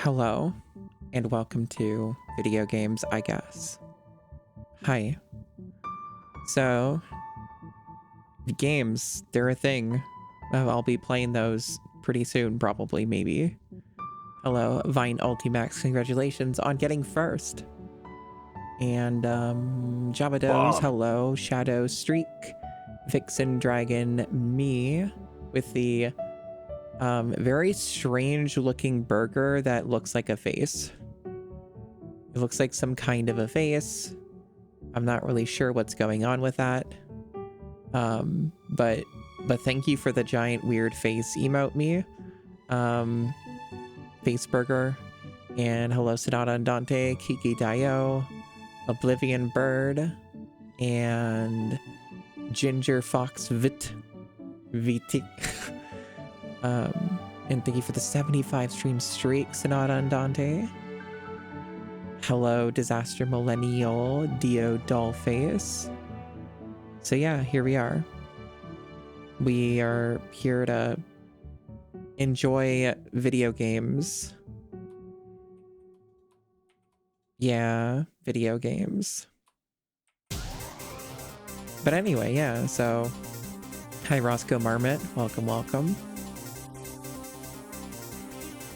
Hello, and welcome to video games, I guess. Hi. So, games, they're a thing. I'll be playing those pretty soon, probably, maybe. Hello, Vine Ultimax, congratulations on getting first. And, Javados, hello, Shadow Streak, Vixen Dragon, me, with the very strange looking burger that looks like a face. It looks like some kind of a face. I'm not really sure what's going on with that. But thank you for the giant weird face emote me. Face burger. And hello Sonata and Dante, Kiki Dio, Oblivion Bird, and Ginger Fox Viti. And thank you for the 75 stream streak, Sonata and Dante. Hello, Disaster Millennial, Dio Dollface. So yeah, here we are. We are here to enjoy video games. Yeah, video games. But anyway, yeah, so hi Roscoe Marmot, welcome, welcome.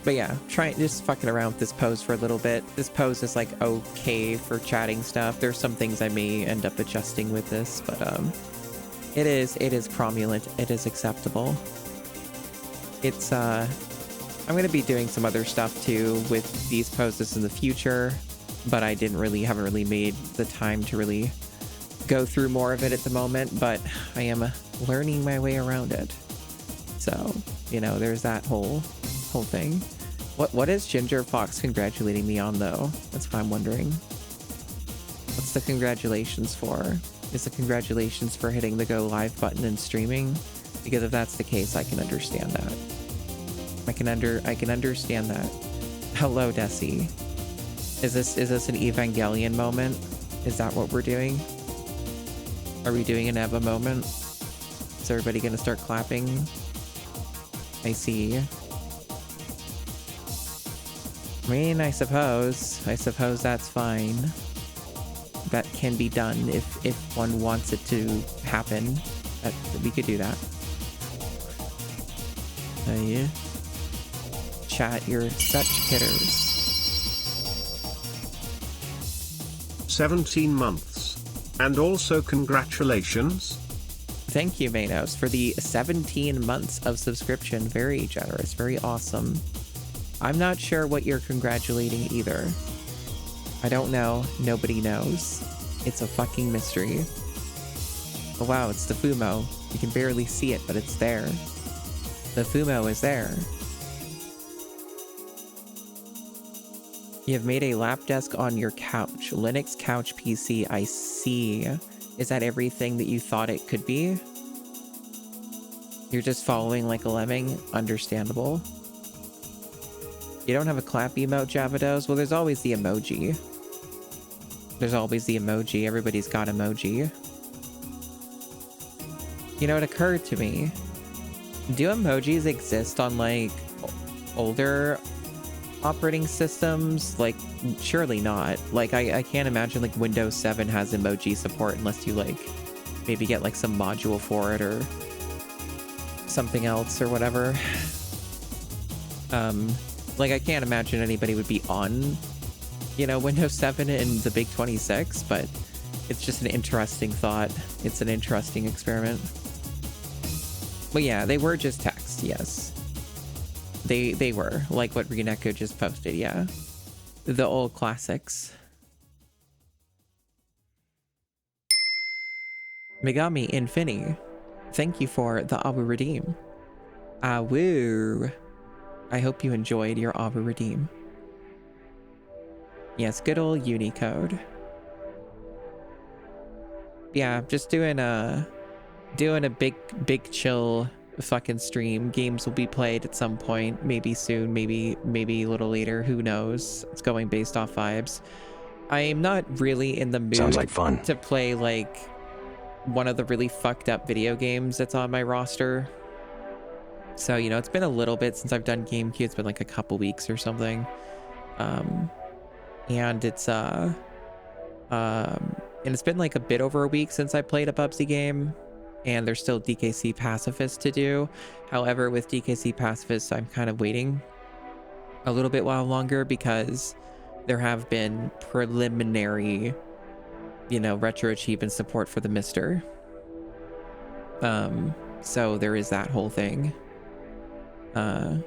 But yeah, just fucking around with this pose for a little bit. This pose is like okay for chatting stuff. There's some things I may end up adjusting with this, but it is cromulent. It is acceptable. It's I'm gonna be doing some other stuff too with these poses in the future, but I haven't really made the time to really go through more of it at the moment, but I am learning my way around it. So, you know, there's that whole thing. What is Ginger Fox congratulating me on though? That's what I'm wondering. What's the congratulations for? Is the congratulations for hitting the go live button and streaming? Because if that's the case, I can understand that. I can understand that. Hello, Desi. Is this an Evangelion moment? Is that what we're doing? Are we doing an Eva moment? Is everybody gonna start clapping? I see. I mean, I suppose that's fine. That can be done if one wants it to happen. That we could do that. Yeah. Chat, you're such hitters. 17 months. And also congratulations. Thank you, Manos, for the 17 months of subscription. Very generous, very awesome. I'm not sure what you're congratulating either. I don't know. Nobody knows. It's a fucking mystery. Oh wow, it's the Fumo. You can barely see it, but it's there. The Fumo is there. You have made a lap desk on your couch. Linux couch PC, I see. Is that everything that you thought it could be? You're just following like a lemming? Understandable. You don't have a clap emote, Javados? Well, there's always the emoji. There's always the emoji. Everybody's got emoji. You know, it occurred to me. Do emojis exist on, like, older operating systems? Like, surely not. Like, I can't imagine, like, Windows 7 has emoji support unless you, like, maybe get, like, some module for it or something else or whatever. Like, I can't imagine anybody would be on, you know, Windows 7 and the big 26, but it's just an interesting thought. It's an interesting experiment. But yeah, they were just text, yes. They were, like what Reneko just posted, yeah. The old classics. Megami Infini, thank you for the Abu Redeem. Awoo. I hope you enjoyed your Abu Redeem. Yes, good old Unicode. Yeah, just doing a big chill fucking stream. Games will be played at some point, maybe soon, maybe a little later, who knows. It's going based off vibes. I am not really in the mood Sounds like fun. to play like one of the really fucked up video games that's on my roster. So, you know, it's been a little bit since I've done GameCube. It's been like a couple weeks or something. And it's been like a bit over a week since I played a Bubsy game, and there's still DKC Pacifist to do. However, with DKC Pacifist, I'm kind of waiting a little bit while longer because there have been preliminary, you know, retro achievement support for the Mister. So there is that whole thing. And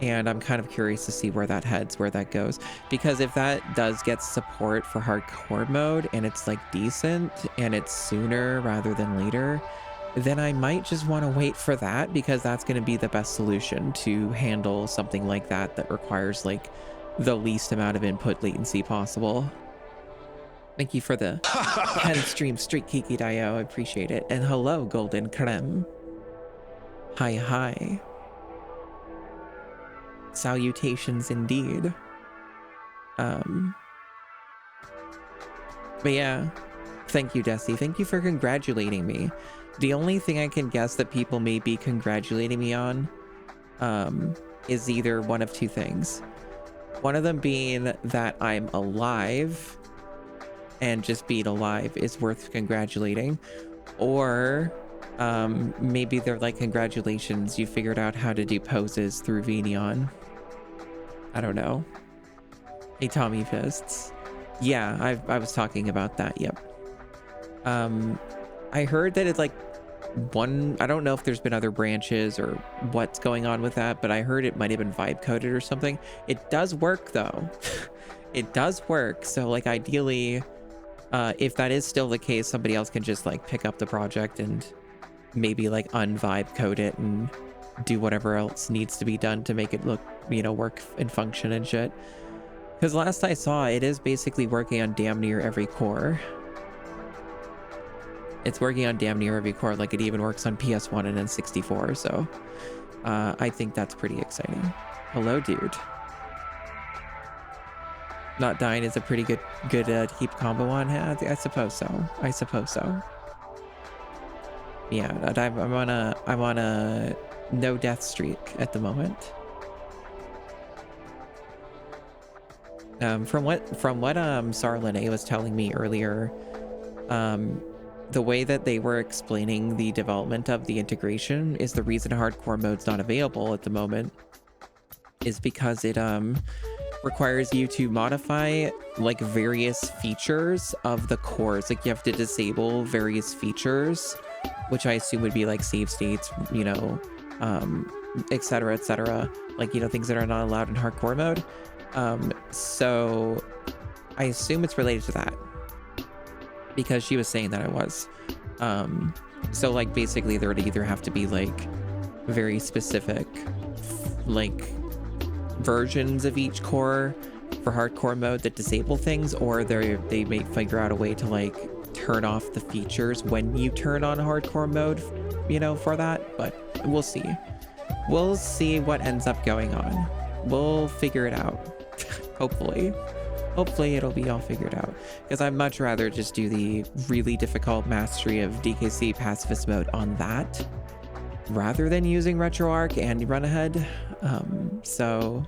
I'm kind of curious to see where that heads, where that goes. Because if that does get support for hardcore mode and it's like decent and it's sooner rather than later, then I might just want to wait for that, because that's going to be the best solution to handle something like that that requires like the least amount of input latency possible. Thank you for the 10 stream streak, Kiki Dio. I appreciate it. And hello, Golden Creme. Hi, hi. Salutations indeed. But yeah, thank you, Desi. Thank you for congratulating me. The only thing I can guess that people may be congratulating me on is either one of two things. One of them being that I'm alive, and just being alive is worth congratulating, or maybe they're like, congratulations, you figured out how to do poses through Venion. I don't know. Hey, Tommy Fists. Yeah, I was talking about that. Yep. I heard that it's like one, I don't know if there's been other branches or what's going on with that, but I heard it might have been vibe coded or something. It does work though. It does work. So like ideally, if that is still the case, somebody else can just like pick up the project and maybe like unvibe code it and do whatever else needs to be done to make it look, you know, work and function and shit. Because last I saw, it is basically working on damn near every core. It's working on damn near every core. Like it even works on PS1 and N64. So I think that's pretty exciting. Hello, dude. Not dying is a pretty good to keep combo on. I suppose so. I suppose so. Yeah, I'm on a no death streak at the moment. From what Sarlene was telling me earlier, the way that they were explaining the development of the integration is the reason hardcore mode's not available at the moment is because it requires you to modify like various features of the cores. Like you have to disable various features, which I assume would be like save states, you know, etc, etc, like, you know, things that are not allowed in hardcore mode. So I assume it's related to that, because she was saying that it was. So like basically there would either have to be like very specific like versions of each core for hardcore mode that disable things, or they may figure out a way to like turn off the features when you turn on hardcore mode, you know, for that. But we'll see. We'll see what ends up going on. We'll figure it out. Hopefully it'll be all figured out, because I'd much rather just do the really difficult mastery of DKC pacifist mode on that rather than using RetroArch and run ahead. So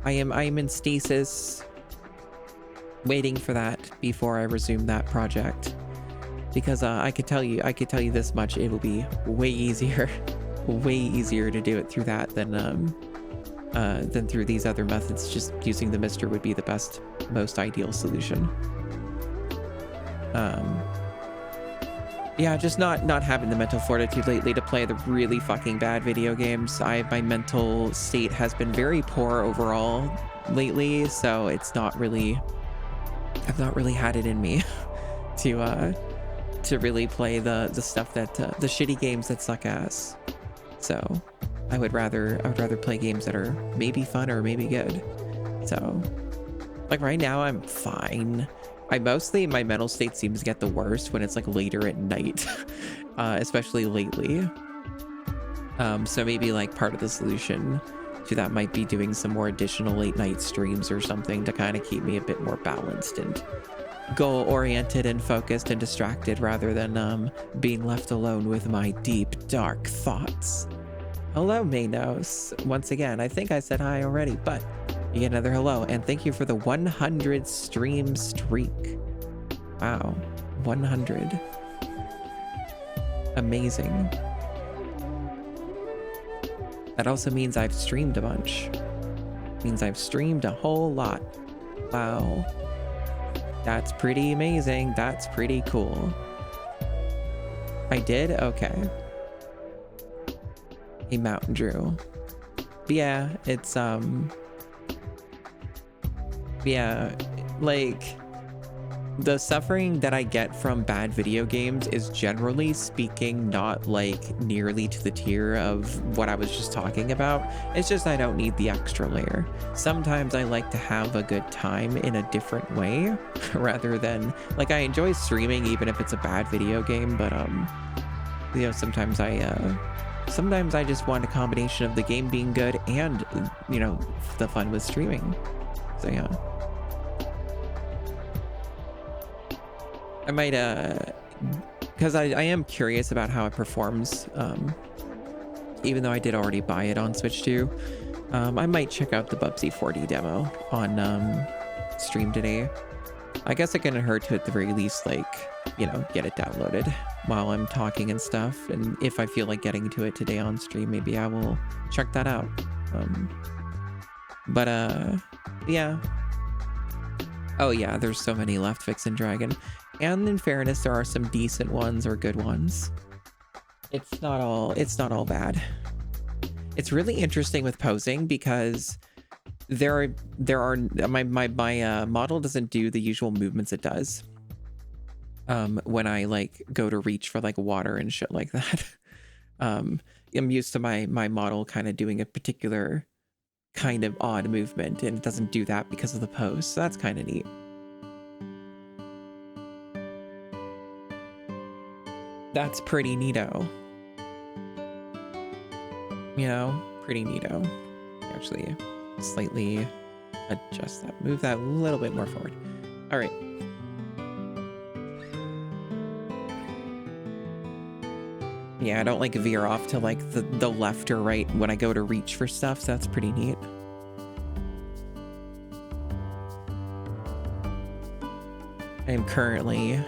I am in stasis waiting for that before I resume that project, because I could tell you this much: it will be way easier to do it through that than through these other methods. Just using the Mister would be the best, most ideal solution. Yeah, just not having the mental fortitude lately to play the really fucking bad video games. My mental state has been very poor overall lately, so it's not really, I've not really had it in me to really play the stuff that the shitty games that suck ass. So I would rather play games that are maybe fun or maybe good. So like right now I'm fine. My mental state seems to get the worst when it's like later at night, especially lately. So maybe like part of the solution to that might be doing some more additional late night streams or something to kind of keep me a bit more balanced and goal oriented and focused and distracted, rather than being left alone with my deep dark thoughts. Hello, Maynos. Once again, I think I said hi already, but You get another hello, and thank you for the 100 stream streak. Wow, 100. Amazing. That also means I've streamed a bunch. Means I've streamed a whole lot. Wow. That's pretty amazing. That's pretty cool. I did? Okay. Hey, Mountain Drew. But yeah, it's, yeah, like, the suffering that I get from bad video games is generally speaking not like nearly to the tier of what I was just talking about. It's just I don't need the extra layer. Sometimes I like to have a good time in a different way rather than, like, I enjoy streaming even if it's a bad video game, but you know, sometimes I just want a combination of the game being good and, you know, the fun with streaming. So yeah. I might, because I am curious about how it performs, even though I did already buy it on Switch 2. I might check out the Bubsy 4D demo on stream today. I guess it couldn't hurt to at the very least, like, you know, get it downloaded while I'm talking and stuff. And if I feel like getting to it today on stream, maybe I will check that out. Yeah. Oh yeah, there's so many left fixing Dragon. And in fairness, there are some decent ones or good ones. It's not all bad. It's really interesting with posing because my model doesn't do the usual movements it does when I like go to reach for like water and shit like that. I'm used to my model kind of doing a particular kind of odd movement, and it doesn't do that because of the pose, so that's kind of neat. That's pretty neato. You know, pretty neato. Actually, slightly adjust that. Move that a little bit more forward. All right. Yeah, I don't like veer off to like the left or right when I go to reach for stuff, so that's pretty neat. I am currently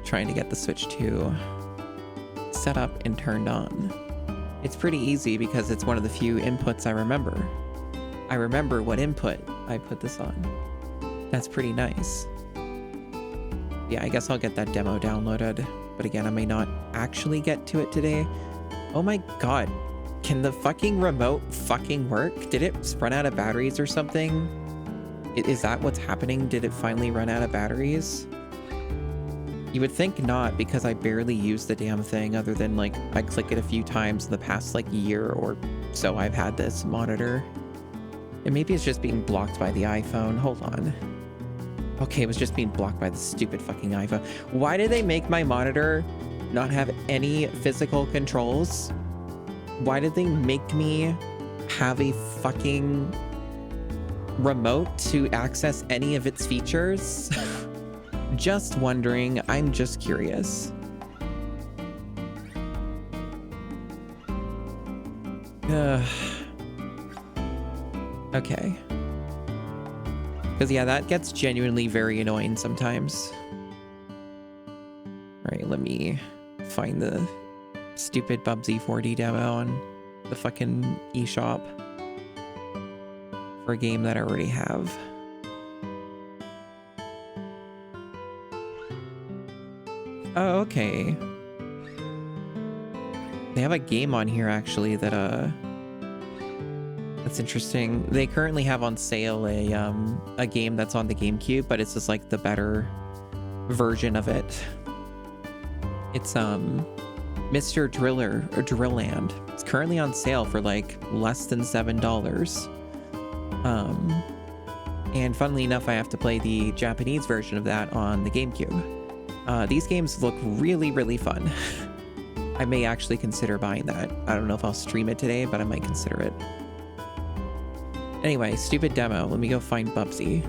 trying to get the Switch 2 set up and turned on. It's pretty easy because it's one of the few inputs I remember. I remember what input I put this on. That's pretty nice. Yeah, I guess I'll get that demo downloaded. But again, I may not actually get to it today. Oh my god. Can the fucking remote fucking work? Did it run out of batteries or something? Is that what's happening? Did it finally run out of batteries? You would think not, because I barely use the damn thing other than like I click it a few times in the past like year or so I've had this monitor. And maybe it's just being blocked by the iPhone. Hold on. Okay, it was just being blocked by the stupid fucking iPhone. Why did they make my monitor not have any physical controls? Why did they make me have a fucking remote to access any of its features? Just wondering. I'm just curious. Okay. Because yeah, that gets genuinely very annoying sometimes. Alright, let me find the stupid Bubsy 4D demo on the fucking eShop for a game that I already have. Oh, okay. They have a game on here actually that that's interesting. They currently have on sale a game that's on the GameCube, but it's just like the better version of it. It's Mr. Driller or Drillland. It's currently on sale for like less than $7. And funnily enough, I have to play the Japanese version of that on the GameCube. These games look really, really fun. I may actually consider buying that. I don't know if I'll stream it today, but I might consider it. Anyway, stupid demo. Let me go find Bubsy.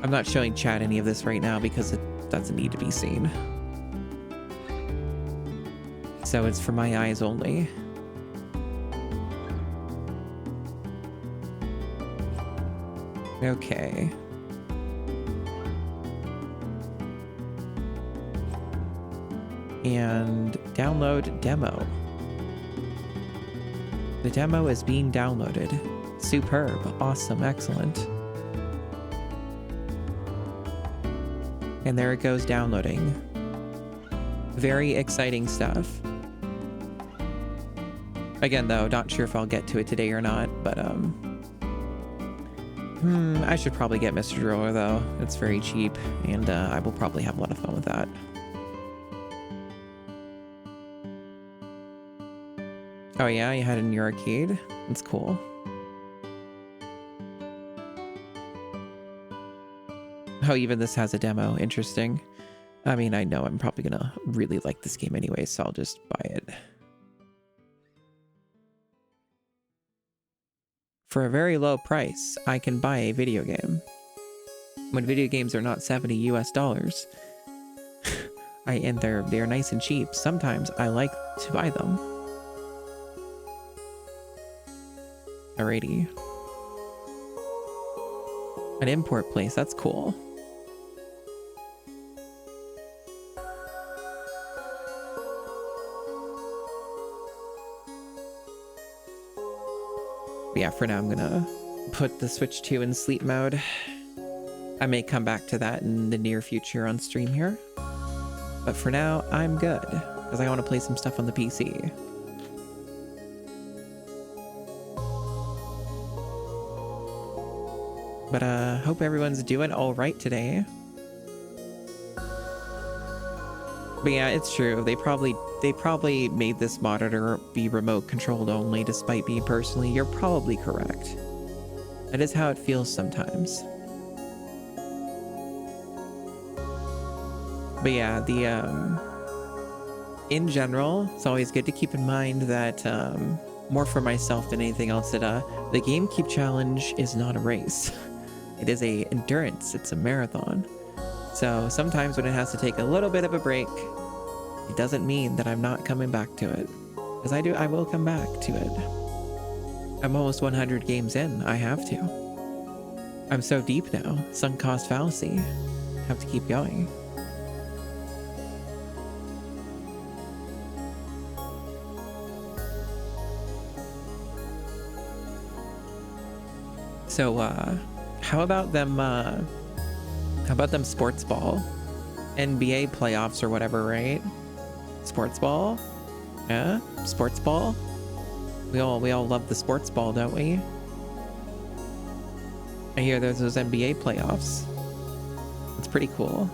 I'm not showing chat any of this right now because it doesn't need to be seen. So it's for my eyes only. Okay. And download demo. The demo is being downloaded. Superb. Awesome. Excellent. And there it goes downloading. Very exciting stuff. Again, though, not sure if I'll get to it today or not, but I should probably get Mr. Driller, though. It's very cheap, and I will probably have a lot of fun with that. Oh yeah, you had it in your arcade? That's cool. Oh, even this has a demo. Interesting. I mean, I know I'm probably gonna really like this game anyway, so I'll just buy it. For a very low price, I can buy a video game. When video games are not $70 US, and they're nice and cheap, sometimes I like to buy them. Alrighty. An import place, that's cool. But yeah, for now I'm gonna put the Switch 2 in sleep mode. I may come back to that in the near future on stream here. But for now, I'm good, because I want to play some stuff on the PC. But hope everyone's doing all right today. But yeah, it's true. They probably made this monitor be remote controlled only, despite being personally. You're probably correct. That is how it feels sometimes. But yeah, in general, it's always good to keep in mind that more for myself than anything else, that the GameCube challenge is not a race. It is a endurance. It's a marathon. So sometimes when it has to take a little bit of a break, it doesn't mean that I'm not coming back to it. Because I will come back to it. I'm almost 100 games in. I have to. I'm so deep now. Sunk cost fallacy. Have to keep going. So, how about them sports ball? NBA playoffs or whatever, right? Sports ball? Yeah, sports ball? We all love the sports ball, don't we? I hear there's those NBA playoffs. That's pretty cool.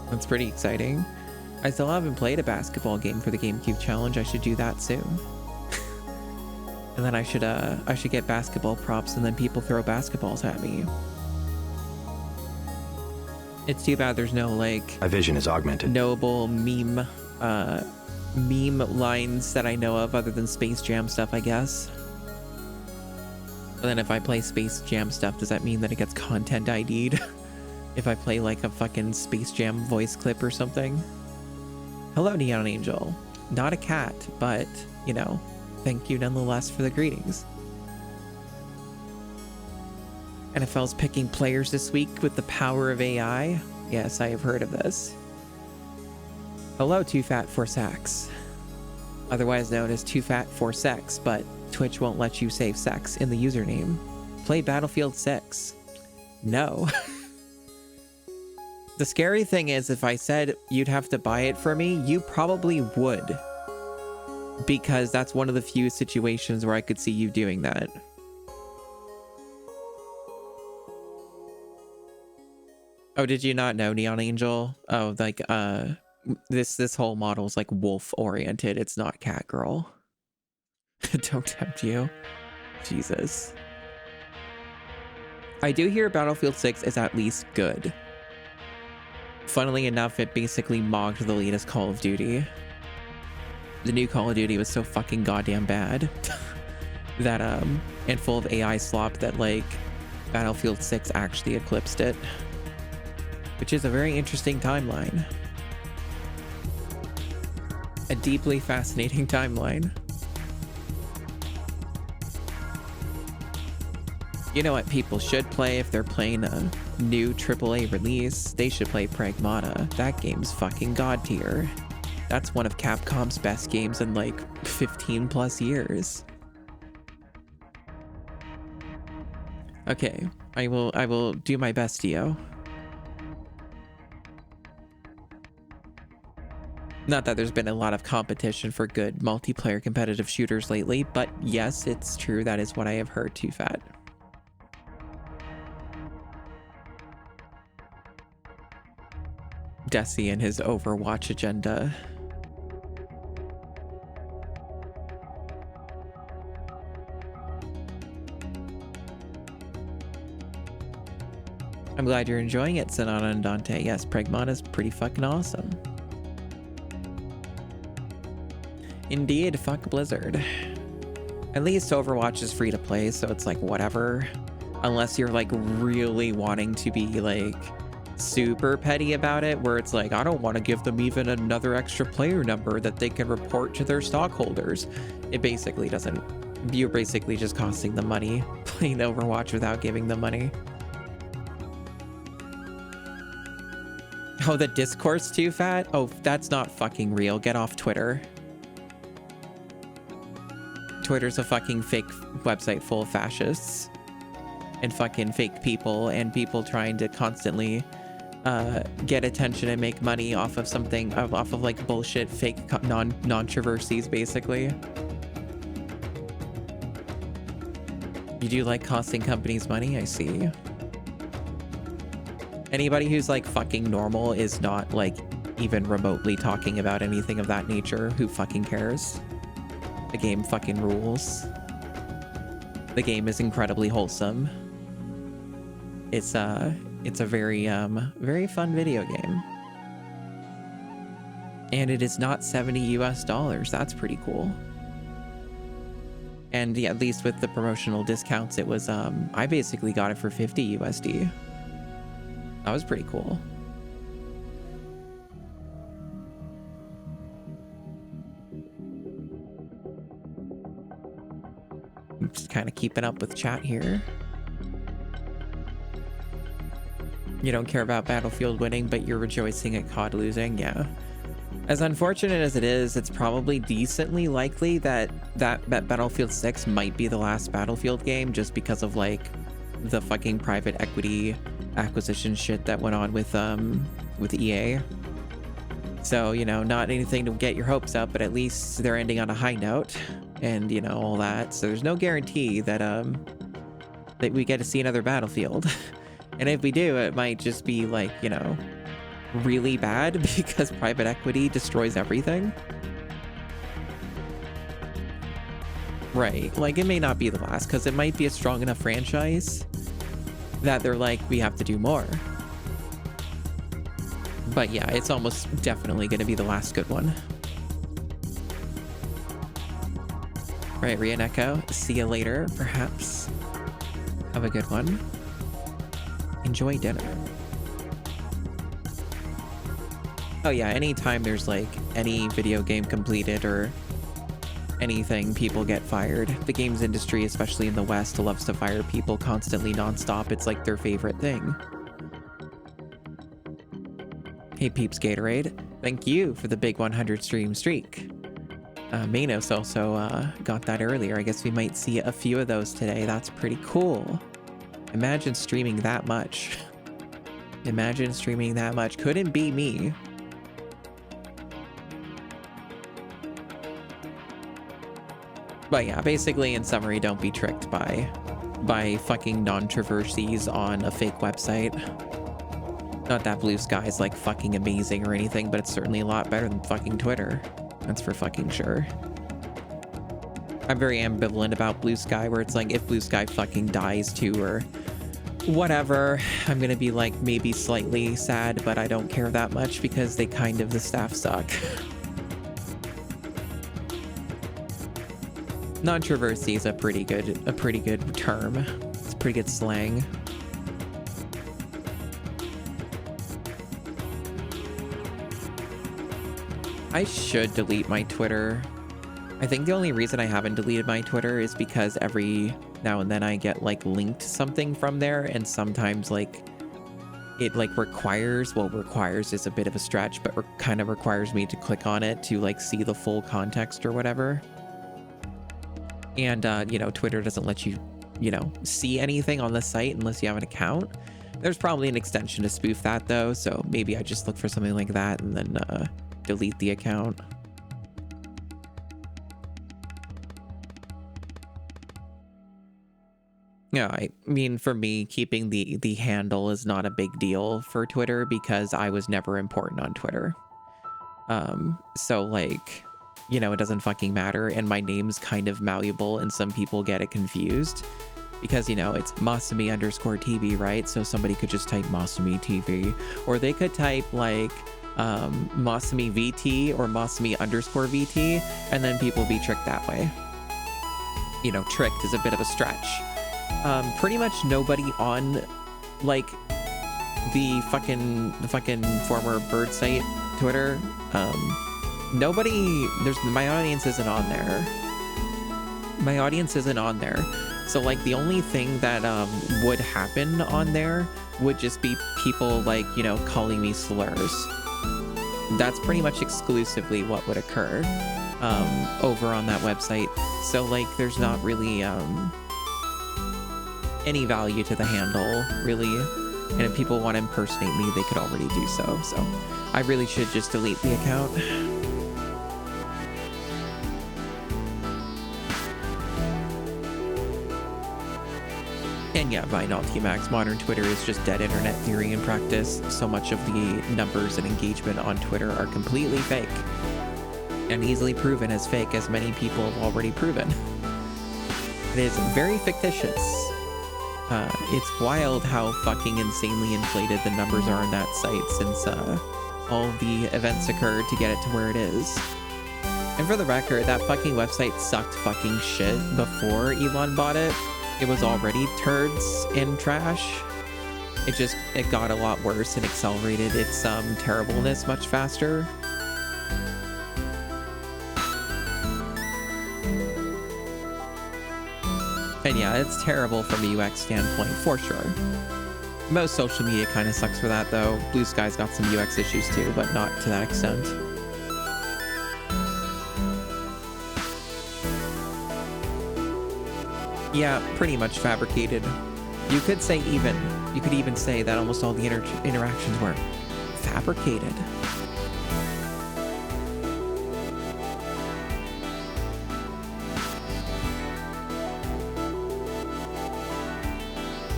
That's pretty exciting. I still haven't played a basketball game for the GameCube challenge. I should do that soon. And then I should get basketball props and then people throw basketballs at me. It's too bad there's no, like... My vision is augmented. ...knowable meme lines that I know of other than Space Jam stuff, I guess. And then if I play Space Jam stuff, does that mean that it gets content ID'd? If I play, like, a fucking Space Jam voice clip or something? Hello, Neon Angel. Not a cat, but, you know... Thank you nonetheless for the greetings. NFL's picking players this week with the power of AI. Yes, I have heard of this. Hello, Too Fat for Sex. Otherwise known as Too Fat for Sex, but Twitch won't let you save sex in the username. Play Battlefield 6. No. The scary thing is, if I said you'd have to buy it for me, you probably would. Because that's one of the few situations where I could see you doing that. Oh, did you not know, Neon Angel? Oh, like, this whole model is like wolf oriented. It's not cat girl. Don't tempt you. Jesus. I do hear Battlefield 6 is at least good. Funnily enough, it basically mocked the latest Call of Duty. The new Call of Duty was so fucking goddamn bad that and full of AI slop that, like, Battlefield 6 actually eclipsed it, which is a very interesting timeline. A deeply fascinating timeline. You know what people should play if they're playing a new AAA release? They should play Pragmata. That game's fucking god tier. That's one of Capcom's best games in like 15 plus years. Okay, I will do my best, Dio. Not that there's been a lot of competition for good multiplayer competitive shooters lately, but yes, it's true. That is what I have heard, Too Fat. Desi and his Overwatch agenda. I'm glad you're enjoying it, Sonata and Dante. Yes, Pragmata's pretty fucking awesome. Indeed, fuck Blizzard. At least Overwatch is free to play, so it's like whatever. Unless you're like really wanting to be like super petty about it, where it's like, I don't want to give them even another extra player number that they can report to their stockholders. It basically doesn't, you're basically just costing them money playing Overwatch without giving them money. Oh, the Discord's Too Fat? Oh, that's not fucking real. Get off Twitter. Twitter's a fucking fake website full of fascists and fucking fake people and people trying to constantly get attention and make money off of something, off of like bullshit fake non-controversies basically. You do like costing companies money? I see. Anybody who's like fucking normal is not like even remotely talking about anything of that nature. Who fucking cares? The game fucking rules. The game is incredibly wholesome. It's a very very fun video game. And it is not $70 US. That's pretty cool. And yeah, at least with the promotional discounts, it was I basically got it for 50 USD. That was pretty cool. I'm just kind of keeping up with chat here. You don't care about Battlefield winning, but you're rejoicing at COD losing? Yeah. As unfortunate as it is, it's probably decently likely that Battlefield 6 might be the last Battlefield game, just because of like the fucking private equity acquisition shit that went on with EA. So, you know, not anything to get your hopes up, but at least they're ending on a high note and, you know, all that. So there's no guarantee that that we get to see another Battlefield. And if we do, it might just be like, you know, really bad because private equity destroys everything. Right. Like, it may not be the last because it might be a strong enough franchise that they're like, we have to do more. But yeah, it's almost definitely going to be the last good one. Right, Rian Echo, see you later, perhaps. Have a good one. Enjoy dinner. Oh yeah, anytime there's like any video game completed or anything, people get fired. The games industry, especially in the West, loves to fire people constantly nonstop. It's like their favorite thing. Hey peeps, Gatorade. Thank you for the big 100 stream streak. Manos also got that earlier. I guess we might see a few of those today. That's pretty cool. Imagine streaming that much. Imagine streaming that much. Couldn't be me. But yeah, basically in summary, don't be tricked by fucking non-traversies on a fake website. Not that Blue Sky is like fucking amazing or anything, but it's certainly a lot better than fucking Twitter. That's for fucking sure. I'm very ambivalent about Blue Sky, where it's like, if Blue Sky fucking dies too or whatever, I'm gonna be like maybe slightly sad, but I don't care that much because the staff suck. Non-traversy is a pretty good term. It's pretty good slang. I should delete my Twitter. I think the only reason I haven't deleted my Twitter is because every now and then I get like linked something from there, and sometimes like it like requires, well, requires is a bit of a stretch, but kind of requires me to click on it to like see the full context or whatever. And you know, Twitter doesn't let you, you know, see anything on the site unless you have an account. There's probably an extension to spoof that though, so maybe I just look for something like that and then delete the account. Yeah, I mean, for me, keeping the handle is not a big deal for Twitter because I was never important on Twitter. So like, you know, it doesn't fucking matter, and my name's kind of malleable and some people get it confused because, you know, it's Masumi_TV, right? So somebody could just type Masumi TV, or they could type like Masumi VT or Masumi_VT, and then people be tricked that way. You know, tricked is a bit of a stretch. Pretty much nobody on like the fucking former bird site Twitter, nobody, my audience isn't on there. My audience isn't on there. So like the only thing that would happen on there would just be people like, you know, calling me slurs. That's pretty much exclusively what would occur over on that website. So like there's not really any value to the handle, really. And if people want to impersonate me, they could already do so. So I really should just delete the account. And yeah, Vinyl T-Max, modern Twitter is just dead internet theory in practice. So much of the numbers and engagement on Twitter are completely fake. And easily proven as fake, as many people have already proven. It is very fictitious. It's wild how fucking insanely inflated the numbers are on that site since all the events occurred to get it to where it is. And for the record, that fucking website sucked fucking shit before Elon bought it. It was already turds and trash. It got a lot worse and accelerated its terribleness much faster. And yeah, it's terrible from a UX standpoint, for sure. Most social media kind of sucks for that, though. Blue Sky's got some UX issues too, but not to that extent. Yeah, pretty much fabricated. You could even say that almost all the interactions were fabricated.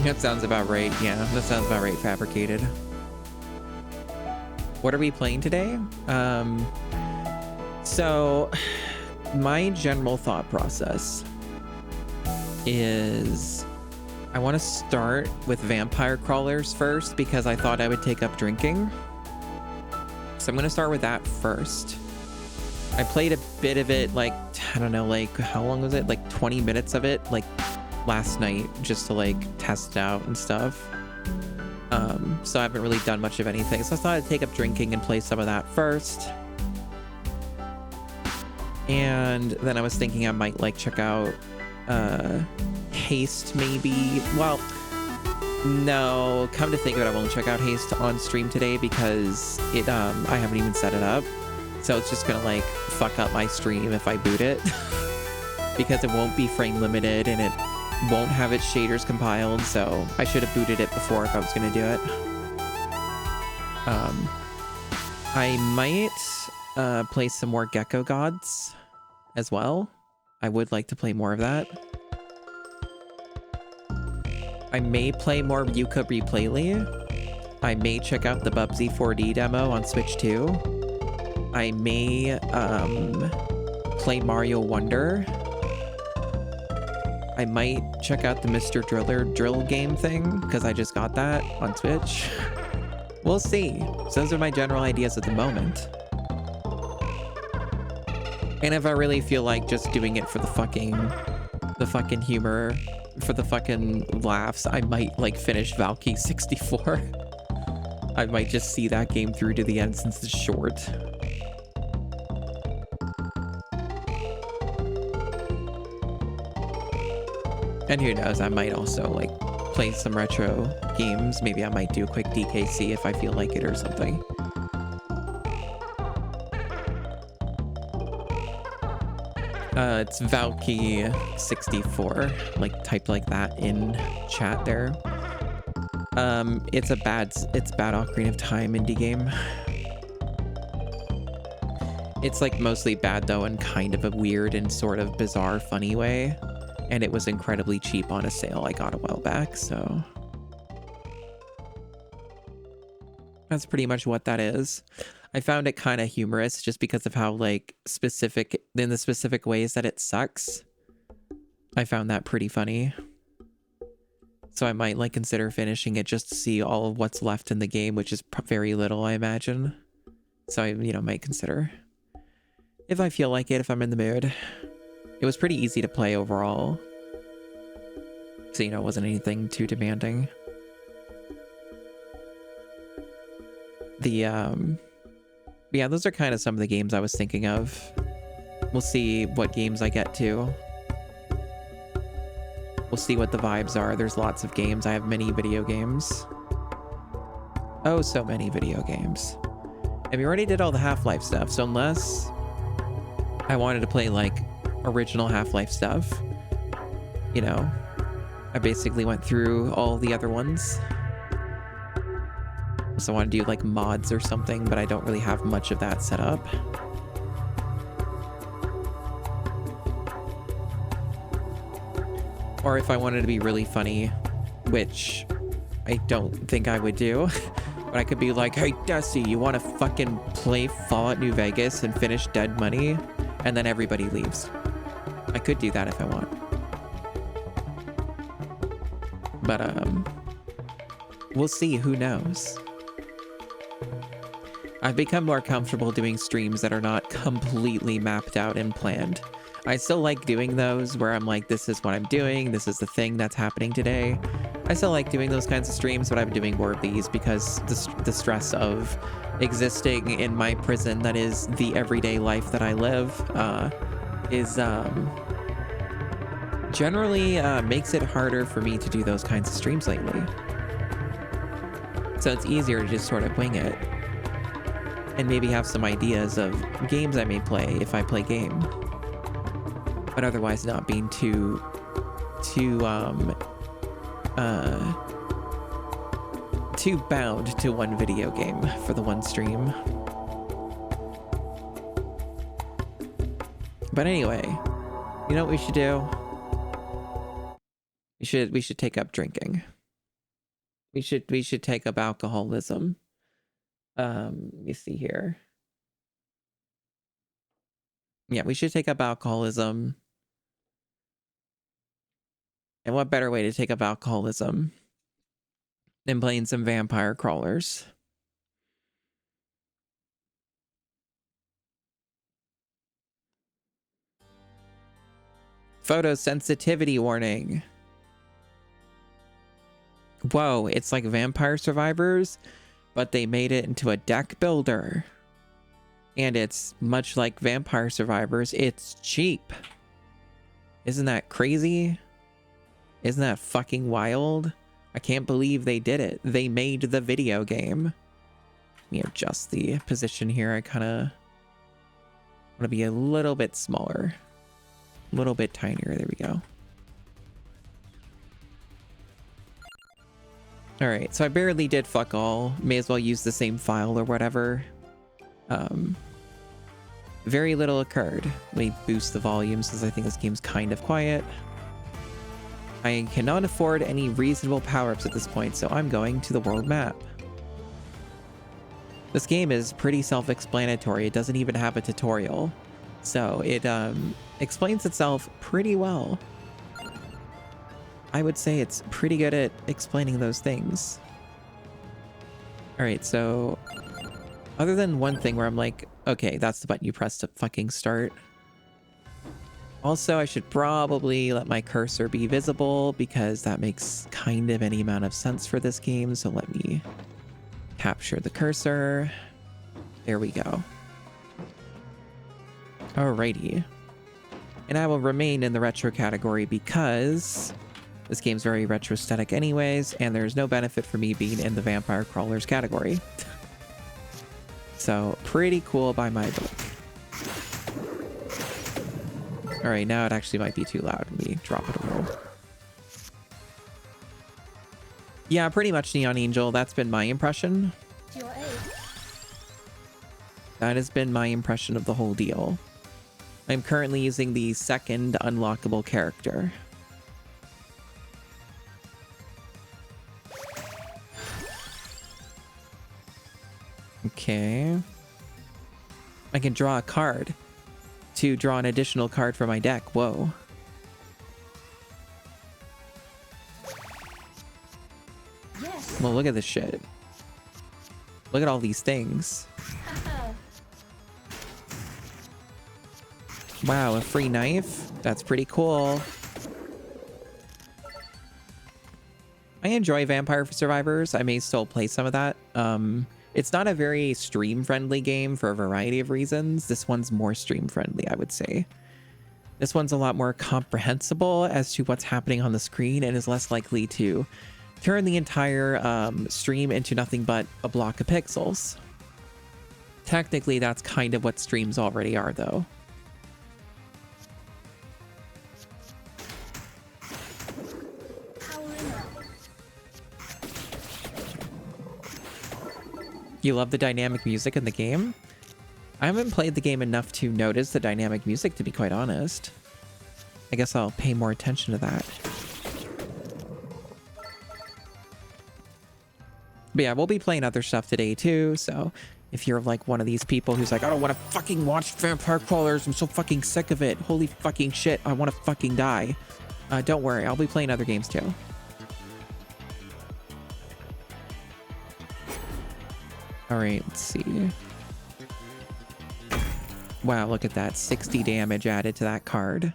That sounds about right. Yeah, that sounds about right. Fabricated. What are we playing today? So my general thought process is I want to start with vampire crawlers first because I thought I would take up drinking. So I'm going to start with that first. I played a bit of it, like, I don't know, like, how long was it? Like 20 minutes of it, like, last night, just to like test it out and stuff. So I haven't really done much of anything, so I thought I'd take up drinking and play some of that first. And then I was thinking I might like check out Haste maybe. Well, no, come to think of it, I won't check out Haste on stream today because it I haven't even set it up, so it's just gonna like fuck up my stream if I boot it because it won't be frame limited and it won't have its shaders compiled, so I should have booted it before if I was going to do it. I might play some more Gecko Gods as well. I would like to play more of that. I may play more Yuka Replayly. I may check out the Bubsy 4D demo on Switch 2. I may play Mario Wonder. I might check out the Mr. Driller drill game thing, because I just got that on Twitch. We'll see. So those are my general ideas at the moment. And if I really feel like just doing it for the fucking humor, for the fucking laughs, I might like finish Valky 64. I might just see that game through to the end since it's short. And who knows, I might also like play some retro games. Maybe I might do a quick DKC if I feel like it or something. It's Valky64, like type like that in chat there. It's bad Ocarina of Time indie game. It's like mostly bad though in kind of a weird and sort of bizarre funny way. And it was incredibly cheap on a sale I got a while back, so that's pretty much what that is. I found it kind of humorous just because of how like specific in the specific ways that it sucks. I found that pretty funny. So I might like consider finishing it just to see all of what's left in the game, which is very little, I imagine. So I, might consider if I feel like it, if I'm in the mood. It was pretty easy to play overall. So, it wasn't anything too demanding. Yeah, those are kind of some of the games I was thinking of. We'll see what games I get to. We'll see what the vibes are. There's lots of games. I have many video games. Oh, so many video games. And we already did all the Half-Life stuff, so unless I wanted to play, like, original Half-Life stuff, I basically went through all the other ones. So I want to do, like, mods or something, but I don't really have much of that set up. Or if I wanted to be really funny, which I don't think I would do, but I could be like, hey, Dusty, you want to fucking play Fallout New Vegas and finish Dead Money? And then everybody leaves. I could do that if I want. But, we'll see. Who knows? I've become more comfortable doing streams that are not completely mapped out and planned. I still like doing those where I'm like, this is what I'm doing, this is the thing that's happening today. I still like doing those kinds of streams, but I'm doing more of these because the stress of existing in my prison that is the everyday life that I live is generally makes it harder for me to do those kinds of streams lately. So it's easier to just sort of wing it and maybe have some ideas of games I may play if I play game. But otherwise not being too bound to one video game for the one stream. But anyway, you know what we should do? We should take up drinking. We should take up alcoholism. Let me see here. Yeah, we should take up alcoholism. And what better way to take up alcoholism than playing some vampire crawlers? Photosensitivity warning. Whoa, it's like Vampire Survivors, but they made it into a deck builder. And it's much like Vampire Survivors, it's cheap. Isn't that crazy? Isn't that fucking wild? I can't believe they did it. They made the video game. Let me adjust the position here. I kind of want to be a little bit smaller. A little bit tinier. There we go. Alright, so I barely did fuck all. May as well use the same file or whatever. Very little occurred. Let me boost the volume since I think this game's kind of quiet. I cannot afford any reasonable power-ups at this point, so I'm going to the world map. This game is pretty self-explanatory. It doesn't even have a tutorial. So it explains itself pretty well. I would say it's pretty good at explaining those things. Alright, so other than one thing where I'm like, okay, that's the button you press to fucking start. Also, I should probably let my cursor be visible because that makes kind of any amount of sense for this game. So let me capture the cursor. There we go. Alrighty. And I will remain in the retro category because This game's very retro aesthetic anyways, and there's no benefit for me being in the vampire crawlers category. So pretty cool by my book. All right, now it actually might be too loud. Let me drop it a little. Yeah, pretty much Neon Angel. That's been my impression. That has been my impression of the whole deal. I'm currently using the second unlockable character. Okay. I can draw a card to draw an additional card from my deck. Whoa. Yes. Well, look at this shit. Look at all these things. Wow, a free knife? That's pretty cool. I enjoy Vampire Survivors. I may still play some of that. It's not a very stream-friendly game for a variety of reasons. This one's more stream-friendly, I would say. This one's a lot more comprehensible as to what's happening on the screen and is less likely to turn the entire stream into nothing but a block of pixels. Technically, that's kind of what streams already are, though. You love the dynamic music in the game? I haven't played the game enough to notice the dynamic music, to be quite honest. I guess I'll pay more attention to that. But yeah, we'll be playing other stuff today too, so if you're like one of these people who's like, I don't want to fucking watch Vampire Crawlers, I'm so fucking sick of it, holy fucking shit, I want to fucking die. Don't worry, I'll be playing other games too. Alright, let's see. Wow, look at that. 60 damage added to that card.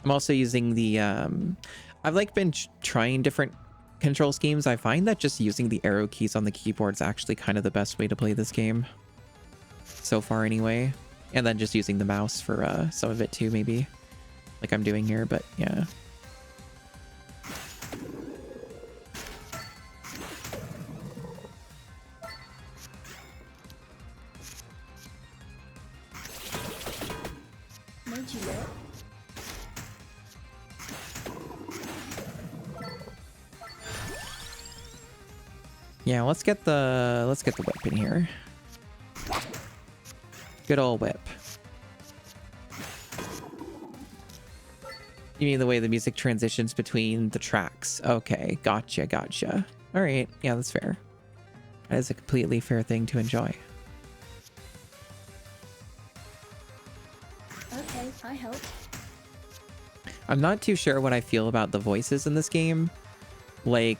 I'm also using the... I've like been trying different control schemes. I find that just using the arrow keys on the keyboard is actually kind of the best way to play this game. So far anyway. And then just using the mouse for some of it too, maybe. Like I'm doing here, but yeah. Yeah, let's get the whip in here. Good old whip. You mean the way the music transitions between the tracks? Okay, gotcha. All right, yeah, that's fair. That is a completely fair thing to enjoy. Okay, I help. I'm not too sure what I feel about the voices in this game. Like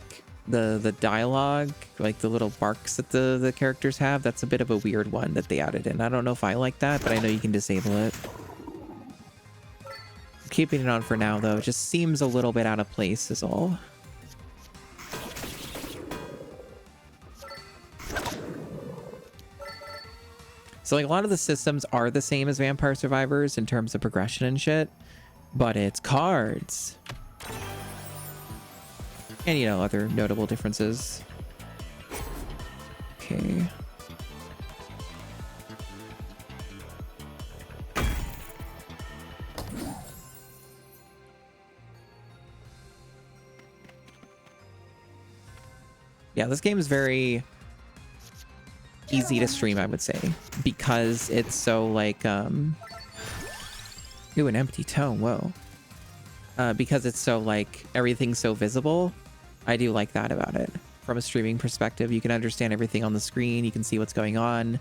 the dialogue, like the little barks that the characters have, that's a bit of a weird one that they added in. I don't know if I like that, but I know you can disable it. Keeping it on for now though, it just seems a little bit out of place is all. So like a lot of the systems are the same as Vampire Survivors in terms of progression and shit, but it's cards. And, you know, other notable differences. Okay. Yeah, this game is very easy to stream, I would say, because it's so like, ooh, an empty tone, whoa. Because it's so like, everything's so visible. I do like that about it. From a streaming perspective, you can understand everything on the screen. You can see what's going on.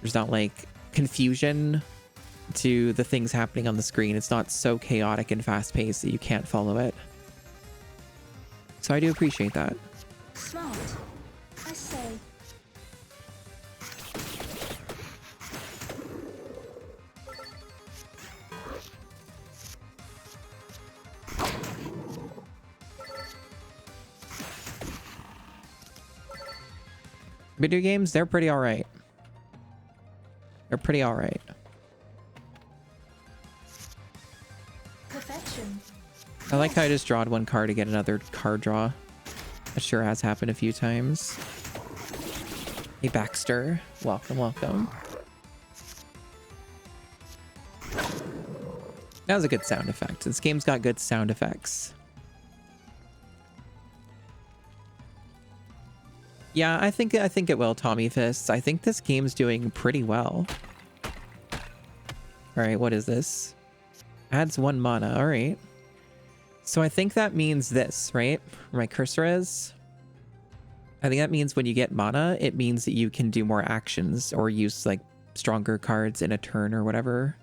There's not like confusion to the things happening on the screen. It's not so chaotic and fast paced that you can't follow it. So I do appreciate that. Smart. I say. Video games, they're pretty alright. They're pretty alright. Perfection. I like how I just drawed one card to get another card draw. That sure has happened a few times. Hey, Baxter. Welcome, welcome. That was a good sound effect. This game's got good sound effects. Yeah, I think it will, Tommy Fists. I think this game's doing pretty well. All right, what is this? Adds 1 mana. All right. So I think that means this, right? Where my cursor is. I think that means when you get mana, it means that you can do more actions or use like stronger cards in a turn or whatever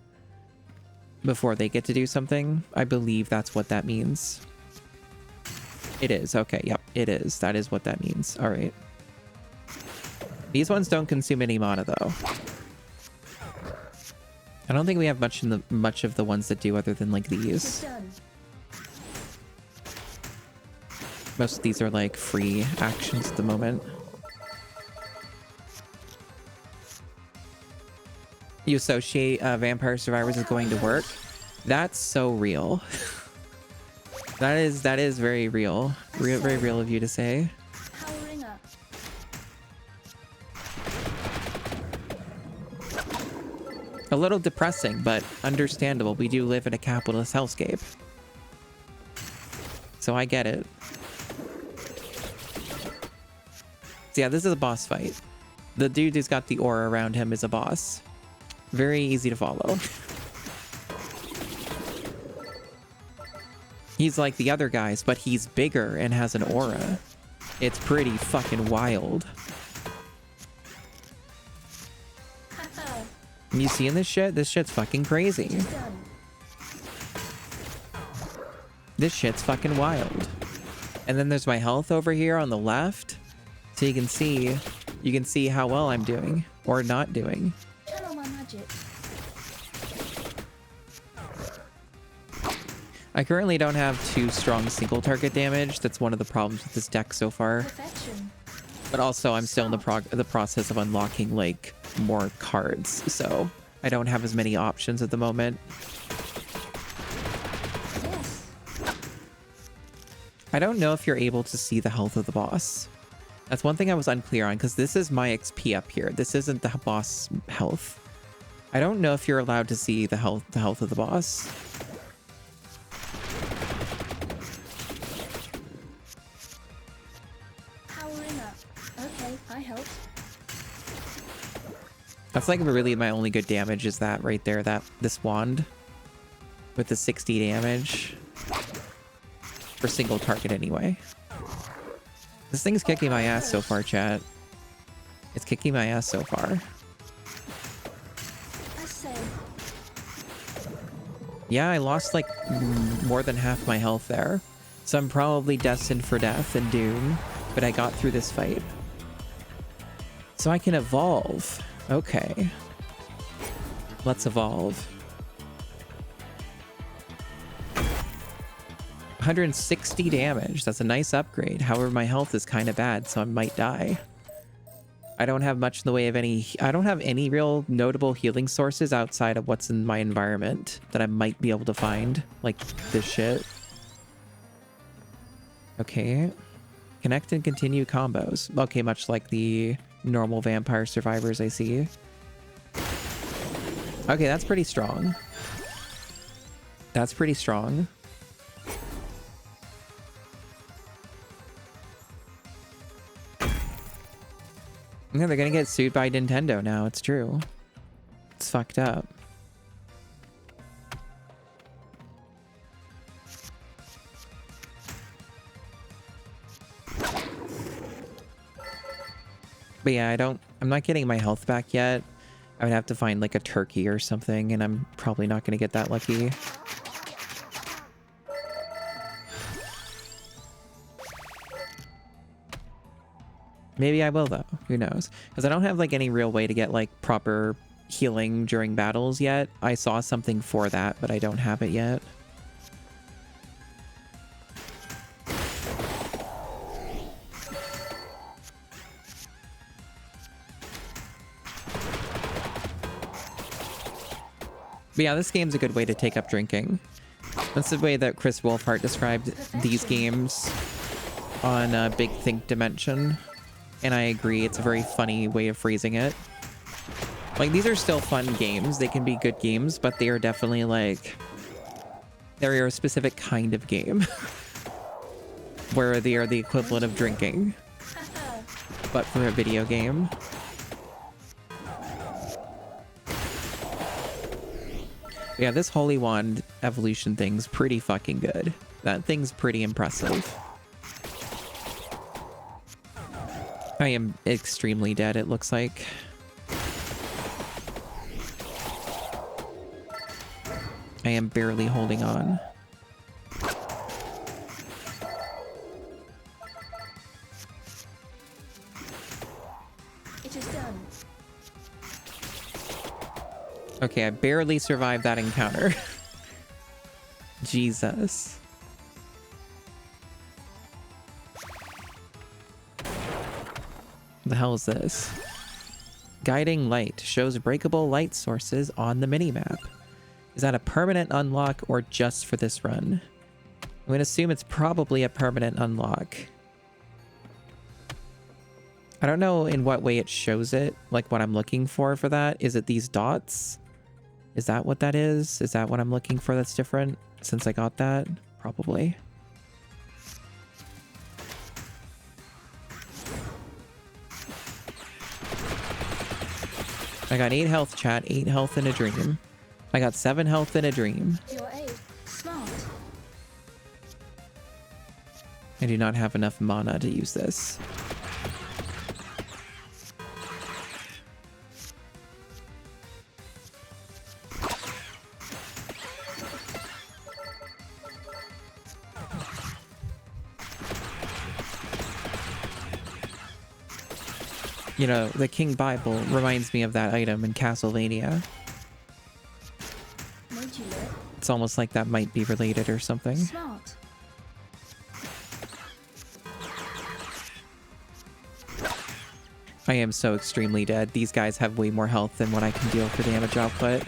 before they get to do something. I believe that's what that means. It is. Okay. Yep. It is. That is what that means. All right. These ones don't consume any mana though. I don't think we have much of the ones that do other than like these. Most of these are like free actions at the moment. You associate Vampire Survivors is going to work. That's so real. that is very real. Very real of you to say. A little depressing, but understandable. We do live in a capitalist hellscape. So I get it. So yeah, this is a boss fight. The dude who's got the aura around him is a boss. Very easy to follow. He's like the other guys, but he's bigger and has an aura. It's pretty fucking wild. You seeing this shit? This shit's fucking crazy. This shit's fucking wild. And then there's my health over here on the left. So you can see how well I'm doing or not doing. I currently don't have too strong single target damage. That's one of the problems with this deck so far. But also I'm still in the process of unlocking like more cards, so I don't have as many options at the moment. I don't know if you're able to see the health of the boss. That's one thing I was unclear on, because this is my XP up here. This isn't the boss health. I don't know if you're allowed to see the health of the boss. That's like really my only good damage is that right there, this wand with the 60 damage for single target anyway. This thing's kicking my ass so far, chat. It's kicking my ass so far. Yeah, I lost like more than half my health there. So I'm probably destined for death and doom, but I got through this fight. So I can evolve. Okay. Let's evolve. 160 damage. That's a nice upgrade. However, my health is kind of bad, so I might die. I don't have much in the way of I don't have any real notable healing sources outside of what's in my environment that I might be able to find. Like this shit. Okay. Connect and continue combos. Okay, much like the normal Vampire Survivors I see. Okay, that's pretty strong. That's pretty strong. Yeah, they're gonna get sued by Nintendo now, it's true. It's fucked up. But yeah, I'm not getting my health back yet. I would have to find like a turkey or something, and I'm probably not gonna get that lucky. Maybe I will though, who knows? Because I don't have like any real way to get like proper healing during battles yet. I saw something for that, but I don't have it yet. But yeah, this game's a good way to take up drinking. That's the way that Chris Wolfhart described these games on Big Think Dimension. And I agree, it's a very funny way of phrasing it. Like, these are still fun games. They can be good games, but they are definitely like... They're a specific kind of game. Where they are the equivalent of drinking. But for a video game. Yeah, this Holy Wand evolution thing's pretty fucking good. That thing's pretty impressive. I am extremely dead, it looks like. I am barely holding on. It is done. Okay, I barely survived that encounter. Jesus. The hell is this? Guiding light shows breakable light sources on the minimap. Is that a permanent unlock or just for this run? I'm going to assume it's probably a permanent unlock. I don't know in what way it shows it, like what I'm looking for that. Is it these dots? Is that what that is? Is that what I'm looking for that's different since I got that? Probably. I got 8 health, chat. 8 health in a dream. I got 7 health in a dream. Your aid. Smart. I do not have enough mana to use this. You know, the King Bible reminds me of that item in Castlevania. Modular. It's almost like that might be related or something. Smart. I am so extremely dead. These guys have way more health than what I can deal for damage output.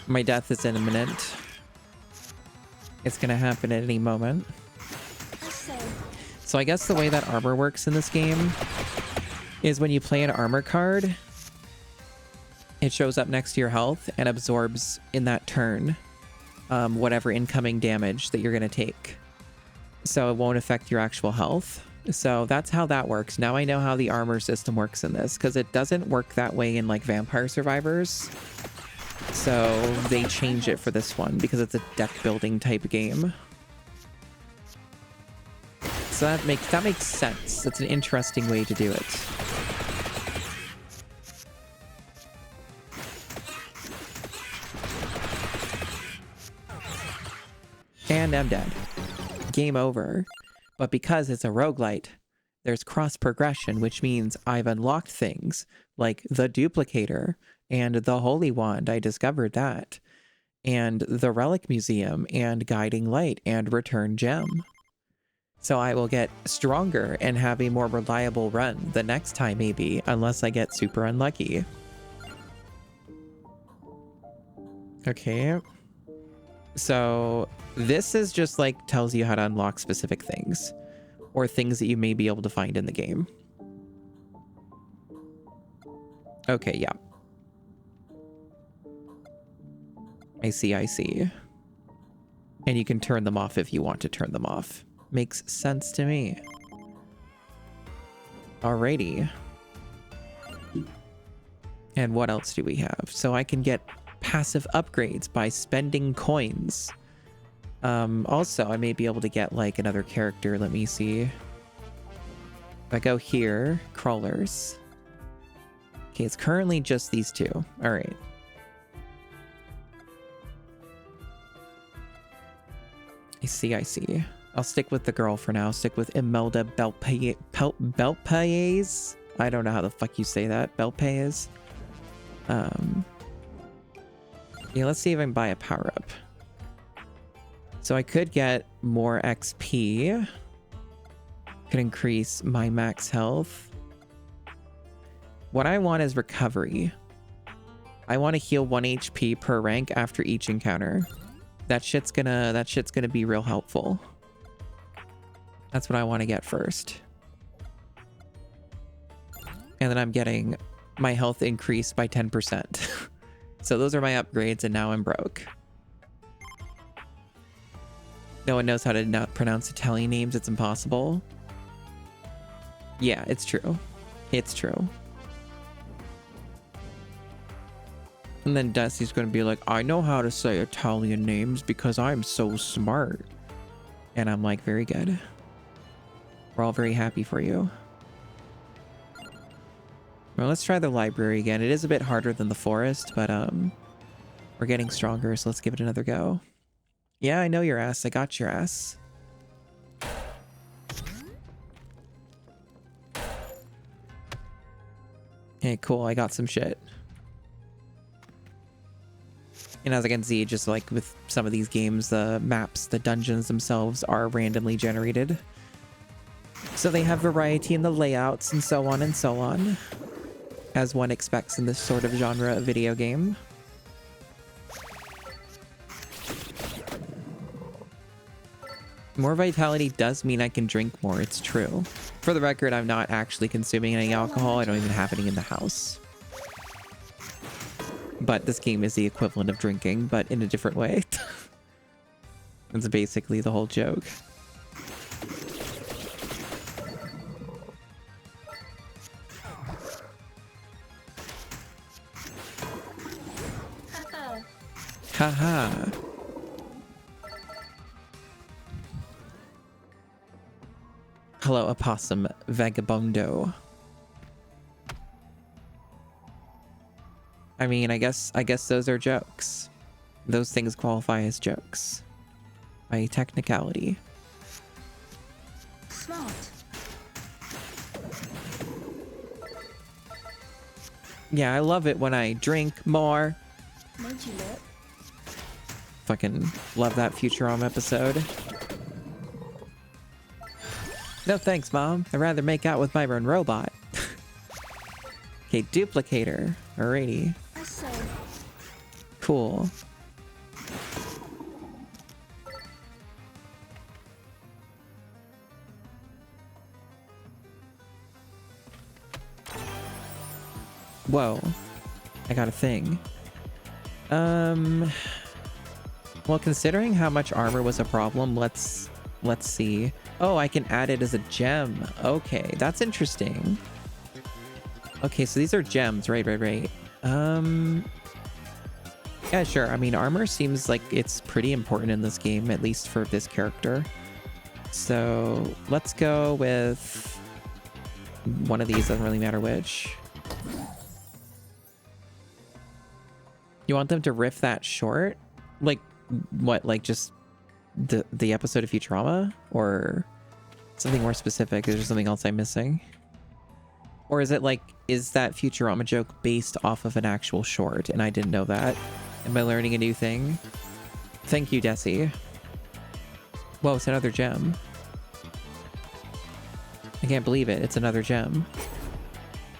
My death is imminent. It's gonna happen at any moment. I say. So I guess the way that armor works in this game is when you play an armor card, it shows up next to your health and absorbs in that turn whatever incoming damage that you're gonna take. So it won't affect your actual health. So that's how that works. Now I know how the armor system works in this, because it doesn't work that way in like Vampire Survivors. So they change it for this one because it's a deck building type game. So that makes sense. It's an interesting way to do it. And I'm dead. Game over. But because it's a roguelite, there's cross progression, which means I've unlocked things like the duplicator and the Holy Wand. I discovered that. And the Relic Museum and Guiding Light and Return Gem. So I will get stronger and have a more reliable run the next time maybe, unless I get super unlucky. Okay. So this is just like tells you how to unlock specific things or things that you may be able to find in the game. Okay, yeah. I see. And you can turn them off if you want to turn them off. Makes sense to me. Alrighty. And what else do we have? So I can get passive upgrades by spending coins. Also, I may be able to get like another character. Let me see. If I go here, crawlers. Okay, it's currently just these two. All right. I see. I'll stick with the girl for now. Stick with Imelda Belpaez. I don't know how the fuck you say that. Belpaez. Yeah, let's see if I can buy a power-up. So I could get more XP. Could increase my max health. What I want is recovery. I want to heal 1 HP per rank after each encounter. That shit's gonna be real helpful. That's what I want to get first. And then I'm getting my health increased by 10%. So those are my upgrades, and now I'm broke. No one knows how to not pronounce Italian names. It's impossible. Yeah, it's true. It's true. And then Dusty's going to be like, I know how to say Italian names because I'm so smart. And I'm like, very good. We're all very happy for you. Well, let's try the library again. It is a bit harder than the forest, but we're getting stronger, so let's give it another go. Yeah, I know your ass. I got your ass. Hey, cool. I got some shit. And as I can see, just like with some of these games, the maps, the dungeons themselves are randomly generated. So they have variety in the layouts and so on and so on, as one expects in this sort of genre of video game. More vitality does mean I can drink more, it's true. For the record, I'm not actually consuming any alcohol. I don't even have any in the house. But this game is the equivalent of drinking, but in a different way. That's basically the whole joke. Haha. Hello, opossum vagabundo. I mean, I guess those are jokes. Those things qualify as jokes by technicality. Smart. Yeah, I love it when I drink more. Made you look. Fucking love that Futurama episode. No thanks, Mom. I'd rather make out with my own robot. Okay, duplicator. Alrighty. I say. Cool. Whoa. I got a thing. Well, considering how much armor was a problem, let's see. Oh, I can add it as a gem. Okay, that's interesting. Okay, so these are gems, right. Yeah, sure. I mean, armor seems like it's pretty important in this game, at least for this character. So let's go with one of these, doesn't really matter which. You want them to riff that short? Like, what, like just the episode of Futurama? Or something more specific? Is there something else I'm missing? Or is it like, is that Futurama joke based off of an actual short and I didn't know that? Am I learning a new thing? Thank you, Desi. Whoa, it's another gem. I can't believe it. It's another gem.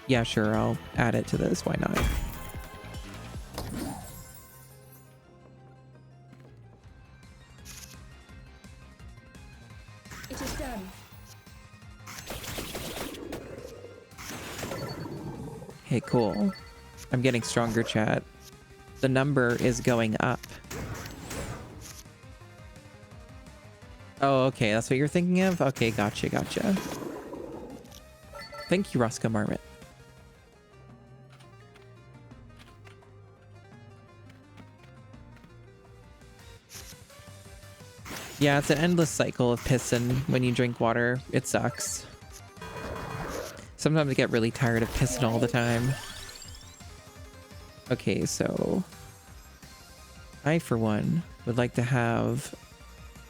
Yeah, sure. I'll add it to this. Why not? It is done. Hey, cool. I'm getting stronger, chat. The number is going up. Oh, okay. That's what you're thinking of? Okay, gotcha. Thank you, Roscoe Marmot. Yeah, it's an endless cycle of pissing when you drink water. It sucks. Sometimes I get really tired of pissing all the time. Okay, so I, for one, would like to have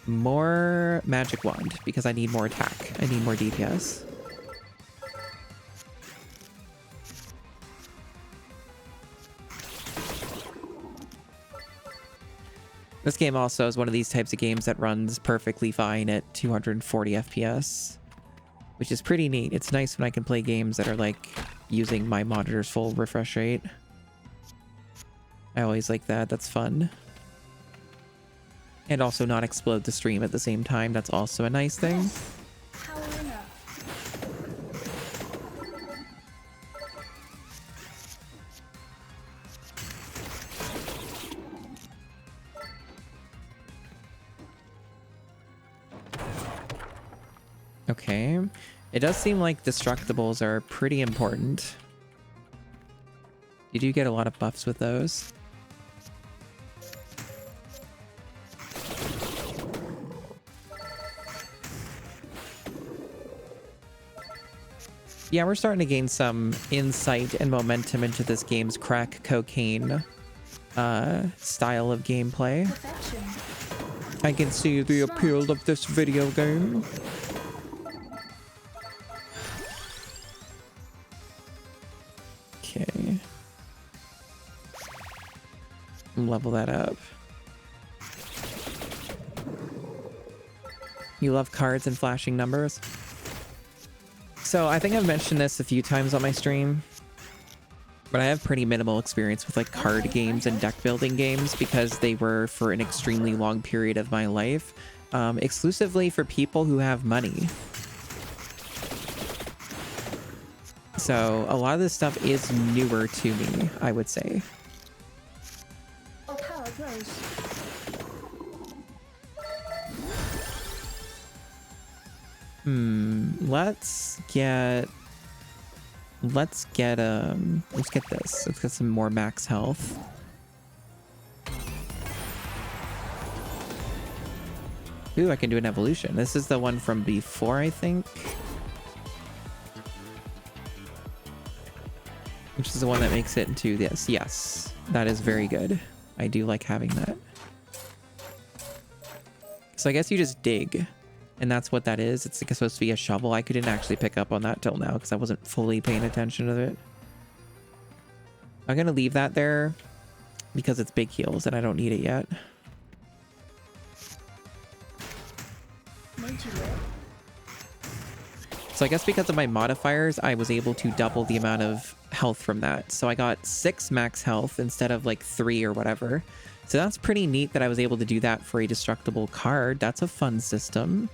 more magic wand because I need more attack. I need more DPS. This game also is one of these types of games that runs perfectly fine at 240 FPS, which is pretty neat. It's nice when I can play games that are like using my monitor's full refresh rate. I always like that. That's fun. And also not explode the stream at the same time. That's also a nice thing. Powering up. Okay. It does seem like destructibles are pretty important. You do get a lot of buffs with those. Yeah, we're starting to gain some insight and momentum into this game's crack cocaine style of gameplay. Perfection. I can see the appeal of this video game. Okay. Level that up. You love cards and flashing numbers? So I think I've mentioned this a few times on my stream, but I have pretty minimal experience with like card games and deck building games because they were for an extremely long period of my life, exclusively for people who have money. So a lot of this stuff is newer to me, I would say. Our power grows. Let's get this. Let's get some more max health. Ooh, I can do an evolution. This is the one from before, I think. Which is the one that makes it into this. Yes, that is very good. I do like having that. So I guess you just dig. And that's what that is. It's like supposed to be a shovel. I couldn't actually pick up on that till now because I wasn't fully paying attention to it. I'm going to leave that there because it's big heals and I don't need it yet. Made you lit. So I guess because of my modifiers, I was able to double the amount of health from that. So I got 6 max health instead of like 3 or whatever. So that's pretty neat that I was able to do that for a destructible card. That's a fun system.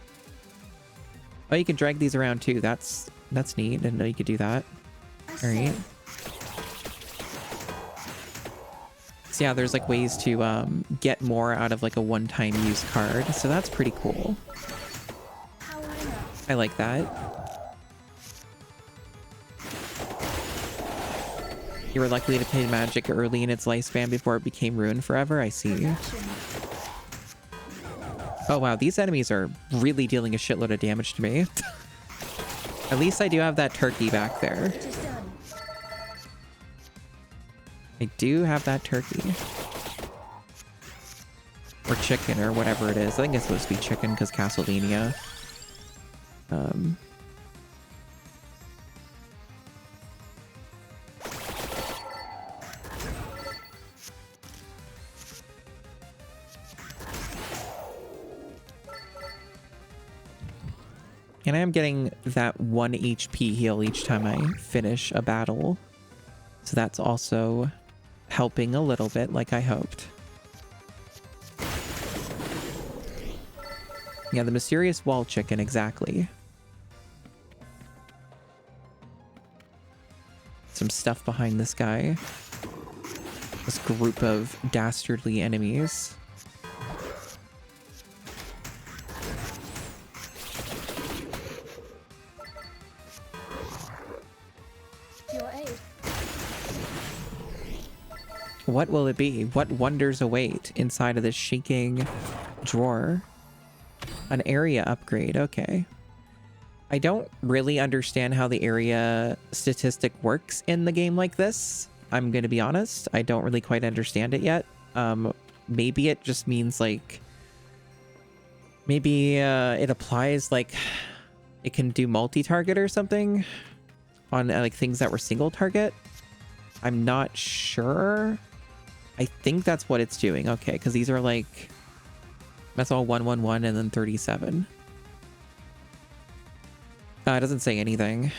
Oh, you can drag these around too. That's neat. Didn't know you could do that. All right. So yeah, there's like ways to get more out of like a one-time use card. So that's pretty cool. Powering up. I like that. You were likely to play Magic early in its lifespan before it became ruined forever. I see. Perfection. Oh wow, these enemies are really dealing a shitload of damage to me. At least I do have that turkey back there. It is done. I do have that turkey. Or chicken, or whatever it is. I think it's supposed to be chicken because Castlevania. And I am getting that 1 HP heal each time I finish a battle. So that's also helping a little bit, like I hoped. Yeah, the mysterious wall chicken, exactly. Some stuff behind this guy. This group of dastardly enemies. Your aid. What will it be? What wonders await inside of this shaking drawer? An area upgrade, okay. I don't really understand how the area statistic works in the game like this. I'm gonna be honest. I don't really quite understand it yet. Maybe it just means like... Maybe it applies like... It can do multi-target or something? On like things that were single target? I'm not sure. I think that's what it's doing. Okay, because these are like... That's all 111 and then 37. It doesn't say anything.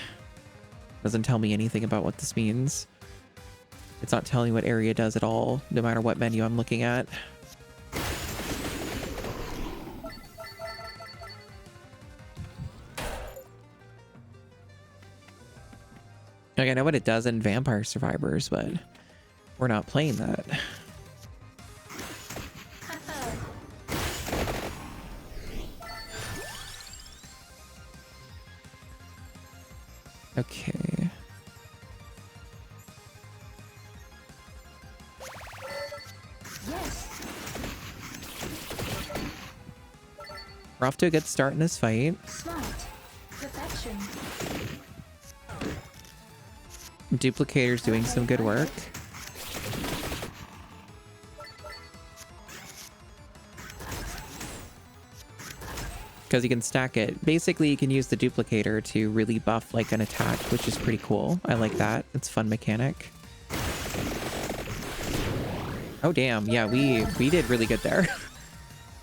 Doesn't tell me anything about what this means. It's not telling what area does at all, no matter what menu I'm looking at. Like, I know what it does in Vampire Survivors, but we're not playing that. Okay. Yes. We're off to a good start in this fight. Smart. Perfection. Duplicator's doing some good work. Because you can stack it. Basically, you can use the duplicator to really buff like an attack, which is pretty cool. I like that. It's a fun mechanic. Oh damn, yeah, we did really good there.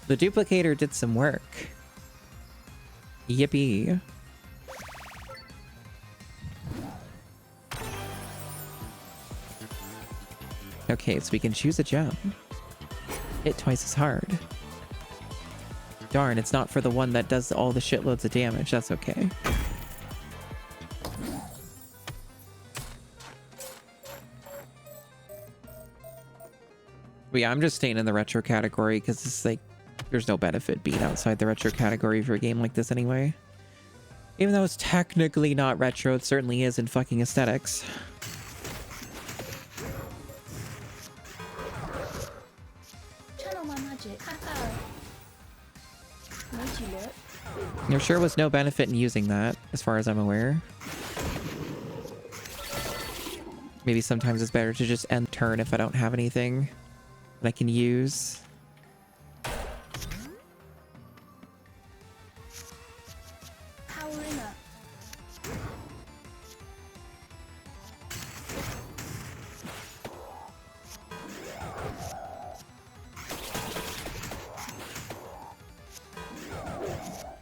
The duplicator did some work. Yippee. Okay, so we can choose a jump. Hit twice as hard. Darn, it's not for the one that does all the shitloads of damage. That's okay. But yeah, I'm just staying in the retro category because it's like, there's no benefit being outside the retro category for a game like this anyway. Even though it's technically not retro, it certainly is in fucking aesthetics. Channel my magic. Made you look. There sure was no benefit in using that, as far as I'm aware. Maybe sometimes it's better to just end turn if I don't have anything that I can use. Power in up.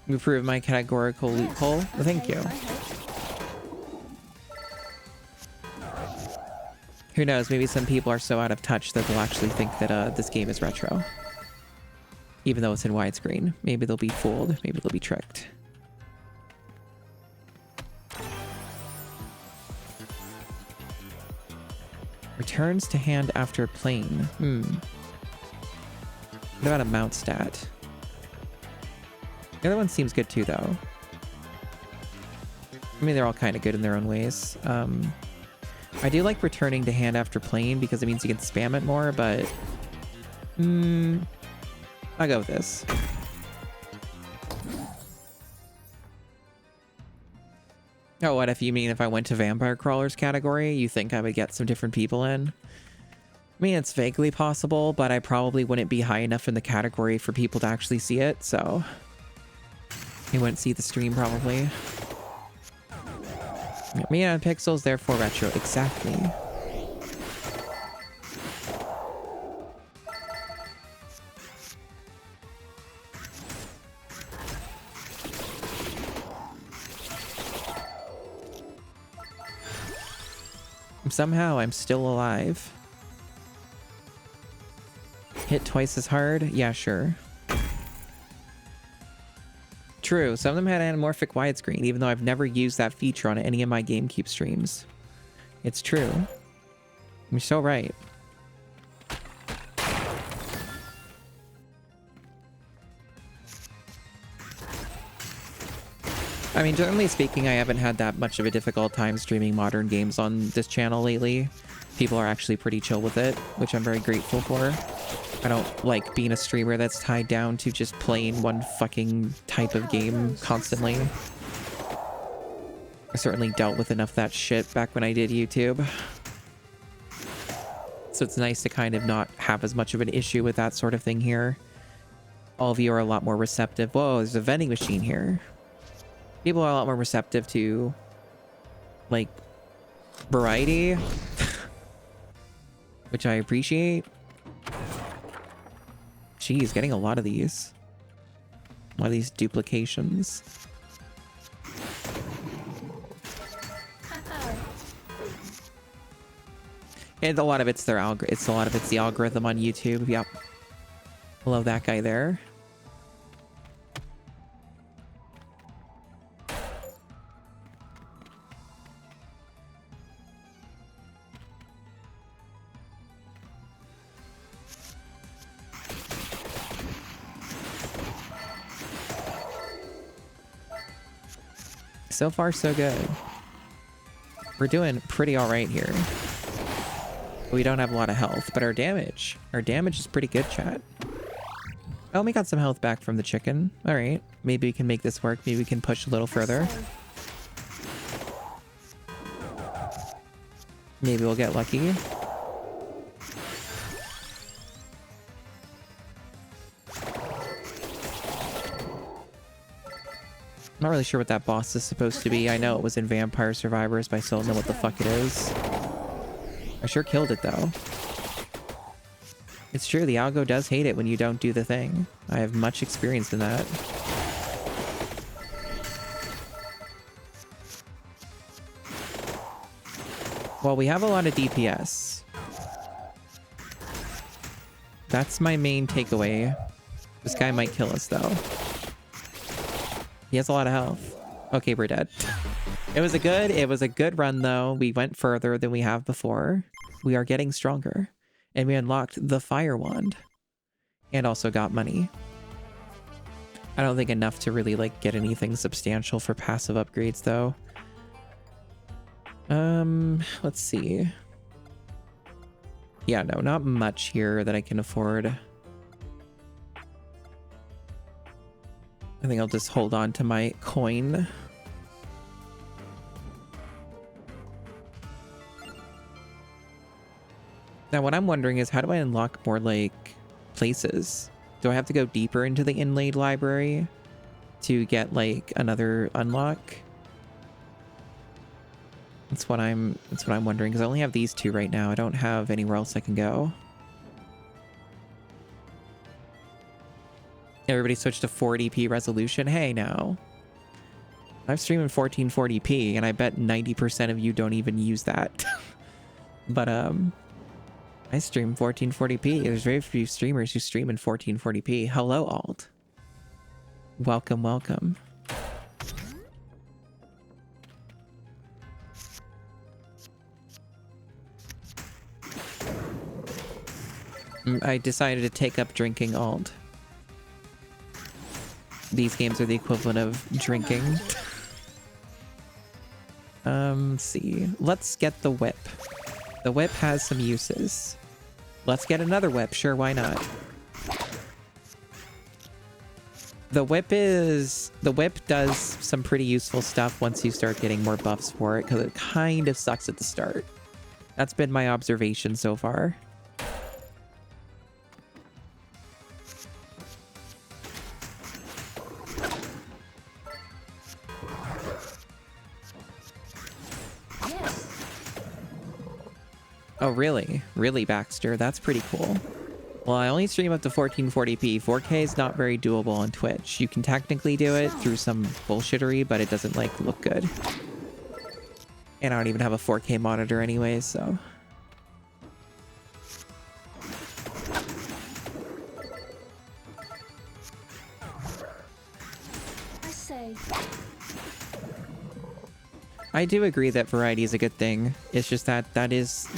Improve my categorical loophole. Well, thank you. I hope. Who knows? Maybe some people are so out of touch that they'll actually think that this game is retro. Even though it's in widescreen. Maybe they'll be fooled. Maybe they'll be tricked. Returns to hand after playing. What about a mount stat? The other one seems good too, though. I mean, they're all kind of good in their own ways. I do like returning to hand after playing because it means you can spam it more, but... I'll go with this. Oh, what if you mean if I went to Vampire Crawlers category, you think I would get some different people in? I mean, it's vaguely possible, but I probably wouldn't be high enough in the category for people to actually see it, so... You wouldn't see the stream, probably. Yeah, pixels, therefore retro. Exactly. Somehow, I'm still alive. Hit twice as hard? Yeah, sure. True, some of them had anamorphic widescreen, even though I've never used that feature on any of my GameCube streams. It's true. You're so right. I mean, generally speaking, I haven't had that much of a difficult time streaming modern games on this channel lately. People are actually pretty chill with it, which I'm very grateful for. I don't like being a streamer that's tied down to just playing one fucking type of game constantly. I certainly dealt with enough of that shit back when I did YouTube. So it's nice to kind of not have as much of an issue with that sort of thing here. All of you are a lot more receptive. Whoa, there's a vending machine here. People are a lot more receptive to, like, variety. Which I appreciate. Jeez, getting a lot of these. A lot of these duplications. And a lot of it's their it's a lot of it's the algorithm on YouTube. Yep. Hello, that guy there. So far, so good. We're doing pretty all right here. We don't have a lot of health, but our damage is pretty good, chat. Oh, we got some health back from the chicken. All right, maybe we can make this work. Maybe we can push a little further. Maybe we'll get lucky. I'm not really sure what that boss is supposed to be. I know it was in Vampire Survivors, but I still don't know what the fuck it is. I sure killed it, though. It's true, the algo does hate it when you don't do the thing. I have much experience in that. Well, we have a lot of DPS. That's my main takeaway. This guy might kill us, though. He has a lot of health. Okay, we're dead. It was a good run, though. We went further than we have before. We are getting stronger. And we unlocked the Fire Wand. And also got money. I don't think enough to really, like, get anything substantial for passive upgrades, though. Let's see. Yeah, no, not much here that I can afford. I think I'll just hold on to my coin. Now, what I'm wondering is, how do I unlock more, like, places? Do I have to go deeper into the inlaid library to get, like, another unlock? That's what I'm wondering, because I only have these two right now. I don't have anywhere else I can go. Everybody switched to 480p resolution. Hey, now. I'm streaming 1440p, and I bet 90% of you don't even use that. But, I stream 1440p. There's very few streamers who stream in 1440p. Hello, Alt. Welcome, welcome. I decided to take up drinking, Alt. These games are the equivalent of drinking. See. Let's get the whip. The whip has some uses. Let's get another whip. Sure, why not? The whip does some pretty useful stuff once you start getting more buffs for it, because it kind of sucks at the start. That's been my observation so far. Oh, really? Really, Baxter? That's pretty cool. Well, I only stream up to 1440p. 4K is not very doable on Twitch. You can technically do it through some bullshittery, but it doesn't, like, look good. And I don't even have a 4K monitor anyway, so... I do agree that variety is a good thing. It's just that is...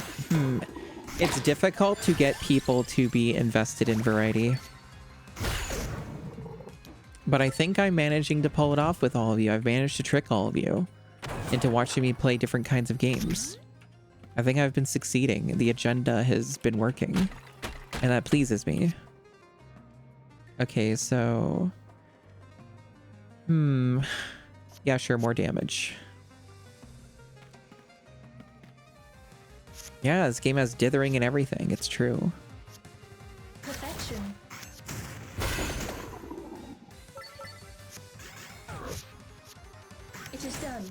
It's difficult to get people to be invested in variety. But I think I'm managing to pull it off with all of you. I've managed to trick all of you into watching me play different kinds of games. I think I've been succeeding. The agenda has been working. And that pleases me. Okay, so... Yeah, sure, more damage. Yeah, this game has dithering and everything. It's true. Perfection. It is done.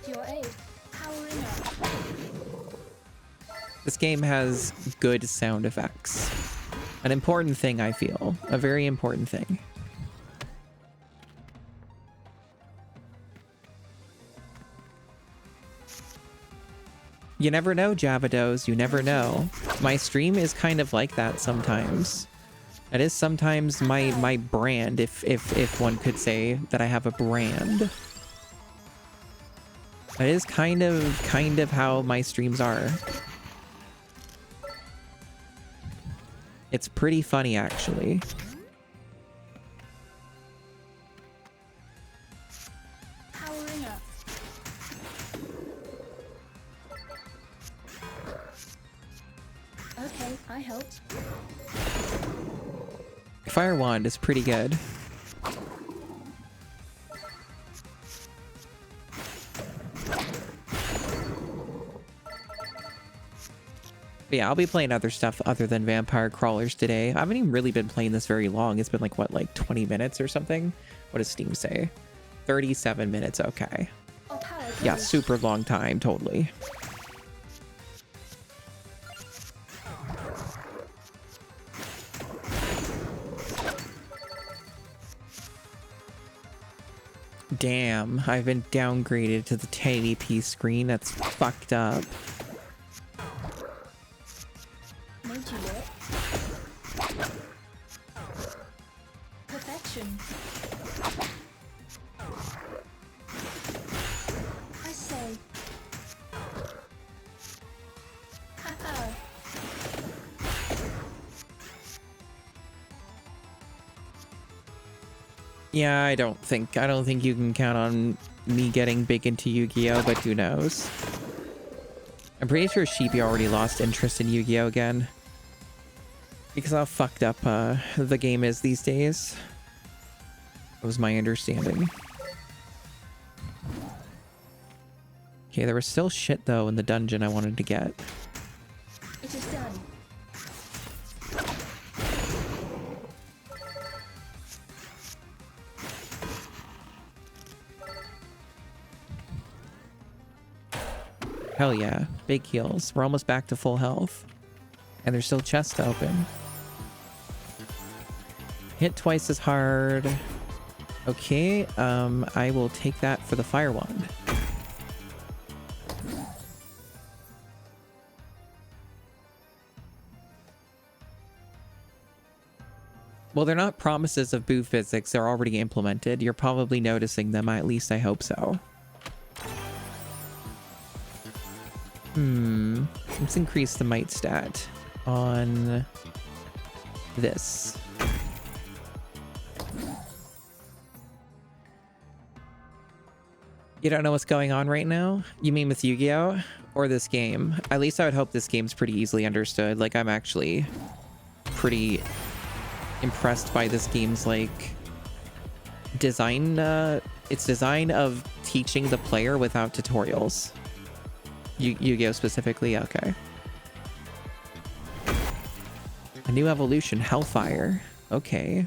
To your aid. Powering up. This game has good sound effects. An important thing, I feel. A very important thing. You never know, Javados. You never know. My stream is kind of like that sometimes. That is sometimes my brand, if one could say that I have a brand. That is kind of how my streams are. It's pretty funny, actually. Powering up. Okay, I helped. Fire Wand is pretty good. But yeah, I'll be playing other stuff other than Vampire Crawlers today. I haven't even really been playing this very long. It's been like, what, like 20 minutes or something? What does Steam say? 37 minutes, okay. Oh, power Yeah, please. super long time, totally. Damn, I've been downgraded to the 1080p screen. That's fucked up. Made you look. Perfection. I say. Haha. Yeah, I don't think you can count on me getting big into Yu-Gi-Oh, but who knows? I'm pretty sure Sheepy already lost interest in Yu-Gi-Oh again. Because how fucked up the game is these days. That was my understanding. Okay, there was still shit though in the dungeon I wanted to get. It is done. Hell yeah, big heals. We're almost back to full health. And there's still chests to open. Hit twice as hard. Okay, I will take that for the Fire Wand. Well, they're not promises of boo physics. They're already implemented. You're probably noticing them. At least I hope so. Let's increase the might stat on this. You don't know what's going on right now? You mean with Yu-Gi-Oh? Or this game? At least I would hope this game's pretty easily understood. Like, I'm actually pretty impressed by this game's, like, design. Its design of teaching the player without tutorials. Yu-Gi-Oh specifically? Okay. A new evolution, Hellfire. Okay.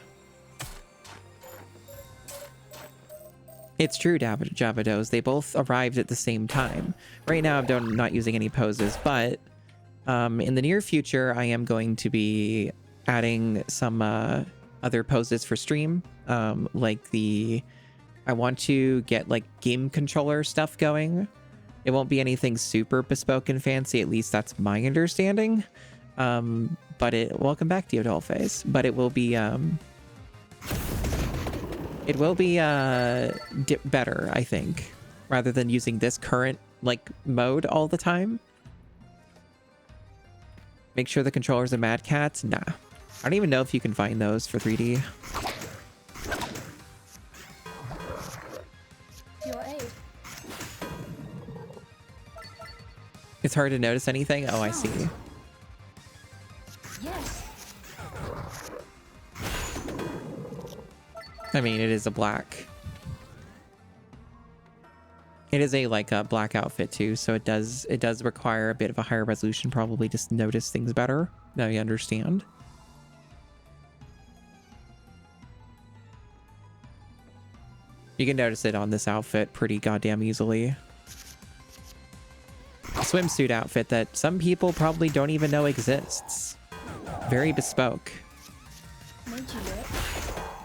It's true, Javados. They both arrived at the same time. Right now, I'm not using any poses, but in the near future, I am going to be adding some other poses for stream. Like I want to get like game controller stuff going. It won't be anything super bespoke and fancy, at least that's my understanding. But welcome back to Yodolface. But it will be better, I think, rather than using this current like mode all the time. Make sure the controllers are Mad Cats. Nah, I don't even know if you can find those for 3D. Your aid. It's hard to notice anything. Oh, I see. Yes. I mean, it is a black. It is a like a black outfit too, so it does require a bit of a higher resolution probably to notice things better. Now you understand. You can notice it on this outfit pretty goddamn easily. A swimsuit outfit that some people probably don't even know exists. Very bespoke. Made you look.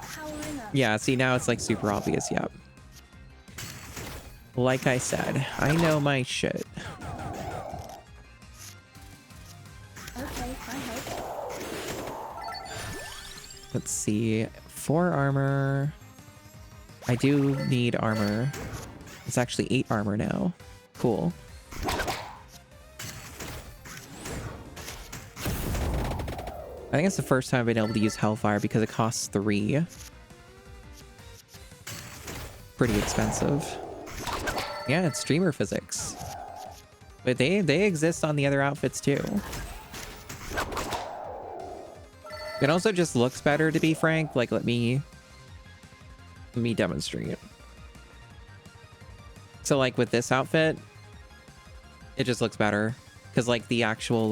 Powering up. Yeah, see, now it's like super obvious. Yep. Like I said, I know my shit. I hope. Let's see. 4 armor. I do need armor. It's actually 8 armor now. Cool. I think it's the first time I've been able to use Hellfire because it costs 3. Pretty expensive. Yeah, it's streamer physics. But they exist on the other outfits too. It also just looks better, to be frank. Like, let me demonstrate. So like with this outfit, it just looks better because like the actual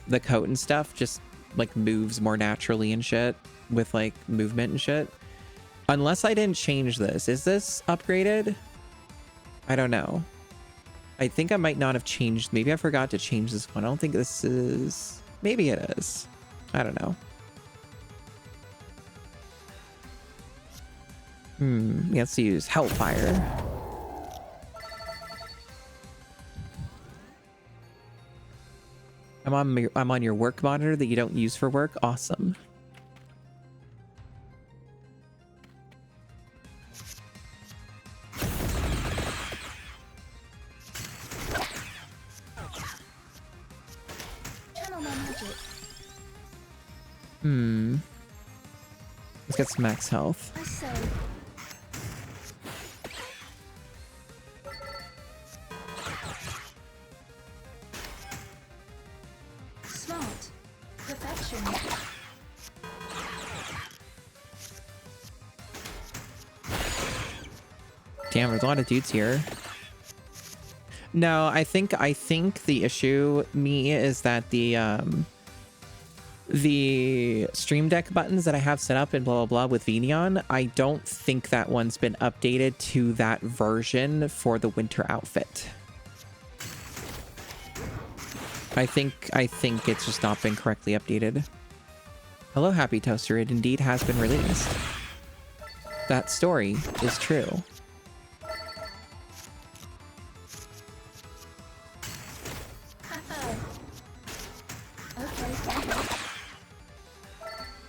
the coat and stuff just like moves more naturally and shit with like movement and shit. Unless I didn't change this. Is this upgraded? I don't know. I think I might not have changed. Maybe I forgot to change this one. I don't think this is... Maybe it is. I don't know. Let's use Hellfire. I'm on your work monitor that you don't use for work. Awesome. Channel my magic. Let's get some max health. I say. Smart. Perfection. Damn, there's a lot of dudes here. No, I think the issue, me, is that the Stream Deck buttons that I have set up in blah blah blah with Venion, I don't think that one's been updated to that version for the winter outfit. I think it's just not been correctly updated. Hello, Happy Toaster. It indeed has been released. That story is true.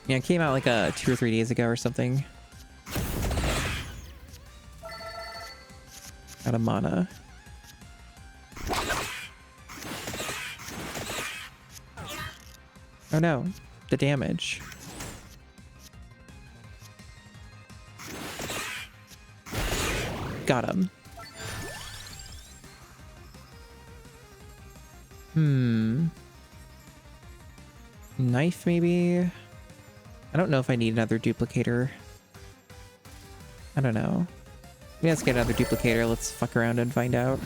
Yeah, it came out like 2 or 3 days ago or something. Out of mana. Oh no, the damage. Got him. Knife maybe? I don't know if I need another duplicator. I don't know. Maybe let's get another duplicator. Let's fuck around and find out.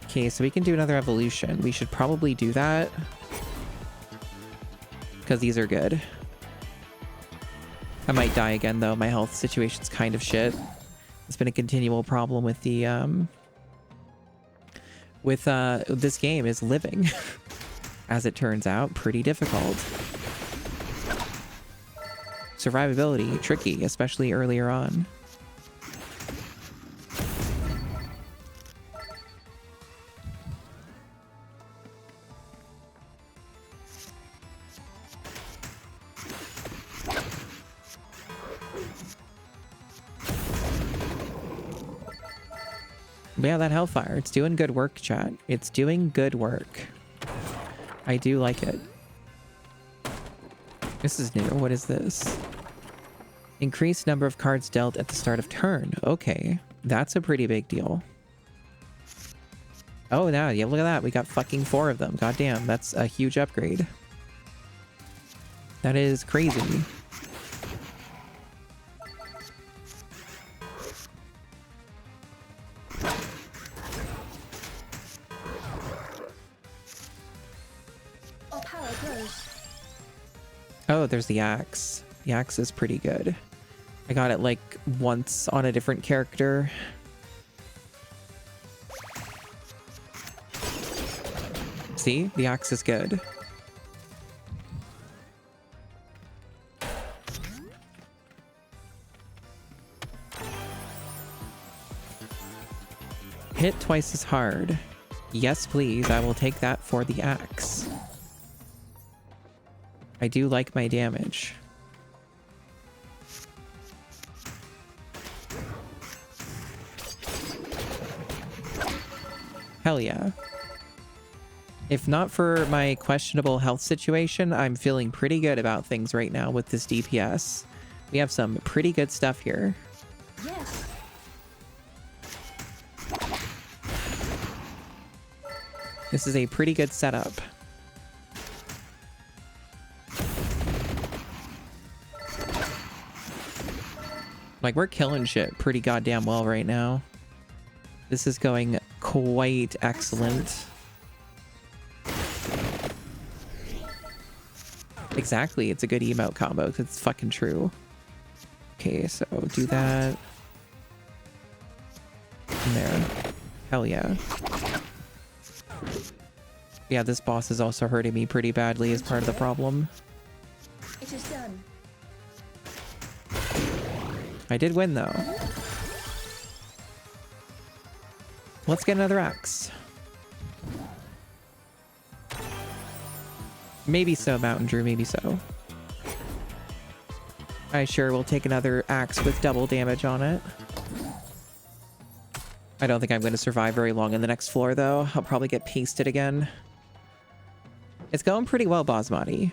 Okay, so we can do another evolution. We should probably do that. Because these are good. I might die again though. My health situation's kind of shit. It's been a continual problem with the this game is living. As it turns out, pretty difficult. Survivability, tricky, especially earlier on. But yeah, that Hellfire, it's doing good work, chat. It's doing good work. I do like it. This is new. What is this? Increased number of cards dealt at the start of turn. Okay, that's a pretty big deal. Oh, now, yeah, look at that. We got fucking 4 of them. Goddamn, that's a huge upgrade. That is crazy. Oh, there's the axe. The axe is pretty good. I got it like once on a different character. See? The axe is good. Hit twice as hard. Yes, please. I will take that for the axe. I do like my damage. Hell yeah. If not for my questionable health situation, I'm feeling pretty good about things right now with this DPS. We have some pretty good stuff here. Yes. This is a pretty good setup. Like, we're killing shit pretty goddamn well right now. This is going quite excellent. Exactly, it's a good emote combo, 'cause it's fucking true. Okay, so do that. In there. Hell yeah. Yeah, this boss is also hurting me pretty badly as part of the problem. It is done. I did win, though. Let's get another axe. Maybe so, Mountain Drew, maybe so. I sure will take another axe with double damage on it. I don't think I'm going to survive very long in the next floor, though. I'll probably get pasted again. It's going pretty well, Basmati.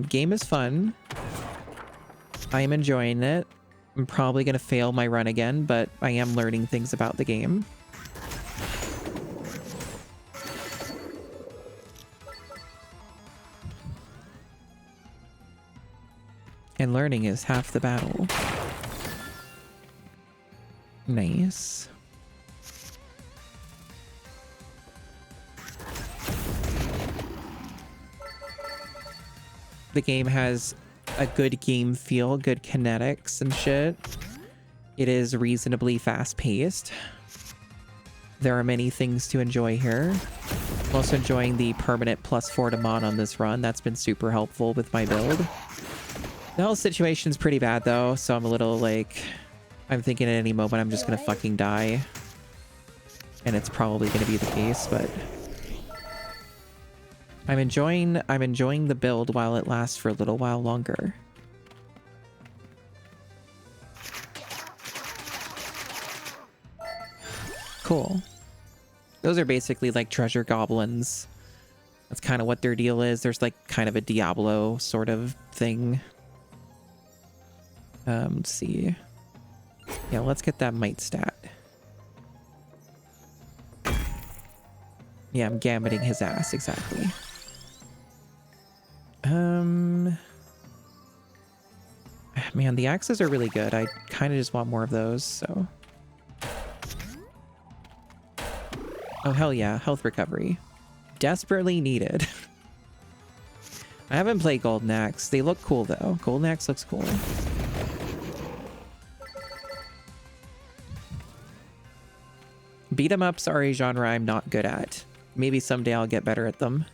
Game is fun. I am enjoying it. I'm probably going to fail my run again, but I am learning things about the game. And learning is half the battle. Nice. The game has a good game feel, good kinetics and shit. It is reasonably fast-paced. There are many things to enjoy here. I'm also enjoying the permanent +4 to mod on this run. That's been super helpful with my build. The health situation's pretty bad though, so I'm a little like... I'm thinking at any moment I'm just gonna fucking die. And it's probably gonna be the case, but... I'm enjoying the build while it lasts for a little while longer. Cool. Those are basically like treasure goblins. That's kind of what their deal is. There's like kind of a Diablo sort of thing. Let's see. Yeah, let's get that might stat. Yeah, I'm gambiting his ass, exactly. Man, the axes are really good. I kind of just want more of those, so... Oh, hell yeah. Health recovery. Desperately needed. I haven't played Golden Axe. They look cool, though. Golden Axe looks cool. Beat-em-ups are a genre I'm not good at. Maybe someday I'll get better at them.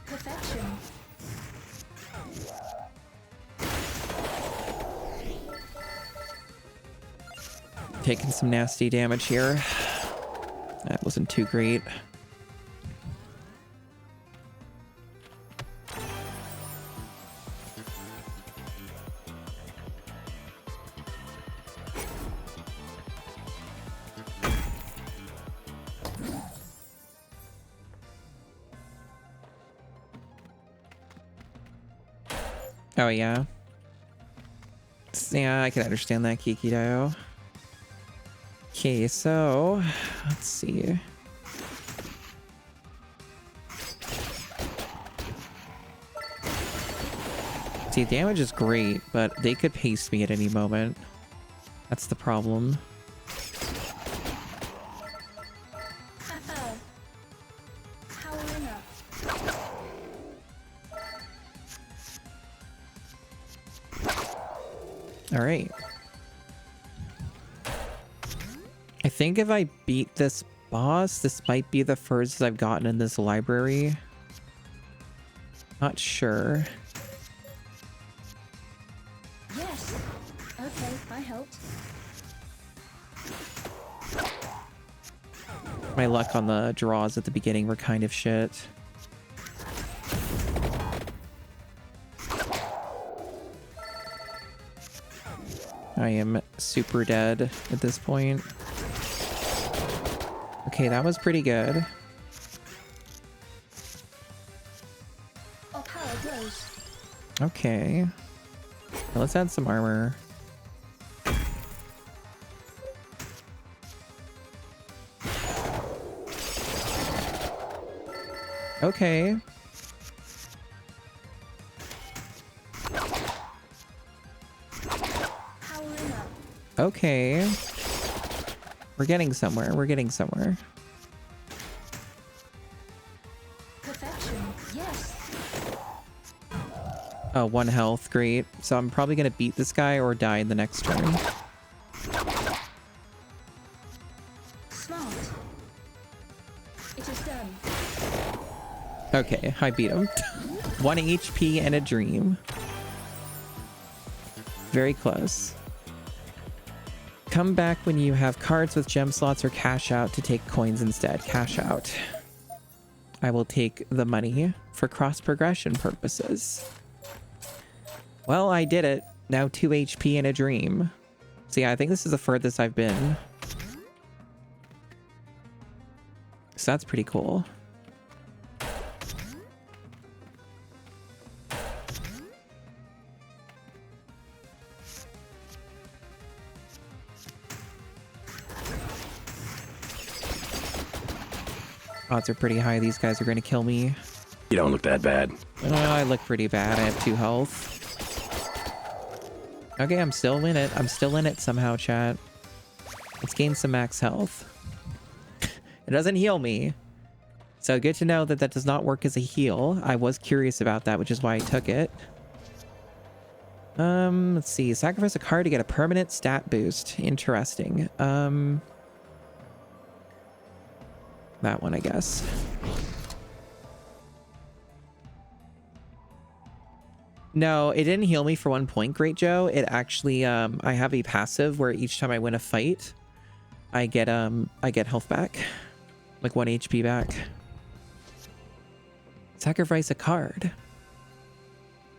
Perfection. Taking some nasty damage here. That wasn't too great. Oh, yeah. Yeah, I can understand that, Kiki Dio. Okay, so let's see. See, damage is great, but they could paste me at any moment. That's the problem. Powering up. All right. I think if I beat this boss, this might be the furthest I've gotten in this library. Not sure. Yes. Okay, I helped. My luck on the draws at the beginning were kind of shit. I am super dead at this point. Okay, that was pretty good. Our power grows. Okay. Let's add some armor. Okay. Powering up. Okay. We're getting somewhere. We're getting somewhere. Perfection. Yes. Oh, 1 health. Great. So I'm probably going to beat this guy or die in the next turn. Smart. It is done. Okay, I beat him. 1 HP and a dream. Very close. Come back when you have cards with gem slots or cash out to take coins instead. Cash out. I will take the money for cross progression purposes. Well, I did it. Now 2 HP and a dream. So yeah, I think this is the furthest I've been. So that's pretty cool. Odds are pretty high these guys are going to kill me. You don't look that bad. Oh, I look pretty bad. I have 2 health. Okay, I'm still in it. I'm still in it somehow, chat. Let's gain some max health. It doesn't heal me. So good to know that that does not work as a heal. I was curious about that, which is why I took it. Let's see. Sacrifice a card to get a permanent stat boost. Interesting. That one, I guess. No, it didn't heal me for 1 point, Great Joe. It actually, I have a passive where each time I win a fight, I get health back. Like 1 HP back. Sacrifice a card.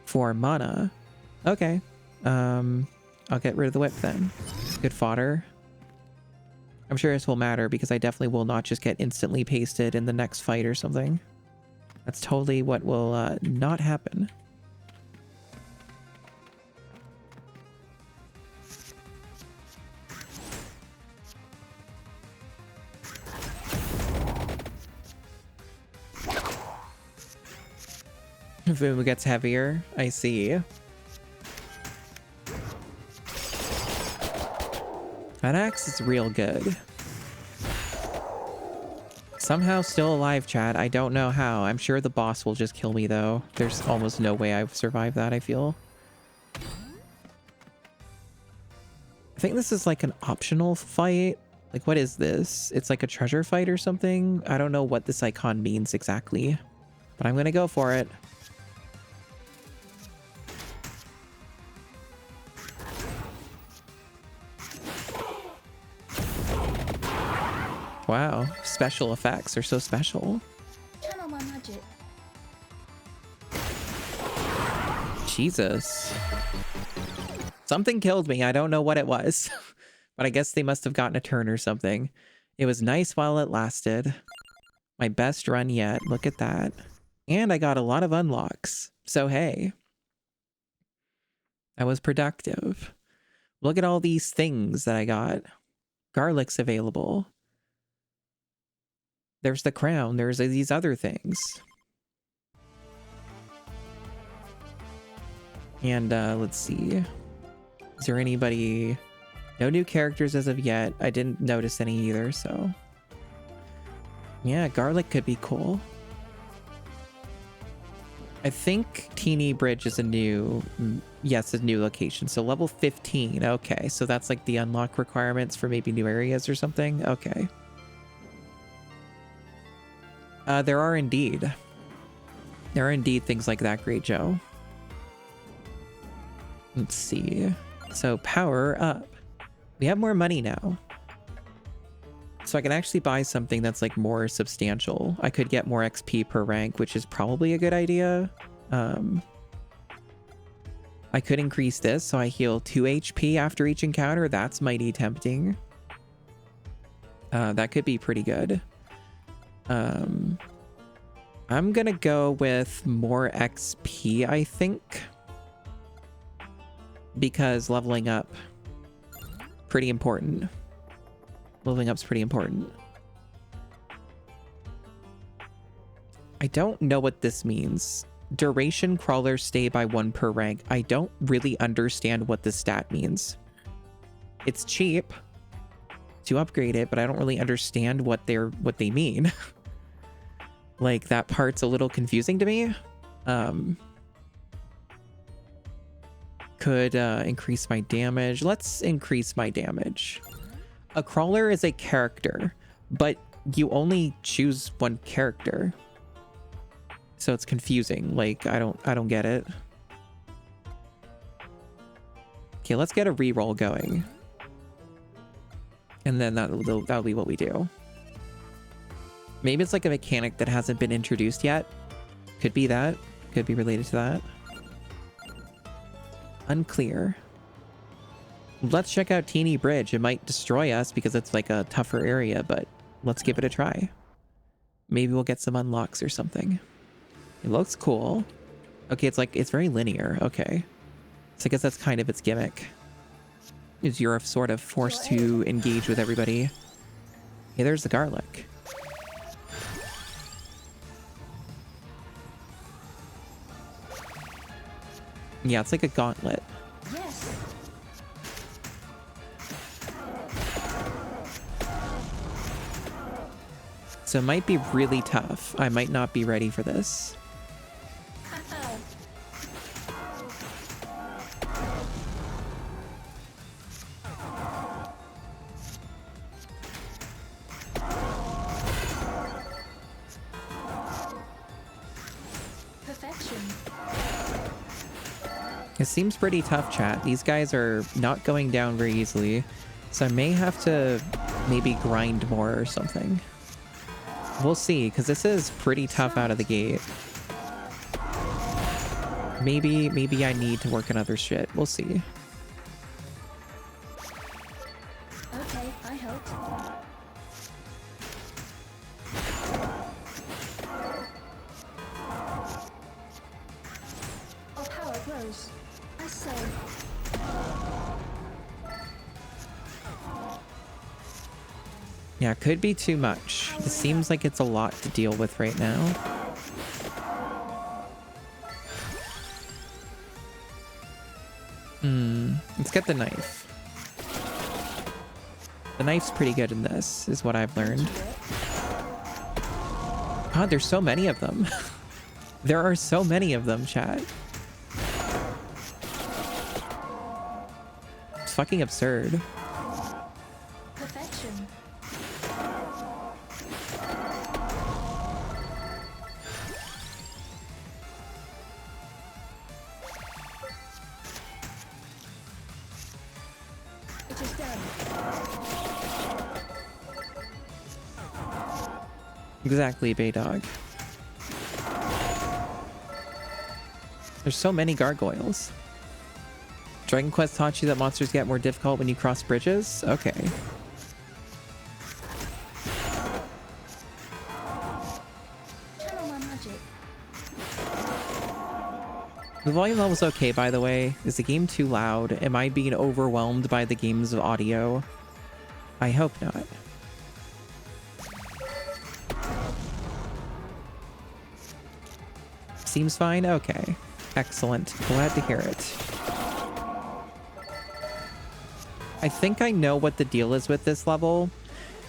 For mana. Okay. I'll get rid of the whip then. Good fodder. I'm sure this will matter because I definitely will not just get instantly pasted in the next fight or something. That's totally what will not happen. Boom gets heavier. I see. That axe is real good. Somehow still alive, chat. I don't know how. I'm sure the boss will just kill me, though. There's almost no way I've survived that, I feel. I think this is like an optional fight. Like, what is this? It's like a treasure fight or something? I don't know what this icon means exactly. But I'm gonna go for it. Wow, special effects are so special. Channel my magic. Jesus. Something killed me. I don't know what it was. But I guess they must have gotten a turn or something. It was nice while it lasted. My best run yet. Look at that. And I got a lot of unlocks. So hey. That was productive. Look at all these things that I got. Garlic's available. There's the crown. There's these other things. And let's see. Is there anybody... No new characters as of yet. I didn't notice any either, so... Yeah, garlic could be cool. I think Teeny Bridge is a new Yes, a new location. So level 15. Okay, so that's like the unlock requirements for maybe new areas or something. Okay. There are indeed. There are indeed things like that, Great Joe. Let's see. So power up. We have more money now. So I can actually buy something that's like more substantial. I could get more XP per rank, which is probably a good idea. I could increase this so I heal 2 HP after each encounter. That's mighty tempting. That could be pretty good. I'm gonna go with more XP, I think. Because leveling up, pretty important. Leveling up's pretty important. I don't know what this means. Duration crawlers stay by 1 per rank. I don't really understand what this stat means. It's cheap to upgrade it, but I don't really understand what they mean. Like, that part's a little confusing to me. Could increase my damage. Let's increase my damage. A crawler is a character, but you only choose one character. So it's confusing. Like, I don't get it. Okay, let's get a reroll going. And then that'll be what we do. Maybe it's like a mechanic that hasn't been introduced yet. Could be that. Could be related to that. Unclear. Let's check out Teeny Bridge. It might destroy us because it's like a tougher area, but let's give it a try. Maybe we'll get some unlocks or something. It looks cool. Okay, it's very linear. Okay. So I guess that's kind of its gimmick. Is you're sort of forced to engage with everybody. Hey, there's the garlic. Yeah, it's like a gauntlet. Yes. So it might be really tough. I might not be ready for this. Perfection. It seems pretty tough, chat. These guys are not going down very easily. So I may have to maybe grind more or something. We'll see, because this is pretty tough out of the gate. Maybe I need to work on other shit. We'll see. Okay, I helped. Our power grows. I say. Yeah, could be too much. It seems like it's a lot to deal with right now. Let's get the knife. The knife's pretty good in this, is what I've learned. God, there's so many of them. There are so many of them, chat. It's fucking absurd. Perfection. It is done. Exactly, Baydog. There's so many gargoyles. Dragon Quest taught you that monsters get more difficult when you cross bridges? Okay. Channel my magic. The volume level's okay, by the way. Is the game too loud? Am I being overwhelmed by the game's audio? I hope not. Seems fine? Okay. Excellent. Glad to hear it. I think I know what the deal is with this level.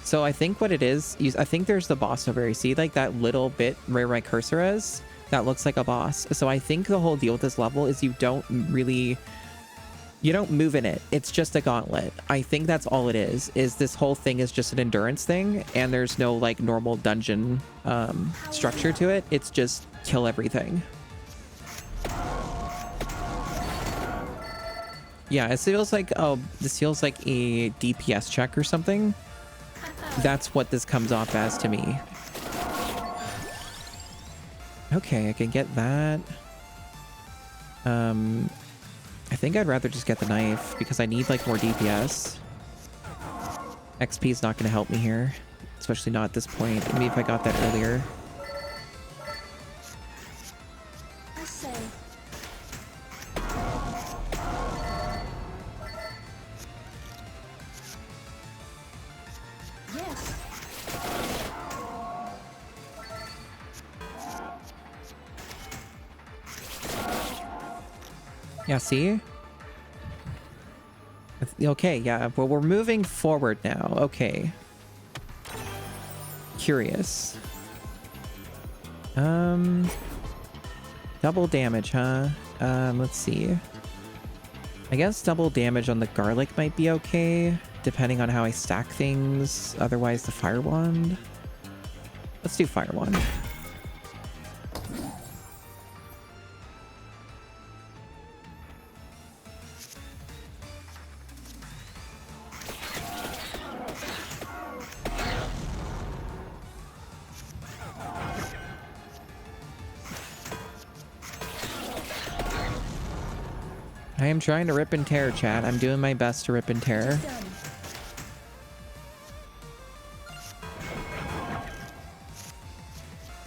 So I think what it is, I think there's the boss over here. See like that little bit where my cursor is? that looks like a boss. So I think the whole deal with this level is you don't move in it. It's just a gauntlet. I think that's all it is this whole thing is just an endurance thing, and there's no like normal dungeon structure to it. It's just kill everything. Yeah, this feels like a DPS check or something. That's what this comes off as to me. Okay, I can get that. I think I'd rather just get the knife because I need like more DPS. XP is not going to help me here, especially not at this point. Maybe if I got that earlier. I say. Yes. Yeah, see? Okay, yeah, well, we're moving forward now. Okay. Curious. Double damage, huh? Let's see. I guess double damage on the garlic might be okay, depending on how I stack things. Otherwise, the fire wand. Let's do fire wand. I am trying to rip and tear, chat. I'm doing my best to rip and tear. Done.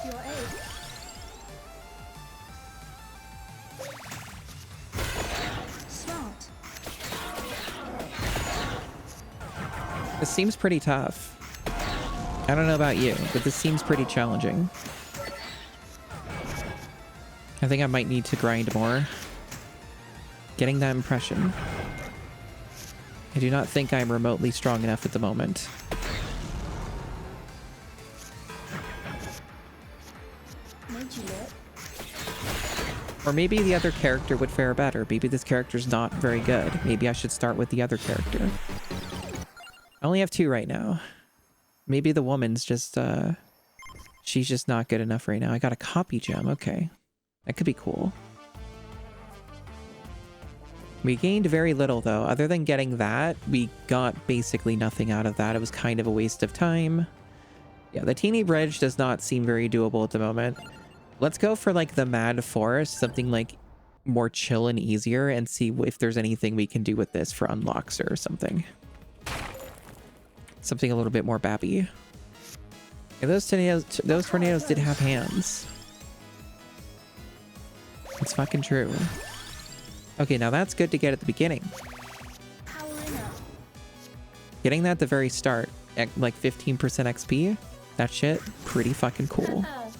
To your aid. Smart. This seems pretty tough. I don't know about you, but this seems pretty challenging. I think I might need to grind more. Getting that impression. I do not think I'm remotely strong enough at the moment. Made you look. Or maybe the other character would fare better. Maybe this character's not very good. Maybe I should start with the other character. I only have 2 right now. Maybe the woman's just, she's just not good enough right now. I got a copy gem. Okay. That could be cool. We gained very little, though. Other than getting that, we got basically nothing out of that. It was kind of a waste of time. Yeah, the teeny bridge does not seem very doable at the moment. Let's go for, like, the Mad Forest, something, like, more chill and easier, and see if there's anything we can do with this for unlocks or something. Something a little bit more babby. Yeah, those tornadoes did have hands. It's fucking true. Okay, now that's good to get at the beginning. Powering up. Getting that at the very start, at like 15% XP, that shit, pretty fucking cool. Uh-oh.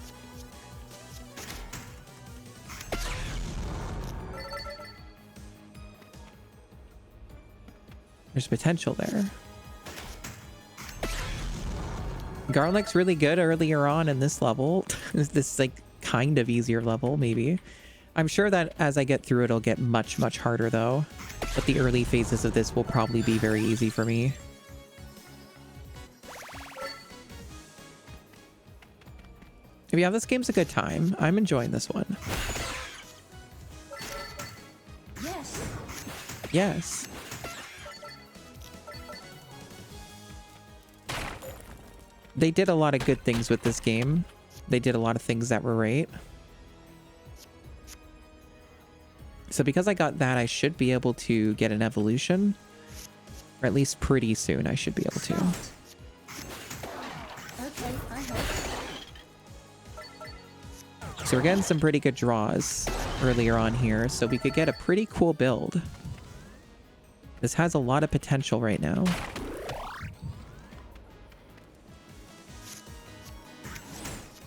There's potential there. Garlic's really good earlier on in this level. This like kind of easier level, maybe. I'm sure that as I get through it, it'll get much, much harder though. But the early phases of this will probably be very easy for me. But yeah, this game's a good time. I'm enjoying this one. Yes. Yes. They did a lot of good things with this game. They did a lot of things that were right. So because I got that, I should be able to get an evolution. Or at least pretty soon I should be able to. Smart. Okay, I hope. So we're getting some pretty good draws earlier on here, so we could get a pretty cool build. This has a lot of potential right now.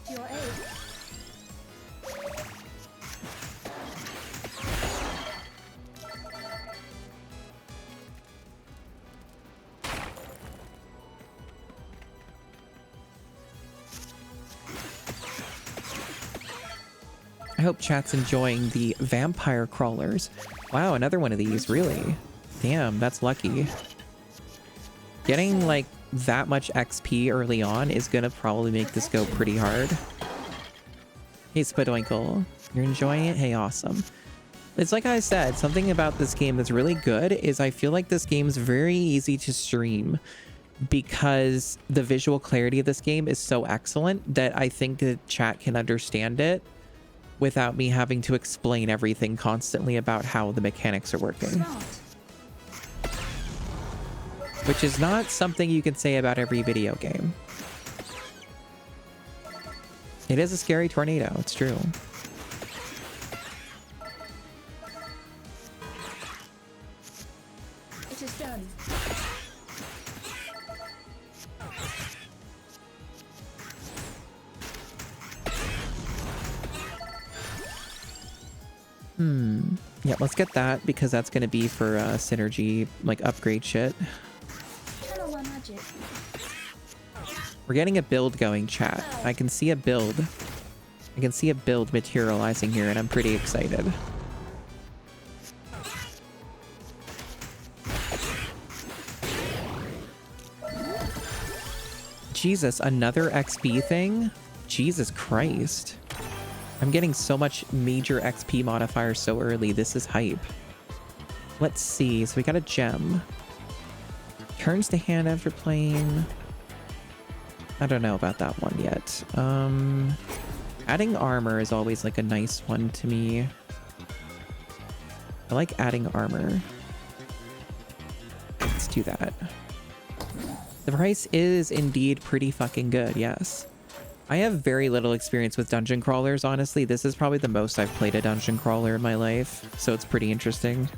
To your aid. I hope chat's enjoying the vampire crawlers. Wow, another one of these, really? Damn, that's lucky. Getting like that much XP early on is gonna probably make this go pretty hard. Hey Spadoinkle, you're enjoying it? Hey, awesome. It's like I said, something about this game that's really good is I feel like this game's very easy to stream because the visual clarity of this game is so excellent that I think the chat can understand it without me having to explain everything constantly about how the mechanics are working. Which is not something you can say about every video game. It is a scary tornado, it's true. It is done. Yeah, let's get that because that's going to be for synergy, like upgrade shit. Channel one magic. We're getting a build going, chat. I can see a build. I can see a build materializing here, and I'm pretty excited. Jesus, another XP thing? Jesus Christ. I'm getting so much major XP modifier so early. This is hype. Let's see. So we got a gem. Turns to hand after playing. I don't know about that one yet. Adding armor is always like a nice one to me. I like adding armor. Let's do that. The price is indeed pretty fucking good, yes. I have very little experience with dungeon crawlers, honestly. This is probably the most I've played a dungeon crawler in my life, so it's pretty interesting.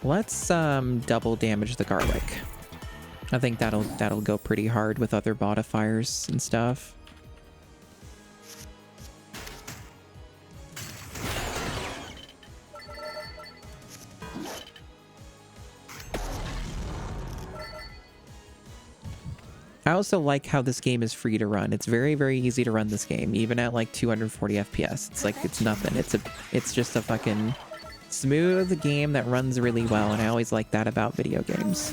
Let's double damage the garlic. I think that'll go pretty hard with other modifiers and stuff. I also like how this game is free to run. It's very, very easy to run this game, even at like 240 FPS. It's like, it's nothing. It's just a fucking smooth game that runs really well, and I always like that about video games.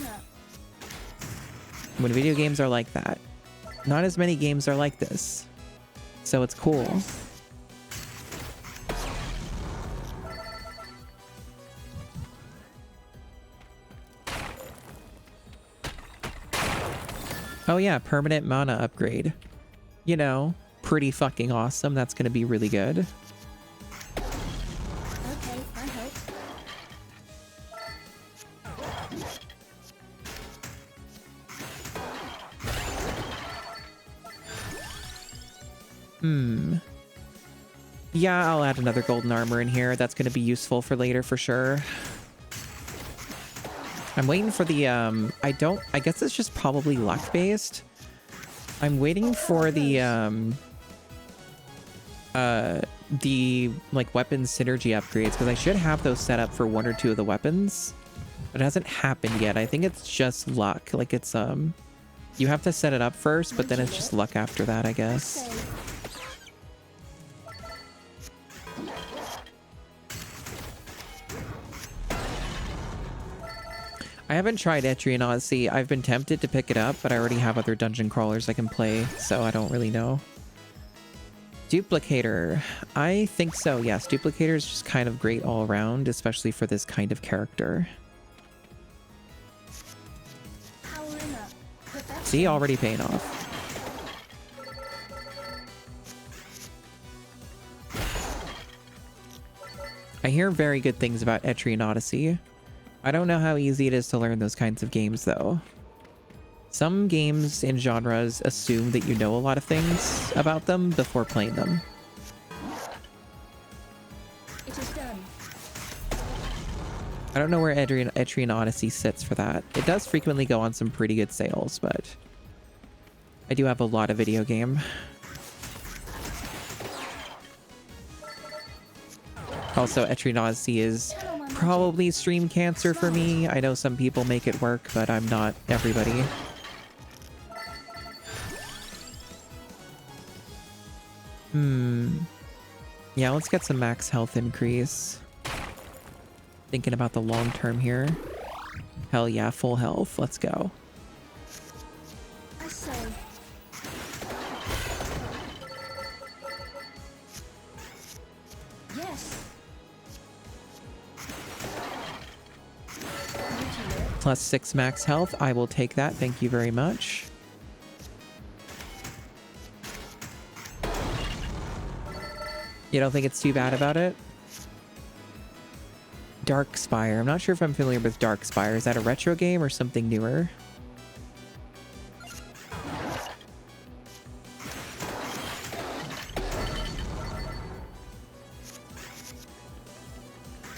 When video games are like that. Not as many games are like this. So it's cool. Oh yeah, permanent mana upgrade. You know, pretty fucking awesome. That's gonna be really good. Okay, I help. Yeah, I'll add another golden armor in here. That's gonna be useful for later for sure. I'm waiting for the, I guess it's just probably luck-based. I'm waiting for the like, weapon synergy upgrades, because I should have those set up for one or two of the weapons. But it hasn't happened yet. I think it's just luck. Like, it's, you have to set it up first, but then it's just luck after that, I guess. I haven't tried Etrian Odyssey. I've been tempted to pick it up, but I already have other dungeon crawlers I can play, so I don't really know. Duplicator. I think so, yes. Duplicator is just kind of great all around, especially for this kind of character. Powering up. Perfection. See, already paying off. I hear very good things about Etrian Odyssey. I don't know how easy it is to learn those kinds of games, though. Some games and genres assume that you know a lot of things about them before playing them. It is done. I don't know where Etrian Odyssey sits for that. It does frequently go on some pretty good sales, but I do have a lot of video game. Also, Etrian Odyssey is probably stream cancer for me. I know some people make it work, but I'm not everybody. Yeah, let's get some max health increase. Thinking about the long term here. Hell yeah, full health. Let's go. I say. Yes. Plus 6 max health. I will take that. Thank you very much. You don't think it's too bad about it? Dark Spire. I'm not sure if I'm familiar with Dark Spire. Is that a retro game or something newer?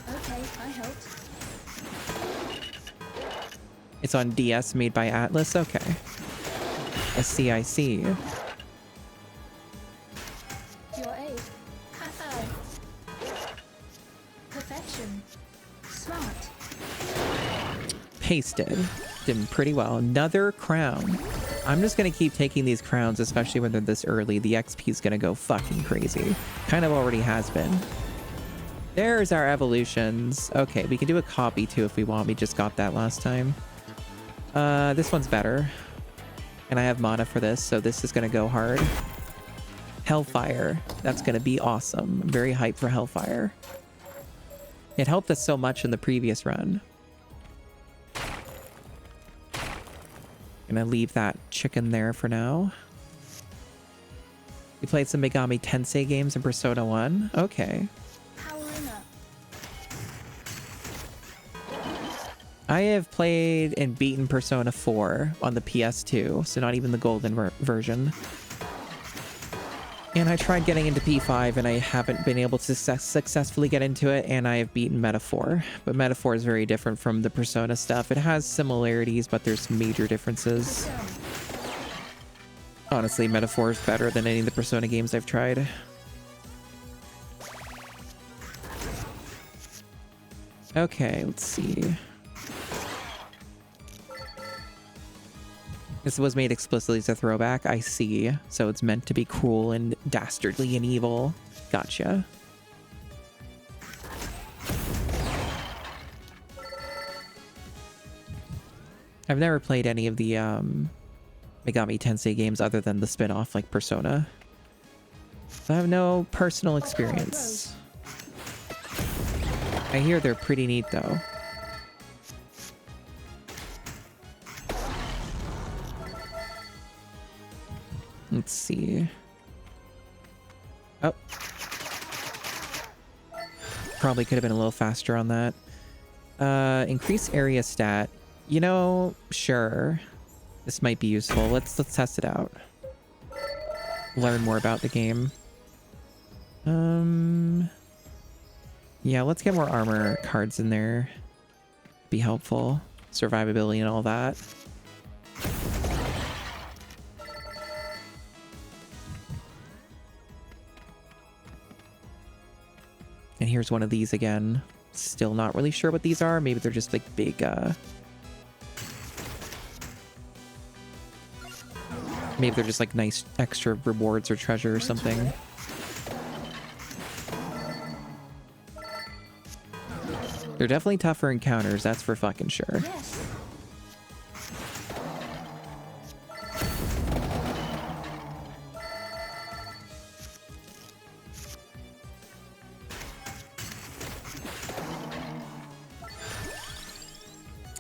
Okay, I helped. It's on DS, made by Atlas? Okay. I see, I see. Your aid. Haha. Perfection. Smart. Pasted. Did pretty well. Another crown. I'm just gonna keep taking these crowns, especially when they're this early. The XP is gonna go fucking crazy. Kind of already has been. There's our evolutions. Okay, we can do a copy too if we want. We just got that last time. This one's better. And I have mana for this, so this is gonna go hard. Hellfire. That's gonna be awesome. I'm very hyped for Hellfire. It helped us so much in the previous run. Gonna leave that chicken there for now. We played some Megami Tensei games in Persona 1. Okay. Powering up. I have played and beaten Persona 4 on the PS2, so not even the golden version. And I tried getting into P5 and I haven't been able to successfully get into it, and I have beaten Metaphor. But Metaphor is very different from the Persona stuff. It has similarities, but there's major differences. Honestly, Metaphor is better than any of the Persona games I've tried. Okay, let's see. This was made explicitly as a throwback. I see. So it's meant to be cruel and dastardly and evil. Gotcha. I've never played any of the Megami Tensei games other than the spin-off like Persona. So I have no personal experience. I hear they're pretty neat though. Let's see. Oh. Probably could have been a little faster on that. Increase area stat. You know, sure. This might be useful. Let's test it out. Learn more about the game. Yeah, let's get more armor cards in there. Be helpful. Survivability and all that. And here's one of these again. Still not really sure what these are. Maybe they're just like big, maybe they're just like nice extra rewards or treasure or something. They're definitely tougher encounters, that's for fucking sure. Yes.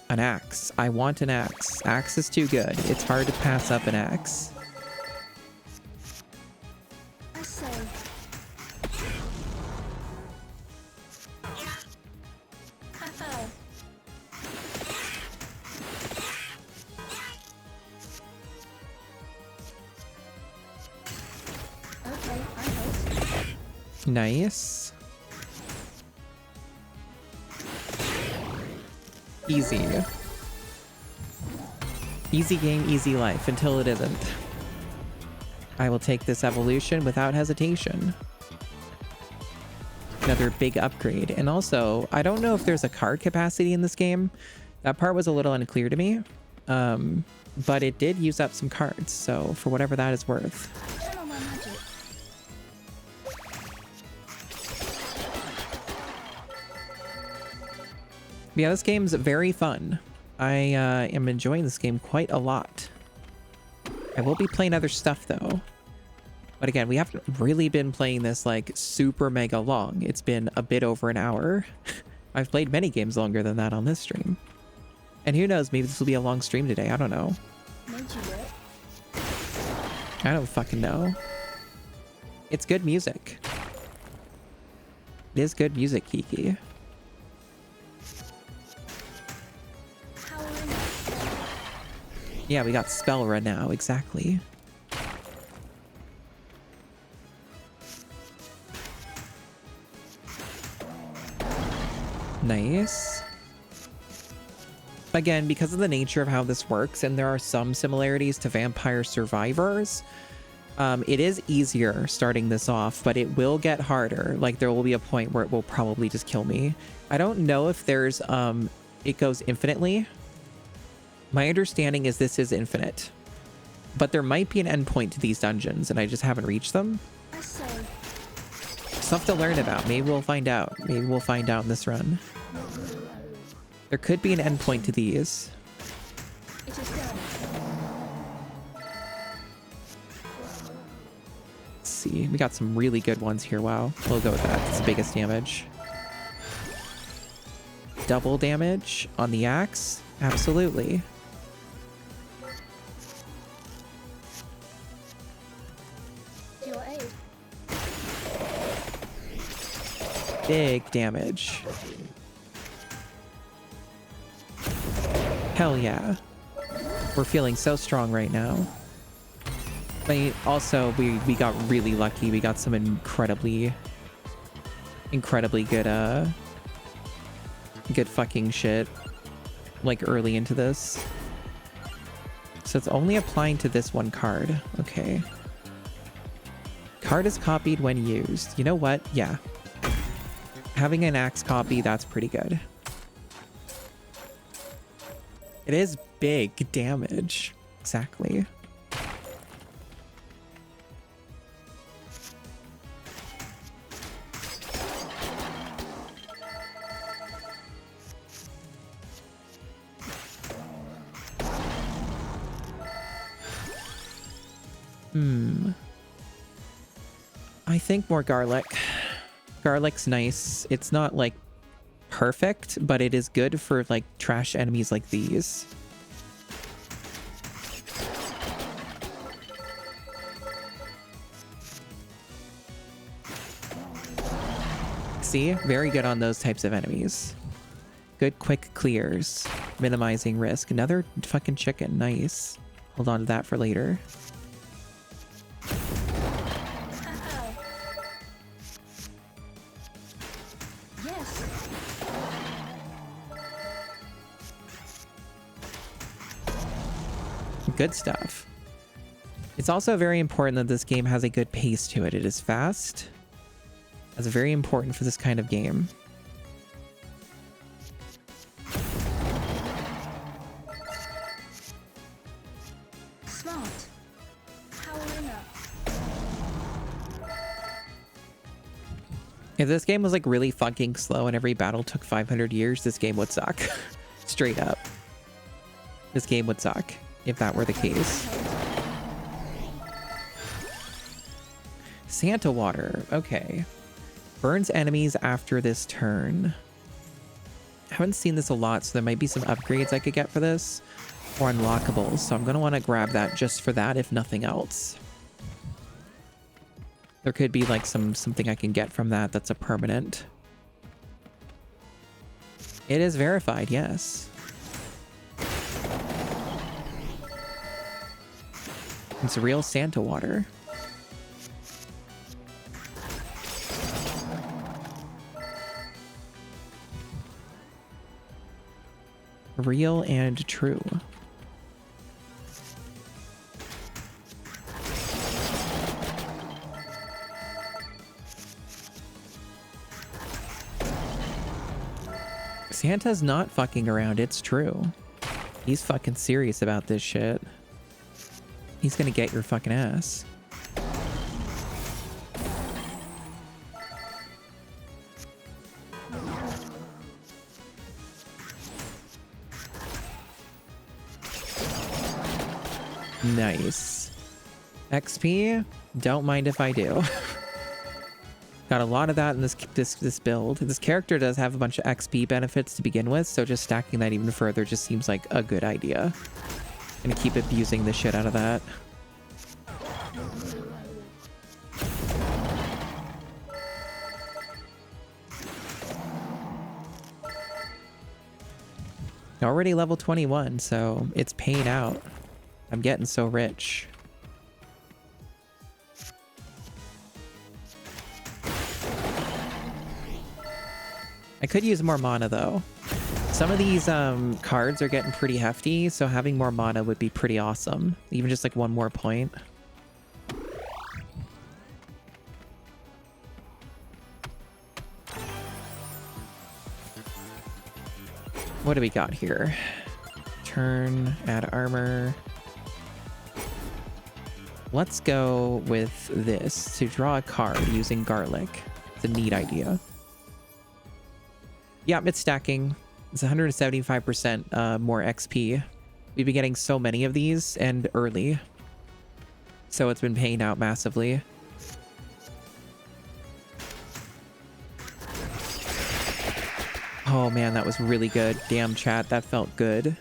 An axe. I want an axe. Axe is too good. It's hard to pass up an axe. I say. Haha. Okay, I helped. Nice. Easy. Easy game, easy life, until it isn't. I will take this evolution without hesitation. Another big upgrade. And also, I don't know if there's a card capacity in this game. That part was a little unclear to me. But it did use up some cards, so for whatever that is worth. Channel my magic. Yeah, this game's very fun. I am enjoying this game quite a lot. I will be playing other stuff though. But again, we haven't really been playing this like super mega long. It's been a bit over an hour. I've played many games longer than that on this stream. And who knows, maybe this will be a long stream today. I don't know. Made you wet. I don't fucking know. It's good music. It is good music, Kiki. Powering up. Yeah, we got spell right now, exactly. Nice. Again, because of the nature of how this works, and there are some similarities to Vampire Survivors, it is easier starting this off, but it will get harder. Like, there will be a point where it will probably just kill me. I don't know if there's, it goes infinitely. My understanding is this is infinite. But there might be an endpoint to these dungeons, and I just haven't reached them. I say, Stuff to learn about. Maybe we'll find out. Maybe we'll find out in this run. There could be an endpoint to these. it is done. Let's see. We got some really good ones here. Wow. We'll go with that. It's the biggest damage. Double damage on the axe? Absolutely. To your aid. Big damage. Hell yeah. We're feeling so strong right now. I mean, also, we got really lucky. We got some incredibly good, good fucking shit, like, early into this. So it's only applying to this one card. Okay. Card is copied when used. You know what? Yeah. Having an axe copy, that's pretty good. It is big damage. Exactly. I think more garlic. Garlic's nice. It's not like perfect, but it is good for like trash enemies like these. See? Very good on those types of enemies. Good quick clears. Minimizing risk. Another fucking chicken. Nice. Hold on to that for later. Yes. Good stuff. It's also very important that this game has a good pace to it. It is fast. That's very important for this kind of game. Smart. Powering up. If this game was like really fucking slow and every battle took 500 years, this game would suck. Straight up. This game would suck if that were the case. Santa water. Okay. Burns enemies after this turn. I haven't seen this a lot, so there might be some upgrades I could get for this. Or unlockables, so I'm going to want to grab that just for that, if nothing else. There could be like something I can get from that that's a permanent. It is verified, yes. It's real Santa water. Real and true. Santa's not fucking around, it's true. He's fucking serious about this shit. He's gonna get your fucking ass. Nice. XP? Don't mind if I do. Got a lot of that in this build. This character does have a bunch of XP benefits to begin with, so just stacking that even further just seems like a good idea. Gonna keep abusing the shit out of that. Already level 21, so it's paying out. I'm getting so rich. I could use more mana though. Some of these cards are getting pretty hefty, so having more mana would be pretty awesome. Even just like one more point. What do we got here? Turn, add armor. Let's go with this to draw a card using garlic. It's a neat idea. Yeah, it's stacking. It's 175% more XP. We've been getting so many of these and early. So it's been paying out massively. Oh man, that was really good. Damn, chat, that felt good.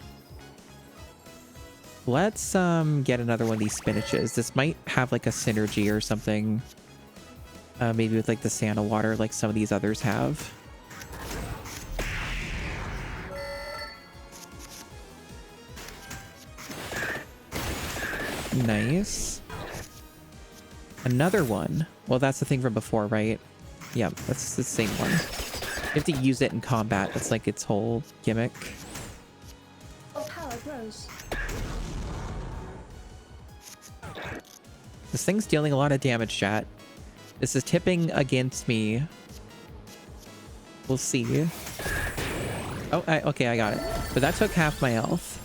Let's get another one of these spinaches. This might have like a synergy or something. Maybe with like the Santa water like some of these others have. Nice. Another one. Well, that's the thing from before, right? Yeah, that's the same one. You have to use it in combat. That's like its whole gimmick. Oh, power grows. This thing's dealing a lot of damage, chat. This is tipping against me. We'll see. Oh, okay, I got it. But that took half my health.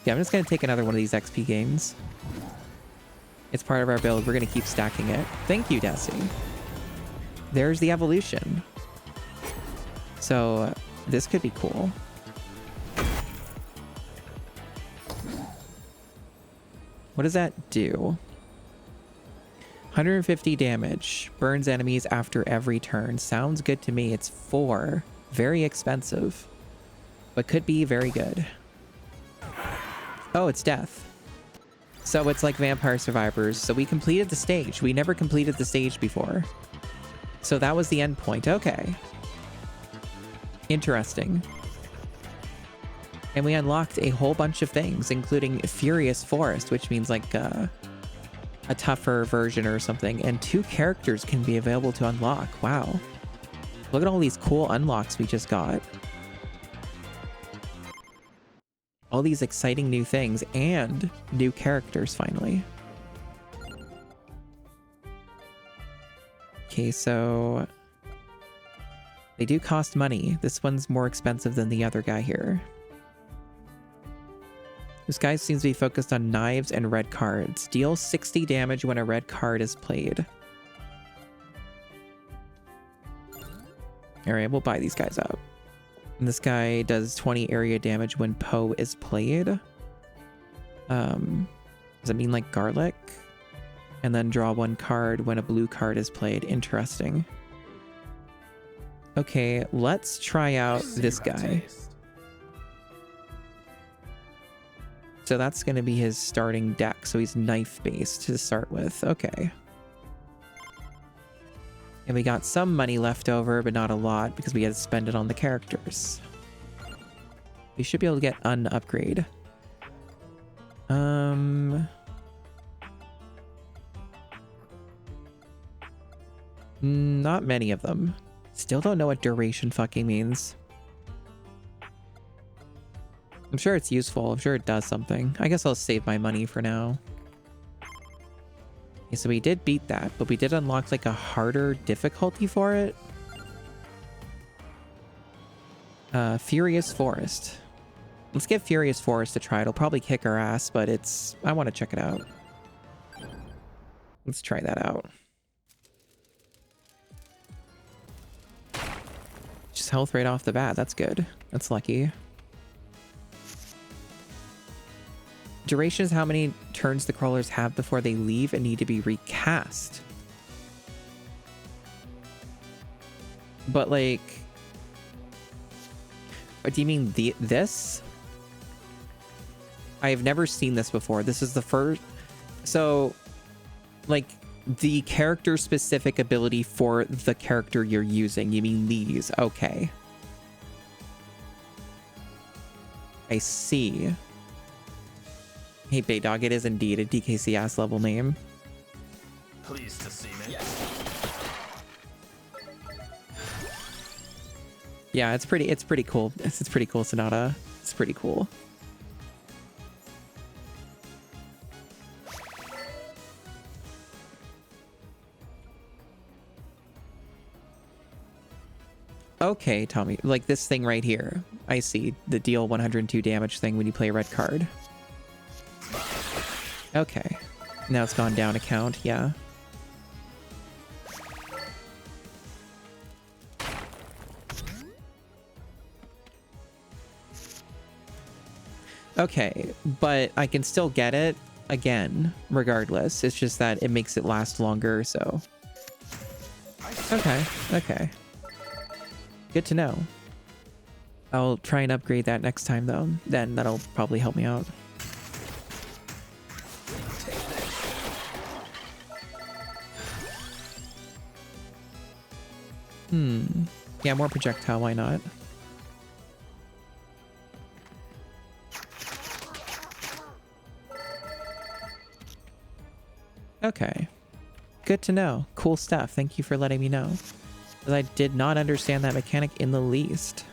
Yeah, I'm just going to take another one of these XP gains. It's part of our build. We're going to keep stacking it. Thank you, Desi. There's the evolution. So this could be cool. What does that do? 150 damage. Burns enemies after every turn. Sounds good to me. It's 4. Very expensive. But could be very good. Oh, it's death. So it's like Vampire Survivors. So we completed the stage. We never completed the stage before. So that was the end point. Okay. Interesting. And we unlocked a whole bunch of things, including Furious Forest, which means like a tougher version or something. And 2 characters can be available to unlock. Wow. Look at all these cool unlocks we just got. All these exciting new things and new characters finally. Okay, so they do cost money. This one's more expensive than the other guy here. This guy seems to be focused on knives and red cards. Deal 60 damage when a red card is played. All right, we'll buy these guys up. And this guy does 20 area damage when Poe is played. Does it mean like garlic? And then draw 1 card when a blue card is played. Interesting. Okay, let's try out this guy. So that's going to be his starting deck. So he's knife-based to start with. Okay. And we got some money left over, but not a lot because we had to spend it on the characters. We should be able to get an upgrade. Not many of them. Still don't know what duration fucking means. I'm sure it's useful. I'm sure it does something. I guess I'll save my money for now. Okay, so we did beat that, but we did unlock like a harder difficulty for it. Furious Forest. Let's give Furious Forest a try. It'll probably kick our ass, but it's... I want to check it out. Let's try that out. Just health right off the bat. That's good. That's lucky. duration is how many turns the crawlers have before they leave and need to be recast. But like, do you mean this? I have never seen this before. This is the first. So, like, the character specific ability for the character you're using. You mean these? Okay. I see. Hey, Baydog, it is indeed a DKC ass level name. Pleased to see me. Yeah, it's pretty cool. It's pretty cool, Sonata. It's pretty cool. Okay, Tommy, like this thing right here. I see the deal 102 damage thing when you play a red card. Okay, now it's gone down a count. Yeah. Okay, but I can still get it again, regardless. It's just that it makes it last longer, so. Okay, okay. Good to know. I'll try and upgrade that next time, though. Then that'll probably help me out. Yeah, more projectile, why not? Okay. Good to know. Cool stuff. Thank you for letting me know. Because I did not understand that mechanic in the least.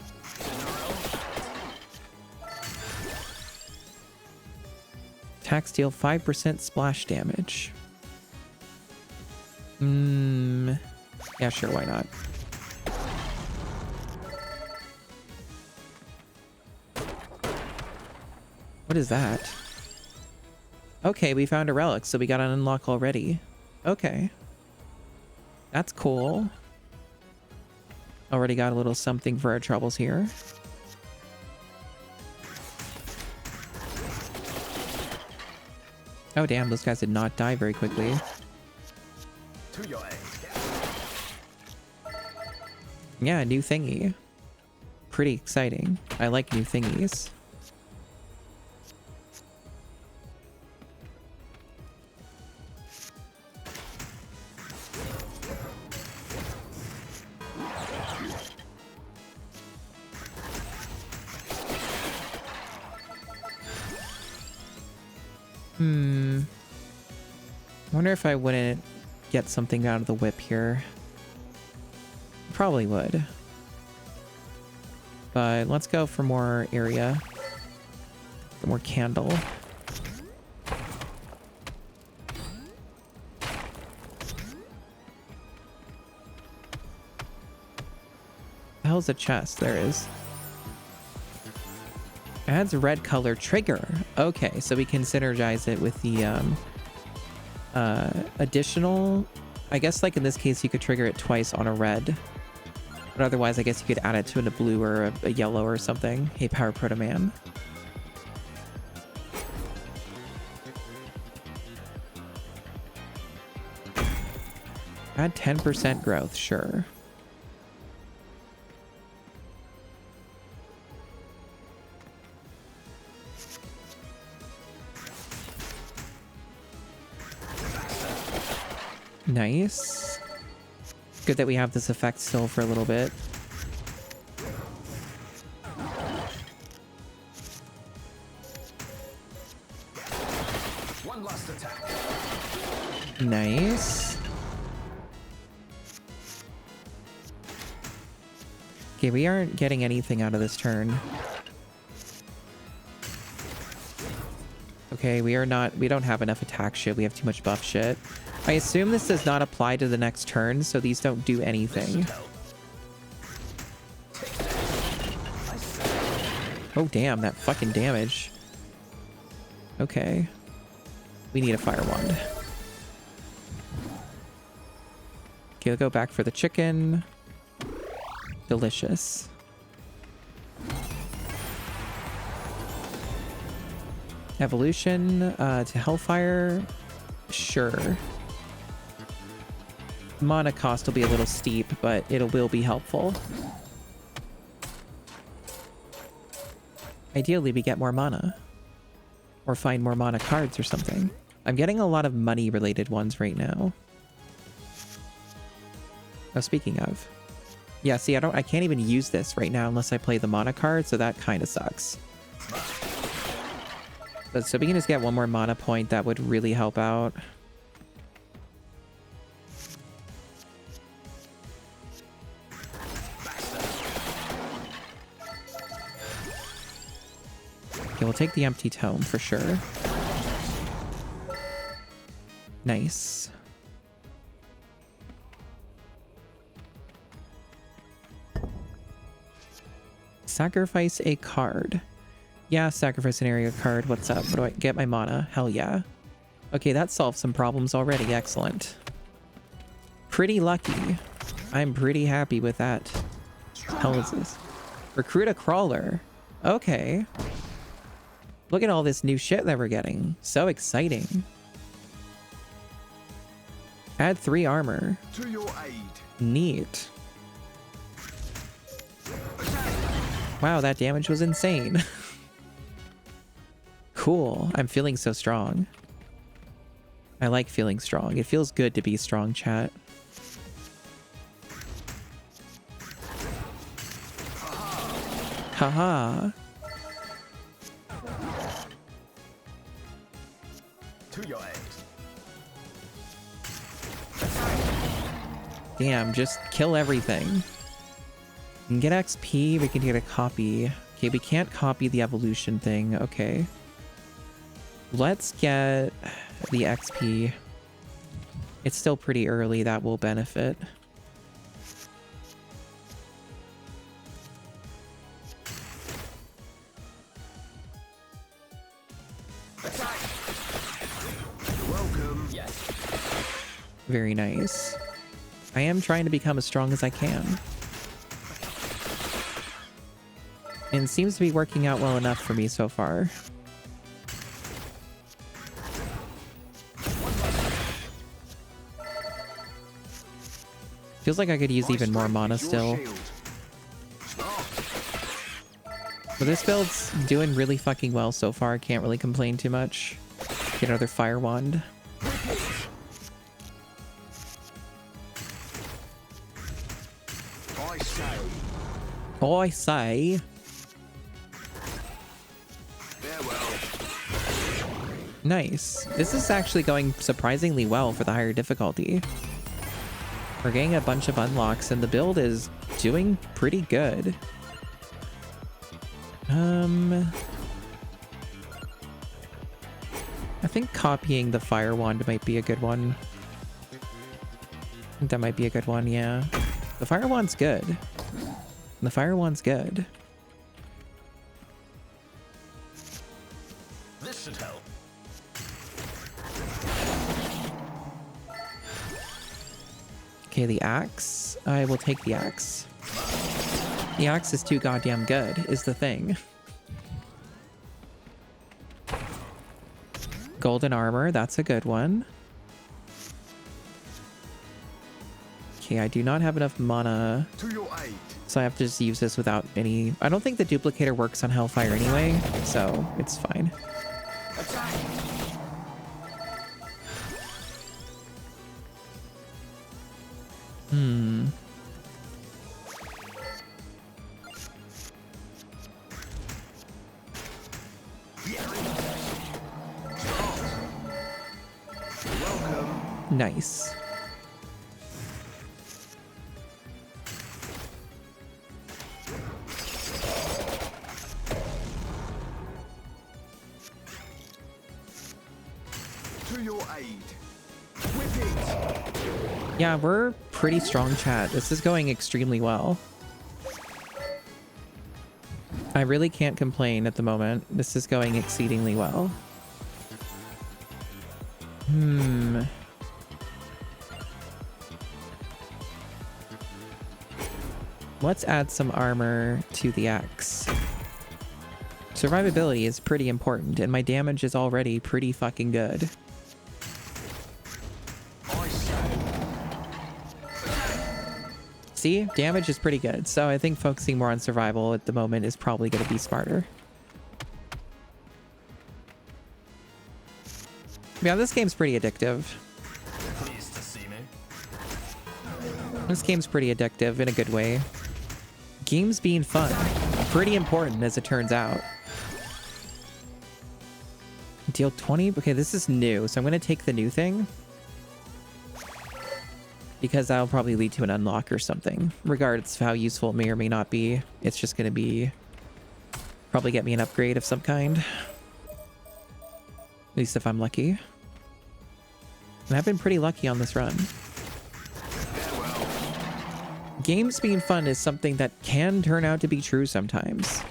Attacks deal 5% splash damage. Yeah, sure, why not? What is that? Okay, we found a relic, so we got an unlock already. Okay. That's cool. Already got a little something for our troubles here. Oh damn, those guys did not die very quickly. To your aid. Yeah, new thingy. Pretty exciting. I like new thingies. I wonder if I wouldn't get something out of the whip here. Probably would. But let's go for more area. For more candle. The hell's a chest? There is. Adds a red color trigger. Okay, so we can synergize it with the additional. I guess like in this case you could trigger it twice on a red, but otherwise I guess you could add it to a blue or a yellow or something. Hey, Power Proto Man. Add 10% growth, sure. Nice. Good that we have this effect still for a little bit. One last attack. Nice. Okay, we aren't getting anything out of this turn. Okay, we don't have enough attack shit. We have too much buff shit. I assume this does not apply to the next turn, so these don't do anything. Oh damn, that fucking damage. Okay. We need a fire wand. Okay, we'll go back for the chicken. Delicious. Evolution to Hellfire. Sure. Mana cost will be a little steep, but it will be helpful. Ideally, we get more mana. Or find more mana cards or something. I'm getting a lot of money-related ones right now. Oh, speaking of. Yeah, see, I can't even use this right now unless I play the mana card, so that kind of sucks. But so we can just get one more mana point, that would really help out. Okay, we'll take the empty tome for sure. Nice. Sacrifice a card. Yeah, sacrifice an area card. What's up? What do I get? My mana. Hell yeah. Okay, that solved some problems already. Excellent. Pretty lucky. I'm pretty happy with that. Hell is this? Recruit a crawler. Okay. Look at all this new shit that we're getting. So exciting. Add 3 armor. To your aid. Neat. Wow, that damage was insane. Cool. I'm feeling so strong. I like feeling strong. It feels good to be strong, chat. Haha. To your aid. Damn, just kill everything. We can get XP, we can get a copy. Okay, we can't copy the evolution thing. Okay. Let's get the XP. It's still pretty early, that will benefit. Welcome. Yes. Very nice. I am trying to become as strong as I can. And it seems to be working out well enough for me so far. Feels like I could use even more mana still. But this build's doing really fucking well so far. Can't really complain too much. Get another fire wand. I say. Nice. This is actually going surprisingly well for the higher difficulty. We're getting a bunch of unlocks and the build is doing pretty good. I think copying the fire wand might be a good one. I think that might be a good one, yeah. The fire wand's good. The fire wand's good. This should help. Okay, the axe. I will take the axe. The axe is too goddamn good, is the thing. Golden armor, that's a good one. Okay, I do not have enough mana, To your aid. so I have to just use this without any... I don't think the duplicator works on Hellfire anyway, so it's fine. Attack. Welcome. Nice. To your aid. Whip it. Yeah, we're pretty strong, chat. This is going extremely well. I really can't complain at the moment. This is going exceedingly well. Let's add some armor to the axe. Survivability is pretty important, and my damage is already pretty fucking good. I say. See? Damage is pretty good, so I think focusing more on survival at the moment is probably going to be smarter. Yeah, this game's pretty addictive. Pleased to see me. This game's pretty addictive in a good way. Games being fun. Pretty important, as it turns out. Deal 20? Okay, this is new, so I'm going to take the new thing. Because that'll probably lead to an unlock or something. Regardless of how useful it may or may not be. It's just going to be... probably get me an upgrade of some kind. At least if I'm lucky. And I've been pretty lucky on this run. Games being fun is something that can turn out to be true sometimes.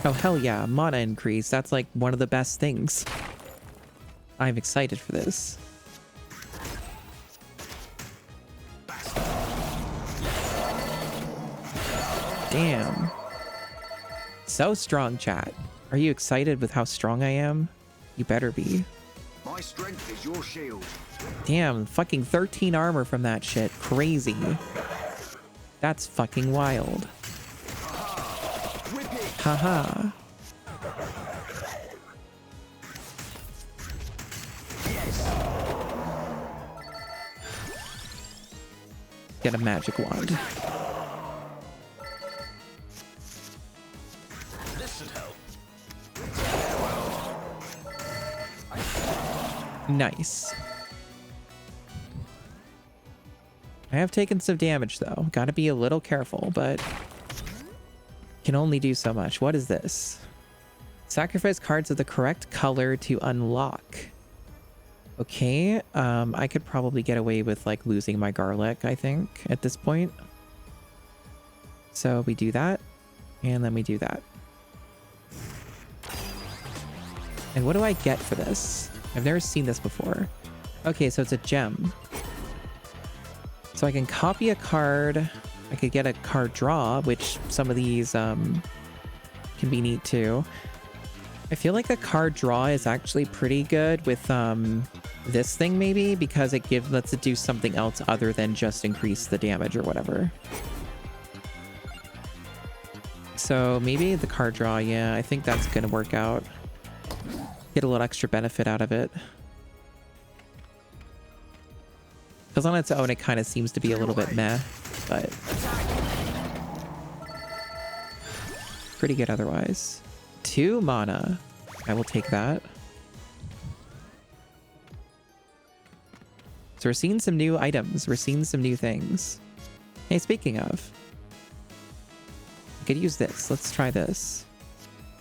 Oh, hell yeah. Mana increase. That's like one of the best things. I'm excited for this. Damn. So strong, chat. Are you excited with how strong I am? You better be. My strength is your shield. Damn, fucking 13 armor from that shit. Crazy. That's fucking wild. Whip it. Haha. Get a magic wand. This should help. Nice. I have taken some damage though. Gotta be a little careful, but can only do so much. What is this? Sacrifice cards of the correct color to unlock. Okay, I could probably get away with like losing my garlic, I think, at this point. So we do that, and then we do that. And what do I get for this? I've never seen this before. Okay, so it's a gem. So I can copy a card. I could get a card draw, which some of these can be neat too. I feel like the card draw is actually pretty good with this thing maybe, because it lets it do something else other than just increase the damage or whatever. So maybe the card draw, yeah, I think that's gonna work out. Get a little extra benefit out of it. Because on its own, it kind of seems to be a little bit meh, but pretty good otherwise. 2 mana. I will take that. So we're seeing some new items. We're seeing some new things. Hey, speaking of, I could use this. Let's try this.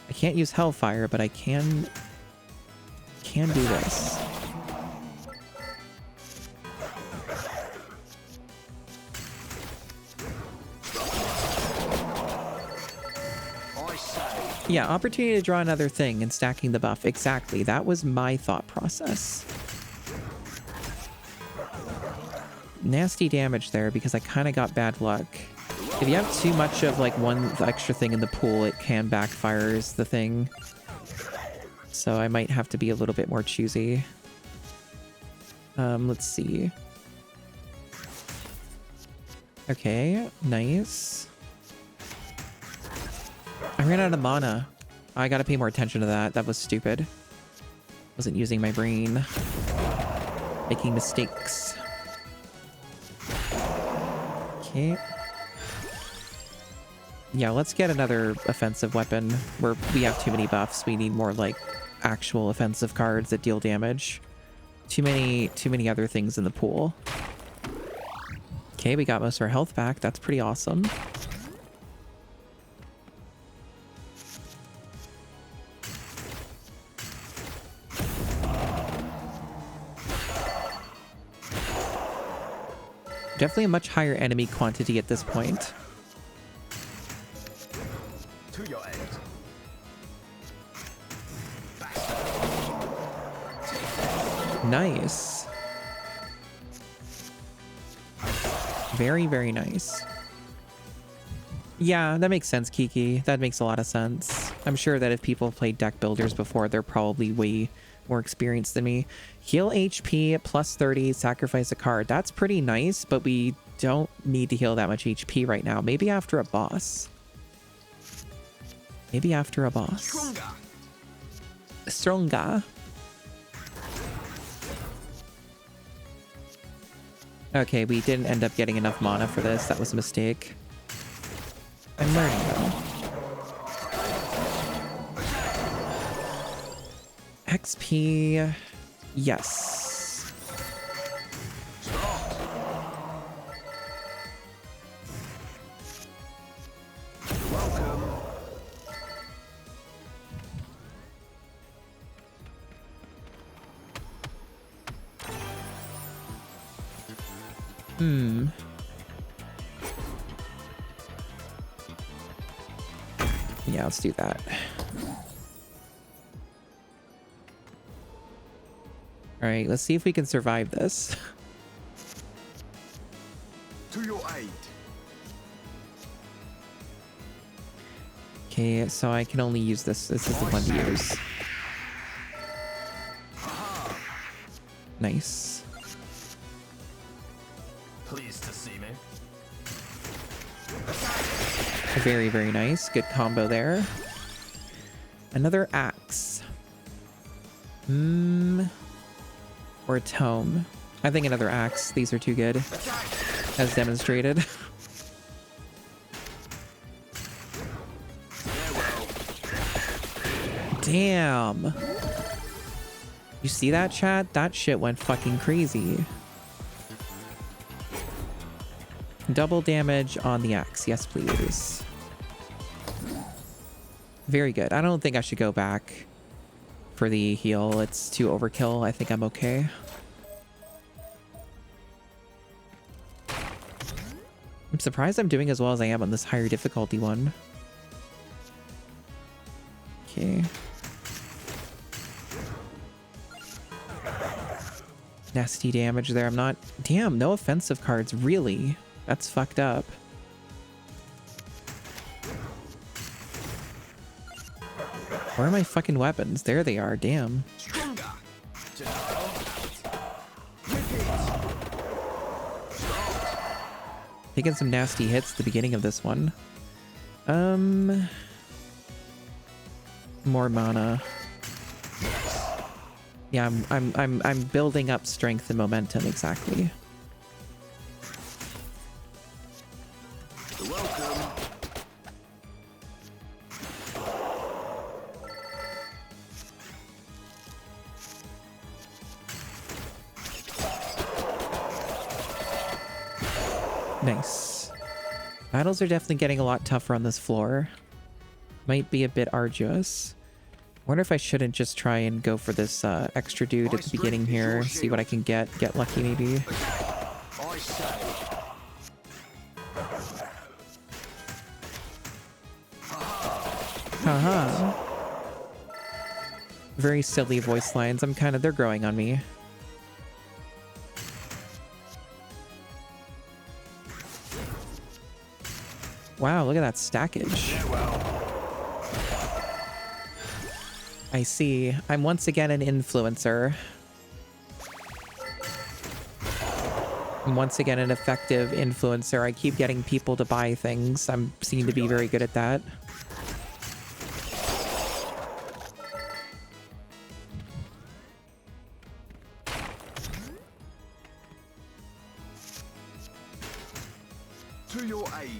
I can't use Hellfire, but I can do this. Yeah, opportunity to draw another thing and stacking the buff. Exactly. That was my thought process. Nasty damage there because I kind of got bad luck. If you have too much of like one extra thing in the pool, it can backfire is the thing. So I might have to be a little bit more choosy. Let's see. Okay, nice. I ran out of mana. I gotta pay more attention to that. That was stupid. Wasn't using my brain. Making mistakes. Okay. Yeah, let's get another offensive weapon. We have too many buffs. We need more like actual offensive cards that deal damage. Too many other things in the pool. Okay, we got most of our health back. That's pretty awesome. Definitely a much higher enemy quantity at this point. To your end. Nice. Very, very nice. Yeah, that makes sense, Kiki. That makes a lot of sense. I'm sure that if people have played deck builders before, they're probably way more experienced than me. Heal HP plus 30, sacrifice a card. That's pretty nice, but we don't need to heal that much HP right now. Maybe after a boss. Maybe after a boss. Stronger. Stronger. Okay, we didn't end up getting enough mana for this. That was a mistake. I'm learning though. XP. Yes. Welcome. Yeah, let's do that. All right, let's see if we can survive this. To your aid. Okay, so I can only use this. This is the one to use. Nice. Pleased to see me. Very, very nice. Good combo there. Another axe. Or a tome. I think another axe. These are too good. As demonstrated. Damn. You see that, chat? That shit went fucking crazy. Double damage on the axe. Yes, please. Very good. I don't think I should go back for the heal. It's too overkill. I think I'm okay. I'm surprised I'm doing as well as I am on this higher difficulty one. Okay. Nasty damage there. I'm not... Damn, no offensive cards. Really? That's fucked up. Where are my fucking weapons? There they are. Damn. Stronger. Taking some nasty hits at the beginning of this one. More mana. Yeah, I'm building up strength and momentum, exactly. Welcome. Nice. Battles are definitely getting a lot tougher on this floor. Might be a bit arduous. Wonder if I shouldn't just try and go for this extra dude at the beginning here. See what I can get. Get lucky, maybe. I say. Haha. Very silly voice lines. They're growing on me. Wow, look at that stackage. I see. I'm once again an influencer. I'm once again an effective influencer. I keep getting people to buy things. I'm seem to be very good at that. To your aid.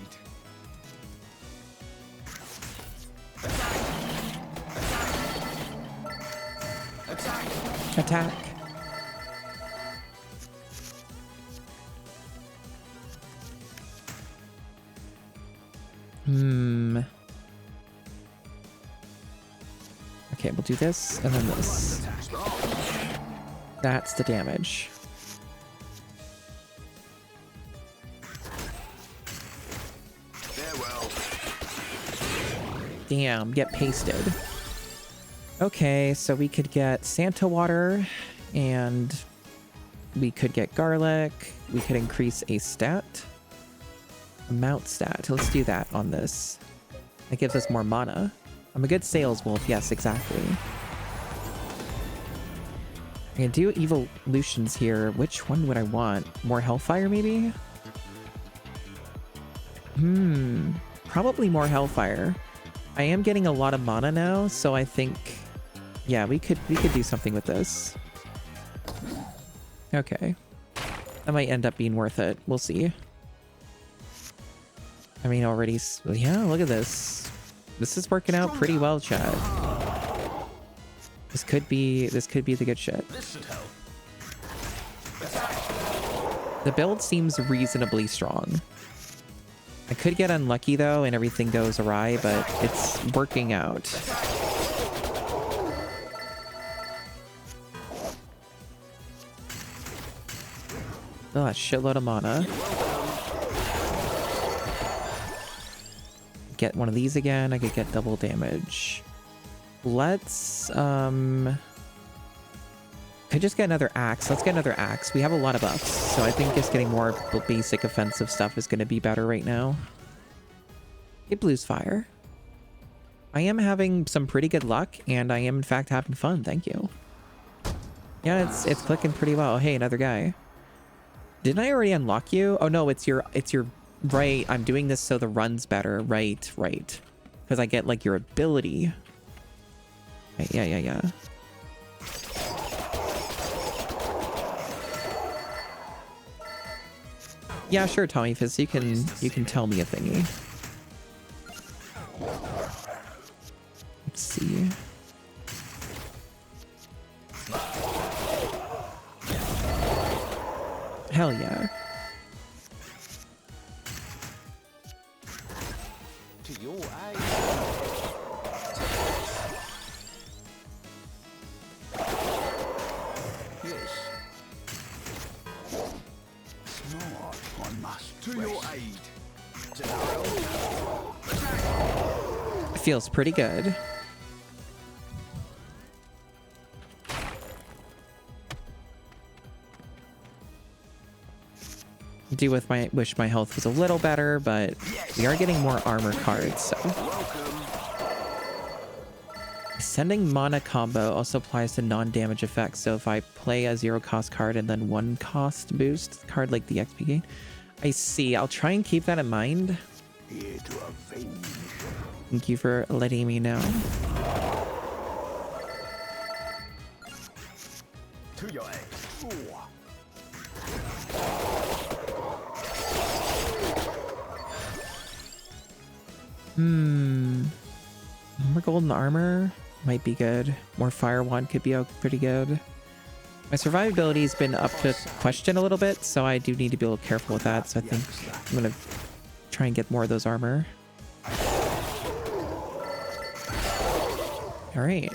Attack. Okay, we'll do this and then this. That's the damage. Farewell. Damn, get pasted. Okay, so we could get Santa water and we could get garlic. We could increase a stat. Mount stat. Let's do that on this. That gives us more mana. I'm a good sales wolf. Yes, exactly. I can do evolutions here. Which one would I want? More Hellfire, maybe? Probably more Hellfire. I am getting a lot of mana now, so I think, yeah, we could do something with this. Okay. That might end up being worth it. We'll see. I mean, already, yeah, look at this. This is working out pretty well, chat. This could be the good shit. The build seems reasonably strong. I could get unlucky though and everything goes awry, but it's working out. Oh, a shitload of mana. Get one of these again. I could get double damage. Let's could just get another axe. Let's get another axe. We have a lot of buffs, so I think just getting more basic offensive stuff is going to be better right now. It blues fire. I am having some pretty good luck, and I am in fact having fun. Thank you. Yeah, it's clicking pretty well. Oh, hey, another guy. Didn't I already unlock you? Oh no, it's your right. I'm doing this so the run's better. Right. Because I get like your ability. Right, yeah. Yeah, sure, Tommy Fizz. You can tell me a thingy. Let's see. Hell yeah. To your aid. Yes. Smart, I must. To your aid. Feels pretty good. Do with my wish my health was a little better, but we are getting more armor cards, so. Sending mana combo also applies to non-damage effects, so if I play a 0-cost card and then 1-cost boost card like the XP gain. I see. I'll try and keep that in mind. Here to avenge. Thank you for letting me know. To your aid. More golden armor might be good. More fire wand could be pretty good. My survivability has been up to question a little bit, so I do need to be a little careful with that. So I think I'm gonna try and get more of those armor. All right.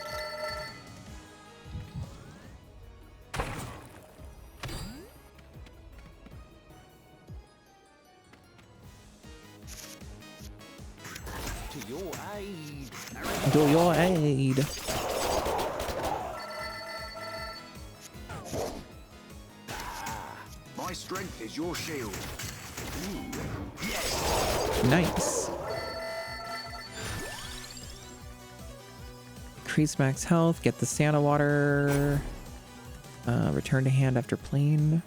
To your aid. To your aid. My strength is your shield. Nice. Increase max health. Get the Santa water. Return to hand after playing.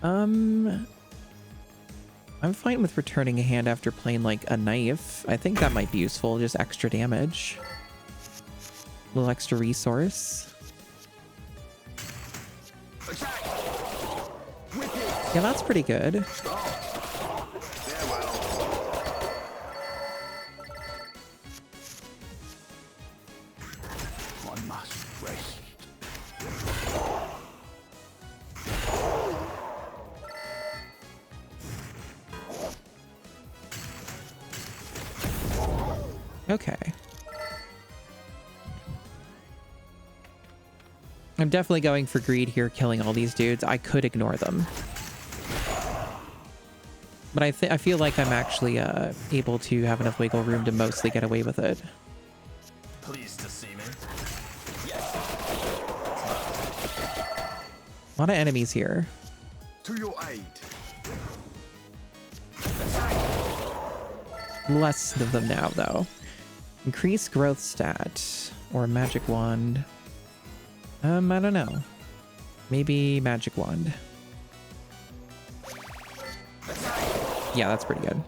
I'm fine with returning a hand after playing like a knife. I think that might be useful. Just extra damage. A little extra resource. Attack. Yeah, that's pretty good. I must rest. Okay. I'm definitely going for greed here, killing all these dudes. I could ignore them. But I feel like I'm actually able to have enough wiggle room to mostly get away with it. Pleased to see me. A lot of enemies here. To your aid. Attack. Less of them now, though. Increase growth stat or magic wand. I don't know. Maybe magic wand. Yeah, that's pretty good.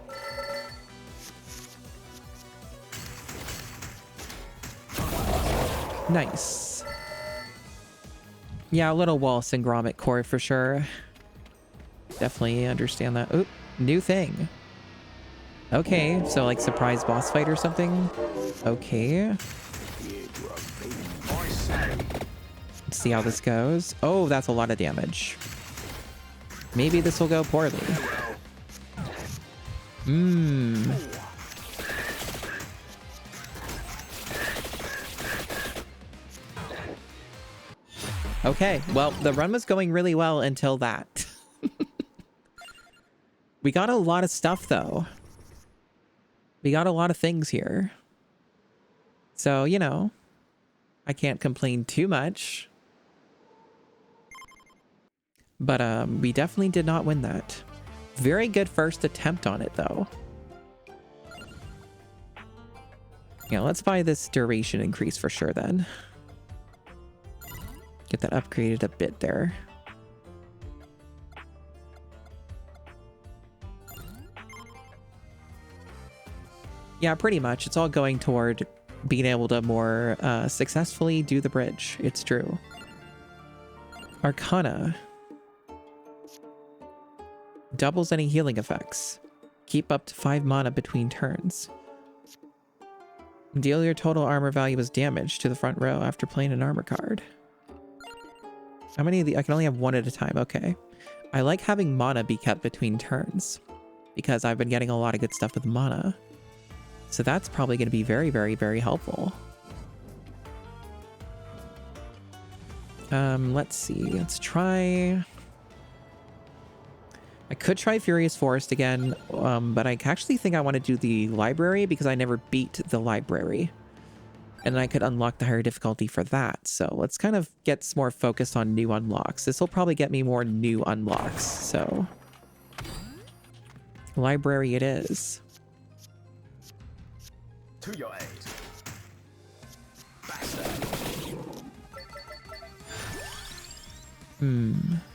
Nice. Yeah, a little Wallace and Gromit core for sure. Definitely understand that. Oop, new thing. Okay, so like surprise boss fight or something. Okay. Let's see how this goes. Oh, that's a lot of damage. Maybe this will go poorly. Okay, well, the run was going really well until that. We got a lot of stuff, though. We got a lot of things here. So, you know, I can't complain too much. But we definitely did not win that. Very good first attempt on it, though. Yeah, let's buy this duration increase for sure, then. Get that upgraded a bit there. Yeah, pretty much. It's all going toward being able to more successfully do the bridge. It's true. Arcana. Doubles any healing effects. Keep up to 5 mana between turns. Deal your total armor value as damage to the front row after playing an armor card. How many of the... I can only have one at a time. Okay. I like having mana be kept between turns because I've been getting a lot of good stuff with mana. So that's probably going to be very, very, very helpful. Let's see. Let's try... I could try Furious Forest again, but I actually think I want to do the library because I never beat the library. And I could unlock the higher difficulty for that. So let's kind of get more focused on new unlocks. This will probably get me more new unlocks. So library it is. To your aid.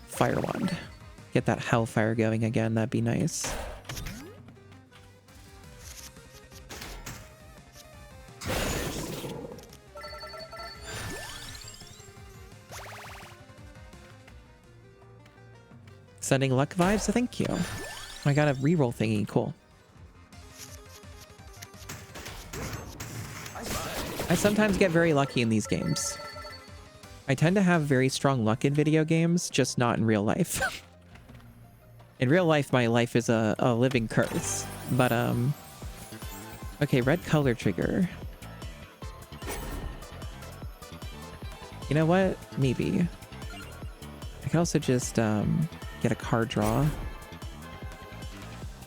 Fire wand. Get that hellfire going again. That'd be nice. Sending luck vibes? Thank you. I got a reroll thingy. Cool. I sometimes get very lucky in these games. I tend to have very strong luck in video games, just not in real life. In real life, my life is a living curse. But, okay, red color trigger. You know what? Maybe. I could also just, get a card draw.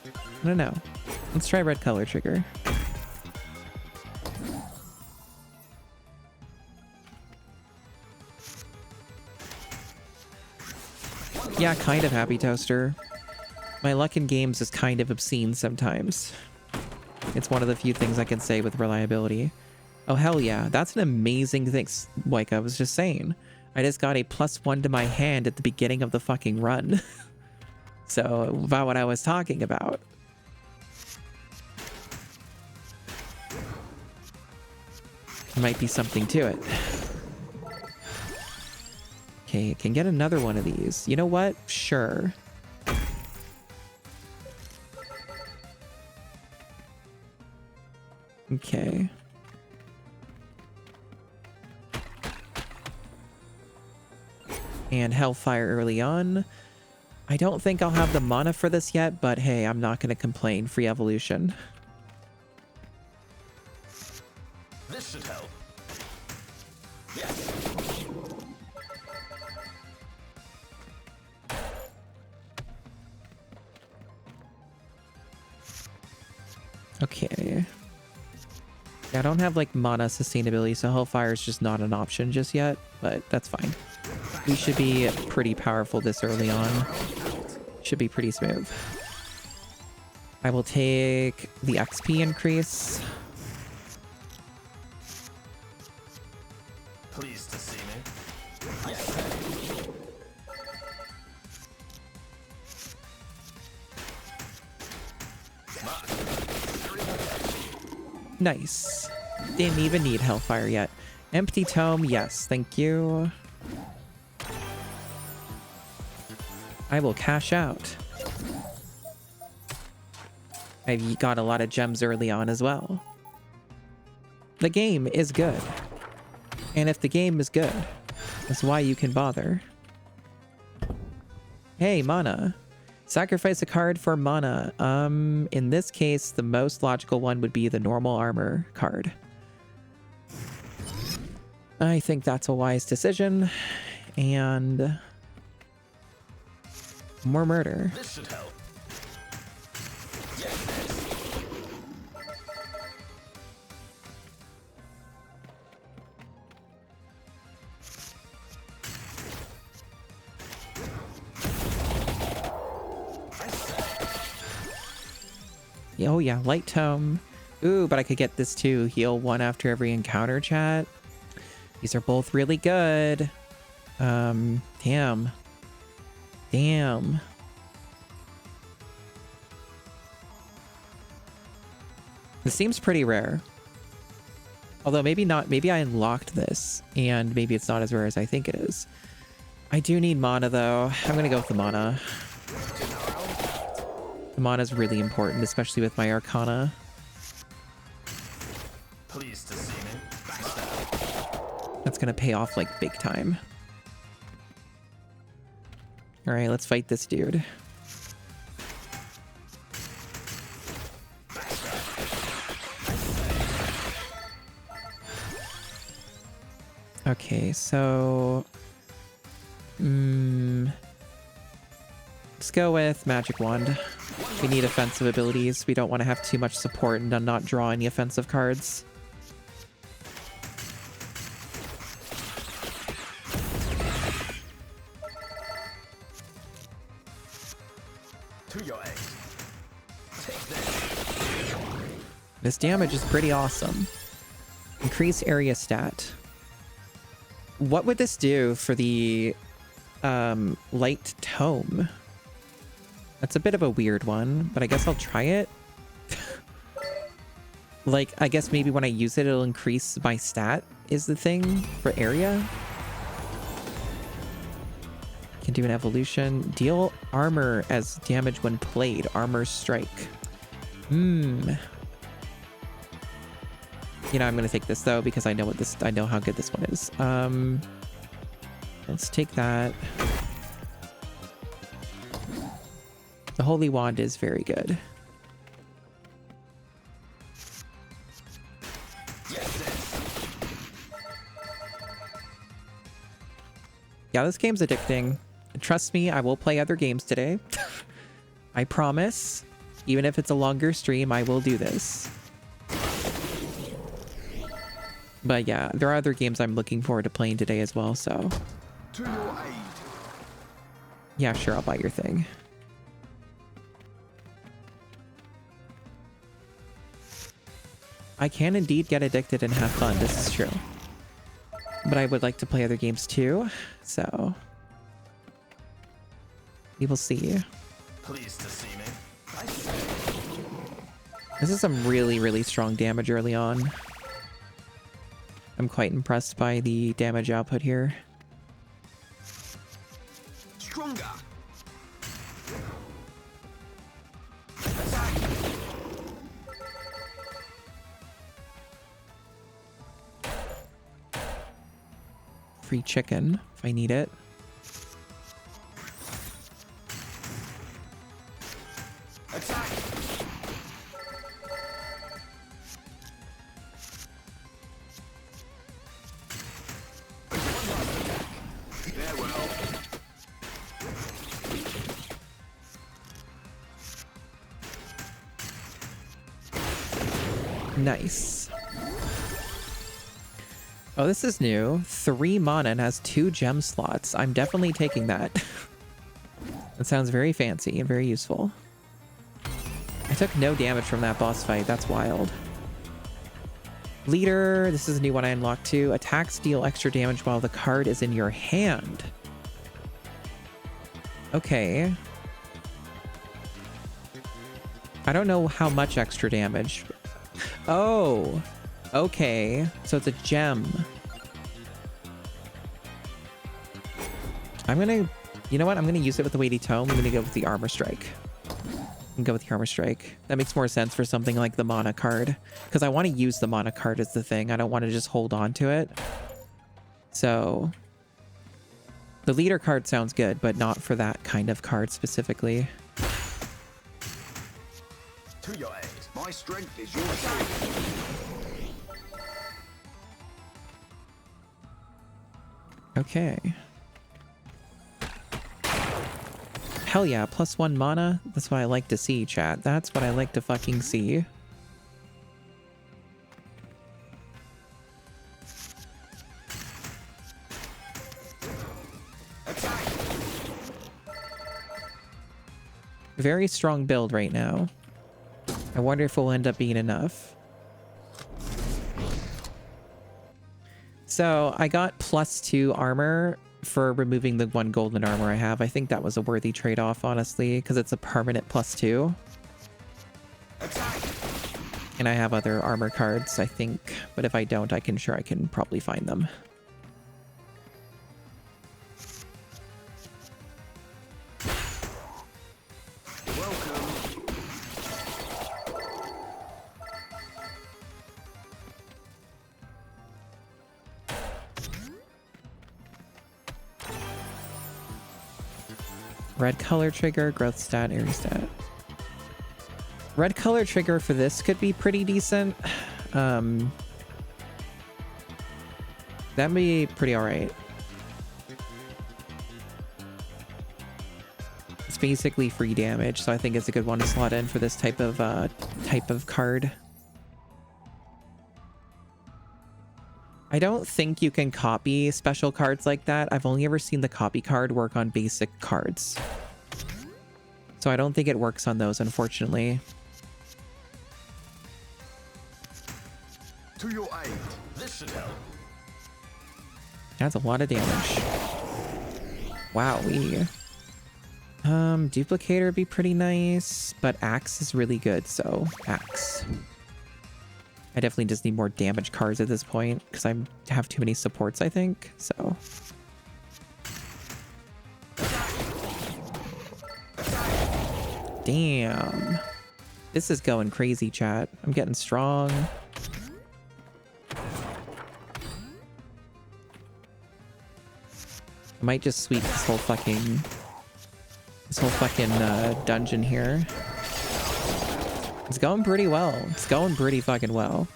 I don't know. Let's try red color trigger. Yeah, kind of Happy Toaster. My luck in games is kind of obscene sometimes. It's one of the few things I can say with reliability. Oh, hell yeah. That's an amazing thing. Like I was just saying. I just got a +1 to my hand at the beginning of the fucking run. So, about what I was talking about. Might be something to it. Okay, can get another one of these. You know what? Sure. Okay. And Hellfire early on. I don't think I'll have the mana for this yet, but hey, I'm not going to complain. Free evolution. This should help. Yes. Okay. Yeah, I don't have like mana sustainability, so Hellfire is just not an option just yet, but that's fine. We should be pretty powerful this early on. Should be pretty smooth. I will take the XP increase. Pleased to see me. Yes. Nice. Didn't even need Hellfire yet. Empty Tome, yes, thank you. I will cash out. I've got a lot of gems early on as well. The game is good. And if the game is good, that's why you can bother. Hey, mana. Sacrifice a card for mana. In this case, the most logical one would be the normal armor card. I think that's a wise decision. And more murder. This should help. Oh yeah, light tome. Ooh, but I could get this too. Heal 1 after every encounter, chat. These are both really good. Damn. Damn. This seems pretty rare. Although maybe not, maybe I unlocked this and maybe it's not as rare as I think it is. I do need mana though. I'm gonna go with the mana. The mana is really important, especially with my Arcana. Pleased to see me. That's gonna pay off like big time. All right, let's fight this dude. Okay, so let's go with Magic Wand. We need offensive abilities. We don't want to have too much support and not draw any offensive cards. To your aid. Take this. This damage is pretty awesome. Increase area stat. What would this do for the light tome? That's a bit of a weird one, but I guess I'll try it. Like, I guess maybe when I use it, it'll increase my stat is the thing for area. Can do an evolution. Deal armor as damage when played. Armor strike. You know, I'm gonna take this though because I know what this. I know how good this one is. Let's take that. The Holy Wand is very good. Yeah, this game's addicting. Trust me, I will play other games today. I promise. Even if it's a longer stream, I will do this. But yeah, there are other games I'm looking forward to playing today as well, so... To your aid. Yeah, sure, I'll buy your thing. I can indeed get addicted and have fun, this is true. But I would like to play other games too, so... we will see. Pleased to see me. This is some really, really strong damage early on. I'm quite impressed by the damage output here. Stronger. Free chicken, if I need it. Attack. Farewell. Nice. Oh, this is new. 3 mana and has 2 gem slots. I'm definitely taking that. That sounds very fancy and very useful. I took no damage from that boss fight. That's wild. Leader, this is a new one I unlocked too. Attacks deal extra damage while the card is in your hand. Okay. I don't know how much extra damage. Oh, okay. So it's a gem. I'm gonna, you know what? I'm gonna use it with the weighty tome. I'm gonna go with the armor strike. And go with the armor strike. That makes more sense for something like the mana card, because I want to use the mana card as the thing. I don't want to just hold on to it. So the leader card sounds good, but not for that kind of card specifically. To your aid. My strength is your shield. Okay. Hell yeah, +1 mana. That's what I like to see, chat. That's what I like to fucking see. Very strong build right now. I wonder if it'll end up being enough. So I got +2 armor for removing the 1 golden armor I have. I think that was a worthy trade-off, honestly, because it's a permanent +2. And I have other armor cards, I think. But if I don't, I can probably find them. Red color trigger, growth stat, area stat. Red color trigger for this could be pretty decent. That'd be pretty alright. It's basically free damage, so I think it's a good one to slot in for this type of card. I don't think you can copy special cards like that. I've only ever seen the copy card work on basic cards. So I don't think it works on those, unfortunately. To your aid. This should help. That's a lot of damage. Wowee. Duplicator would be pretty nice, but Axe is really good, so Axe. I definitely just need more damage cards at this point because I have too many supports, I think. So. Damn. This is going crazy, chat. I'm getting strong. I might just sweep this whole fucking dungeon here. It's going pretty well. It's going pretty fucking well.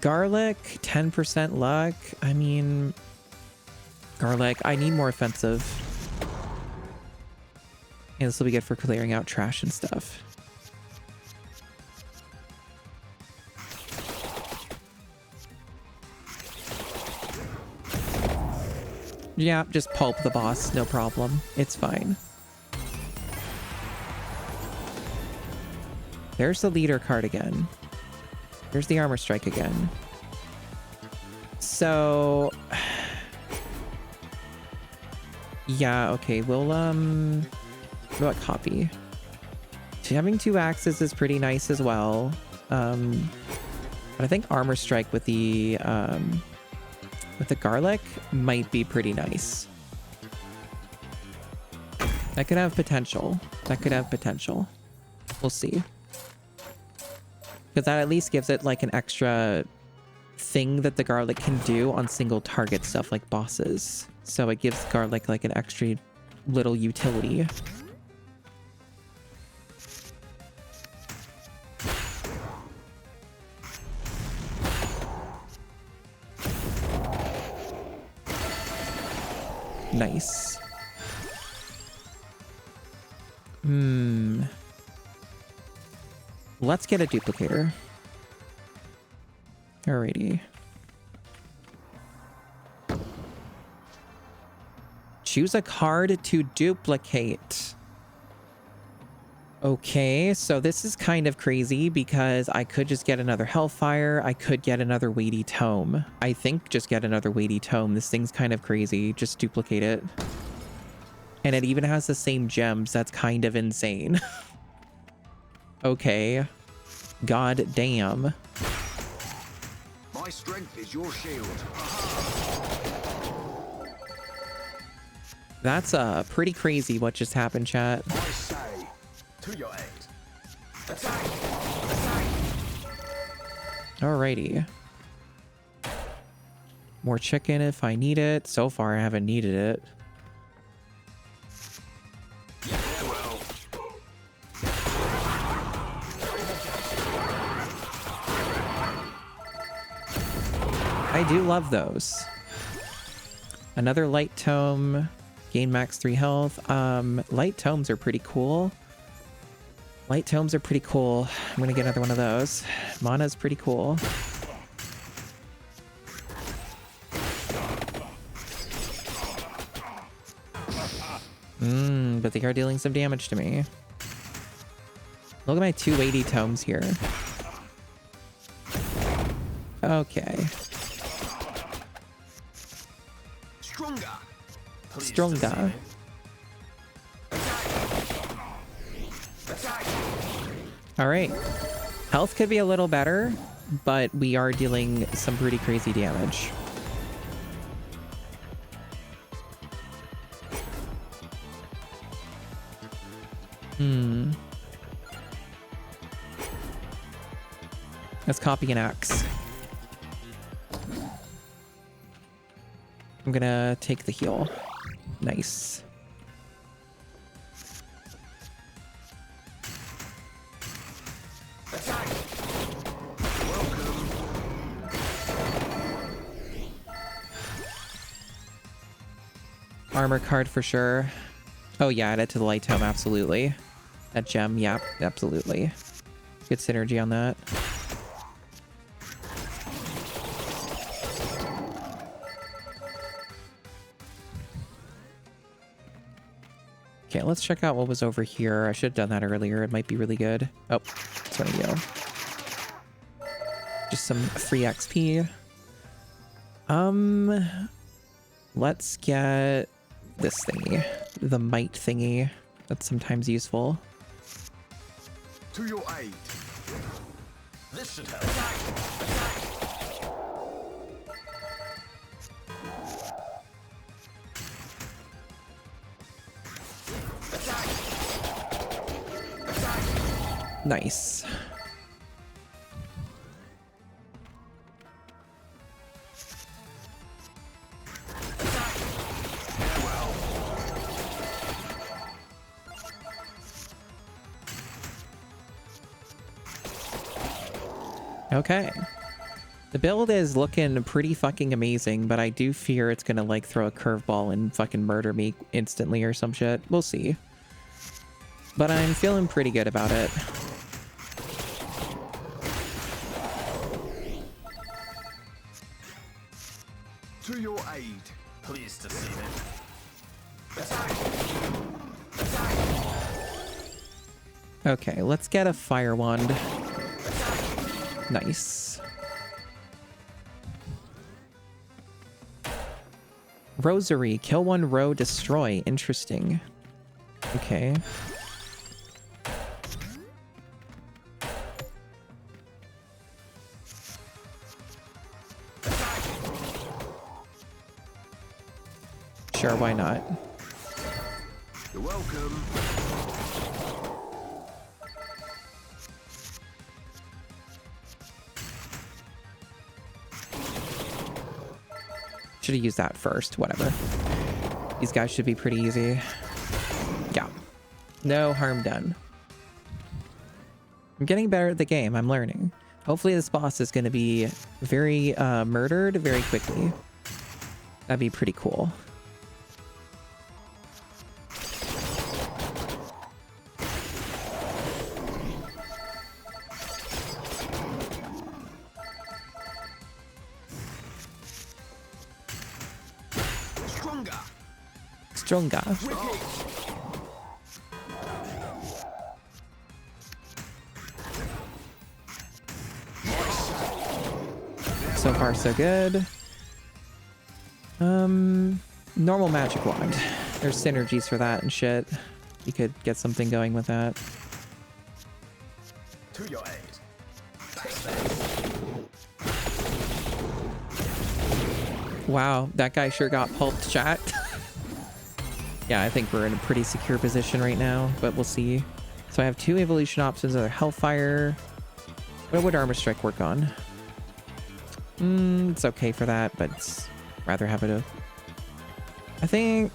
Garlic, 10% luck. I mean, garlic. I need more offensive. And this will be good for clearing out trash and stuff. Yeah, just pulp the boss. No problem. It's fine. There's the leader card again. There's the armor strike again. So yeah, okay, we'll what about copy? Having 2 axes is pretty nice as well. But I think armor strike with the garlic might be pretty nice. That could have potential. That could have potential. We'll see. Because that at least gives it like an extra thing that the garlic can do on single target stuff like bosses. So it gives garlic like an extra little utility. Nice. Let's get a duplicator. Alrighty. Choose a card to duplicate. Okay, so this is kind of crazy because I could just get another Hellfire. I could get another Weighty Tome. I think just get another Weighty Tome. This thing's kind of crazy. Just duplicate it. And it even has the same gems. That's kind of insane. Okay. God damn. My strength is your shield. That's pretty crazy what just happened, chat. I say, to your aid. Attack! Attack! Alrighty. More chicken if I need it. So far, I haven't needed it. Farewell. I do love those. Another light tome. Gain max 3 health. Light tomes are pretty cool. Light tomes are pretty cool. I'm gonna get another one of those. Mana's pretty cool. But they are dealing some damage to me. Look at my 280 tomes here. Okay. Stronger. Pleased to see Stronger. it. Attack! All right. Health could be a little better, but we are dealing some pretty crazy damage. Let's copy an axe. I'm gonna take the heal. Nice. Attack! Welcome. Armor card for sure. Oh yeah, add it to the light tome, absolutely. That gem, yeah, absolutely. Good synergy on that. Okay, let's check out what was over here. I should have done that earlier. It might be really good. Oh, that's where we go. Just some free XP. Let's get this thingy. The might thingy. That's sometimes useful. To your aid. This should help. Nice. Okay. The build is looking pretty fucking amazing, but I do fear it's gonna like throw a curveball and fucking murder me instantly or some shit. We'll see. But I'm feeling pretty good about it. To your aid. Pleased to see it. Attack! Okay, let's get a fire wand. Nice. Rosary. Kill one row, destroy. Interesting. Okay. Sure, why not? You're welcome. Should have used that first. Whatever. These guys should be pretty easy. Yeah. No harm done. I'm getting better at the game. I'm learning. Hopefully this boss is going to be very murdered very quickly. That'd be pretty cool. Stronger. So far, so good. Normal magic wand. There's synergies for that and shit. You could get something going with that. To your aid. Wow, that guy sure got pulped, chat. Yeah, I think we're in a pretty secure position right now, but we'll see. So I have 2 evolution options, either Hellfire. What would Armor Strike work on? It's okay for that, but rather have it. I think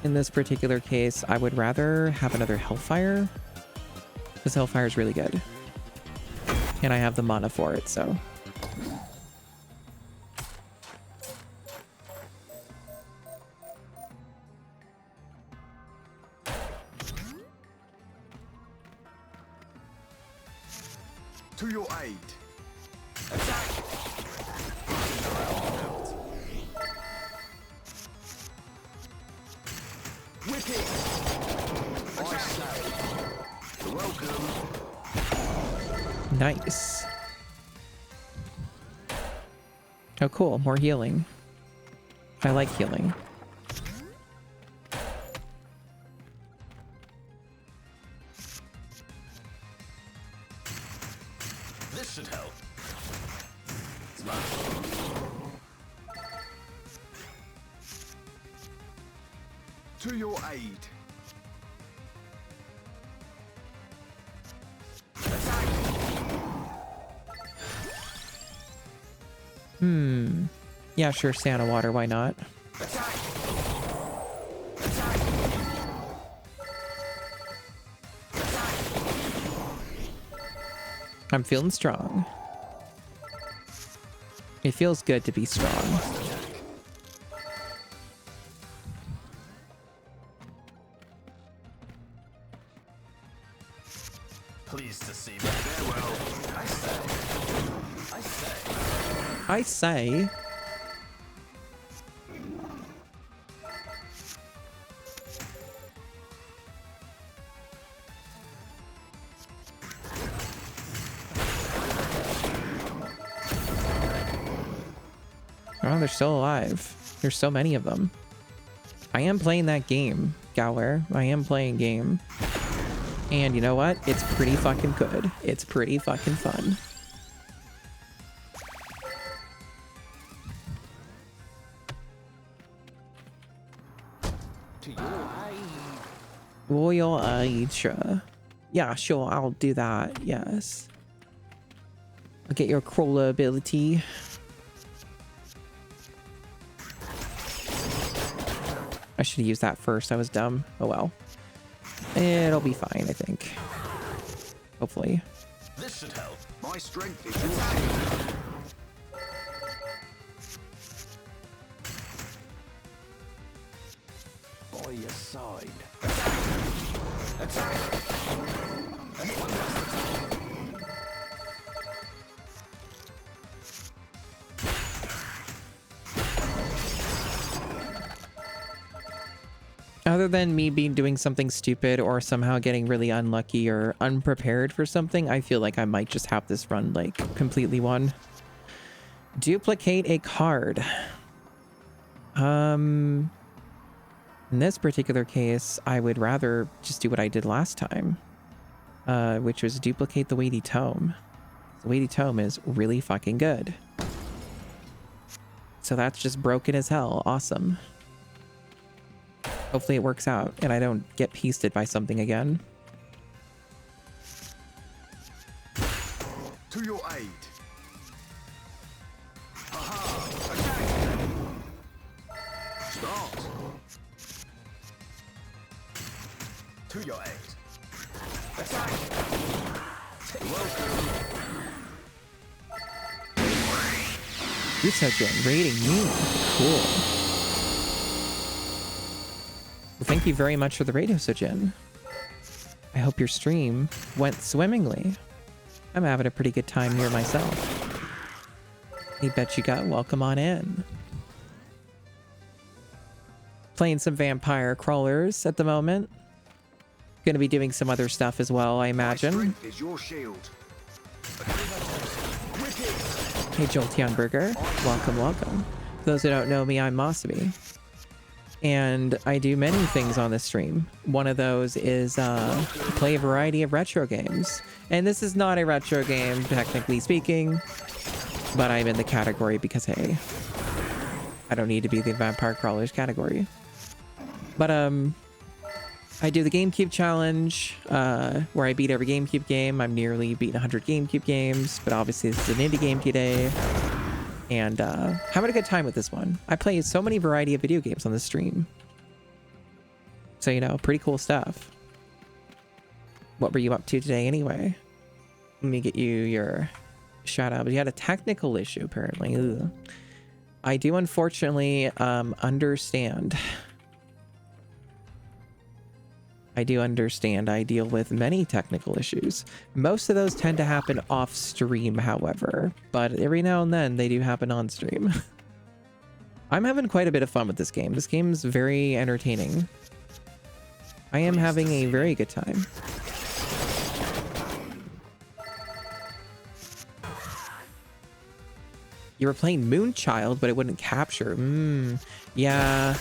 in this particular case, I would rather have another Hellfire, because Hellfire is really good. And I have the mana for it, so. To your aid. Wicked. I say. You're welcome. Nice. Oh, cool. More healing. I like healing. This should help. To your aid. Yeah, sure. Stay out of water. Why not? I'm feeling strong. It feels good to be strong. Pleased to see me. Farewell. I say. Oh, they're still alive. There's so many of them. I am playing that game, Gowler. I am playing game. And you know what? It's pretty fucking good. It's pretty fucking fun. To your aid. Royal aid, sure. Yeah, sure, I'll do that. Yes. I'll get your crawler ability. I should have used that first. I was dumb. Oh well. It'll be fine, I think. Hopefully. This should help. My strength is your shield. By your side. Attack! Other than me doing something stupid or somehow getting really unlucky or unprepared for something, I feel like I might just have this run like completely won. Duplicate a card. In this particular case, I would rather just do what I did last time, which was duplicate the Weighty Tome. The Weighty Tome is really fucking good. So that's just broken as hell. Awesome. Hopefully it works out and I don't get pieced by something again. To your aid. Aha! Attack! Start. To your aid. Attack! Welcome. Usajin raiding me. Cool. Well, thank you very much for the radio, Sojin. I hope your stream went swimmingly. I'm having a pretty good time here myself. Hey, bet you got welcome on in. Playing some vampire crawlers at the moment. Gonna be doing some other stuff as well, I imagine. My strength is your shield. Wicked. Hey, Jolteon Burger. Welcome, welcome. For those who don't know me, I'm Masabi. And I do many things on this stream. One of those is play a variety of retro games. And this is not a retro game, technically speaking. But I'm in the category because, hey, I don't need to be the Vampire Crawlers category. But, I do the GameCube challenge, where I beat every GameCube game. I'm nearly beating 100 GameCube games, but obviously this is an indie game today. And having a good time with this one. I play so many variety of video games on this stream. So, you know, pretty cool stuff. What were you up to today anyway? Let me get you your shout out. But you had a technical issue, apparently. Ugh. I do unfortunately understand. I do understand. I deal with many technical issues. Most of those tend to happen off stream, however, but every now and then they do happen on stream. I'm having quite a bit of fun with this game. This game's very entertaining. I am having a very good time. You were playing Moonchild, but it wouldn't capture. Yeah.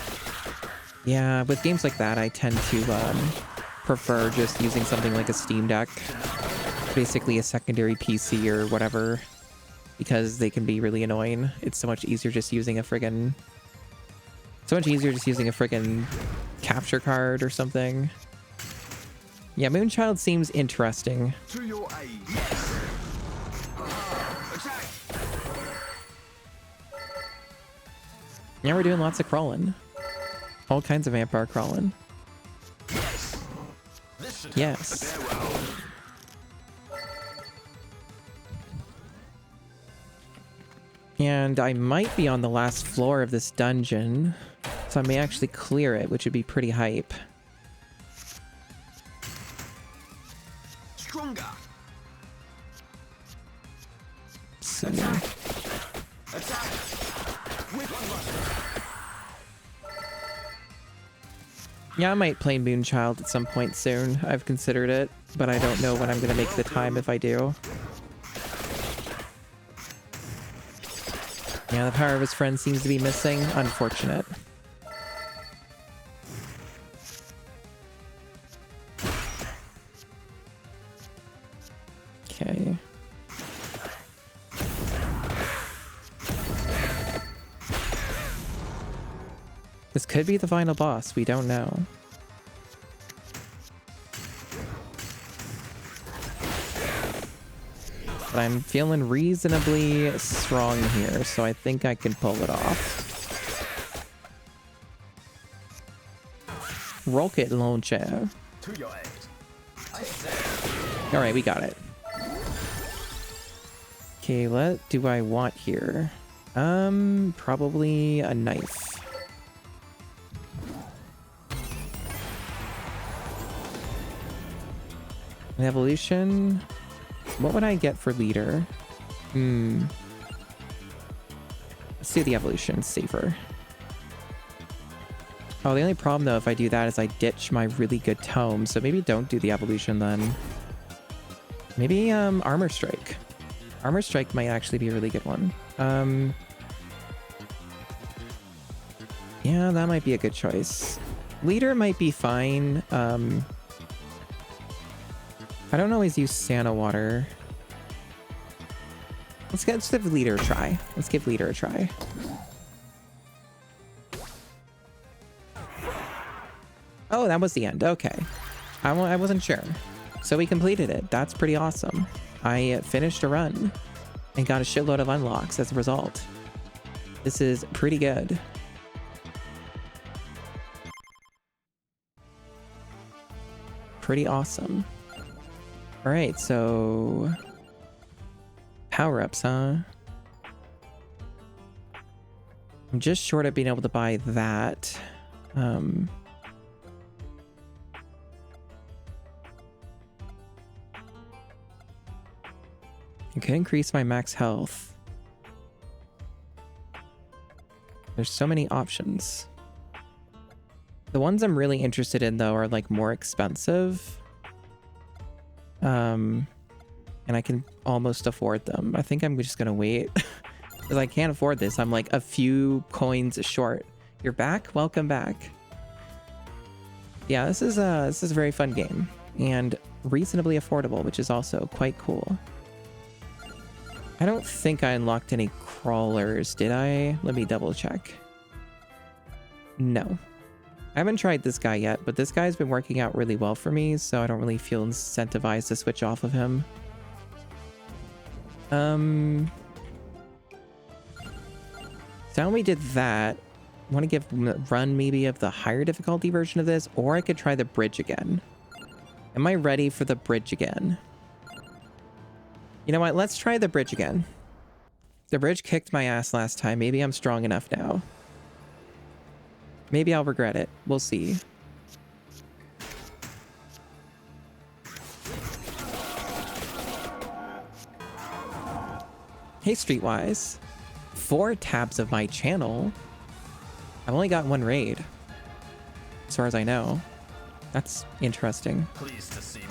Yeah, with games like that, I tend to prefer just using something like a Steam Deck. Basically a secondary PC or whatever. Because they can be really annoying. It's so much easier just using a friggin' capture card or something. Yeah, Moonchild seems interesting. To your aid. Yes. Attack. Yeah, we're doing lots of crawling. All kinds of vampire crawling. Yes. This should Yes. farewell. And I might be on the last floor of this dungeon, so I may actually clear it, which would be pretty hype. Stronger. So, Attack. With thrust. yeah, I might play Moonchild at some point soon. I've considered it, but I don't know when I'm going to make the time if I do. Yeah, the power of his friend seems to be missing. Unfortunate. Okay. This could be the final boss. We don't know. But I'm feeling reasonably strong here, so I think I can pull it off. Rocket launcher. To your aid. I say. All right, we got it. Okay, what do I want here? Probably a knife. An evolution. What would I get for leader? Let's do the evolution. Safer. Oh, the only problem though if I do that is I ditch my really good tome, so maybe don't do the evolution then. Maybe armor strike. Armor strike might actually be a really good one. Yeah, that might be a good choice. Leader might be fine. I don't always use Santa water. Let's give leader a try. Let's give leader a try. Oh, that was the end. Okay. I wasn't sure. So we completed it. That's pretty awesome. I finished a run and got a shitload of unlocks as a result. This is pretty good. Pretty awesome. All right, so power-ups, huh? I'm just short of being able to buy that. I could increase my max health. There's so many options. The ones I'm really interested in, though, are like more expensive. And I can almost afford them. I think I'm just gonna wait. Because I can't afford this. I'm like a few coins short. You're back? Welcome back. Yeah, this is a very fun game. And reasonably affordable, which is also quite cool. I don't think I unlocked any crawlers, did I? Let me double check. No. I haven't tried this guy yet, but this guy's been working out really well for me, so I don't really feel incentivized to switch off of him. So now we did that. I want to give run maybe of the higher difficulty version of this, or I could try the bridge again. Am I ready for the bridge again? You know what? Let's try the bridge again. The bridge kicked my ass last time. Maybe I'm strong enough now. Maybe I'll regret it. We'll see. Hey, Streetwise. 4 tabs of my channel. I've only got 1 raid. As far as I know. That's interesting. Pleased to see me.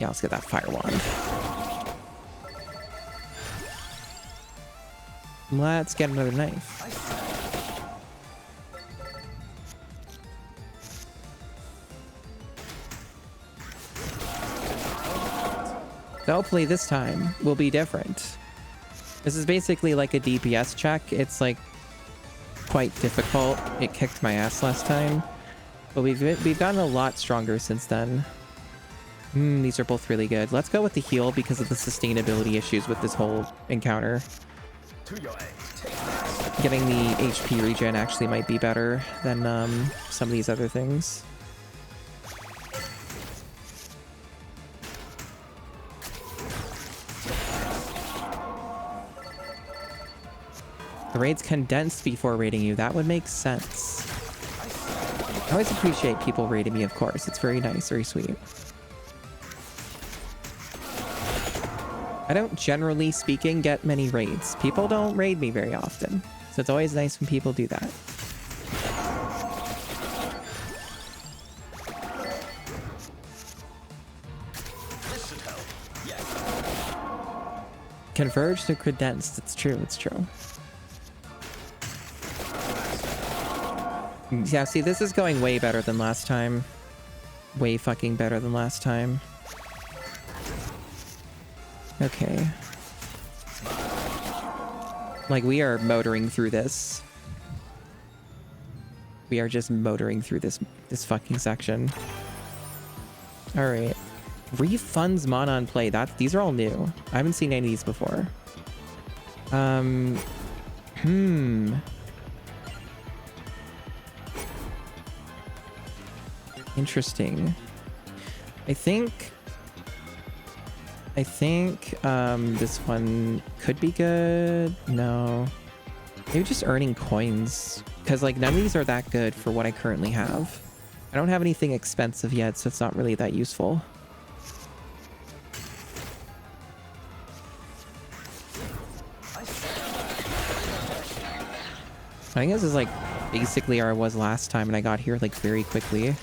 Yeah, let's get that fire wand. Let's get another knife. So hopefully this time will be different. This is basically like a DPS check. It's like quite difficult. It kicked my ass last time, but we've gotten a lot stronger since then. These are both really good. Let's go with the heal because of the sustainability issues with this whole encounter. Getting the HP regen actually might be better than some of these other things. The raid's condensed before raiding you. That would make sense. I always appreciate people raiding me, of course. It's very nice, very sweet. I don't, generally speaking, get many raids. People don't raid me very often. So it's always nice when people do that. Converge to condensed. It's true, it's true. Yeah, see, this is going way better than last time. Way fucking better than last time. Okay. Like, we are motoring through this. We are just motoring through this fucking section. Alright. Refunds mana on play. These are all new. I haven't seen any of these before. Interesting. I think this one could be good. No. Maybe just earning coins. Because, like, none of these are that good for what I currently have. I don't have anything expensive yet, so it's not really that useful. I think this is, like, basically where I was last time, and I got here, like, very quickly.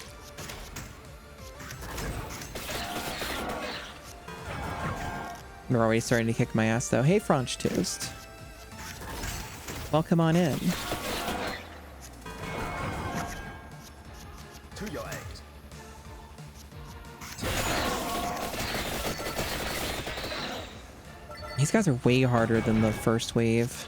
They're already starting to kick my ass, though. Hey, French Toast. Welcome on in. To your aid. These guys are way harder than the first wave.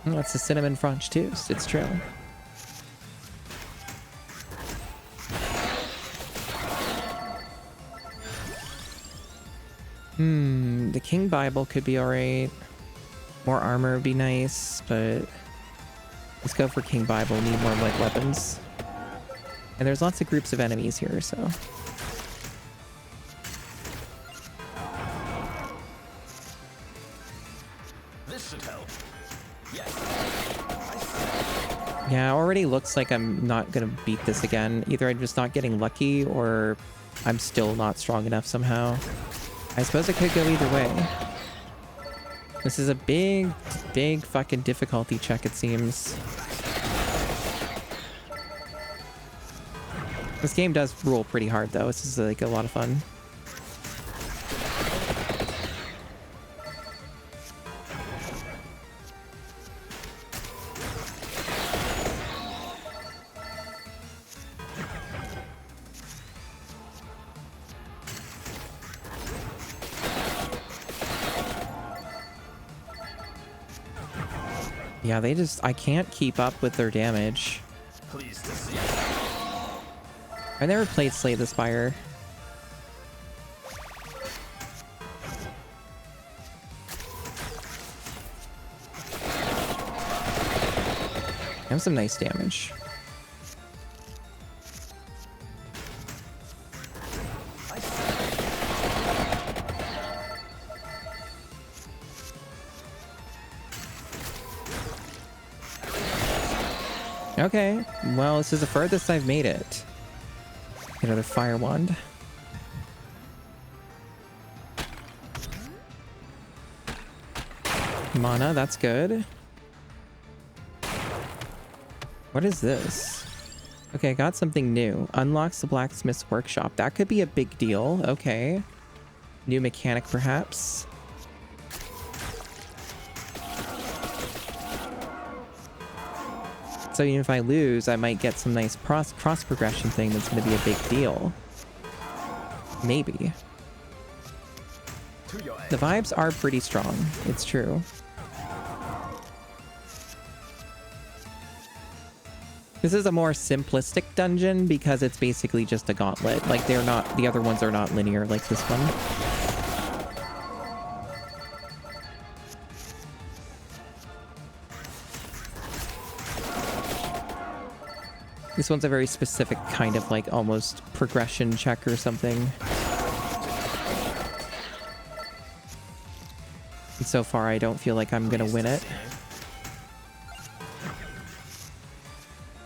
Oh, it's the cinnamon French toast. It's true. The King Bible could be alright. More armor would be nice, but let's go for King Bible. Need more like weapons. And there's lots of groups of enemies here, so. This should help. Yeah, already looks like I'm not gonna beat this again. Either I'm just not getting lucky, or I'm still not strong enough somehow. I suppose it could go either way. This is a big, big fucking difficulty check, it seems. This game does rule pretty hard, though. This is like a lot of fun. Yeah, they just... I can't keep up with their damage. Pleased to see it. I never played Slay the Spire. Have some nice damage. Okay, well, this is the furthest I've made it. Another fire wand. Mana, that's good. What is this? Okay, I got something new. Unlocks the blacksmith's workshop. That could be a big deal. Okay. New mechanic, perhaps. So even if I lose, I might get some nice cross progression thing that's going to be a big deal. Maybe. The vibes are pretty strong. It's true. This is a more simplistic dungeon because it's basically just a gauntlet. Like, they're not... The other ones are not linear like this one. This one's a very specific kind of, like, almost progression check or something. And so far, I don't feel like I'm gonna win it.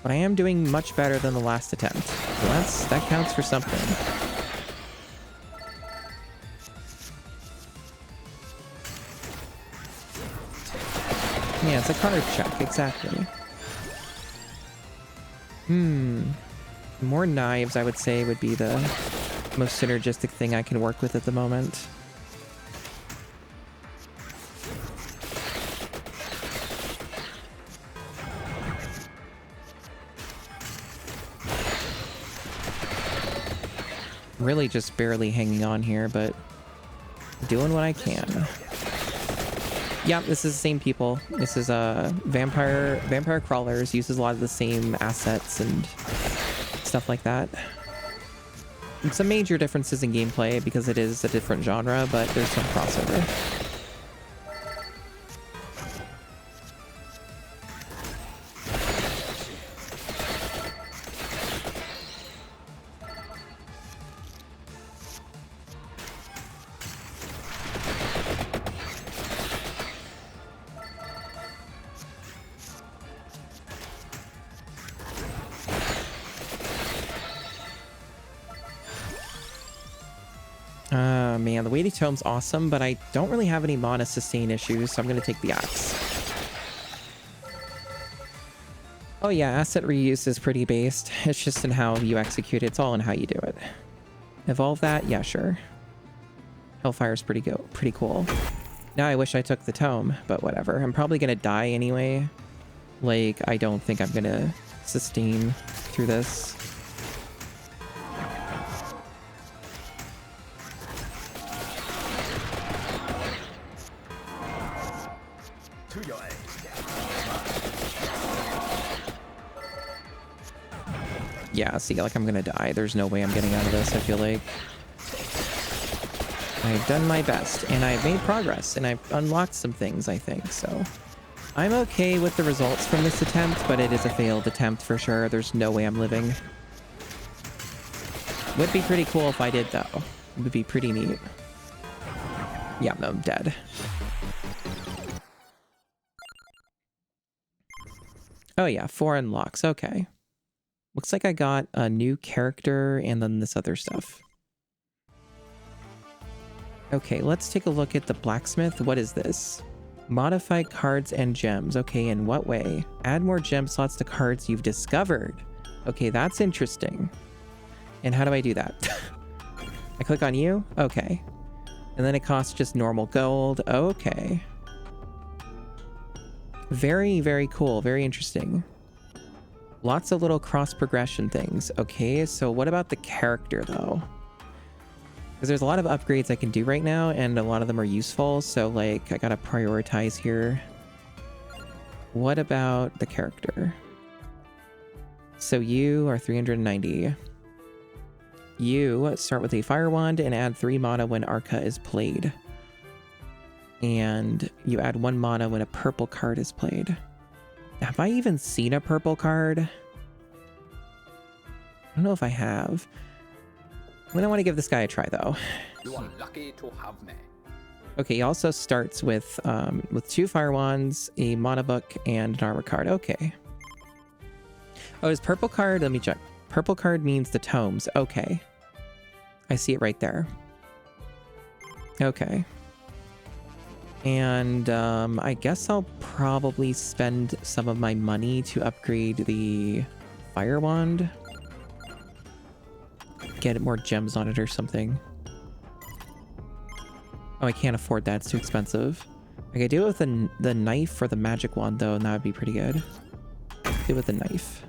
But I am doing much better than the last attempt. So that counts for something. Yeah, it's a card check, exactly. More knives, I would say, would be the most synergistic thing I can work with at the moment. Really just barely hanging on here, but doing what I can. Yeah, this is the same people. This is Vampire Crawlers, uses a lot of the same assets and stuff like that. And some major differences in gameplay because it is a different genre, but there's some crossover. Man, the weighty tome's awesome, but I don't really have any mana sustain issues, so I'm going to take the axe. Oh yeah, asset reuse is pretty based. It's just in how you execute it. It's all in how you do it. Evolve that? Yeah, sure. Hellfire's pretty cool. Now I wish I took the tome, but whatever. I'm probably going to die anyway. Like, I don't think I'm going to sustain through this. Yeah, see, like, I'm gonna die. There's no way I'm getting out of this, I feel like. I've done my best, and I've made progress, and I've unlocked some things, I think, so... I'm okay with the results from this attempt, but it is a failed attempt for sure. There's no way I'm living. Would be pretty cool if I did, though. It would be pretty neat. Yeah, no, I'm dead. Oh yeah, 4 unlocks, okay. Looks like I got a new character and then this other stuff. Okay, let's take a look at the blacksmith. What is this? Modify cards and gems. Okay, in what way? Add more gem slots to cards you've discovered. Okay, that's interesting. And how do I do that? I click on you? Okay. And then it costs just normal gold. Okay. Very, very cool. Very interesting. Lots of little cross progression things. Okay, so what about the character though? Because there's a lot of upgrades I can do right now, and a lot of them are useful, so like I gotta prioritize here. What about the character? So you are 390. You start with a fire wand and add 3 mana when Arca is played. And you add 1 mana when a purple card is played. Have I even seen a purple card? I don't know if I have. I'm gonna want to give this guy a try though. You are lucky to have me. Okay, he also starts with 2 fire wands, a mana book, and an armor card. Okay. Oh, his purple card, let me check. Purple card means the tomes. Okay. I see it right there. Okay. And I guess I'll probably spend some of my money to upgrade the fire wand. Get more gems on it or something. Oh, I can't afford that. It's too expensive. I could do it with the knife or the magic wand, though, and that would be pretty good. Do it with the knife.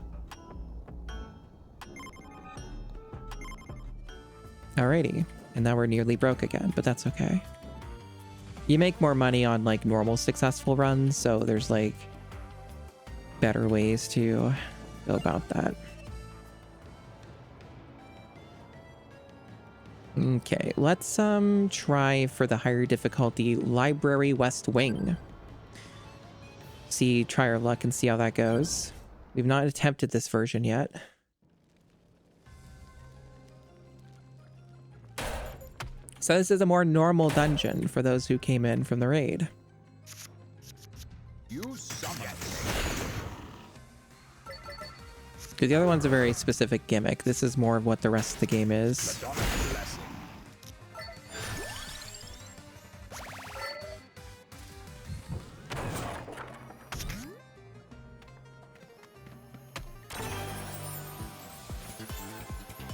Alrighty. And now we're nearly broke again, but that's okay. You make more money on, like, normal successful runs, so there's, like, better ways to go about that. Okay, let's try for the higher difficulty Library West Wing. Try our luck and see how that goes. We've not attempted this version yet. So this is a more normal dungeon for those who came in from the raid. You summon. Because the other one's a very specific gimmick. This is more of what the rest of the game is.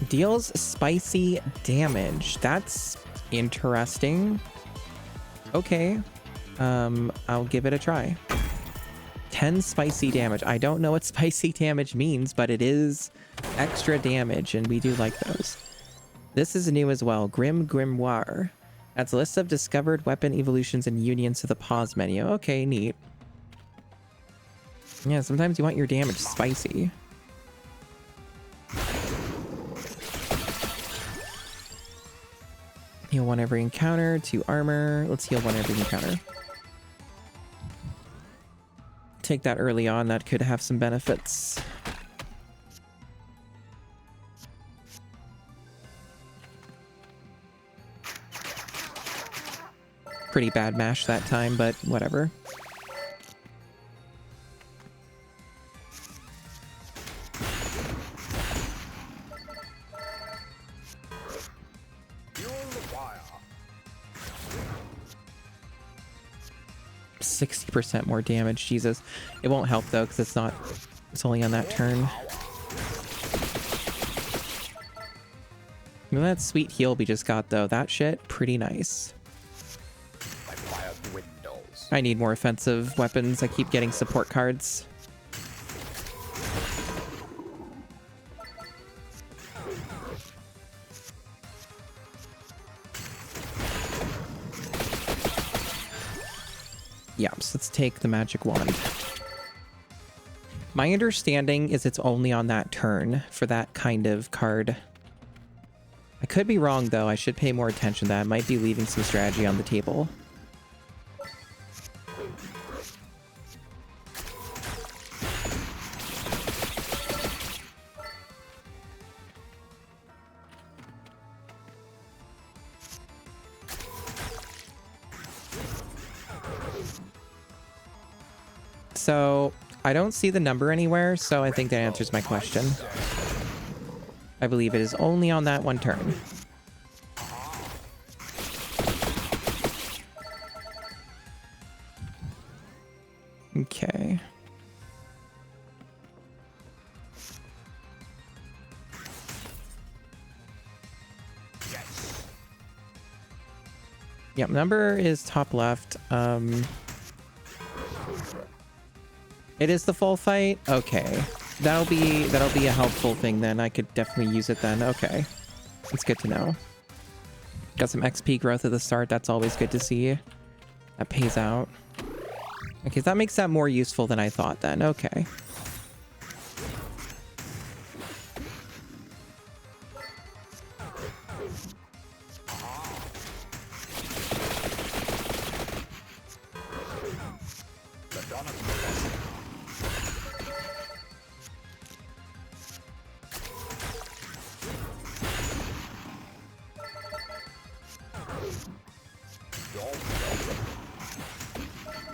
Deals spicy damage. That's interesting. Okay. I'll give it a try. 10 spicy damage. I don't know what spicy damage means, but it is extra damage, and we do like those. This is new as well. Grim Grimoire. Adds a list of discovered weapon evolutions and unions to the pause menu. Okay, neat. Yeah, sometimes you want your damage spicy. Heal 1 every encounter, 2 armor. Let's heal 1 every encounter. Take that early on, that could have some benefits. Pretty bad mash that time, but whatever. Fuel the fire. 60% more damage, Jesus. It won't help though, because it's only on that turn. Look at that sweet heal we just got though. That shit, pretty nice. My fire dwindles. I need more offensive weapons. I keep getting support cards. Yeah, so let's take the magic wand. My understanding is it's only on that turn for that kind of card. I could be wrong though. I should pay more attention to that. I might be leaving some strategy on the table. So I don't see the number anywhere, so I think that answers my question. I believe it is only on that one turn. Okay. Yep, number is top left. It is the full fight? Okay. That'll be a helpful thing then. I could definitely use it then. Okay. It's good to know. Got some XP growth at the start. That's always good to see. That pays out. Okay, that makes that more useful than I thought then. Okay.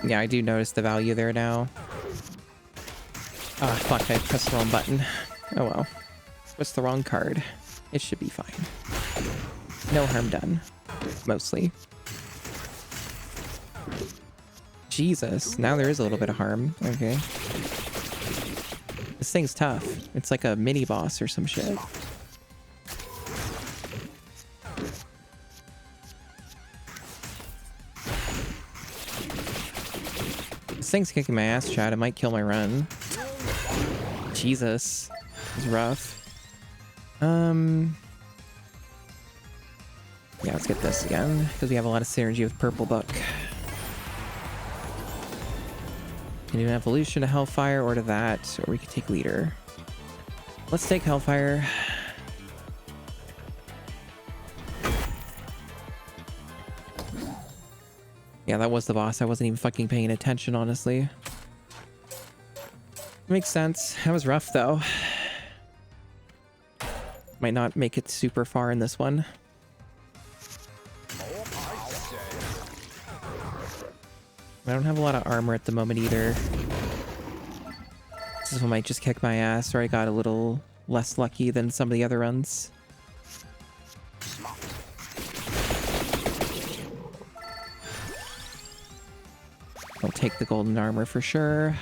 Yeah, I do notice the value there now. Ah, fuck, I pressed the wrong button. Oh well. What's the wrong card? It should be fine. No harm done. Mostly. Jesus, now there is a little bit of harm. Okay. This thing's tough. It's like a mini boss or some shit. This thing's kicking my ass, Chad. It might kill my run. Jesus. It's rough. Yeah, let's get this again, because we have a lot of synergy with Purple Book. Can do an evolution to Hellfire or to that, or we could take Leader. Let's take Hellfire. Yeah, that was the boss. I wasn't even fucking paying attention, honestly. Makes sense. That was rough, though. Might not make it super far in this one. I don't have a lot of armor at the moment either. This one might just kick my ass, or I got a little less lucky than some of the other runs. I'll take the golden armor for sure.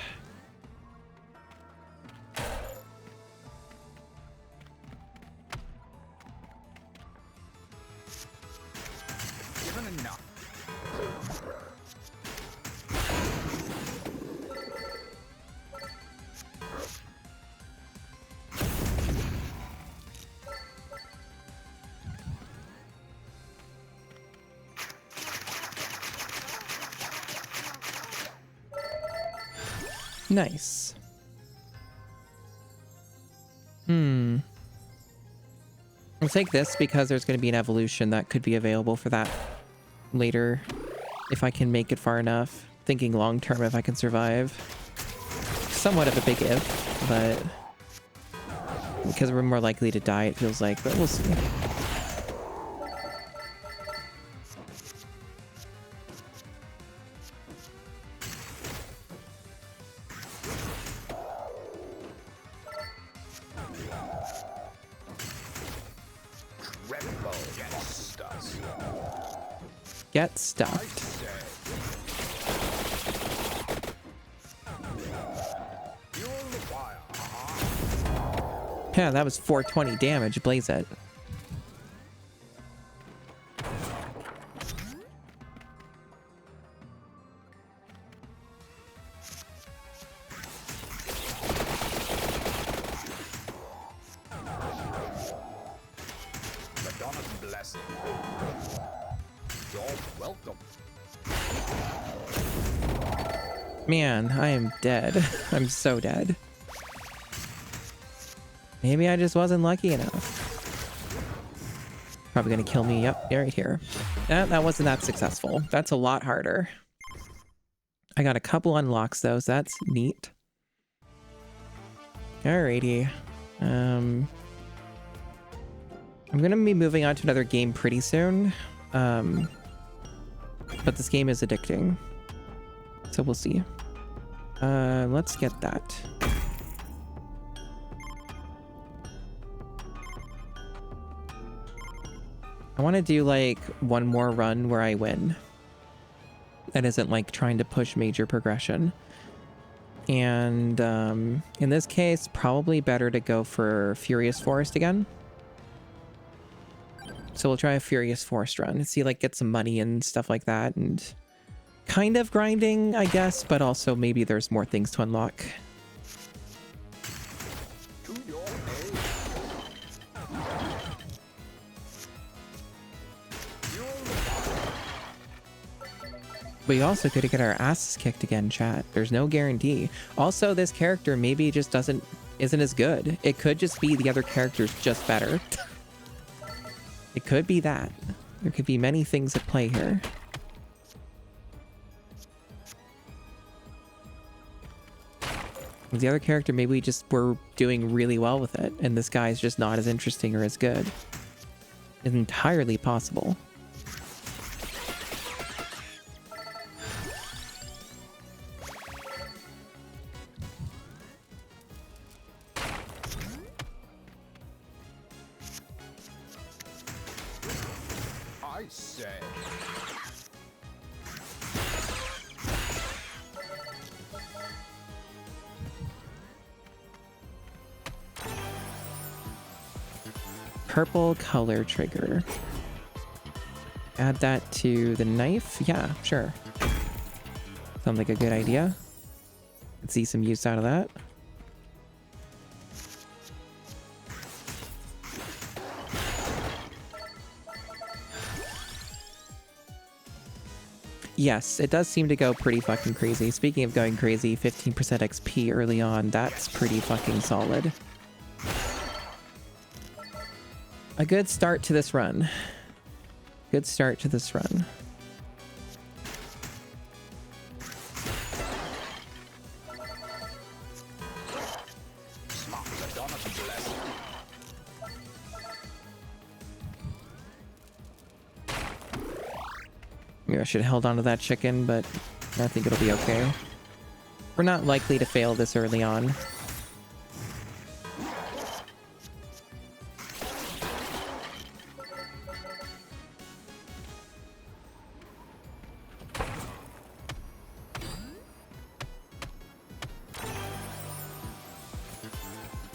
Nice. I'll take this because there's going to be an evolution that could be available for that later if I can make it far enough. Thinking long term if I can survive. Somewhat of a big if, but because we're more likely to die, it feels like, but we'll see. Get stuffed. Yeah, that was 420 damage. Blaze it. Man, I am dead. I'm so dead. Maybe I just wasn't lucky enough. Probably gonna kill me. Yep, right here. That wasn't that successful. That's a lot harder. I got a couple unlocks though, so that's neat. Alrighty. I'm gonna be moving on to another game pretty soon. But this game is addicting. So we'll see. Let's get that. I want to do like one more run where I win. That isn't like trying to push major progression. And in this case, probably better to go for Furious Forest again. So we'll try a Furious Forest run and see, like, get some money and stuff like that, and kind of grinding, I guess, but also maybe there's more things to unlock. To your aid. We also could get our asses kicked again, chat. There's no guarantee. Also, this character maybe just isn't as good. It could just be the other character's just better. It could be that. There could be many things at play here. The other character, maybe we just were doing really well with it, and this guy's just not as interesting or as good. It's entirely possible. I say. Purple color trigger. Add that to the knife? Yeah, sure. Sounds like a good idea. Could see some use out of that. Yes, it does seem to go pretty fucking crazy. Speaking of going crazy, 15% XP early on, that's pretty fucking solid. A good start to this run. Good start to this run. Maybe I should have held on to that chicken, but I think it'll be okay. We're not likely to fail this early on.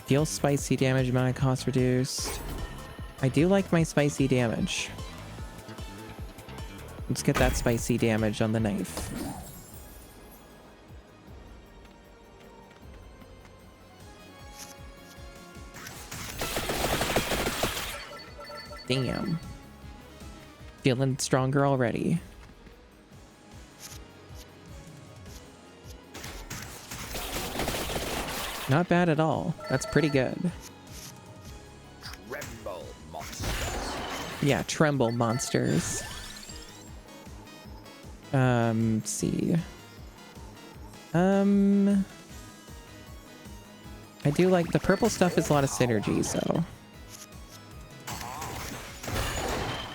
Deal spicy damage, amount of cost reduced. I do like my spicy damage. Let's get that spicy damage on the knife. Damn. Feeling stronger already. Not bad at all. That's pretty good. Tremble, monsters. Yeah, tremble monsters. Let's see. I do like the purple stuff is a lot of synergy, so.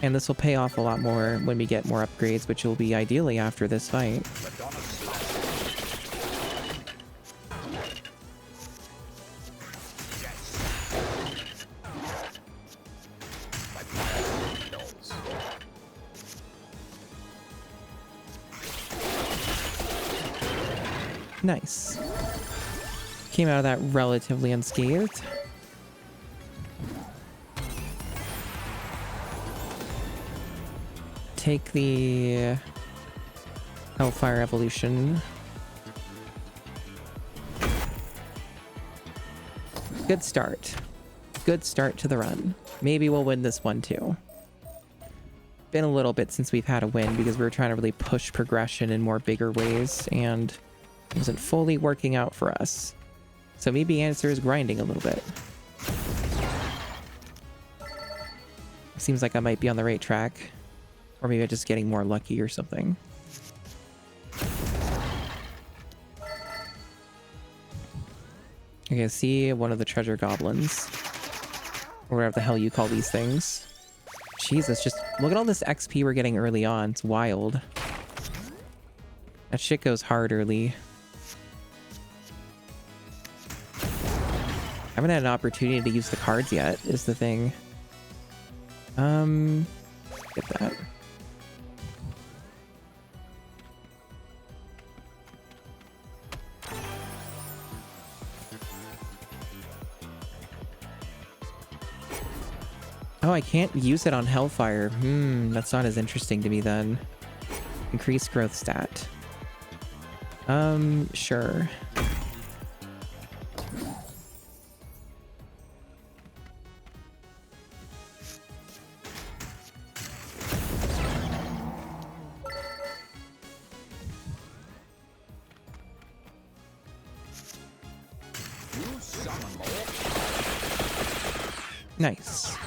And this will pay off a lot more when we get more upgrades, which will be ideally after this fight. Nice. Came out of that relatively unscathed. Take the Hellfire Evolution. Good start. Good start to the run. Maybe we'll win this one too. Been a little bit since we've had a win because we were trying to really push progression in more bigger ways, and it wasn't fully working out for us. So maybe the answer is grinding a little bit. Seems like I might be on the right track. Or maybe I'm just getting more lucky or something. Okay, see one of the treasure goblins. Or whatever the hell you call these things. Jesus, just look at all this XP we're getting early on. It's wild. That shit goes hard early. I haven't had an opportunity to use the cards yet, is the thing. Get that. Oh, I can't use it on Hellfire. That's not as interesting to me then. Increased growth stat. Sure. You summon more. Nice.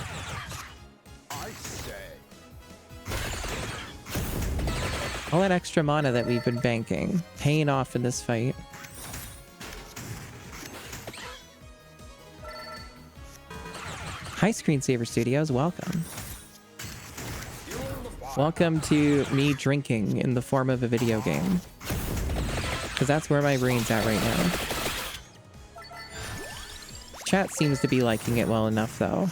I say. All that extra mana that we've been banking, paying off in this fight. Hi, Screensaver Studios. Welcome. Welcome to me drinking in the form of a video game. Because that's where my brain's at right now. Chat seems to be liking it well enough, though.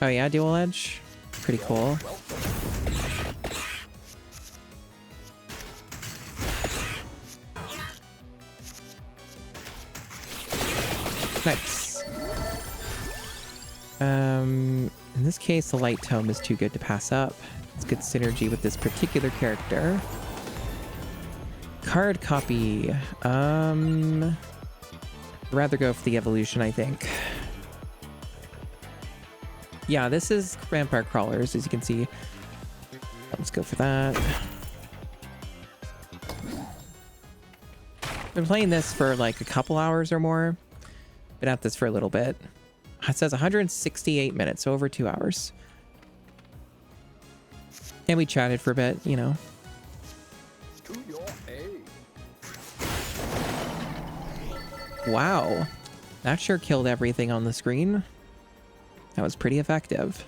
Oh yeah, dual edge? Pretty cool. Nice. In this case, the light tome is too good to pass up. It's good synergy with this particular character. Card copy. Rather go for the evolution, I think. Yeah, this is Vampire Crawlers, as you can see. Let's go for that. Been playing this for like a couple hours or more. Been at this for a little bit. It says 168 minutes, so over 2 hours. And we chatted for a bit, you know. To your aid. Wow. That sure killed everything on the screen. That was pretty effective.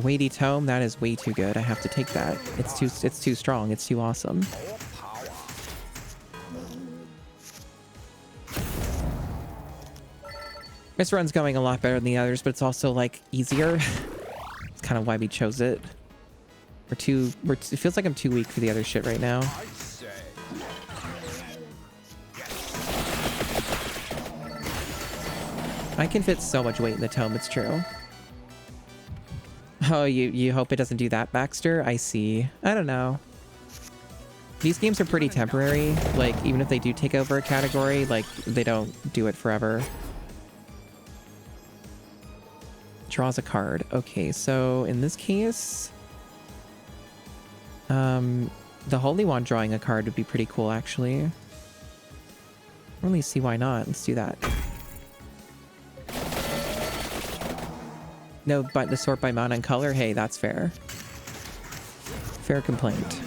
Weighty tome, that is way too good. I have to take that. It's too strong. It's too awesome. More power. This run's going a lot better than the others, but it's also like easier. It's kind of why we chose it. It feels like I'm too weak for the other shit right now. I say. I can fit so much weight in the tome, it's true. Oh, you hope it doesn't do that, Baxter? I see. I don't know. These games are pretty temporary. Like, even if they do take over a category, like, they don't do it forever. Draws a card. Okay, so in this case... the Holy Wand drawing a card would be pretty cool, actually. I don't really see why not. Let's do that. No, but the sort by mana and color? Hey, that's fair. Fair complaint.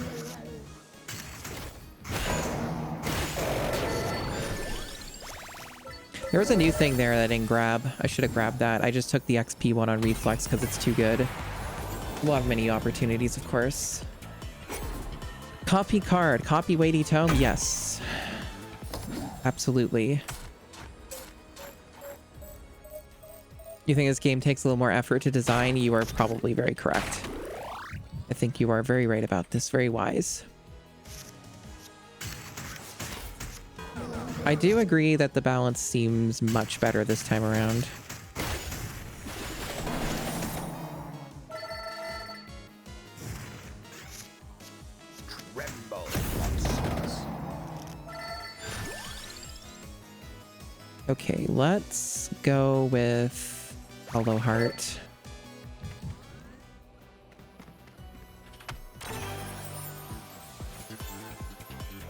There was a new thing there that I didn't grab. I should have grabbed that. I just took the XP one on Reflex because it's too good. We'll have many opportunities, of course. Copy card. Copy weighty tome? Yes. Absolutely. You think this game takes a little more effort to design? You are probably very correct. I think you are very right about this. Very wise. I do agree that the balance seems much better this time around. Tremble, monsters. Okay, let's go with Hollow Heart.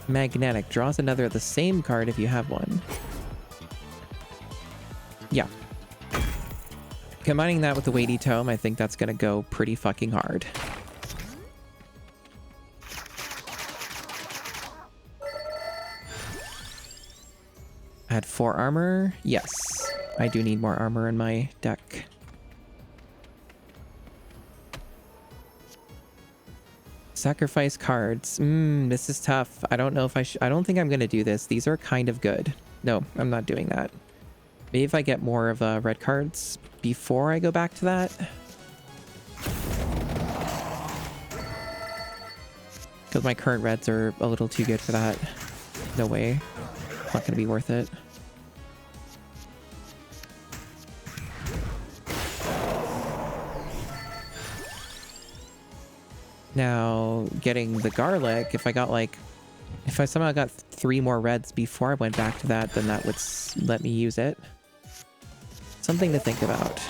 Magnetic draws another of the same card if you have one. Yeah. Combining that with the weighty tome, I think that's gonna go pretty fucking hard. Add 4 armor. Yes. I do need more armor in my deck. Sacrifice cards. This is tough. I don't know if I don't think I'm gonna do this. These are kind of good. No, I'm not doing that. Maybe if I get more of red cards before I go back to that. Because my current reds are a little too good for that. No way. It's not going to be worth it. Now, getting the garlic, if I somehow got 3 more reds before I went back to that, then that would let me use it. Something to think about.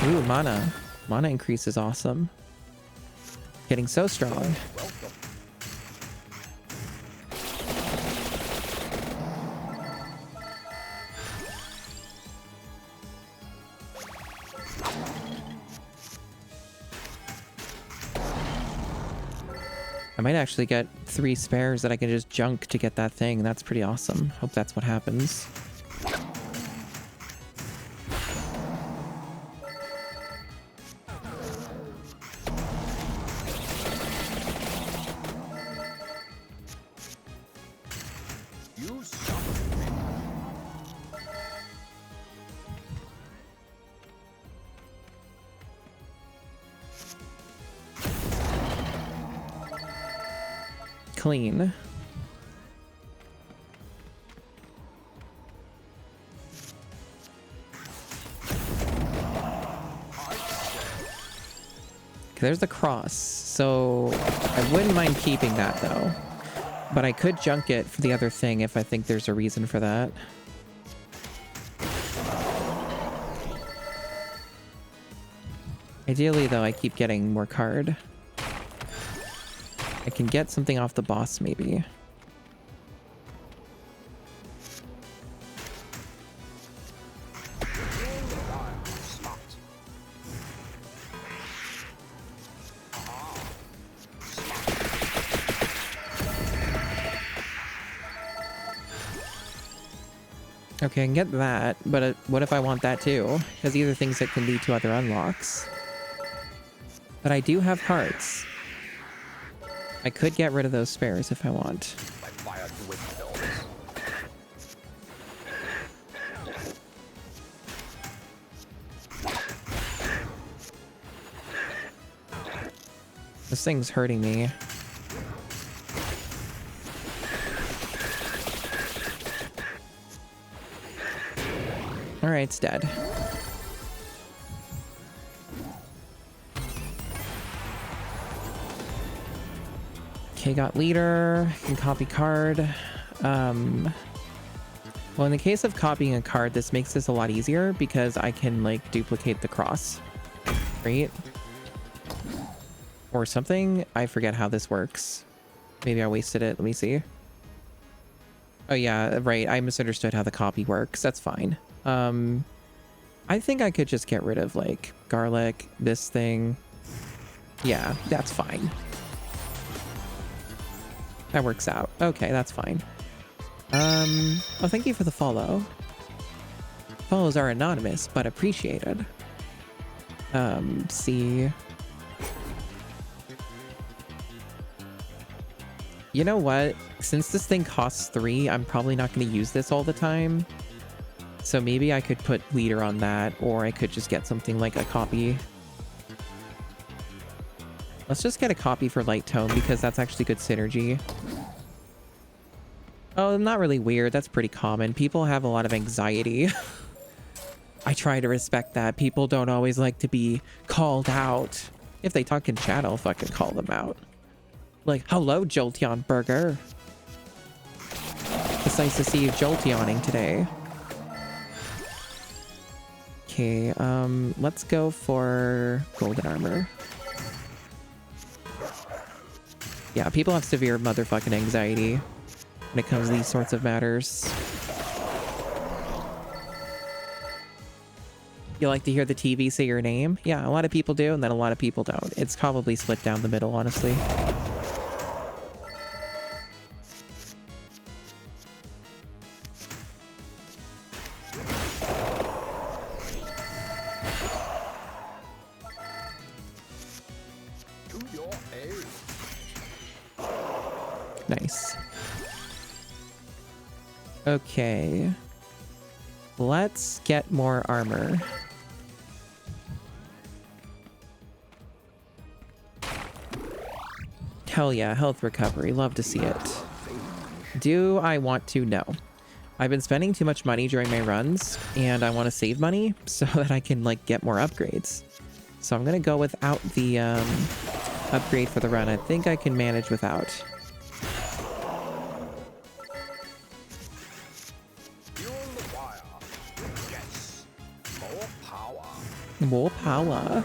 Ooh, mana. Mana increase is awesome. Getting so strong. I might actually get 3 spares that I can just junk to get that thing. That's pretty awesome. Hope that's what happens. Clean. There's the cross, so I wouldn't mind keeping that though, but I could junk it for the other thing if I think there's a reason for that. Ideally though, I keep getting more card. I can get something off the boss, maybe. Okay, I can get that, but what if I want that too? Because these are things that can lead to other unlocks. But I do have cards. I could get rid of those spares if I want. This thing's hurting me. Alright, it's dead. Okay, got leader, can copy card. Well, in the case of copying a card, this makes this a lot easier because I can like duplicate the cross, right? Or something. I forget how this works. Maybe I wasted it. Let me see. Oh yeah, right. I misunderstood how the copy works. That's fine. I think I could just get rid of like garlic, this thing. Yeah, that's fine. That works out. Okay, that's fine. Oh, thank you for the follow. Follows are anonymous, but appreciated. See. You know what? Since this thing costs 3, I'm probably not going to use this all the time. So maybe I could put leader on that, or I could just get something like a copy. Let's just get a copy for light tone because that's actually good synergy. Oh, not really weird. That's pretty common. People have a lot of anxiety. I try to respect that. People don't always like to be called out. If they talk in chat, I'll fucking call them out. Like, hello, Jolteon Burger. It's nice to see you Jolteoning today. Okay, let's go for golden armor. Yeah, people have severe motherfucking anxiety when it comes to these sorts of matters. You like to hear the TV say your name? Yeah, a lot of people do, and then a lot of people don't. It's probably split down the middle, honestly. Nice. Okay. Let's get more armor. Hell yeah, health recovery. Love to see it. Do I want to? No. I've been spending too much money during my runs, and I want to save money so that I can, like, get more upgrades. So I'm gonna go without the upgrade for the run. I think I can manage without. Yes. More power. More power.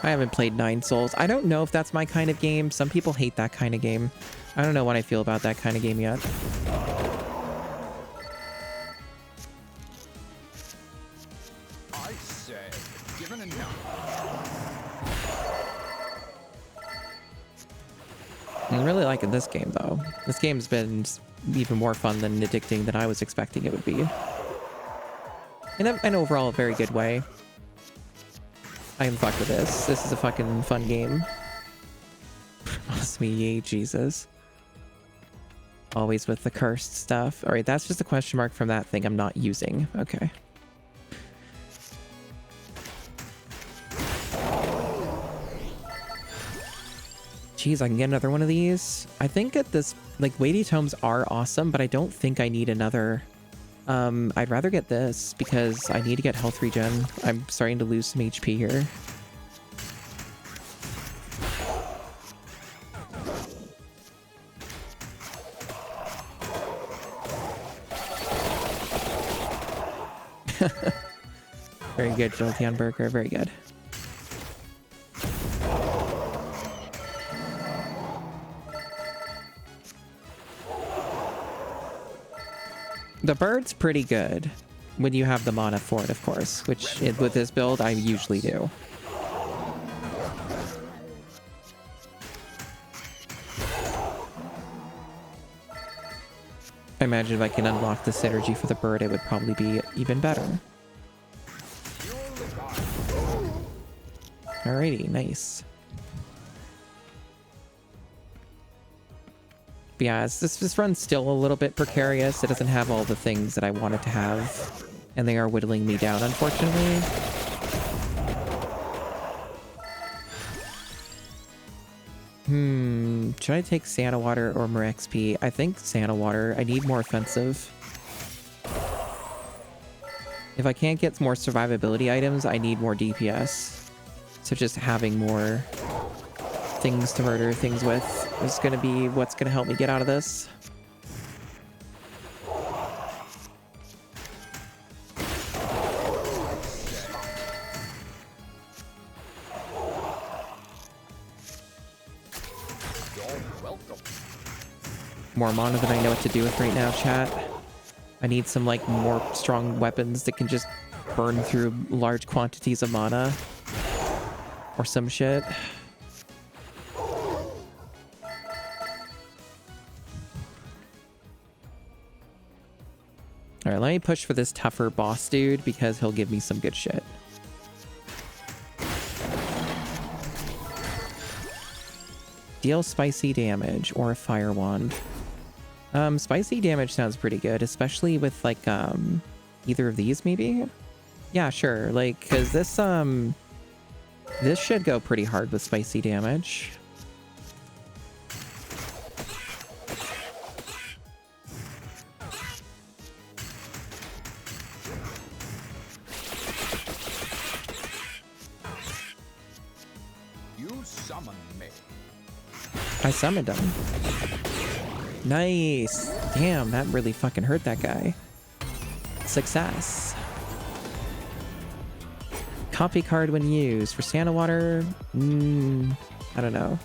I haven't played Nine Souls. I don't know if that's my kind of game. Some people hate that kind of game. I don't know what I feel about that kind of game yet. I said, given enough. I'm really liking this game, though. This game's been even more fun than addicting than I was expecting it would be. In an overall very good way. I can fuck with this. This is a fucking fun game. Must me, yay, Jesus. Always with the cursed stuff. Alright, that's just a question mark from that thing I'm not using. Okay. Jeez, I can get another one of these. I think at this, like, weighty tomes are awesome, but I don't think I need another. I'd rather get this because I need to get health regen. I'm starting to lose some HP here. Very good, Jolteon Burger. Very good. The bird's pretty good when you have the mana for it, of course, which with this build I usually do. I imagine if I can unlock the synergy for the bird, it would probably be even better. Alrighty, nice. But yeah, this run's still a little bit precarious. It doesn't have all the things that I wanted to have, and they are whittling me down, unfortunately. Should I take Santa Water or more XP? I think Santa Water. I need more offensive. If I can't get more survivability items, I need more DPS. So just having more things to murder things with is going to be what's going to help me get out of this. More mana than I know what to do with right now, chat. I need some, like, more strong weapons that can just burn through large quantities of mana. Or some shit. Alright, let me push for this tougher boss dude because he'll give me some good shit. Deal spicy damage or a fire wand. Spicy damage sounds pretty good, especially with, like, either of these, maybe? Yeah, sure. Like, because this should go pretty hard with spicy damage. You summoned me. I summoned him. Nice. Damn, that really fucking hurt that guy. Success. Copy card when used. For Santa Water, I don't know.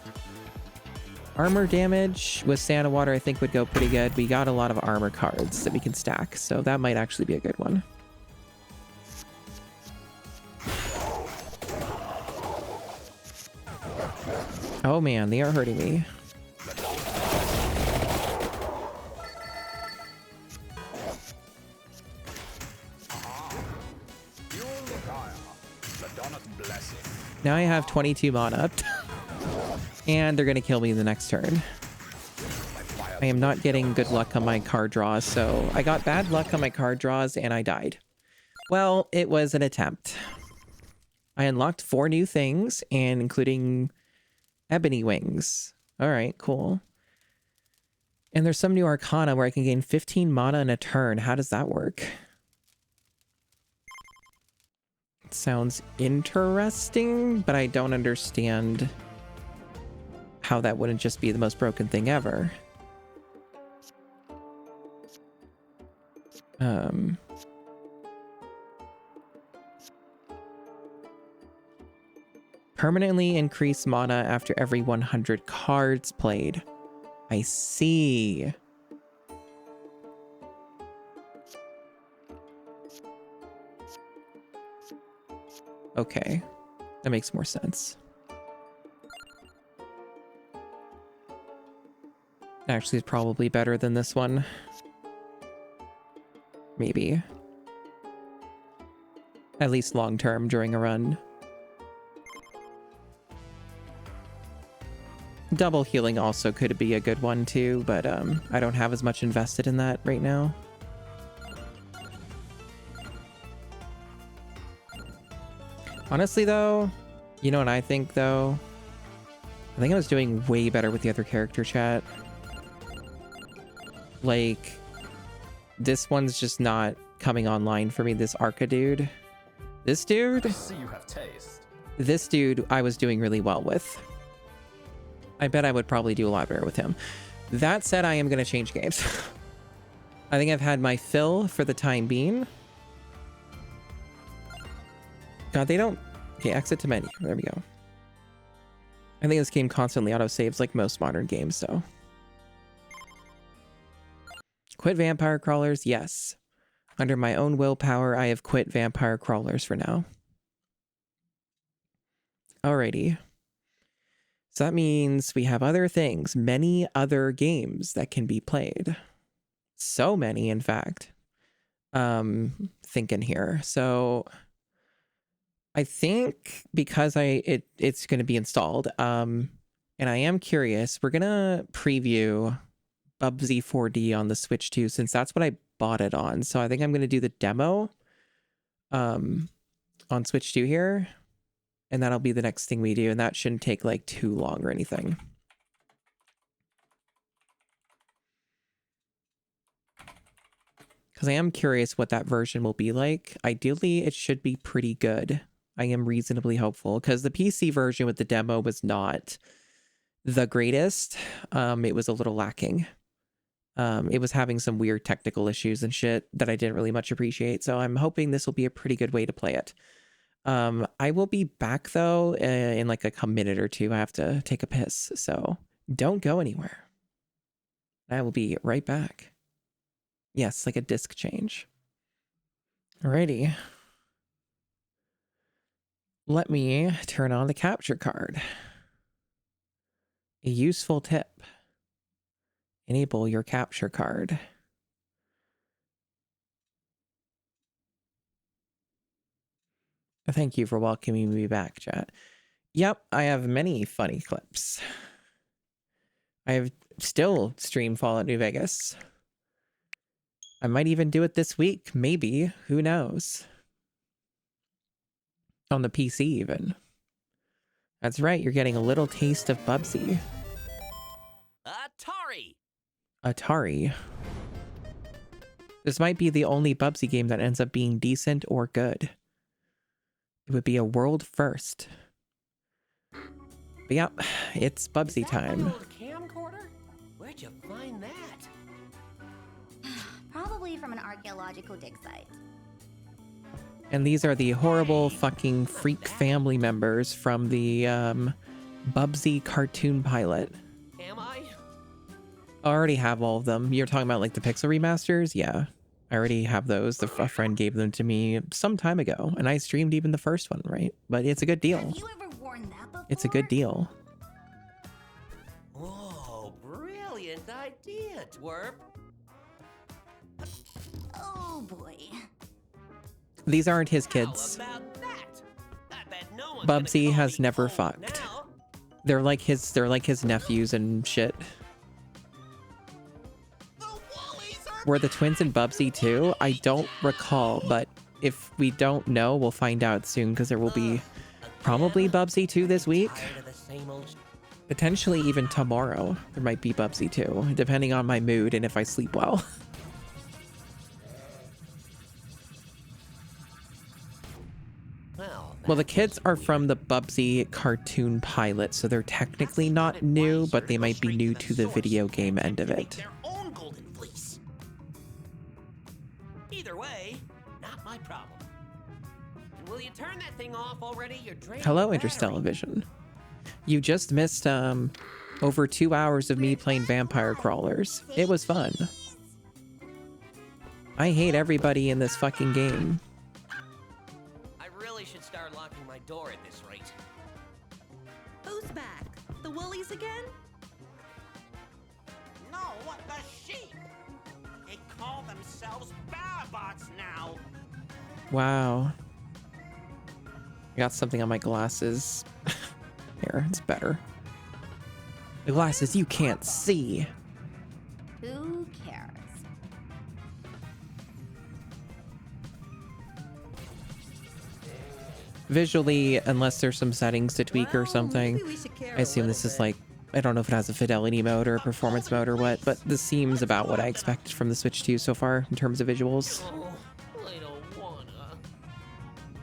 Armor damage with Santa Water I think would go pretty good. We got a lot of armor cards that we can stack, so that might actually be a good one. Oh man, they are hurting me. blessing. Now I have 22 mana. And they're going to kill me the next turn. I am not getting good luck on my card draws, so I got bad luck on my card draws and I died. Well, it was an attempt. I unlocked 4 new things, and including Ebony Wings. All right, cool. And there's some new Arcana where I can gain 15 mana in a turn. How does that work? It sounds interesting, but I don't understand how that wouldn't just be the most broken thing ever. Permanently increase mana after every 100 cards played. I see. Okay, that makes more sense. Actually, it's probably better than this one. Maybe. At least long term during a run. Double healing also could be a good one too, but I don't have as much invested in that right now. Honestly though, you know what I think though? I think I was doing way better with the other character chat. Like, this one's just not coming online for me, this Arca dude. This dude? I see you have taste. This dude I was doing really well with. I bet I would probably do a lot better with him. That said, I am going to change games. I think I've had my fill for the time being. God, they don't... Okay, exit to menu. There we go. I think this game constantly auto-saves like most modern games, so... Quit vampire crawlers? Yes. Under my own willpower, I have quit vampire crawlers for now. Alrighty. So that means we have other things, many other games that can be played. So many, in fact. Thinking here. So I think because it's going to be installed, and I am curious, we're going to preview Bubsy 4D on the Switch too, since that's what I bought it on. So I think I'm going to do the demo on Switch 2 here. And that'll be the next thing we do. And that shouldn't take like too long or anything. Because I am curious what that version will be like. Ideally, it should be pretty good. I am reasonably hopeful. Because the PC version with the demo was not the greatest. It was a little lacking. It was having some weird technical issues and shit that I didn't really much appreciate. So I'm hoping this will be a pretty good way to play it. I will be back though in like a minute or two. I have to take a piss, so don't go anywhere. I will be right back. Yes, like a disc change. Alrighty. Let me turn on the capture card. A useful tip. Enable your capture card. Thank you for welcoming me back, chat. Yep, I have many funny clips. I have still streamed Fallout New Vegas. I might even do it this week, maybe. Who knows? On the PC even. That's right, you're getting a little taste of Bubsy. Atari! Atari. This might be the only Bubsy game that ends up being decent or good. It would be a world first. But yeah, it's Bubsy time. Old camcorder? Where'd you find that? Probably from an archaeological dig site. And these are the horrible fucking freak family members from the Bubsy cartoon pilot. Am I? I already have all of them. You're talking about like the Pixel remasters? Yeah. I already have those. A friend gave them to me some time ago, and I streamed even the first one, right? But it's a good deal. Have you ever worn that before? It's a good deal. Whoa, brilliant idea, twerp. Oh boy. These aren't his kids. How about that? I bet no Someone's gonna Bubsy call has me never old fucked. now. They're like his nephews and shit. Were the twins in Bubsy too? I don't recall, but if we don't know, we'll find out soon because there will be probably Bubsy 2 this week. Tired of the same old Potentially even tomorrow. There might be Bubsy 2, depending on my mood and if I sleep well. Well, the kids are from the Bubsy cartoon pilot, so they're technically not new, but they might be new to the video game end of it. their own golden fleece. Either way, not my problem. And will you turn that thing off already? You're draining Hello, the Interstellar battery. Vision. You just missed over 2 hours of me playing Vampire Crawlers. It was fun. I hate everybody in this fucking game. I really should start locking my door at this rate. Who's back? The Woolies again? No, the sheep. They call themselves Barabots now. Wow. I got something on my glasses. Here, it's better. The glasses you can't see. Who cares? Visually, unless there's some settings to tweak or Well, something, maybe we should care I assume a this little is bit. like, I don't know if it has a fidelity mode or a performance mode or what, but this seems about what I expected from the Switch 2 so far in terms of visuals. Oh, I don't wanna.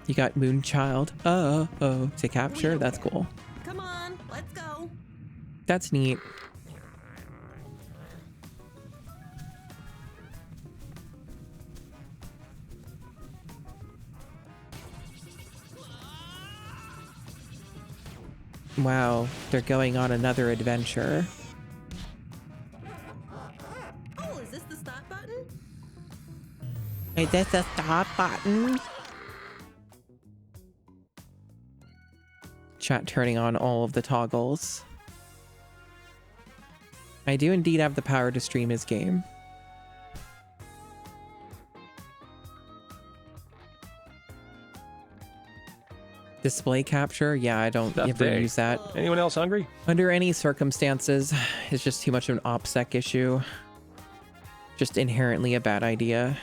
You got Moonchild. To capture. That's cool. Come on, let's go. That's neat. Wow, they're going on another adventure. Oh, is this the stop button? Is this a stop button? Chat turning on all of the toggles. I do indeed have the power to stream his game. Display capture? Yeah, I don't Stuffed ever egg. use that. Anyone else hungry? Under any circumstances, it's just too much of an OPSEC issue. Just inherently a bad idea.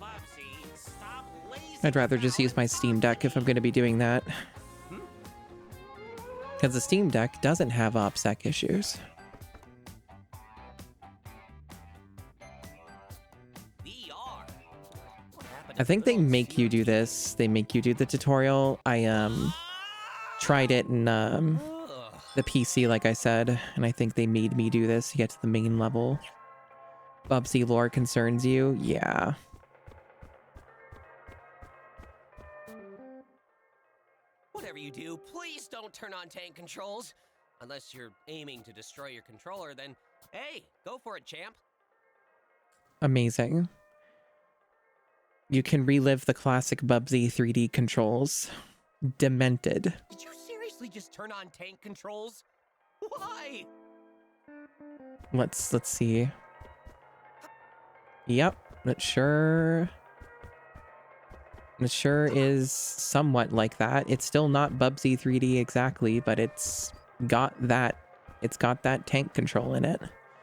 Bubsy, stop lazing I'd rather just about use my Steam Deck if I'm going to be doing that. Because the Steam Deck doesn't have OPSEC issues. VR. What happened I to think good they old make you do this. They make you do the tutorial. I tried it in Ugh. the PC, like I said, and I think they made me do this to get to the main level. Bubsy lore concerns you? Yeah. Whatever you do, please don't turn on tank controls. Unless you're aiming to destroy your controller, then hey, go for it, champ. Amazing. You can relive the classic Bubsy 3D controls. Demented. Did you seriously just turn on tank controls? Why? Let's see. Yep, it sure is somewhat like that. It's still not Bubsy 3D exactly, but it's got that tank control in it.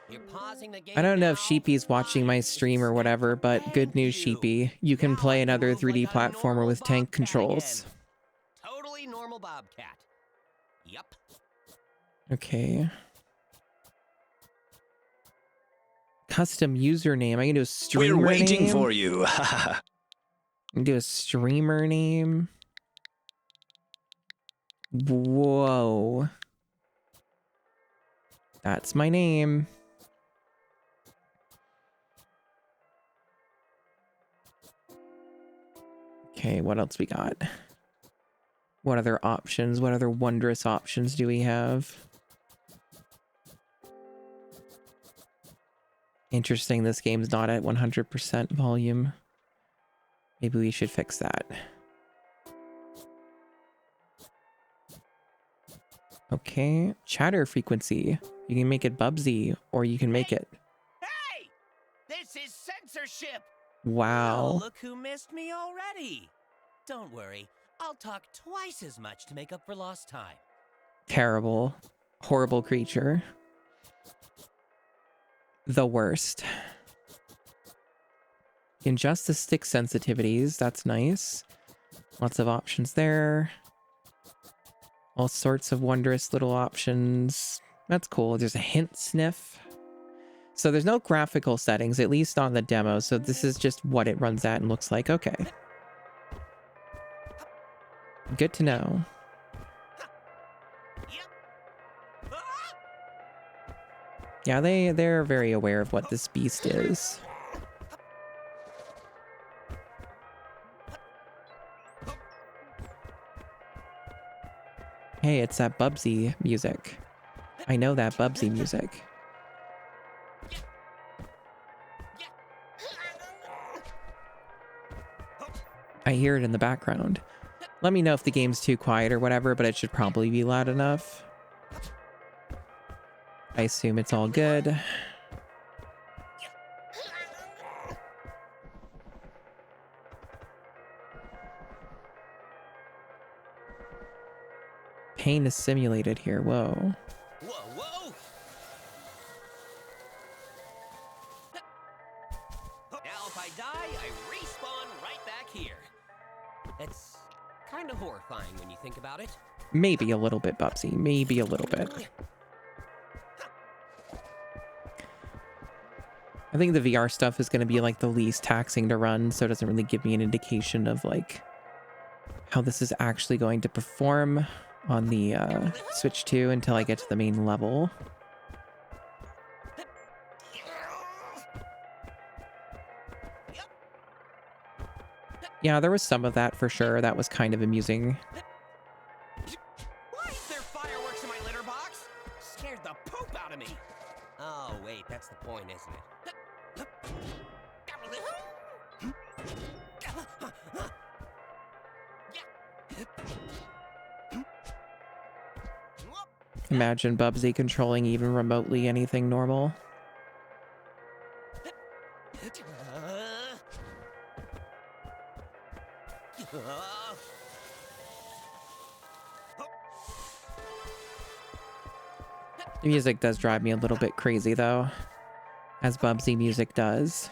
You're pausing the game I don't know if now? Sheepy's watching my stream or whatever, but good news, Sheepy. You can Now play I another move like 3D a platformer normal with tank Bobcat controls. again. Totally normal Bobcat. Yup. Okay. Custom username. I can do a streamer We're waiting name. for you. I can do a streamer name. Whoa. That's my name. Okay, what else we got? What other options? What other wondrous options do we have? Interesting, this game's not at 100% volume. Maybe we should fix that. Okay, chatter frequency. You can make it Bubsy, or you can make it. Hey! This is censorship! Oh, Wow. look who missed me already. Don't worry, I'll talk twice as much to make up for lost time. Terrible. Horrible creature. The worst. Adjust the stick sensitivities. That's nice. Lots of options there. All sorts of wondrous little options. That's cool. There's a hint sniff. So there's no graphical settings, at least on the demo. So this is just what it runs at and looks like. Okay. Good to know. Yeah, they're very aware of what this beast is. Hey, it's that Bubsy music. I know that Bubsy music. I hear it in the background. Let me know if the game's too quiet or whatever, but it should probably be loud enough. I assume it's all good. Pain is simulated here. Whoa. Whoa, whoa! Now if I die, I respawn right back here. It's kind of horrifying when you think about it. Maybe a little bit, Bubsy. Maybe a little bit. I think the VR stuff is going to be like the least taxing to run, so it doesn't really give me an indication of like how this is actually going to perform on the Switch 2 until I get to the main level. Yeah, there was some of that for sure. That was kind of amusing. Why is there fireworks in my litter box? Scared the poop out of me. Oh, wait, that's the point, isn't it? Imagine Bubsy controlling even remotely anything normal. The music does drive me a little bit crazy though, as Bubsy music does.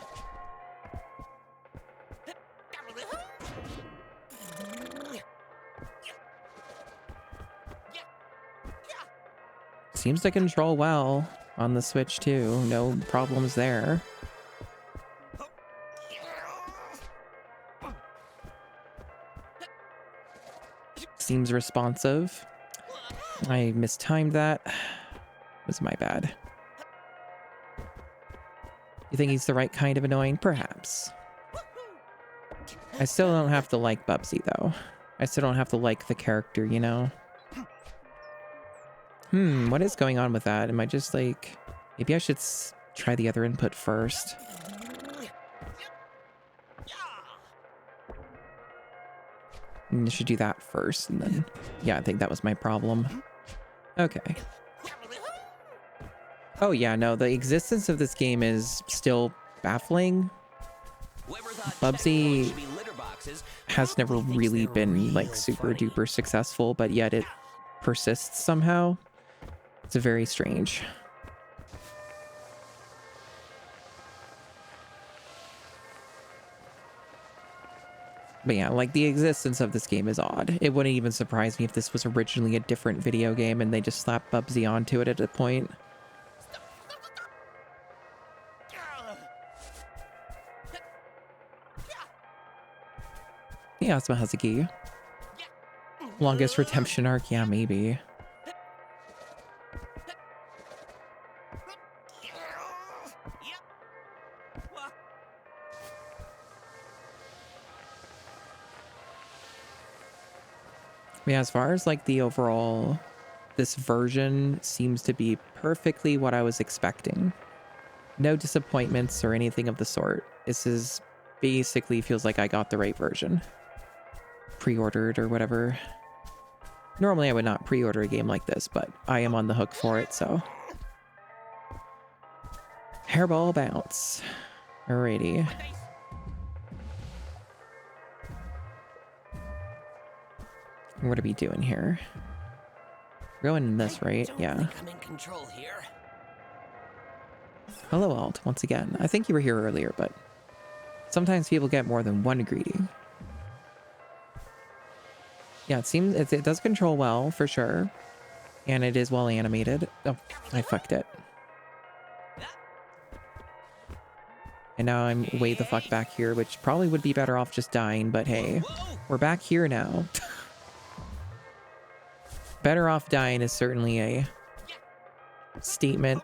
Seems to control well on the Switch too. No problems there. Seems responsive. I mistimed that. It was my bad. You think he's the right kind of annoying? Perhaps. I still don't have to like Bubsy though. I still don't have to like the character, you know? What is going on with that? Am I just like... Maybe I should try the other input first. I should do that first and then... Yeah, I think that was my problem. Okay. Oh yeah, no, the existence of this game is still baffling. Bubsy has never really been like super duper successful, but yet it persists somehow. It's very strange. But yeah, like the existence of this game is odd. It wouldn't even surprise me if this was originally a different video game and they just slapped Bubsy onto it at a point. Yeah, Asuma has a key. Longest redemption arc? Yeah, maybe. Yeah, as far as like the overall, this version seems to be perfectly what I was expecting. No disappointments or anything of the sort. This is basically feels like I got the right version. Pre-ordered or whatever. Normally I would not pre-order a game like this, but I am on the hook for it, so. Hairball bounce. Alrighty. What are we doing here? We're going in this, right? Don't Yeah. think I'm in control here. Hello, Alt, once again. I think you were here earlier, but sometimes people get more than one greeting. Yeah, it seems it does control well, for sure. And it is well animated. Oh, I fucked it. And now I'm way the fuck back here, which probably would be better off just dying, but hey, we're back here now. Better off dying is certainly a statement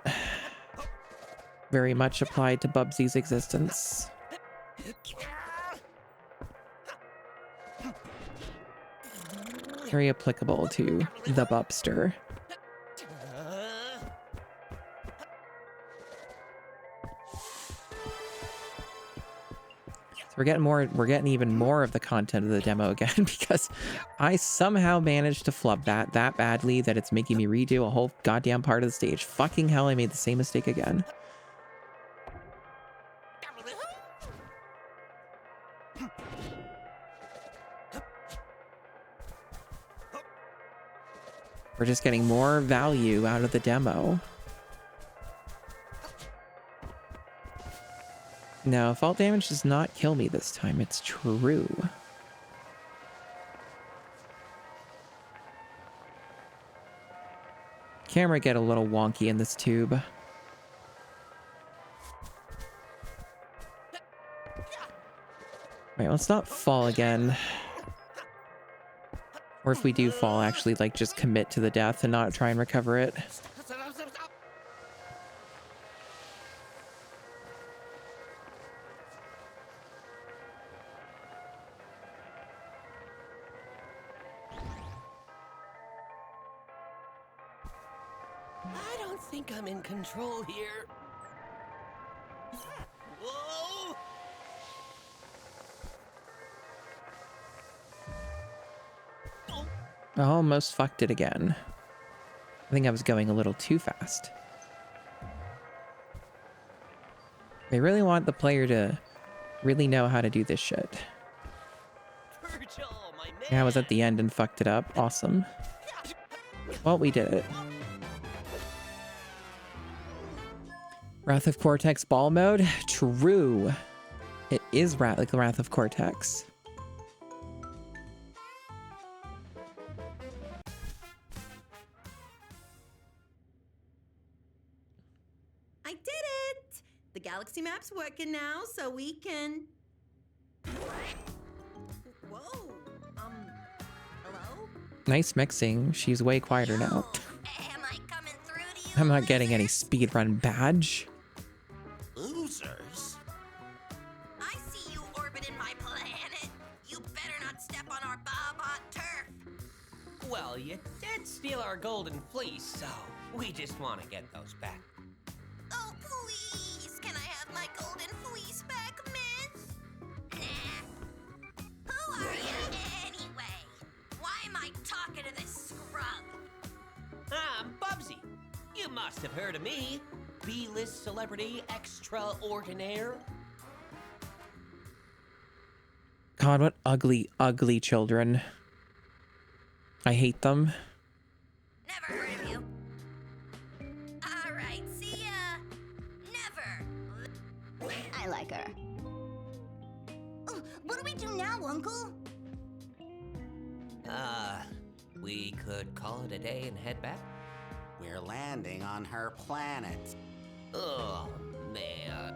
very much applied to Bubsy's existence. Very applicable to the Bubster. So we're getting even more of the content of the demo again because I somehow managed to flub that badly that it's making me redo a whole goddamn part of the stage. Fucking hell, I made the same mistake again. We're just getting more value out of the demo. No, fault damage does not kill me this time. It's true. Camera get a little wonky in this tube. Wait, let's not fall again. Or if we do fall, actually, like, just commit to the death and not try and recover it. I don't think I'm in control here. Whoa! I almost fucked it again. I think I was going a little too fast. They really want the player to really know how to do this shit. Virgil, my man. Yeah, I was at the end and fucked it up. Awesome. Well, we did it. Wrath of Cortex ball mode? True. It is like the Wrath of Cortex. I did it! The galaxy map's working now, so we can... Whoa! Hello? Nice mixing. She's way quieter now. Am I coming through to you? I'm not getting any speedrun badge. Losers? I see you orbiting my planet. You better not step on our Bobot turf. Well, you did steal our golden fleece, so we just want to get those back. Oh, please! Can I have my golden fleece back, miss? Nah. Who are you, anyway? Why am I talking to this scrub? I'm Bubsy. You must have heard of me. B-list celebrity extraordinaire. God, what ugly, ugly children. I hate them. Never heard of you. All right, see ya. Never. I like her. What do we do now, Uncle? We could call it a day and head back. We're landing on her planet. Oh, man.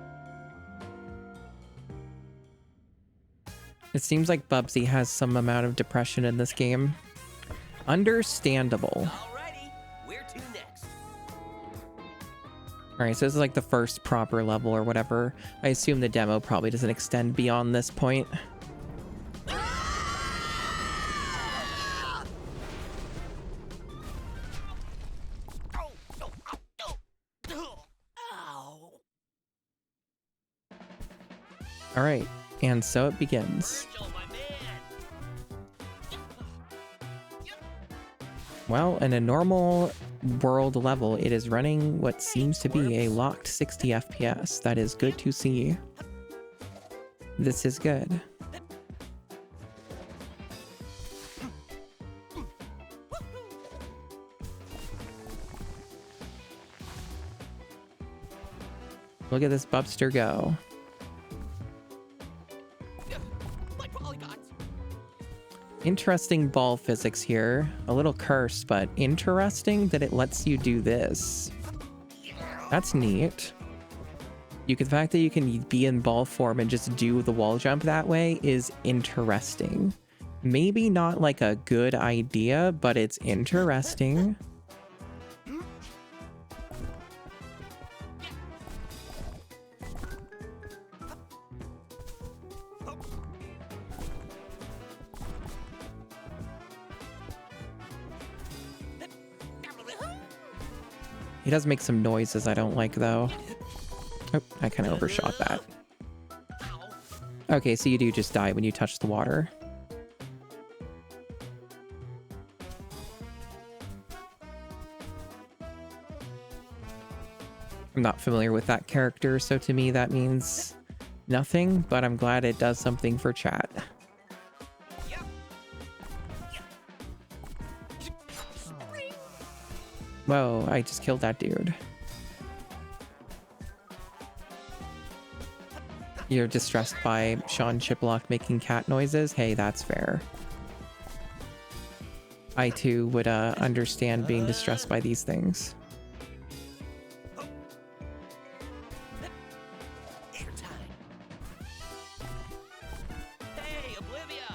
It seems like Bubsy has some amount of depression in this game. Understandable. Alrighty, where to next? Alright, so this is like the first proper level or whatever. I assume the demo probably doesn't extend beyond this point. Ow. Alright, and so it begins. Virgil, my man. Well, in a normal world level, it is running what seems to be a locked 60 FPS. That is good to see. This is good. Look at this Bubster go. My polygons. Interesting ball physics here. A little cursed, but interesting that it lets you do this. That's neat. The fact that you can be in ball form and just do the wall jump that way is interesting. Maybe not like a good idea, but it's interesting. He does make some noises I don't like, though. Oh, I kind of overshot that. Okay, so you do just die when you touch the water. I'm not familiar with that character, so to me that means nothing, but I'm glad it does something for chat. Whoa, I just killed that dude. You're distressed by Sean Chiplock making cat noises? Hey, that's fair. I too would understand being distressed by these things. Hey, Oblivia!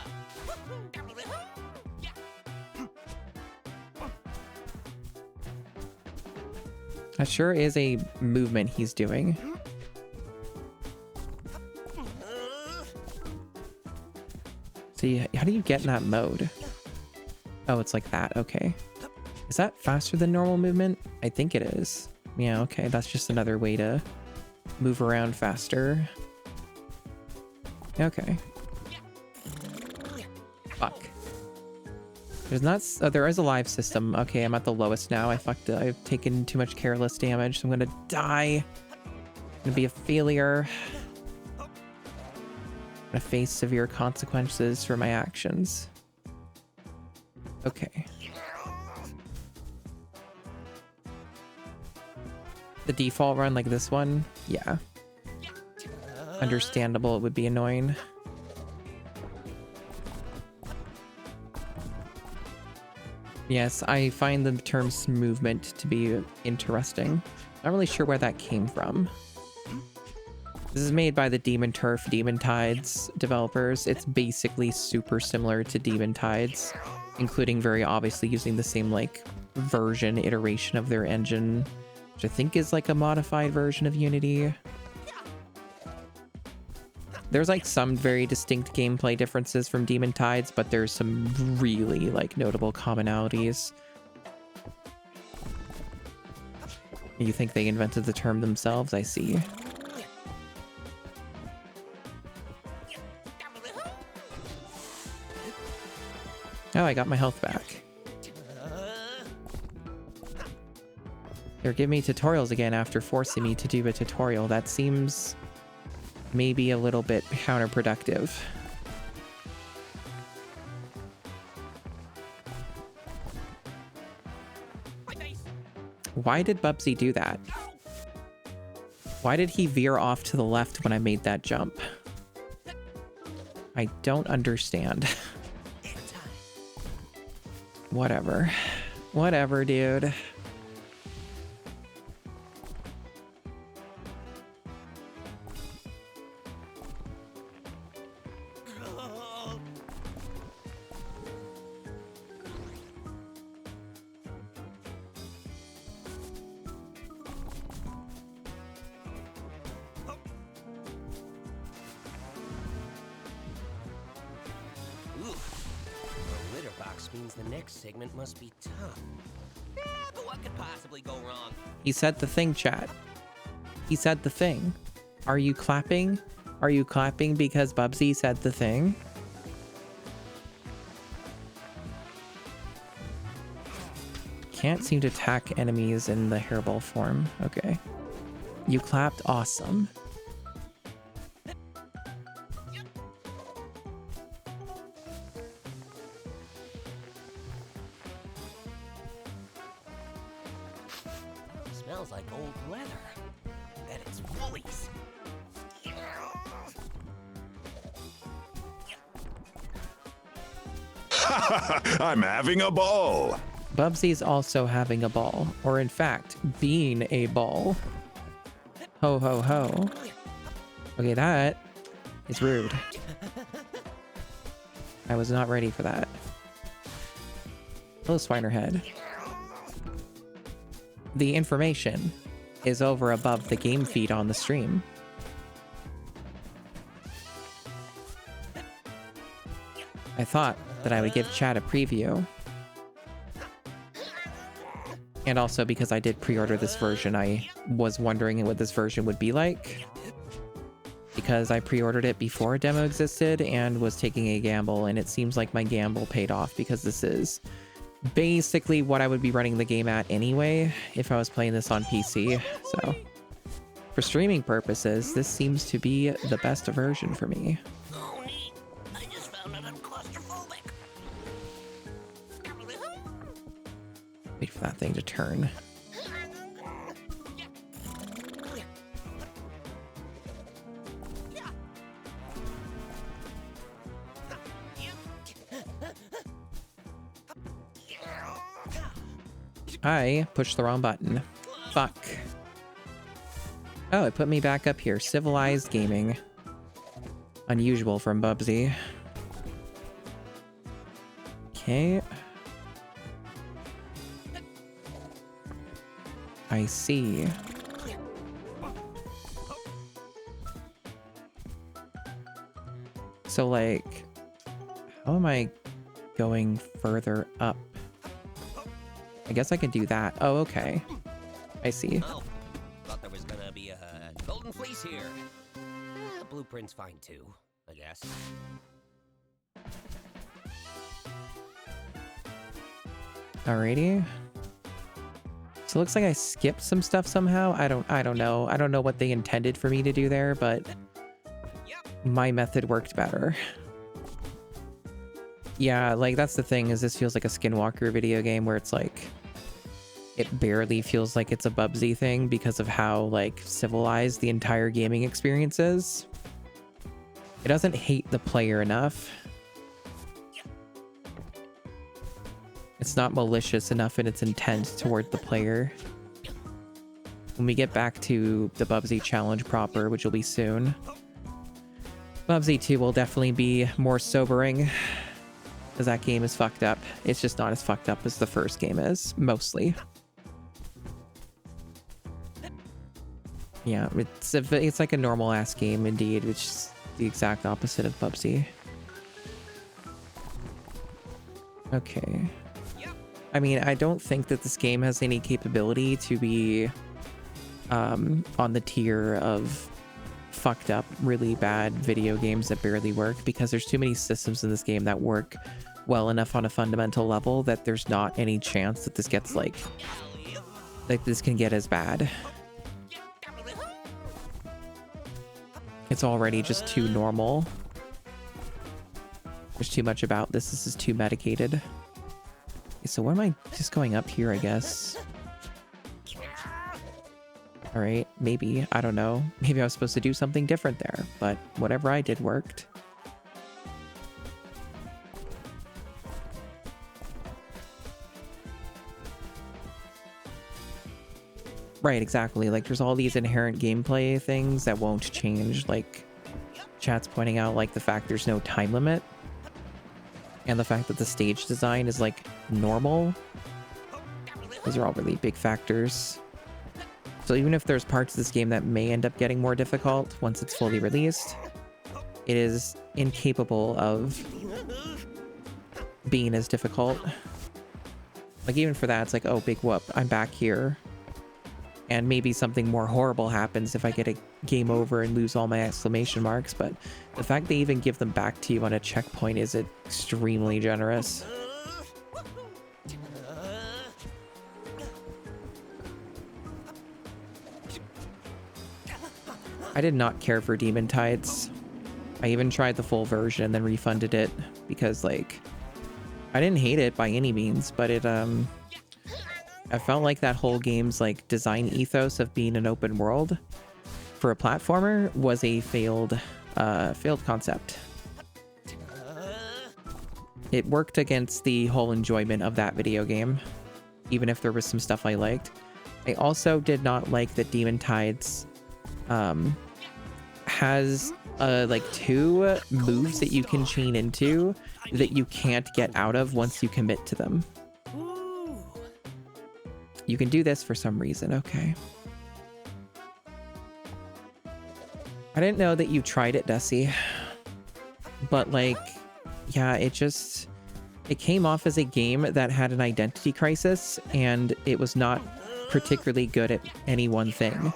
That sure is a movement he's doing. See, how do you get in that mode? Oh, it's like that. Okay. Is that faster than normal movement? I think it is. Yeah, okay. That's just another way to move around faster. Okay. Fuck. There's not... Oh, there is a live system. Okay, I'm at the lowest now. I've taken too much careless damage, so I'm gonna die. I'm gonna be a failure. I'm gonna face severe consequences for my actions. Okay. The default run like this one? Yeah. Understandable, it would be annoying. Yes, I find the term movement to be interesting. Not really sure where that came from. This is made by the Demon Turf, Demon Tides developers. It's basically super similar to Demon Tides, including very obviously using the same like version, iteration of their engine, which I think is like a modified version of Unity. There's like some very distinct gameplay differences from Demon Tides, but there's some really like notable commonalities. You think they invented the term themselves? I see. Oh, I got my health back. They're giving me tutorials again after forcing me to do a tutorial. That seems maybe a little bit counterproductive. Why did Bubsy do that? Why did he veer off to the left when I made that jump? I don't understand. Whatever. Whatever, dude. Segment must be tough. Yeah, but what could possibly go wrong? He said the thing, chat. He said the thing. Are you clapping? Are you clapping because Bubsy said the thing? Can't seem to attack enemies in the hairball form. Okay. You clapped. Awesome. Smells like old leather. Bet it It's Woolies. I'm having a ball. Bubsy's also having a ball, or in fact, being a ball. Ho ho ho. Okay, that is rude. I was not ready for that. Hello, Swinerhead. The information is over above the game feed on the stream. I thought that I would give chat a preview. And also because I did pre-order this version, I was wondering what this version would be like. Because I pre-ordered it before a demo existed and was taking a gamble, and it seems like my gamble paid off because this is basically what I would be running the game at anyway if I was playing this on PC. So for streaming purposes, this seems to be the best version for me. Oh, neat. I just found out I'm claustrophobic. Wait for that thing to turn. I pushed the wrong button. Fuck. Oh, it put me back up here. Civilized gaming. Unusual from Bubsy. Okay. I see. So, like, how am I going further up? I guess I can do that. Oh, okay. I see. Oh, thought there was gonna be a golden fleece here. Blueprint's fine too, I guess. Alrighty. So it looks like I skipped some stuff somehow. I don't know. I don't know what they intended for me to do there, but my method worked better. Yeah, like that's the thing, is this feels like a Skinwalker video game where it's like it barely feels like it's a Bubsy thing because of how like civilized the entire gaming experience is. It doesn't hate the player enough. It's not malicious enough in its intent toward the player. When we get back to the Bubsy challenge proper, which will be soon, Bubsy 2 will definitely be more sobering. Because that game is fucked up. It's just not as fucked up as the first game is, mostly. Yeah, it's like a normal-ass game, indeed, which is the exact opposite of Bubsy. Okay. I mean, I don't think that this game has any capability to be on the tier of fucked up, really bad video games that barely work, because there's too many systems in this game that work well enough on a fundamental level that there's not any chance that this gets like this can get as bad. It's already just too normal. There's too much about this. This is too medicated. Okay, so where am I just going up here, I guess? All right, maybe, I don't know. Maybe I was supposed to do something different there, but whatever I did worked. Right, exactly. Like, there's all these inherent gameplay things that won't change. Like, chat's pointing out, like, the fact there's no time limit. And the fact that the stage design is, like, normal. Those are all really big factors. So even if there's parts of this game that may end up getting more difficult once it's fully released, it is incapable of being as difficult. Like, even for that, it's like, oh, big whoop, I'm back here. And maybe something more horrible happens if I get a game over and lose all my exclamation marks, but the fact they even give them back to you on a checkpoint is extremely generous. I did not care for Demon Tides. I even tried the full version and then refunded it because, like, I didn't hate it by any means, but it, I felt like that whole game's, like, design ethos of being an open world for a platformer was a failed concept. It worked against the whole enjoyment of that video game, even if there was some stuff I liked. I also did not like that Demon Tides has like 2 moves that you can chain into that you can't get out of once you commit to them. You can do this for some reason. Okay. I didn't know that you tried it, Desi. But like, yeah, it came off as a game that had an identity crisis, and it was not particularly good at any one thing.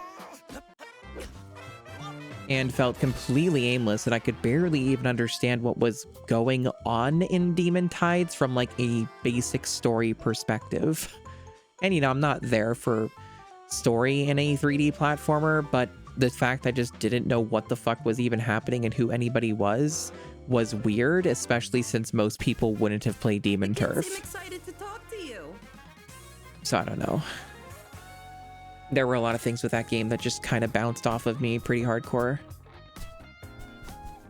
And felt completely aimless, and I could barely even understand what was going on in Demon Tides from like a basic story perspective. And you know, I'm not there for story in a 3D platformer, but the fact I just didn't know what the fuck was even happening and who anybody was weird, especially since most people wouldn't have played Demon Turf. I'm excited to talk to you. So I don't know. There were a lot of things with that game that just kind of bounced off of me pretty hardcore.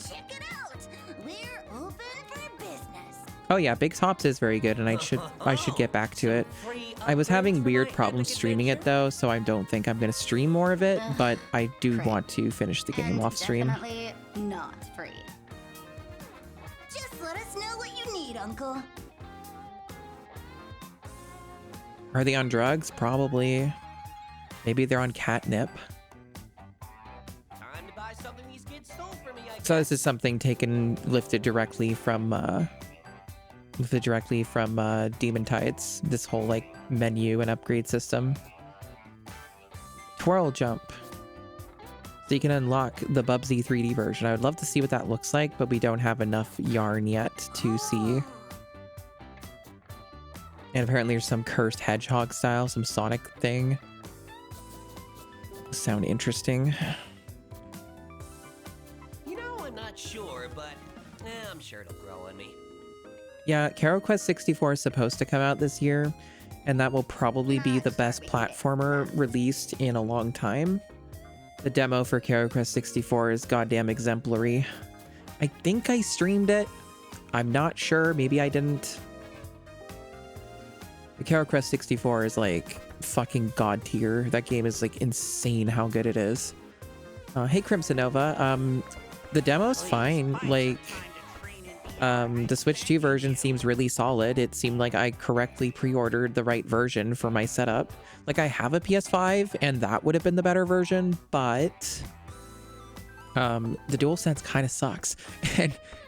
Check it out. We're open for business. Oh yeah, Big Tops is very good, and I should get back to it. I was having weird problems streaming it though, so I don't think I'm gonna stream more of it, but I do want to finish the game off stream. Definitely not free. Just let us know what you need, Uncle. Are they on drugs? Probably. Maybe they're on catnip. Time to buy something these kids stole from me, I So guess. this is something lifted directly from Demon Tides. This whole like menu and upgrade system. Twirl jump. So you can unlock the Bubsy 3D version. I would love to see what that looks like, but we don't have enough yarn yet to see. And apparently there's some cursed hedgehog style, some Sonic thing. Sound interesting. You know, I'm not sure, but I'm sure it'll grow on me. Yeah, Karo Quest 64 is supposed to come out this year, and that will probably be the best platformer released in a long time. The demo for Karo Quest 64 is goddamn exemplary. I think I streamed it. I'm not sure. Maybe I didn't. The Karo Quest 64 is like fucking god tier. That game is like insane how good it is. Hey Crimson Nova, the demo's fine. Like, the Switch 2 version seems really solid. It seemed like I correctly pre-ordered the right version for my setup. Like, I have a PS5 and that would have been the better version, but the DualSense kind of sucks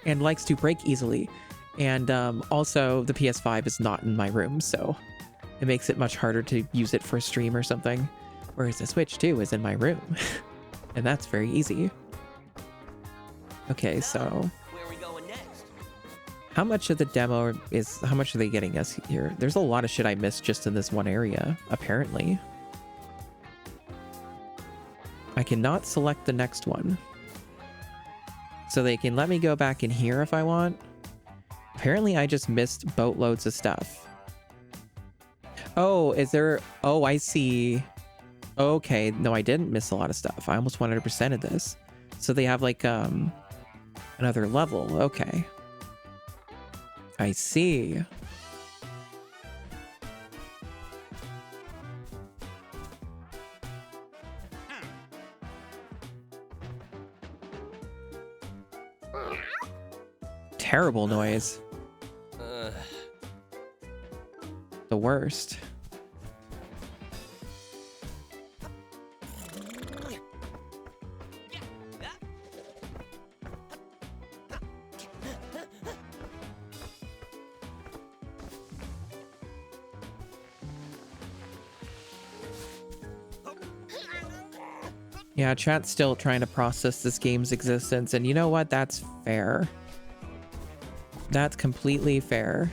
and likes to break easily. And also the PS5 is not in my room, so it makes it much harder to use it for a stream or something. Whereas the Switch 2 is in my room, and that's very easy. Okay, so Where are we going next? how much of the demo is, how much are they getting us here? There's a lot of shit I missed just in this one area, apparently. I cannot select the next one. So they can let me go back in here if I want. Apparently I just missed boatloads of stuff. Oh, is there, oh, I see. Okay, no, I didn't miss a lot of stuff. I almost 100%ed this. So they have like, another level. Okay. I see. Terrible noise. The worst. Yeah, chat's still trying to process this game's existence, and you know what? That's fair. That's completely fair.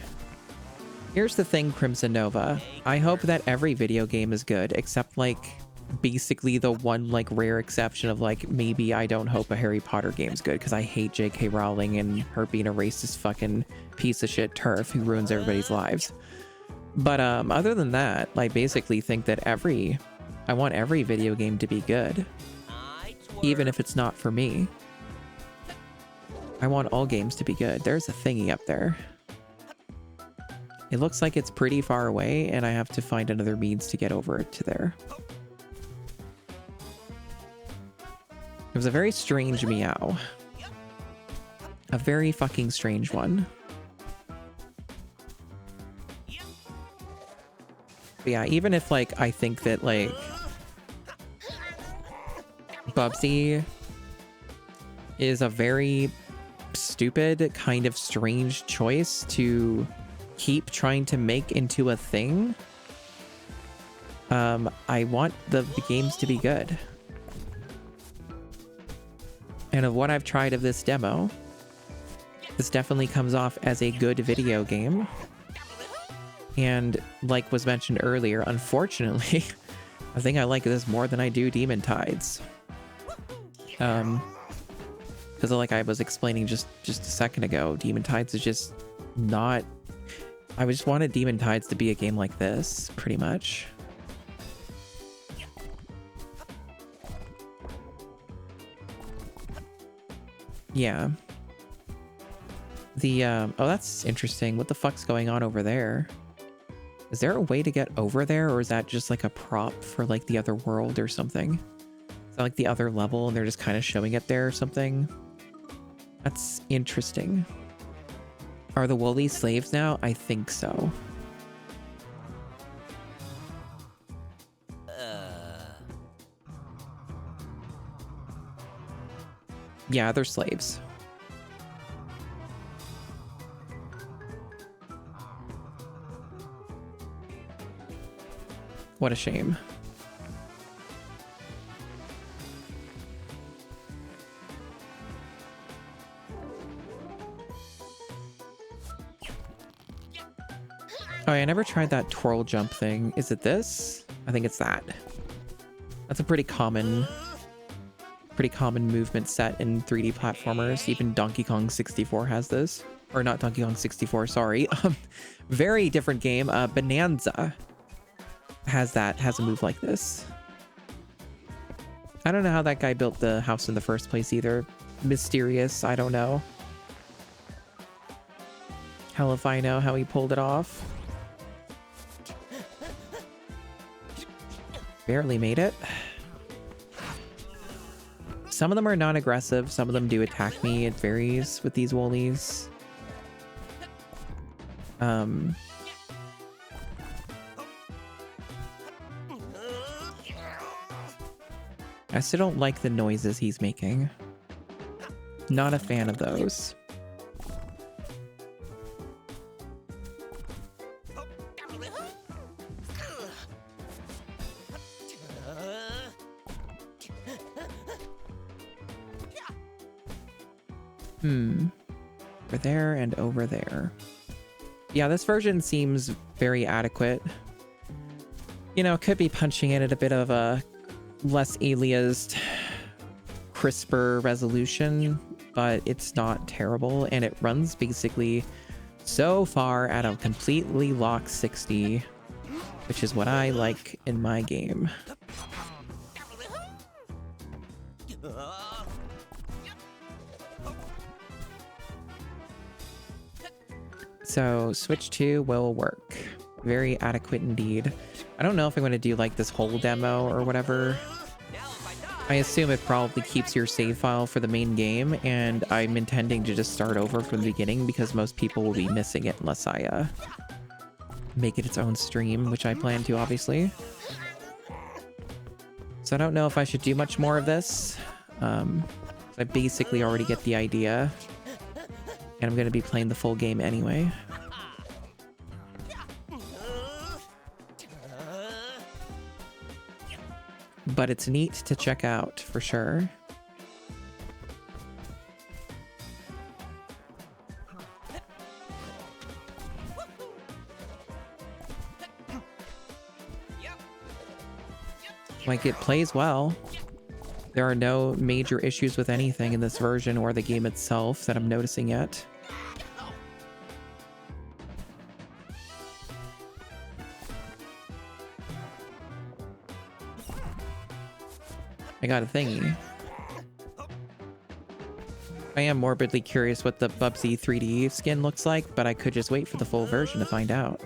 Here's the thing, Crimson Nova. I hope that every video game is good, except like basically the one like rare exception of like maybe I don't hope a Harry Potter game's good because I hate J.K. Rowling and her being a racist fucking piece of shit turf who ruins everybody's lives. But other than that, I basically think that I want every video game to be good. even if it's not for me. I want all games to be good. There's a thingy up there. It looks like it's pretty far away, and I have to find another means to get over it to there. It was a very strange meow. A very fucking strange one. But yeah, even if, like, I think that, like, Bubsy is a very stupid, kind of strange choice to keep trying to make into a thing, I want the games to be good. And of what I've tried of this demo, this definitely comes off as a good video game. And like was mentioned earlier, unfortunately, I think I like this more than I do Demon Tides. Because like I was explaining just a second ago, Demon Tides is just not... I just wanted Demon Tides to be a game like this, pretty much. Yeah. The, oh, that's interesting. What the fuck's going on over there? Is there a way to get over there, or is that just like a prop for like the other world or something? Is that like the other level and they're just kind of showing it there or something? That's interesting. Are the woolly slaves now? I think so. Yeah, they're slaves. What a shame. Oh, I never tried that twirl jump thing. Is it this? I think it's that. That's a pretty common movement set in 3D platformers. Even Donkey Kong 64 has this. Or not Donkey Kong 64, sorry. Very different game. Bonanza has a move like this. I don't know how that guy built the house in the first place either. Mysterious, I don't know. Hell if I know how he pulled it off. Barely made it. Some of them are non-aggressive, some of them do attack me. It varies with these woolies. I still don't like the noises he's making. Not a fan of those. Over there and over there. Yeah, this version seems very adequate. You know, could be punching in at a bit of a less aliased, crisper resolution, but it's not terrible, and it runs basically so far at a completely locked 60, which is what I like in my game. So Switch 2 will work. Very adequate indeed. I don't know if I'm going to do like this whole demo or whatever. I assume it probably keeps your save file for the main game, and I'm intending to just start over from the beginning because most people will be missing it unless I make it its own stream, which I plan to, obviously. So I don't know if I should do much more of this. I basically already get the idea, and I'm going to be playing the full game anyway. But it's neat to check out, for sure. Like, it plays well. There are no major issues with anything in this version or the game itself that I'm noticing yet. I got a thingy. I am morbidly curious what the Bubsy 3D skin looks like, but I could just wait for the full version to find out.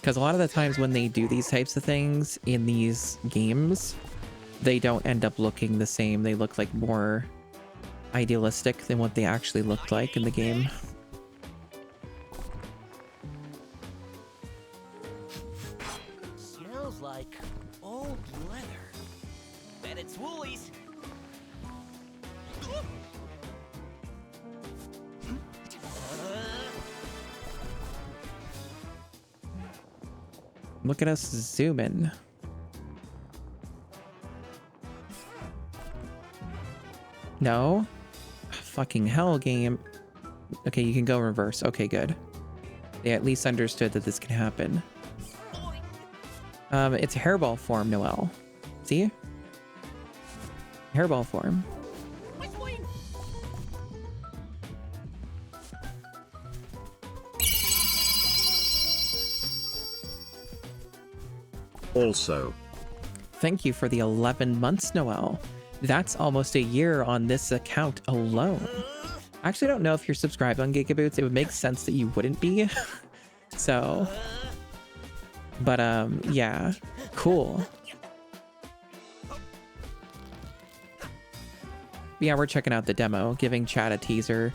Because a lot of the times when they do these types of things in these games, they don't end up looking the same. They look like more idealistic than what they actually looked like in the game. Smells like old leather. Bet it's Woolies. Look at us zoom in. No? Fucking hell, game. Okay, you can go reverse. Okay, good. They at least understood that this can happen. It's hairball form, Noelle. See? Hairball form. Also, Thank you for the 11 months, Noelle. That's almost a year on this account alone. I actually don't know if you're subscribed on Gigaboots. It would make sense that you wouldn't be. So, but yeah, cool. Yeah, we're checking out the demo, giving chat a teaser.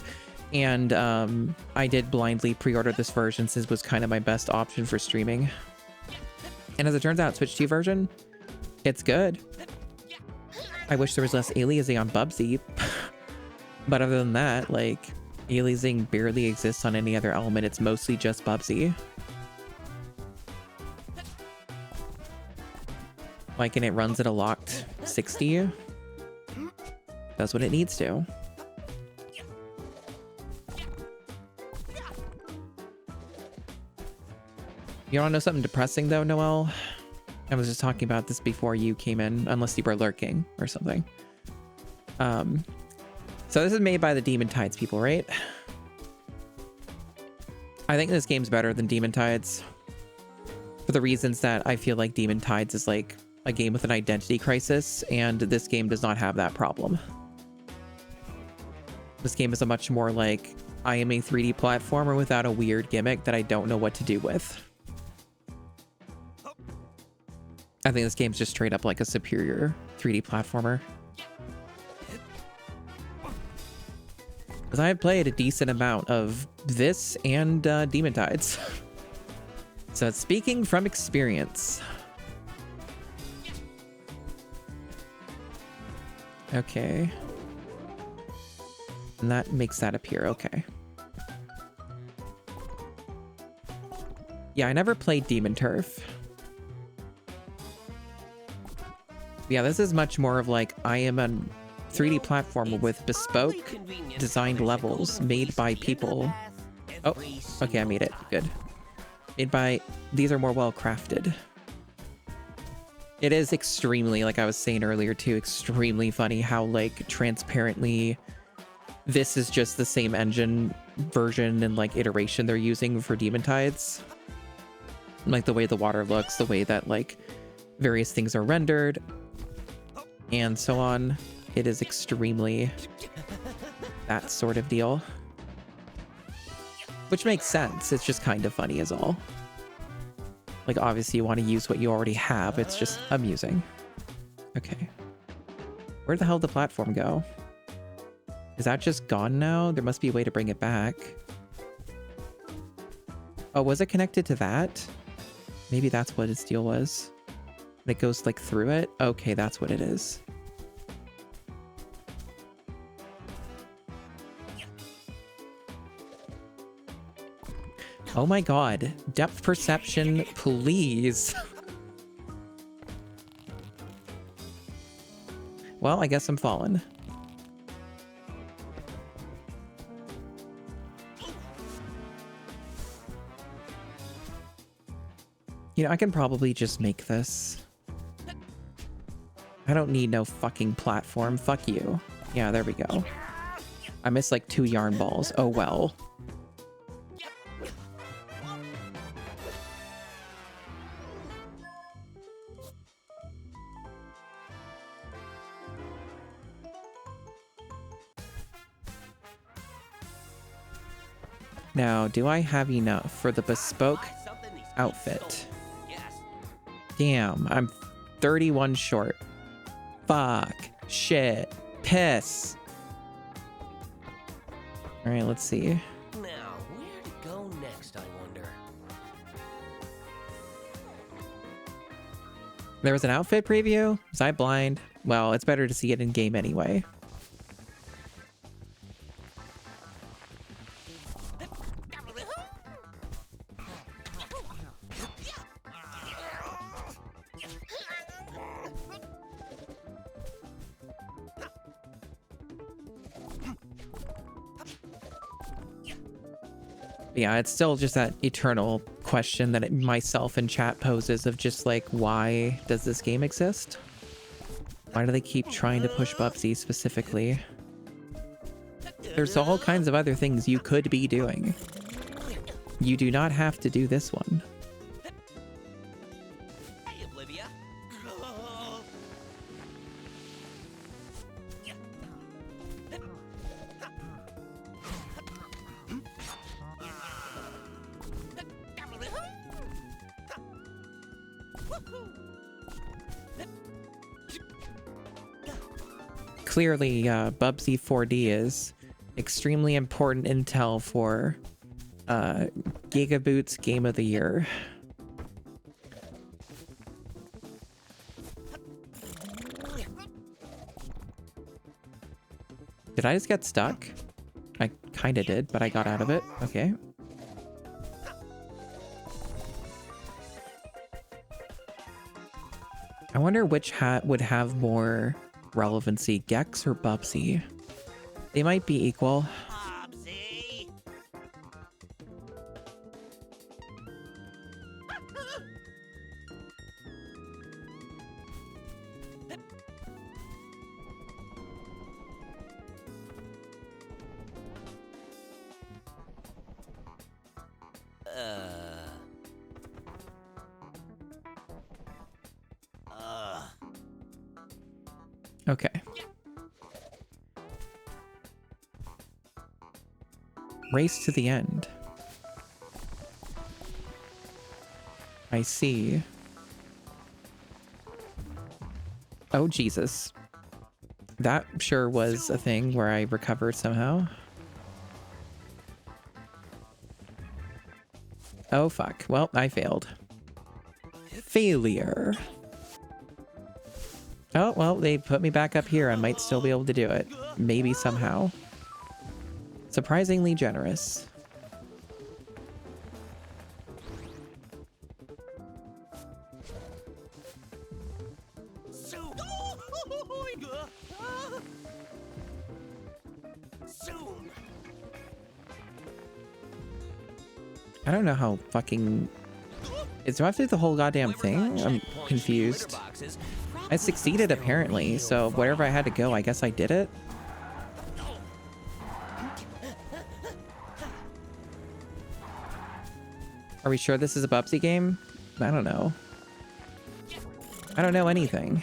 And I did blindly pre-order this version since it was kind of my best option for streaming. And as it turns out, Switch 2 version, it's good. I wish there was less aliasing on Bubsy. But other than that, like, aliasing barely exists on any other element. It's mostly just Bubsy. Like, and it runs at a locked 60. Does what it needs to. You want to know something depressing, though, Noelle? I was just talking about this before you came in, unless you were lurking or something. So this is made by the Demon Tides people, right? I think this game's better than Demon Tides for the reasons that I feel like Demon Tides is like a game with an identity crisis, and this game does not have that problem. This game is a much more like, I am a 3D platformer without a weird gimmick that I don't know what to do with. I think this game's just straight up like a superior 3D platformer. Because I have played a decent amount of this and Demon Tides. So it's speaking from experience. Okay. And that makes that appear, okay. Yeah, I never played Demon Turf. Yeah, this is much more of like, I am a 3D platformer with bespoke designed levels made by people. Oh, okay, I made it. Good. Made by, these are more well crafted. It is extremely, like I was saying earlier too, extremely funny how like transparently this is just the same engine version and like iteration they're using for Demon Tides. Like the way the water looks, the way that like various things are rendered, and so on. It is extremely that sort of deal. Which makes sense. It's just kind of funny is all. Like, obviously you want to use what you already have. It's just amusing. Okay. Where the hell did the platform go? Is that just gone now? There must be a way to bring it back. Oh, was it connected to that? Maybe that's what its deal was. It goes like through it? Okay, that's what it is. Oh my god. Depth perception, please. Well, I guess I'm falling. You know, I can probably just make this. I don't need no fucking platform. Fuck you. Yeah, there we go. I missed like 2 yarn balls. Oh well. Now, do I have enough for the bespoke Buy something these kids outfit? stole. Yes. Damn, I'm 31 short. Fuck. Shit. Piss. Alright, let's see. Now, where to go next, I wonder? There was an outfit preview? Was I blind? Well, it's better to see it in game anyway. Yeah, it's still just that eternal question that myself in chat poses of just like, why does this game exist? Why do they keep trying to push Bubsy specifically? There's all kinds of other things you could be doing. You do not have to do this one. Hey, Oblivia. Clearly, Bubsy 4D is extremely important intel for Gigaboot's Game of the Year. Did I just get stuck? I kind of did, but I got out of it. Okay. I wonder which hat would have more relevancy, Gex or Bubsy? They might be equal. Bobsy. Okay. Race to the end. I see. Oh, Jesus. That sure was a thing where I recovered somehow. Oh, fuck. Well, I failed. Failure. Oh, well, they put me back up here. I might still be able to do it. Maybe somehow. Surprisingly generous. Soon. Soon. I don't know how fucking... Do I have to do the whole goddamn thing? I'm confused. I succeeded apparently, so wherever I had to go, I guess I did it. Are we sure this is a Bubsy game? I don't know. I don't know anything.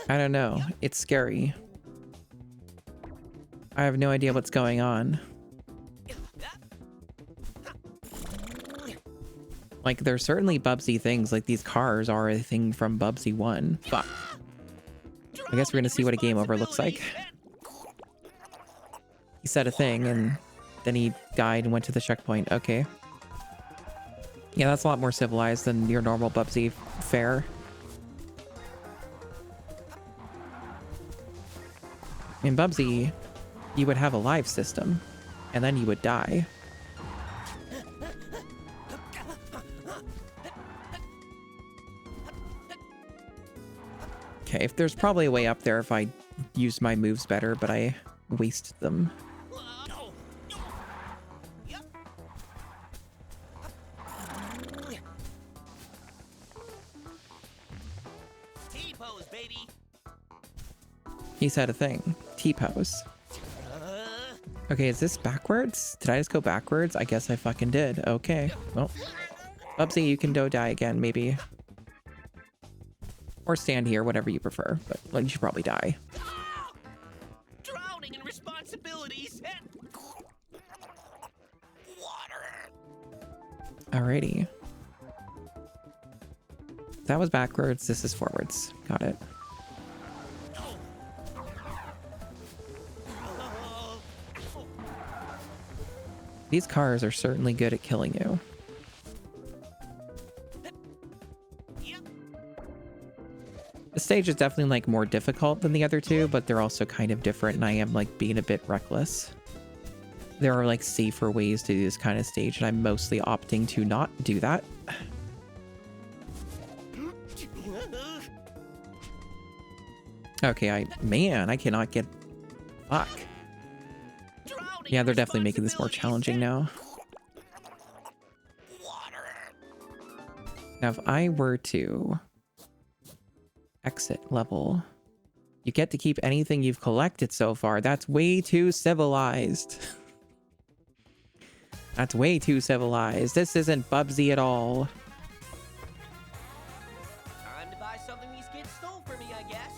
I don't know. It's scary. I have no idea what's going on. Like, there's certainly Bubsy things, like these cars are a thing from Bubsy 1. Fuck. I guess we're gonna see what a game over looks like. He said a thing, and then he died and went to the checkpoint. Okay. Yeah, that's a lot more civilized than your normal Bubsy fare. In Bubsy, you would have a live system, and then you would die. Okay, if there's probably a way up there if I used my moves better, but I wasted them. T-pose, baby. He said a thing. T-pose. Okay, is this backwards? Did I just go backwards? I guess I fucking did. Okay. Well, Bubsy, you can die again, maybe. Or stand here, whatever you prefer. But well, you should probably die. Drowning in responsibility. abilities and water. Alrighty. That was backwards. This is forwards. Got it. These cars are certainly good at killing you. The stage is definitely like more difficult than the other two, but they're also kind of different, and I am like being a bit reckless. There are like safer ways to do this kind of stage, and I'm mostly opting to not do that. Okay, I cannot get... Fuck. Yeah, they're definitely making this more challenging now. Now, if I were to exit level, you get to keep anything you've collected so far. That's way too civilized. That's way too civilized. This isn't Bubsy at all. Time to buy something these kids stole from me, I guess.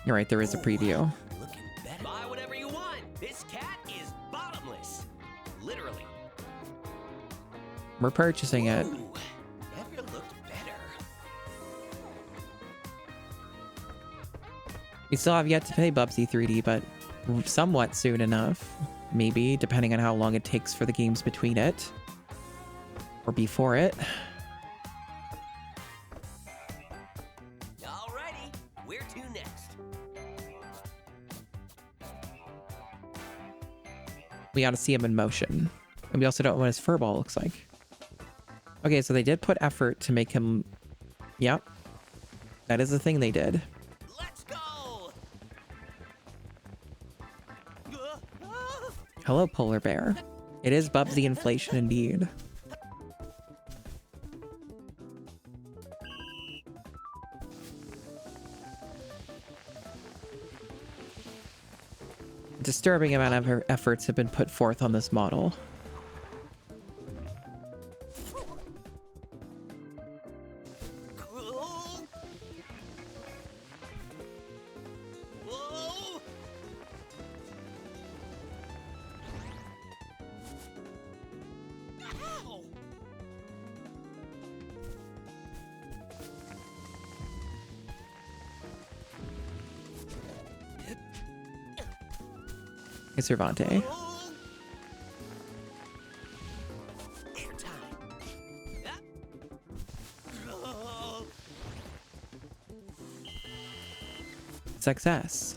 You're right, there is a preview. Looking better. Buy whatever you want. This cat is bottomless. Literally. We're purchasing it. Ooh, never looked better. We still have yet to play Bubsy 3D, but somewhat soon enough. Maybe, depending on how long it takes for the games between it. Or before it. Alrighty, where to next? We gotta see him in motion. And we also don't know what his furball looks like. Okay, so they did put effort to make him... Yep. That is the thing they did. Let's go! Hello, polar bear. It is Bubsy inflation indeed. Disturbing amount of efforts have been put forth on this model. Whoa! Ow! Hey, Cervante. Oh! Airtime. Ah. Oh. Success.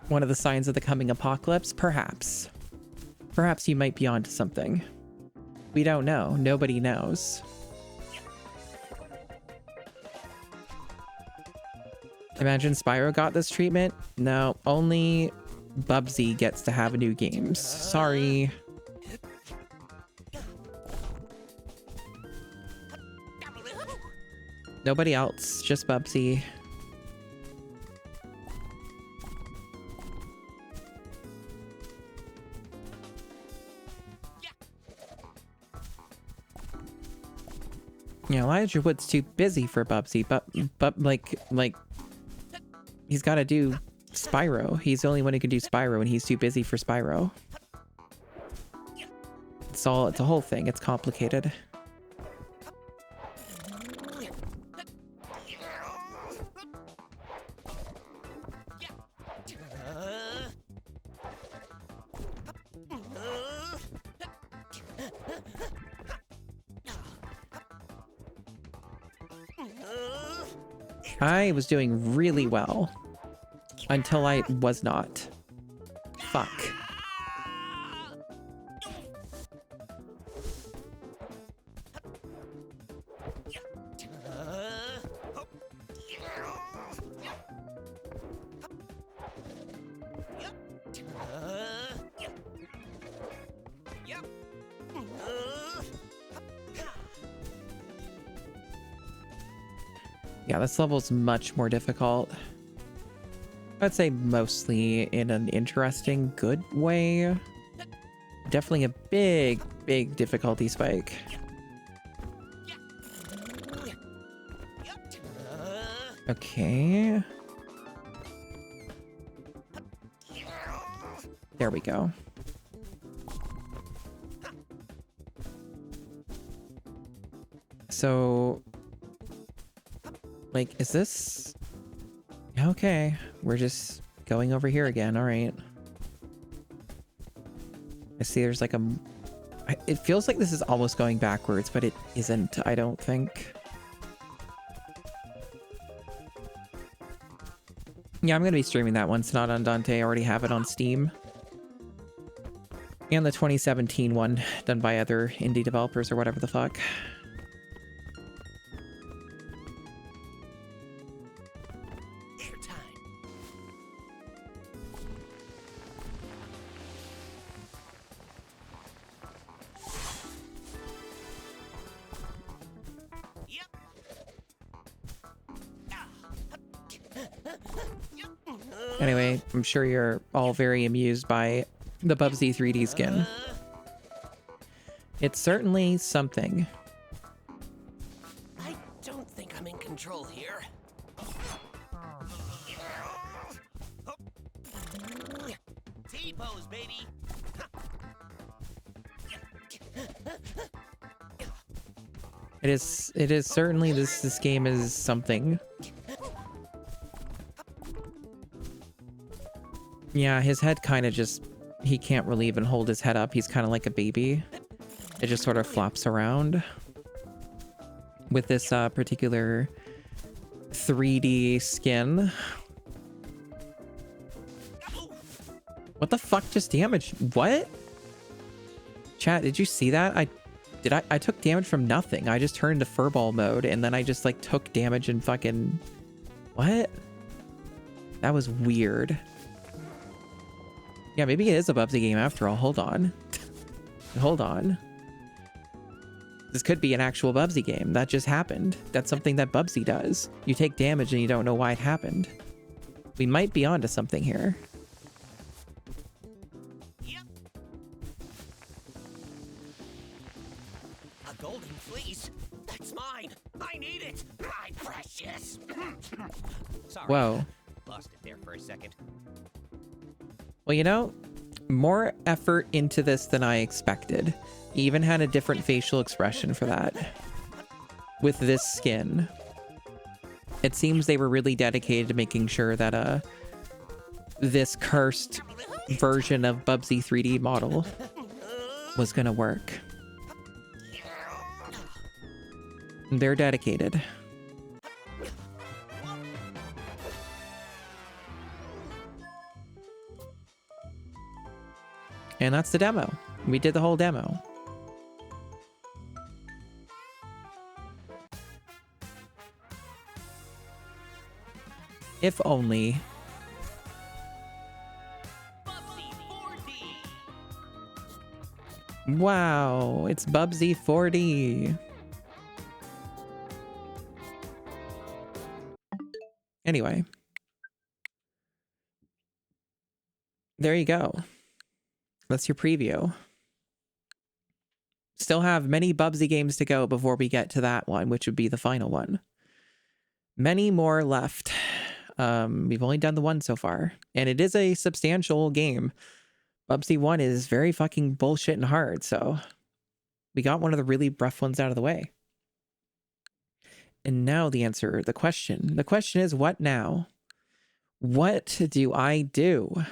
One of the signs of the coming apocalypse? Perhaps. Perhaps you might be onto something. We don't know. Nobody knows. Imagine Spyro got this treatment? No, only Bubsy gets to have new games. Sorry. Nobody else, just Bubsy. Yeah, Elijah Wood's too busy for Bubsy, but like he's got to do Spyro. He's the only one who can do Spyro, and he's too busy for Spyro. It's a whole thing. It's complicated. I was doing really well until I was not. Fuck. Yeah, this level's much more difficult. I'd say mostly in an interesting, good way. Definitely a big difficulty spike. Okay. There we go. So, like, is this... Okay, we're just going over here again, alright. I see there's like a... It feels like this is almost going backwards, but it isn't, I don't think. Yeah, I'm gonna be streaming that one. It's not on Dante. I already have it on Steam. And the 2017 one, done by other indie developers or whatever the fuck. Anyway, I'm sure you're all very amused by the Bubsy 3D skin. It's certainly something. I don't think I'm in control here. T-pose, baby. It is certainly this game is something. Yeah, his head kind of just, he can't really even hold his head up. He's kind of like a baby. It just sort of flops around. With this particular 3D skin. What the fuck just damaged? What? Chat, did you see that? I took damage from nothing. I just turned into furball mode and then I just like took damage and fucking... What? That was weird. Yeah, maybe it is a Bubsy game after all. Hold on. Hold on. This could be an actual Bubsy game. That just happened. That's something that Bubsy does. You take damage and you don't know why it happened. We might be onto something here. Yep. A golden fleece? That's mine. I need it. My precious. Sorry. Whoa. Lost it there for a second. Well, you know, more effort into this than I expected. He even had a different facial expression for that. With this skin. It seems they were really dedicated to making sure that this cursed version of Bubsy 3D model was gonna work. They're dedicated. And that's the demo. We did the whole demo. If only. Wow, it's Bubsy 4D. Anyway. There you go. That's your preview. Still have many Bubsy games to go before we get to that one, which would be the final one. Many more left. We've only done the one so far, and it is a substantial game. Bubsy 1 is very fucking bullshit and hard, so we got one of the really rough ones out of the way. And now the answer, the question. The question is, what now? What do I do?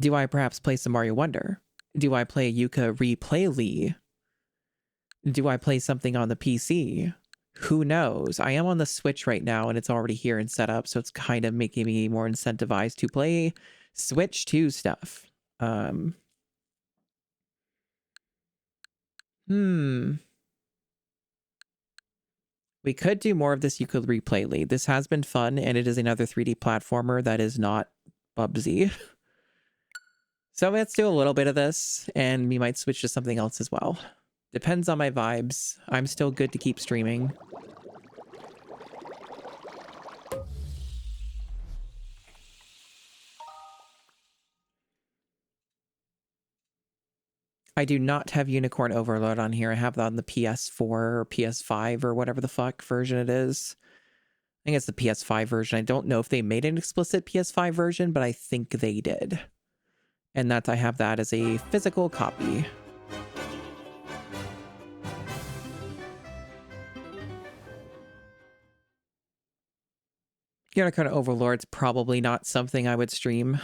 Do I perhaps play some Mario Wonder? Do I play Yuka Replay? Do I play something on the PC? Who knows? I am on the Switch right now and it's already here and set up, so it's kind of making me more incentivized to play Switch 2 stuff. We could do more of this Yuka Replay. This has been fun, and it is another 3D platformer that is not Bubsy. So let's do a little bit of this, and we might switch to something else as well. Depends on my vibes. I'm still good to keep streaming. I do not have Unicorn Overload on here. I have that on the PS4 or PS5 or whatever the fuck version it is. think it's the PS5 version. I don't know if they made an explicit PS5 version, but I think they did. And that I have that as a physical copy. Unicorn Overlord's probably not something I would stream.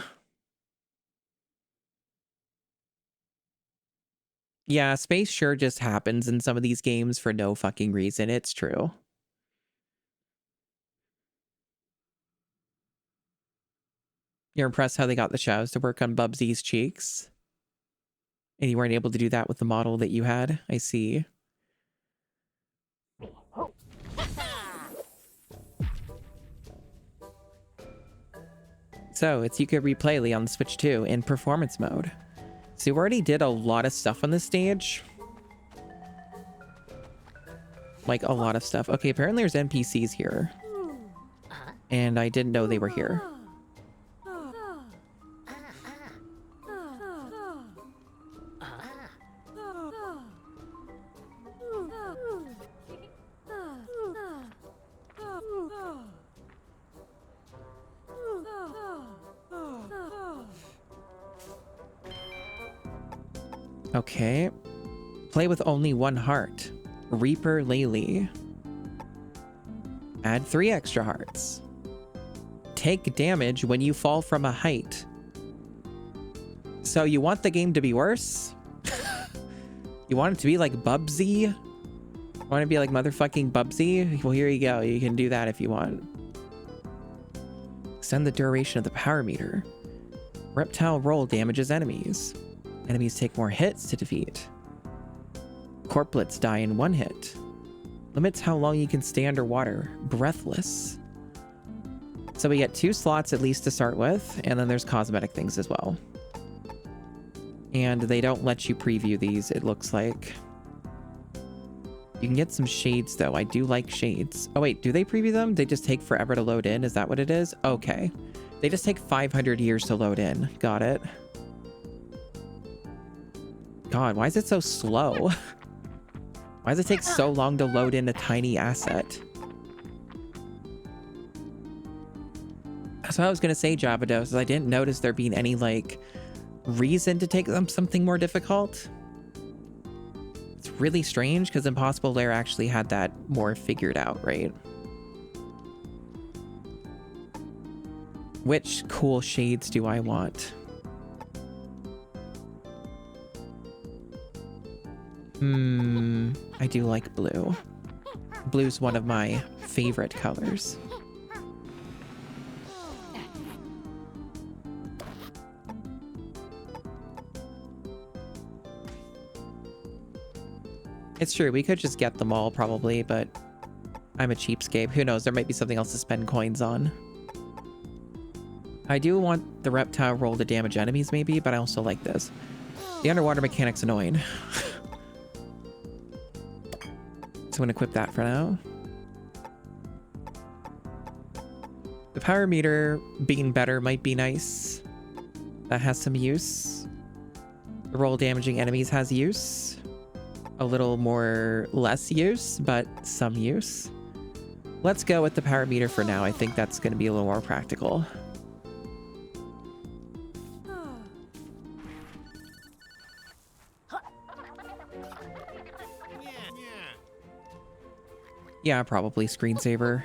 Yeah, space sure just happens in some of these games for no fucking reason. It's true. You're impressed how they got the shadows to work on Bubsy's cheeks? And you weren't able to do that with the model that you had? I see. So, it's you could replay Lee on the Switch 2 in performance mode. So you already did a lot of stuff on this stage. Like, a lot of stuff. Okay, apparently there's NPCs here. And I didn't know they were here. Okay. Play with only one heart. Reaper Laylee. Add 3 extra hearts. Take damage when you fall from a height. So you want the game to be worse? You want it to be like Bubsy? Want it to be like motherfucking Bubsy? Well, here you go. You can do that if you want. Extend the duration of the power meter. Reptile roll damages enemies. Enemies take more hits to defeat. Corplets die in 1 hit. Limits how long you can stay underwater. Breathless. So we get 2 slots at least to start with, and then there's cosmetic things as well. And they don't let you preview these, it looks like. You can get some shades though. I do like shades. Oh wait, do they preview them? They just take forever to load in? Is that what it is? Okay. They just take 500 years to load in. Got it. God, why is it so slow? Why does it take so long to load in a tiny asset? That's what I was gonna say, Javados, is I didn't notice there being any, like, reason to take them something more difficult. It's really strange, because Impossible Lair actually had that more figured out, right? Which cool shades do I want? I do like blue. Blue's one of my favorite colors. It's true, we could just get them all probably, but I'm a cheapskate. Who knows, there might be something else to spend coins on. I do want the reptile roll to damage enemies maybe, but I also like this. The underwater mechanic's annoying. So I'm gonna equip that for now. The power meter being better might be nice. That has some use. The roll damaging enemies has use. A little more less use, but some use. Let's go with the power meter for now. I think that's gonna be a little more practical. Yeah, probably screensaver.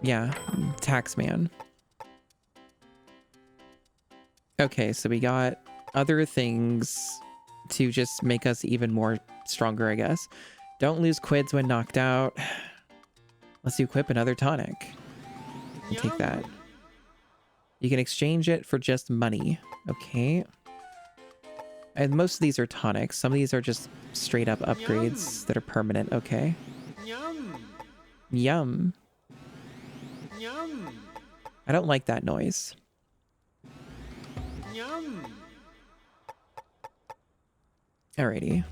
Yeah, Taxman. Okay, so we got other things to just make us even more stronger, I guess. Don't lose quids when knocked out. Let's equip another tonic. And take that. You can exchange it for just money. Okay. And most of these are tonics. Some of these are just straight up upgrades that are permanent. Okay. Yum. Yum. Yum. I don't like that noise. Yum. Alrighty.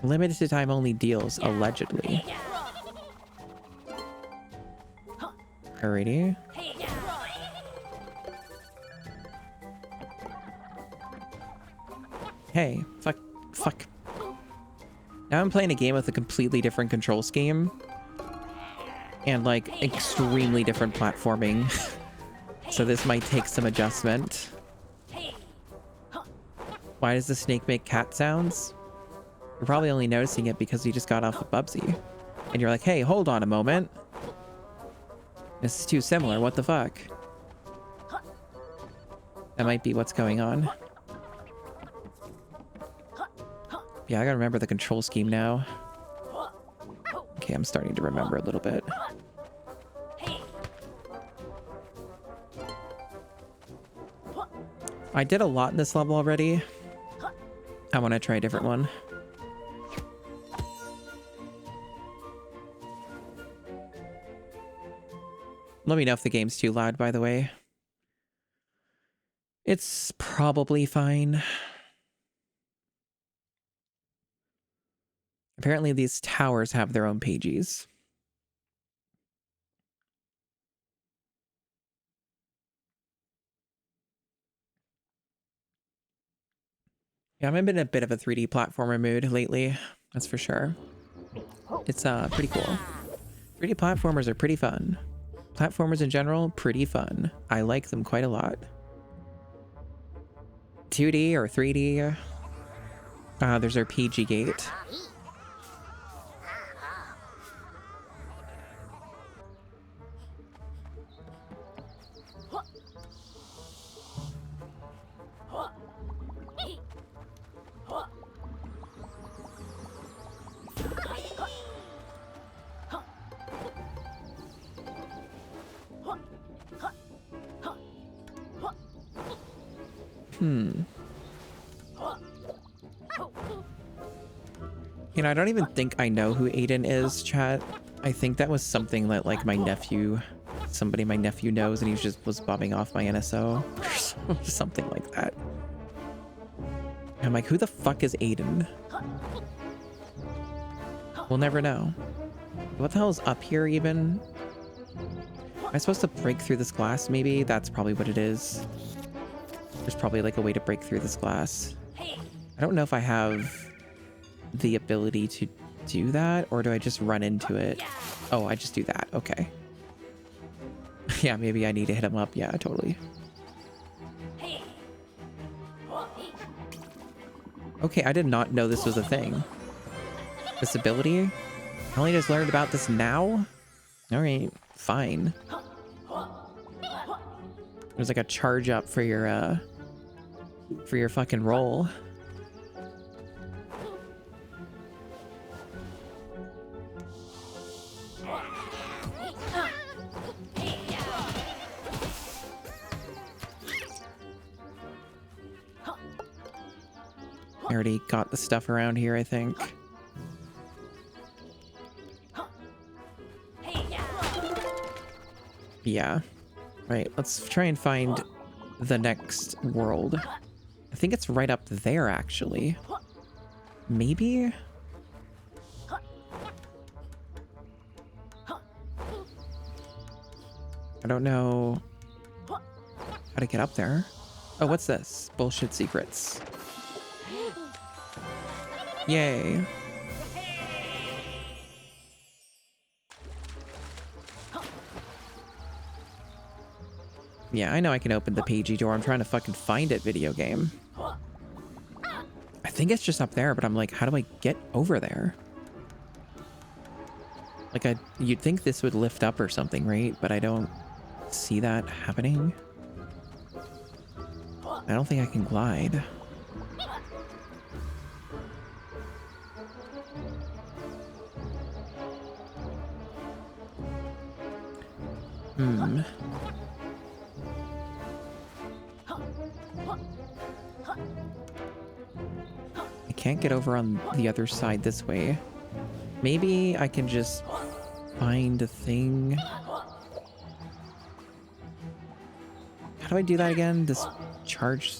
Limited time only deals, allegedly. Alrighty. Hey, fuck. Now I'm playing a game with a completely different control scheme. And like extremely different platforming. So this might take some adjustment. Why does the snake make cat sounds? You're probably only noticing it because you just got off of Bubsy. And you're like, hey, hold on a moment. This is too similar, what the fuck? That might be what's going on. Yeah, I gotta remember the control scheme now. Okay, I'm starting to remember a little bit. I did a lot in this level already. I want to try a different one. Let me know if the game's too loud, by the way. It's probably fine. Apparently these towers have their own pages. Yeah, I've been in a bit of a 3D platformer mood lately, that's for sure. It's pretty cool. 3D platformers are pretty fun. Platformers in general, pretty fun. I like them quite a lot. 2D or 3D. There's our PG gate. You know, I don't even think I know who Aiden is, chat. I think that was something that, like, my nephew knows, and he was bobbing off my NSO. Or something like that. I'm like, who the fuck is Aiden? We'll never know. What the hell is up here, even? Am I supposed to break through this glass, maybe? That's probably what it is. There's probably, like, a way to break through this glass. I don't know if I have the ability to do that, or do I just run into it? Oh, I just do that. Okay. Yeah, maybe I need to hit him up. Yeah, totally. Okay, I did not know this was a thing. This ability? I only just learned about this now? Alright, fine. There's like a charge up for your fucking roll. I already got the stuff around here, I think. Yeah. Right, let's try and find the next world. I think it's right up there, actually. Maybe? I don't know how to get up there. Oh, what's this? Bullshit secrets. Yay. Yeah, I know I can open the PG door. I'm trying to fucking find it, video game. I think it's just up there, but I'm like, how do I get over there? Like, you'd think this would lift up or something, right? But I don't see that happening. I don't think I can glide. I can't get over on the other side this way. Maybe I can just find a thing. How do I do that again? This charge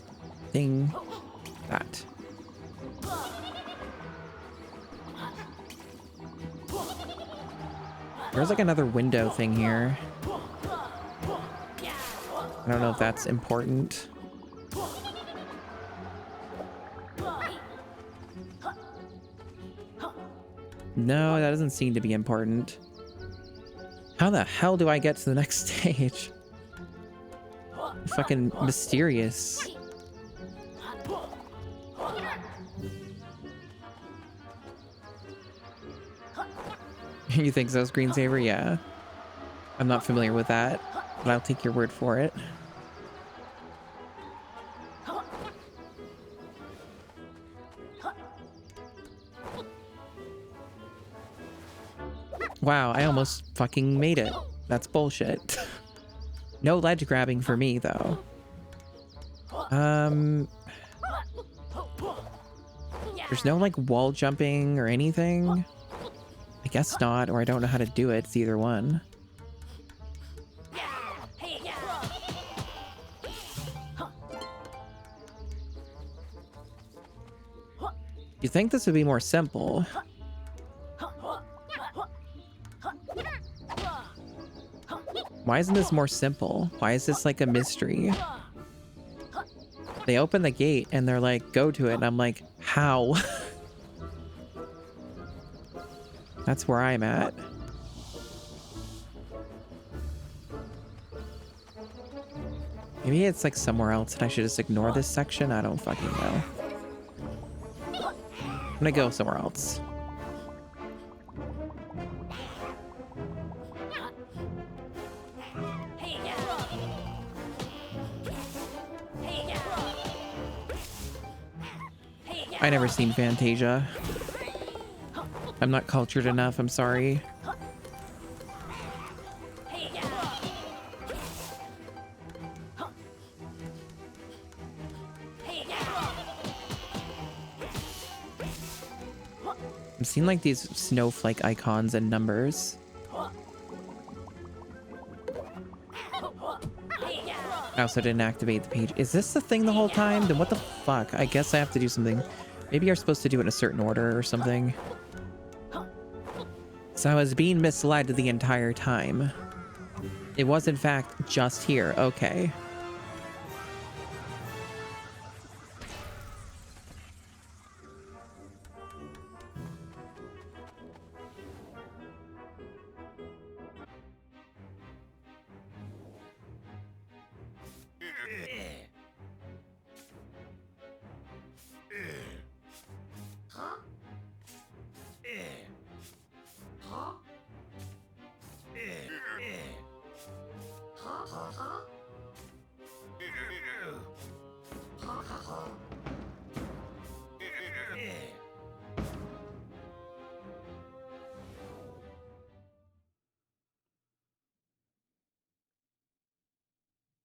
thing? That. There's like another window thing here. I don't know if that's important. No, that doesn't seem to be important. How the hell do I get to the next stage? Fucking mysterious. You think so, Screensaver? Yeah. I'm not familiar with that, but I'll take your word for it. Wow, I almost fucking made it. That's bullshit. No ledge grabbing for me, though. There's no, like, wall jumping or anything? I guess not, or I don't know how to do it. It's either one. You'd think this would be more simple. Why isn't this more simple? Why is this like a mystery? They open the gate and they're like, go to it. And I'm like, how? That's where I'm at. Maybe it's like somewhere else and I should just ignore this section. I don't fucking know. I'm gonna go somewhere else. I never seen Fantasia. I'm not cultured enough, I'm sorry. I'm seeing like these snowflake icons and numbers. I also didn't activate the page. Is this the thing the whole time? Then what the fuck? I guess I have to do something. Maybe you're supposed to do it in a certain order or something. So I was being misled the entire time. It was in fact just here. Okay.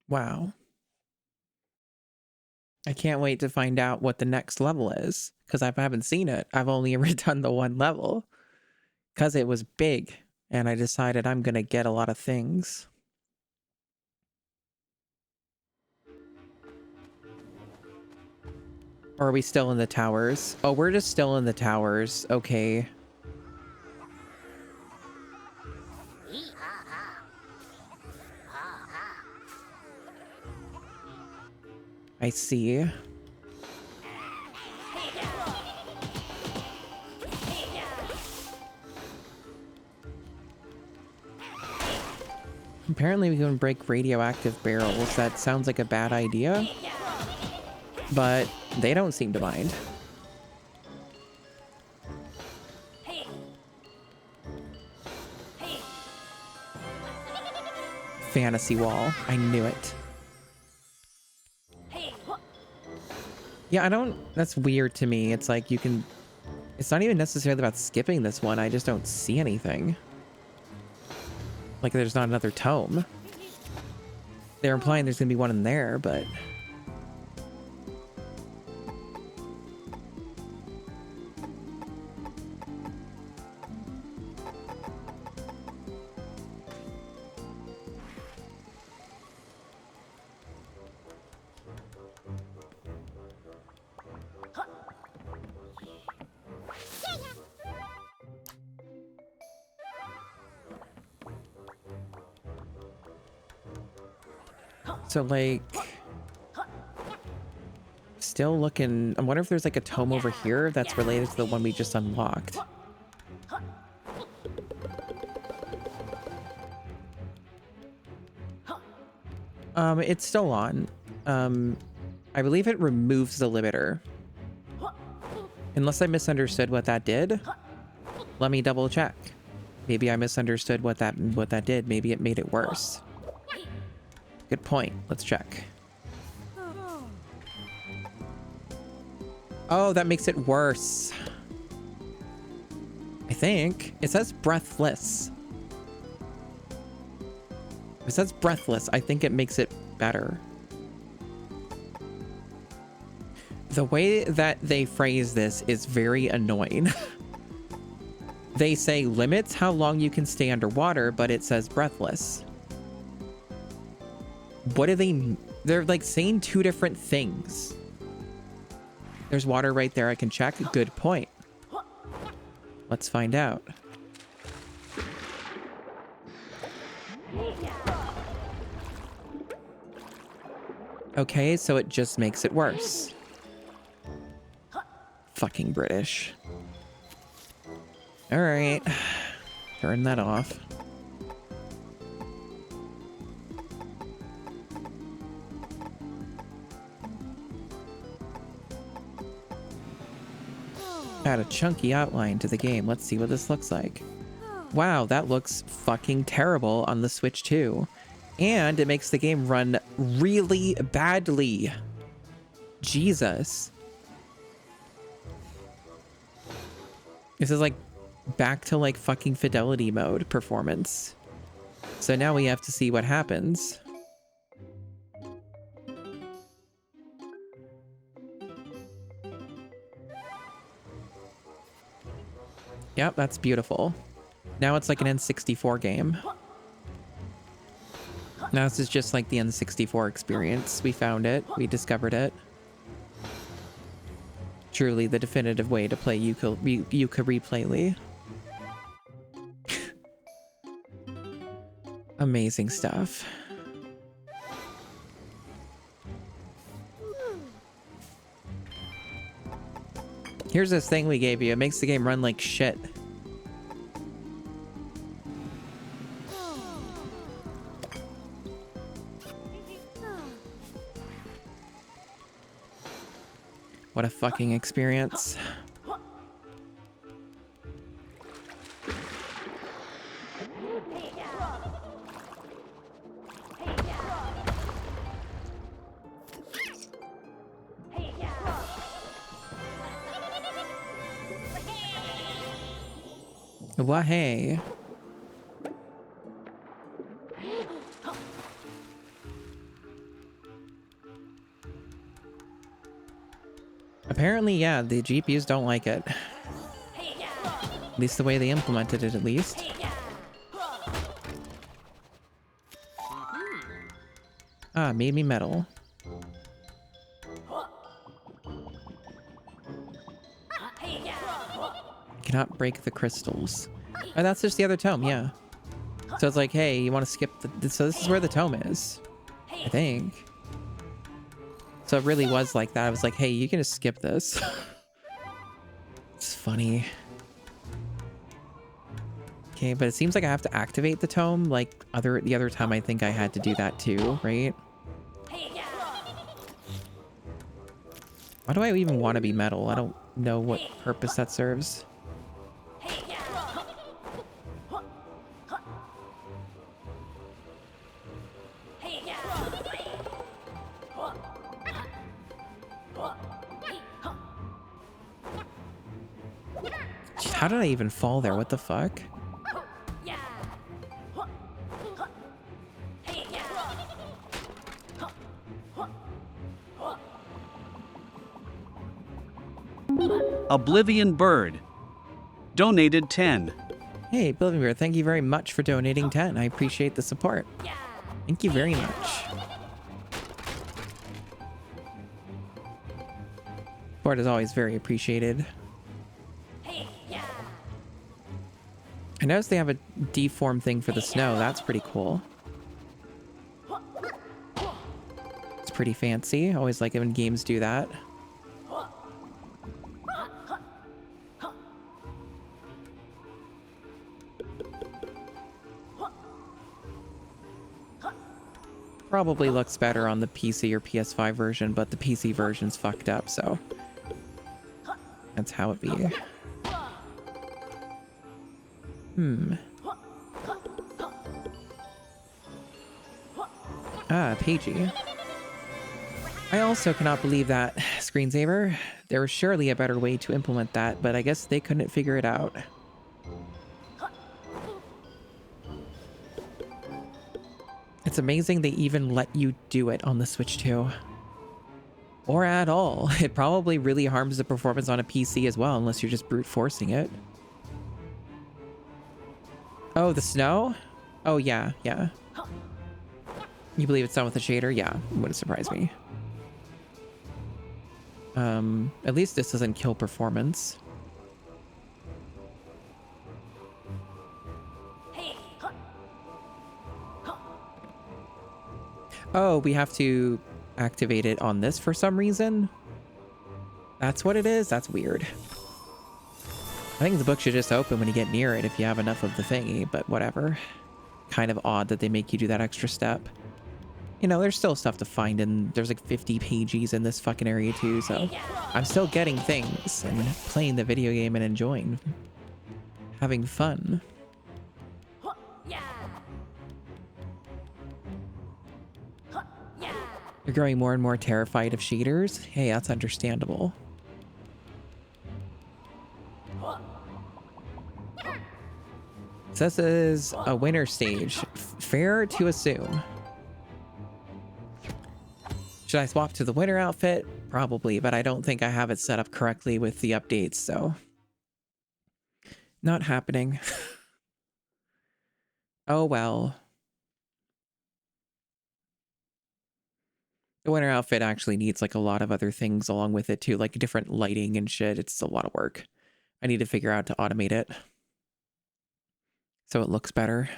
Wow. I can't wait to find out what the next level is, because I haven't seen it. I've only ever done the one level, because it was big, and I decided I'm going to get a lot of things. Or are we still in the towers? Oh, we're just still in the towers. Okay. I see. Apparently we can break radioactive barrels. That sounds like a bad idea, but they don't seem to mind. Fantasy wall. I knew it. Yeah, I don't... That's weird to me. It's like you can... It's not even necessarily about skipping this one. I just don't see anything. Like there's not another tome. They're implying there's gonna be one in there, but... So, like, still looking... I wonder if there's, like, a tome over here that's related to the one we just unlocked. It's still on. I believe it removes the limiter. Unless I misunderstood what that did. Let me double check. Maybe I misunderstood what that did. Maybe it made it worse. Good point. Let's check. Oh, that makes it worse. I think. It says breathless. It says breathless. I think it makes it better. The way that they phrase this is very annoying. They say limits how long you can stay underwater, but it says breathless. What do they... They're like saying two different things. There's water right there I can check. Good point. Let's find out. Okay, so it just makes it worse. Fucking British. All right. Turn that off. Add a chunky outline to the game. Let's see what this looks like. Wow, that looks fucking terrible on the Switch too. And it makes the game run really badly. Jesus. This is like back to like fucking fidelity mode performance. So now we have to see what happens. Yep, that's beautiful. Now it's like an N64 game. Now this is just like the N64 experience. We found it. We discovered it. Truly the definitive way to play Yooka-Replay-Ly. Amazing stuff. Here's this thing we gave you. It makes the game run like shit. What a fucking experience. Wahey. Apparently, yeah, the GPUs don't like it. At least the way they implemented it, at least. Ah, made me metal. Cannot break the crystals. Oh, that's just the other tome, yeah. So it's like, hey, you want to skip the... So this is where the tome is. I think. So it really was like that. I was like, hey, you can just skip this. It's funny. Okay, but it seems like I have to activate the tome. Like the other time I think I had to do that too, right? Why do I even want to be metal? I don't know what purpose that serves. How did I even fall there? What the fuck? Oblivion Bird donated 10. Hey, Oblivion Bird, thank you very much for donating 10. I appreciate the support. Thank you very much. Support is always very appreciated. I noticed they have a deform thing for the snow. That's pretty cool. It's pretty fancy. I always like it when games do that. Probably looks better on the PC or PS5 version, but the PC version's fucked up, so that's how it be. Ah, Pagey. I also cannot believe that, screensaver. There was surely a better way to implement that, but I guess they couldn't figure it out. It's amazing they even let you do it on the Switch 2. Or at all. It probably really harms the performance on a PC as well, unless you're just brute forcing it. Oh, the snow? Oh, yeah, yeah. You believe it's done with a shader? Yeah, wouldn't surprise me. At least this doesn't kill performance. Oh, we have to activate it on this for some reason? That's what it is? That's weird. I think the book should just open when you get near it if you have enough of the thingy, but whatever. Kind of odd that they make you do that extra step. You know, there's still stuff to find, and there's like 50 pages in this fucking area too, so I'm still getting things and playing the video game and enjoying having fun. You're growing more and more terrified of shaders? Hey, that's understandable. So this is a winter stage. Fair to assume. Should I swap to the winter outfit? Probably, but I don't think I have it set up correctly with the updates, so... Not happening. Oh well. The winter outfit actually needs like a lot of other things along with it too, like different lighting and shit. It's a lot of work. I need to figure out to automate it so it looks better.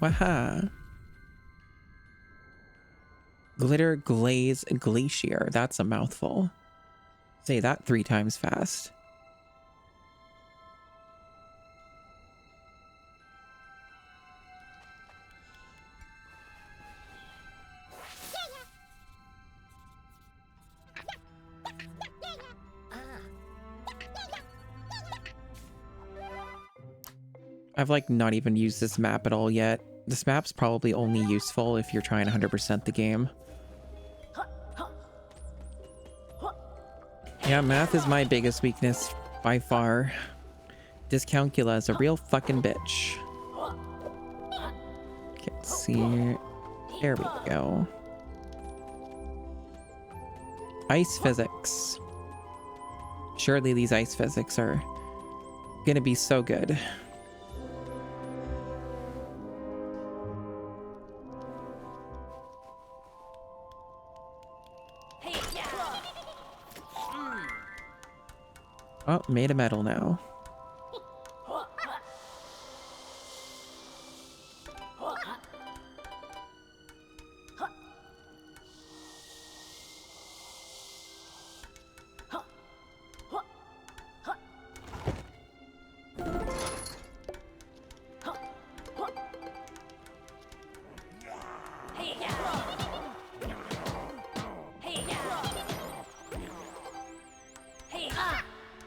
Waha. Glitter Glaze Glacier. That's a mouthful. Say that 3 times fast. I've like not even used this map at all yet. This map's probably only useful if you're trying to 100% the game. Yeah, math is my biggest weakness by far. Dyscalculia is a real fucking bitch. Okay, let's see. There we go. Ice physics. Surely these ice physics are gonna be so good. Oh, made a medal now.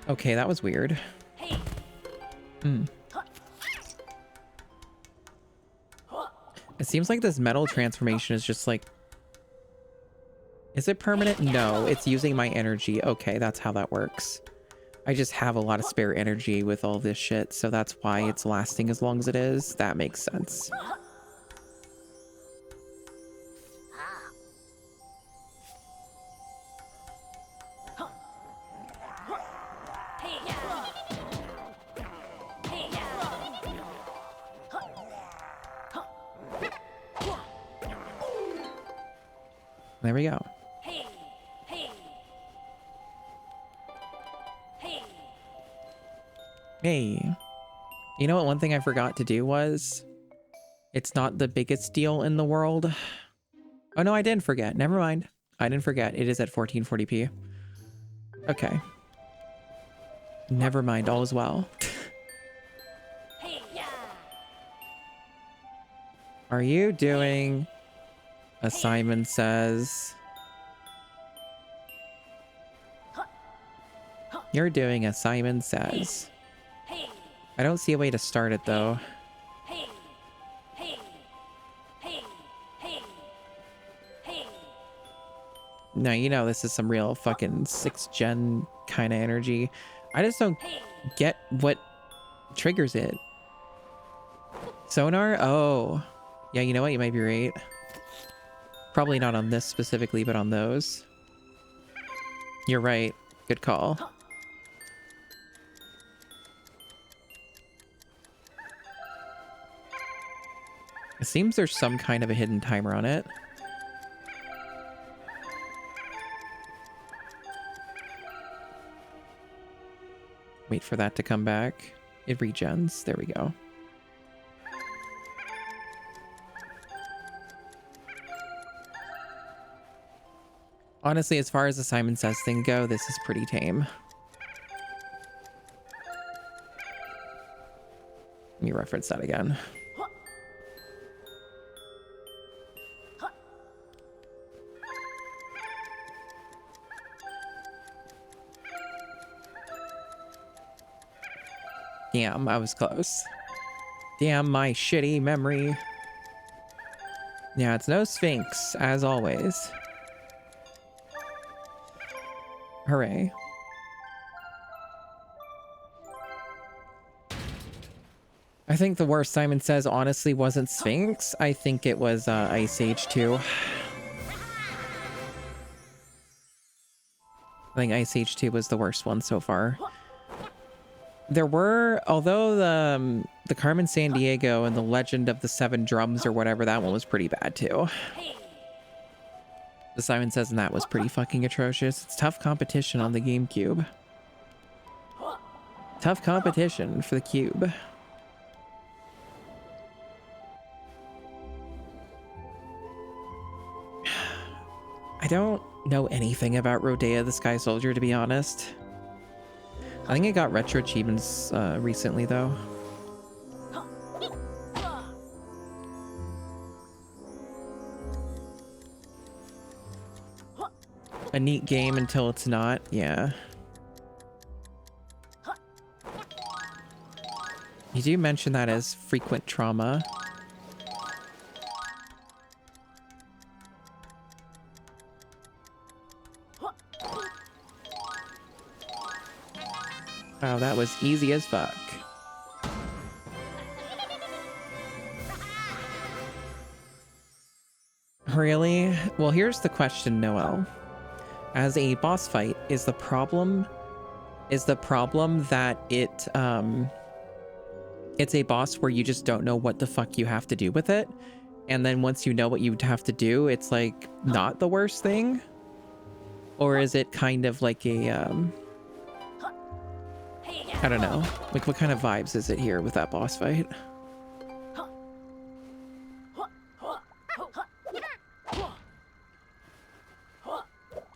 Okay, that was weird. It seems like this metal transformation is just like... Is it permanent? No, it's using my energy. Okay, that's how that works. I just have a lot of spare energy with all this shit, so that's why it's lasting as long as it is. That makes sense. There we go. Hey. You know what one thing I forgot to do was? It's not the biggest deal in the world. Oh no, I didn't forget. Never mind. I didn't forget. It is at 1440p. Okay. Never mind, all is well. Are you doing a Simon Says? You're doing a Simon Says. I don't see a way to start it though. No, you know this is some real fucking 6th gen kind of energy. I just don't get what triggers it. Sonar? Oh. Yeah, you know what? You might be right. Probably not on this specifically, but on those. You're right. Good call. It seems there's some kind of a hidden timer on it. Wait for that to come back. It regens. There we go. Honestly, as far as the Simon Says thing go, this is pretty tame. Let me reference that again. Damn, I was close. Damn, my shitty memory. Yeah, it's no Sphinx, as always. Hooray. I think the worst Simon Says honestly wasn't Sphinx. I think it was Ice Age 2. I think Ice Age 2 was the worst one so far. There were, although the Carmen Sandiego and the Legend of the Seven Drums or whatever, that one was pretty bad too. The Simon Says and that was pretty fucking atrocious. It's tough competition on the GameCube. Tough competition for the cube. I don't know anything about Rodea the Sky Soldier, to be honest. I think it got retro achievements recently, though. A neat game until it's not, yeah. You do mention that as frequent trauma. Wow, that was easy as fuck. Really? Well, here's the question, Noel. As a boss fight, is the problem that it's a boss where you just don't know what the fuck you have to do with it, and then once you know what you have to do, it's like not the worst thing? Or is it kind of like a I don't know. Like, what kind of vibes is it here with that boss fight?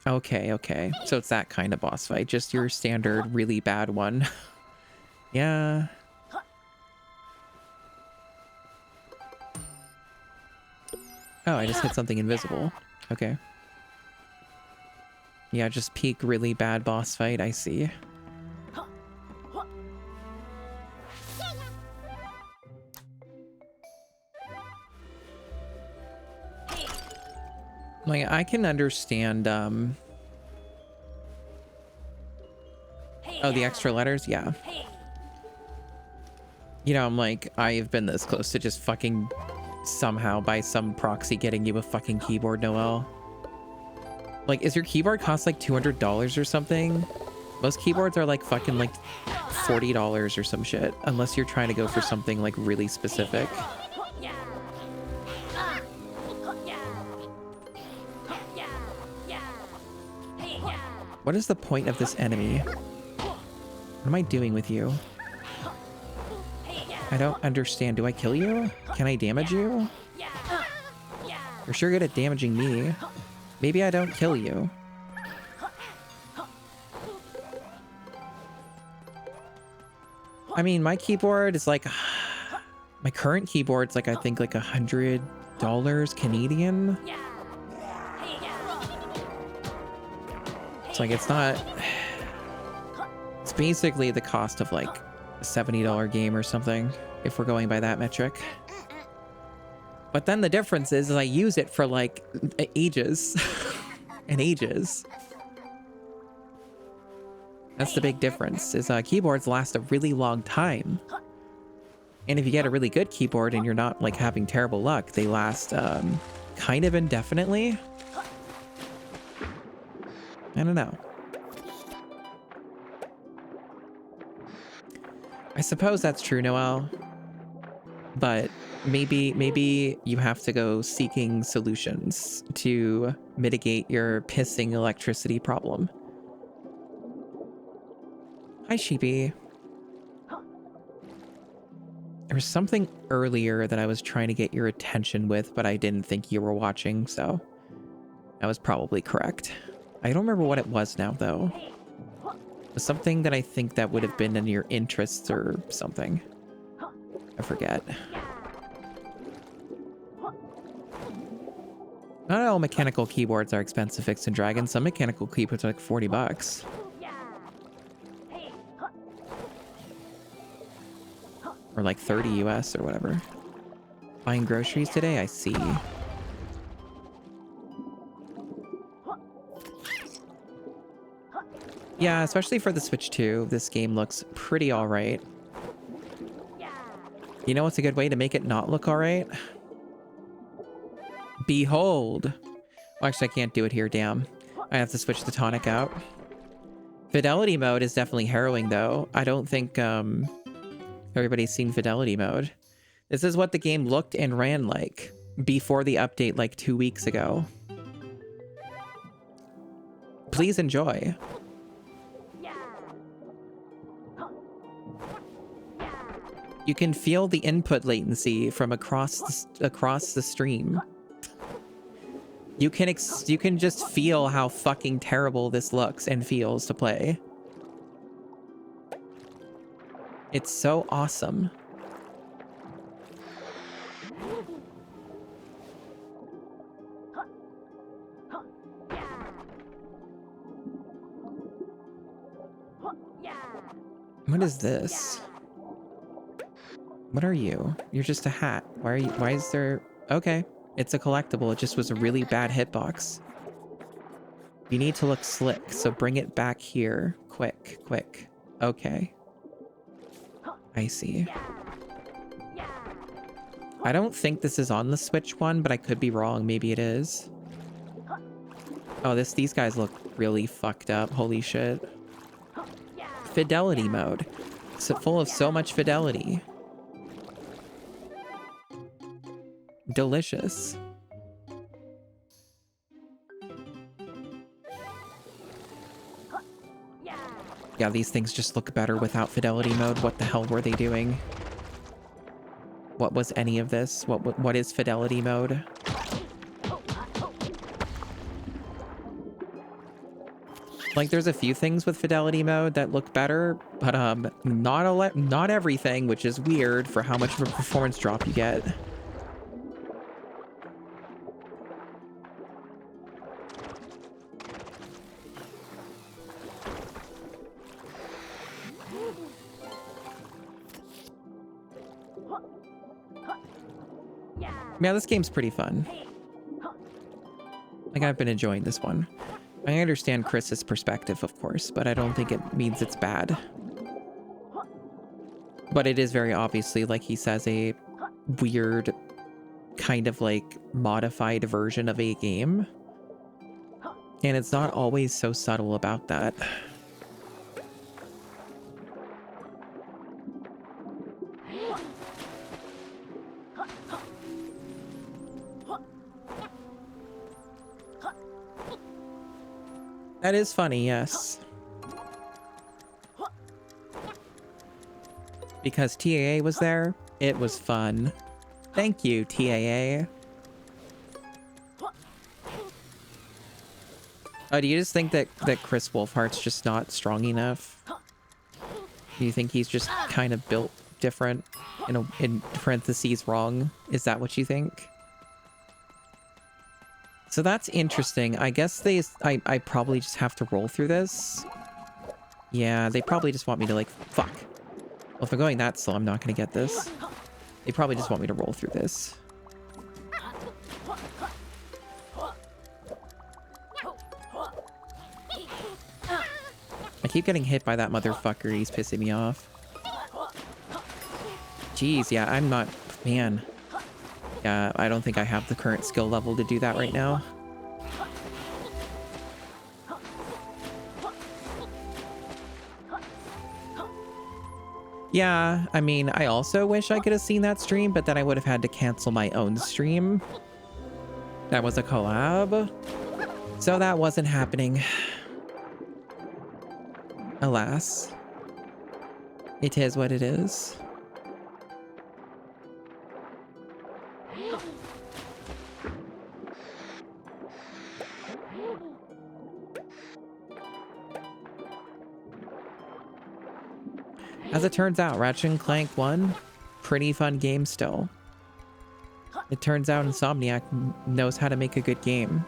Okay, okay. So it's that kind of boss fight. Just your standard, really bad one. Yeah. Oh, I just hit something invisible. Okay. Yeah, just peak really bad boss fight. I see. Like, I can understand, oh, the extra letters? Yeah. You know, I'm like, I've been this close to just fucking somehow by some proxy getting you a fucking keyboard, Noel. Like, is your keyboard cost like $200 or something? Most keyboards are like fucking like $40 or some shit, unless you're trying to go for something like really specific. What is the point of this enemy? What am I doing with you? I don't understand. Do I kill you? Can I damage you? You're sure good at damaging me. Maybe I don't kill you. I mean, my keyboard is like, my current keyboard's like, I think like $100 Canadian. It's like, it's not, it's basically the cost of like a $70 game or something, if we're going by that metric. But then the difference is I use it for like ages and ages. That's the big difference, is keyboards last a really long time. And if you get a really good keyboard and you're not like having terrible luck, they last kind of indefinitely. I don't know. I suppose that's true, Noelle. But maybe you have to go seeking solutions to mitigate your pissing electricity problem. Hi, Sheepy. There was something earlier that I was trying to get your attention with, but I didn't think you were watching, so I was probably correct. I don't remember what it was now, though. It was something that I think that would have been in your interests or something. I forget. Not all mechanical keyboards are expensive, Vix and Dragon. Some mechanical keyboards are like $40. Or like 30 US or whatever. Buying groceries today? I see. Yeah, especially for the Switch 2, this game looks pretty alright. You know what's a good way to make it not look alright? Behold! Well, actually, I can't do it here, damn. I have to switch the tonic out. Fidelity mode is definitely harrowing, though. I don't think, everybody's seen fidelity mode. This is what the game looked and ran like before the update like 2 weeks ago. Please enjoy. You can feel the input latency from across the stream. You can just feel how fucking terrible this looks and feels to play. It's so awesome. What is this? What are you? You're just a hat. Why are you? Why is there? Okay, it's a collectible. It just was a really bad hitbox. You need to look slick, so bring it back here. Quick, quick. Okay. I see. I don't think this is on the Switch one, but I could be wrong. Maybe it is. Oh, these guys look really fucked up. Holy shit. Fidelity mode. It's full of so much fidelity. Delicious. Yeah, these things just look better without fidelity mode. What the hell were they doing? What was any of this? What is fidelity mode? Like, there's a few things with fidelity mode that look better, but not everything, which is weird for how much of a performance drop you get. Yeah, this game's pretty fun. Like, I've been enjoying this one. I understand Chris's perspective, of course, but I don't think it means it's bad. But it is very obviously, like he says, a weird, kind of like modified version of a game. And it's not always so subtle about that. That is funny, yes. Because TAA was there, it was fun. Thank you, TAA. Oh, do you just think that Chris Wolfheart's just not strong enough? You think he's just kind of built different, in parentheses wrong? Is that what you think? So that's interesting. I guess I probably just have to roll through this. Yeah, they probably just want me to like, fuck. Well, if I'm going that slow, I'm not going to get this. They probably just want me to roll through this. I keep getting hit by that motherfucker. He's pissing me off. Jeez, yeah, I'm not... Man. Yeah, I don't think I have the current skill level to do that right now. Yeah, I mean, I also wish I could have seen that stream, but then I would have had to cancel my own stream. That was a collab. So that wasn't happening. Alas. It is what it is. As it turns out, Ratchet & Clank 1, pretty fun game still. It turns out Insomniac knows how to make a good game.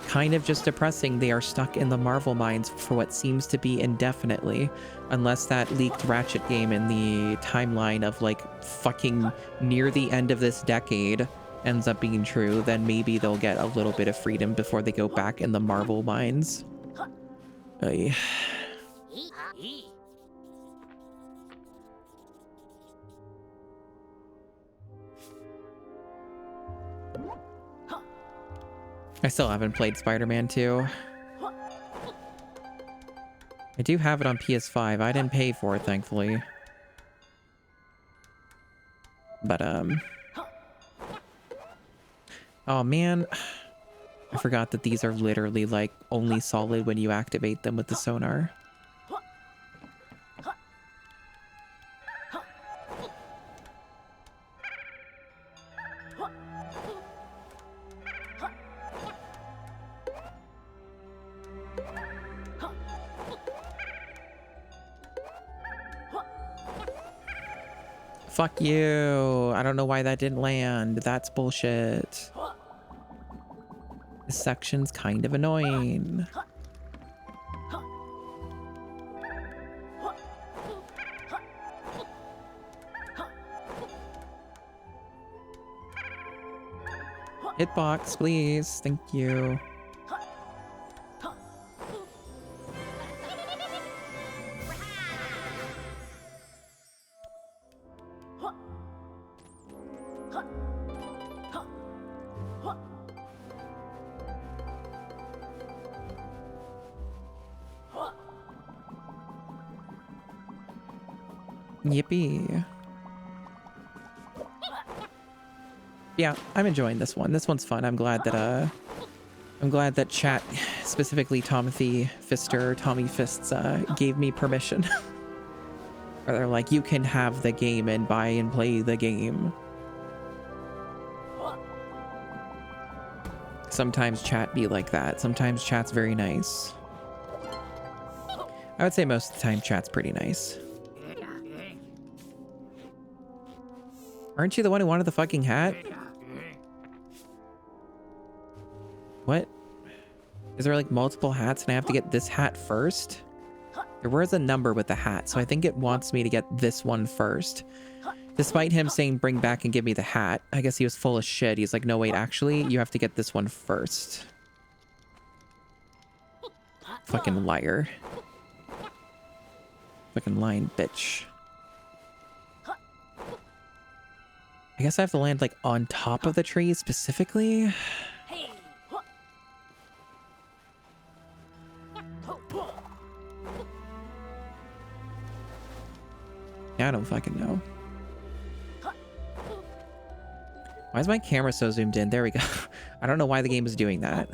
Kind of just depressing they are stuck in the Marvel mines for what seems to be indefinitely, unless that leaked Ratchet game in the timeline of like fucking near the end of this decade ends up being true, then maybe they'll get a little bit of freedom before they go back in the Marvel mines. Ay. I still haven't played Spider-Man 2. I do have it on PS5. I didn't pay for it, thankfully. But, oh, man. I forgot that these are literally, like, only solid when you activate them with the sonar. Fuck you. I don't know why that didn't land. That's bullshit. This section's kind of annoying. Hitbox, please. Thank you. Yippee. Yeah, I'm enjoying this one. This one's fun. I'm glad that chat, specifically Tommy Fists, gave me permission. Or they're like, you can have the game and buy and play the game. Sometimes chat be like that. Sometimes chat's very nice. I would say most of the time chat's pretty nice. Aren't you the one who wanted the fucking hat? What? Is there like multiple hats and I have to get this hat first? There was a number with the hat, so I think it wants me to get this one first. Despite him saying bring back and give me the hat, I guess he was full of shit. He's like, no wait, actually, you have to get this one first. Fucking liar. Fucking lying bitch. I guess I have to land like on top of the tree specifically. Yeah, I don't fucking know. Why is my camera so zoomed in? There we go. I don't know why the game is doing that.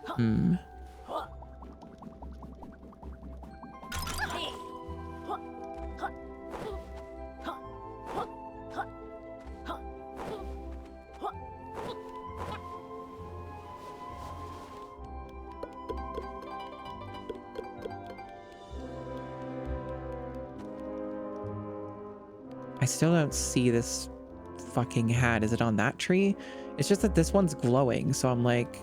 Hmm. still don't see this fucking hat. Is it on that tree? It's just that this one's glowing, so I'm like,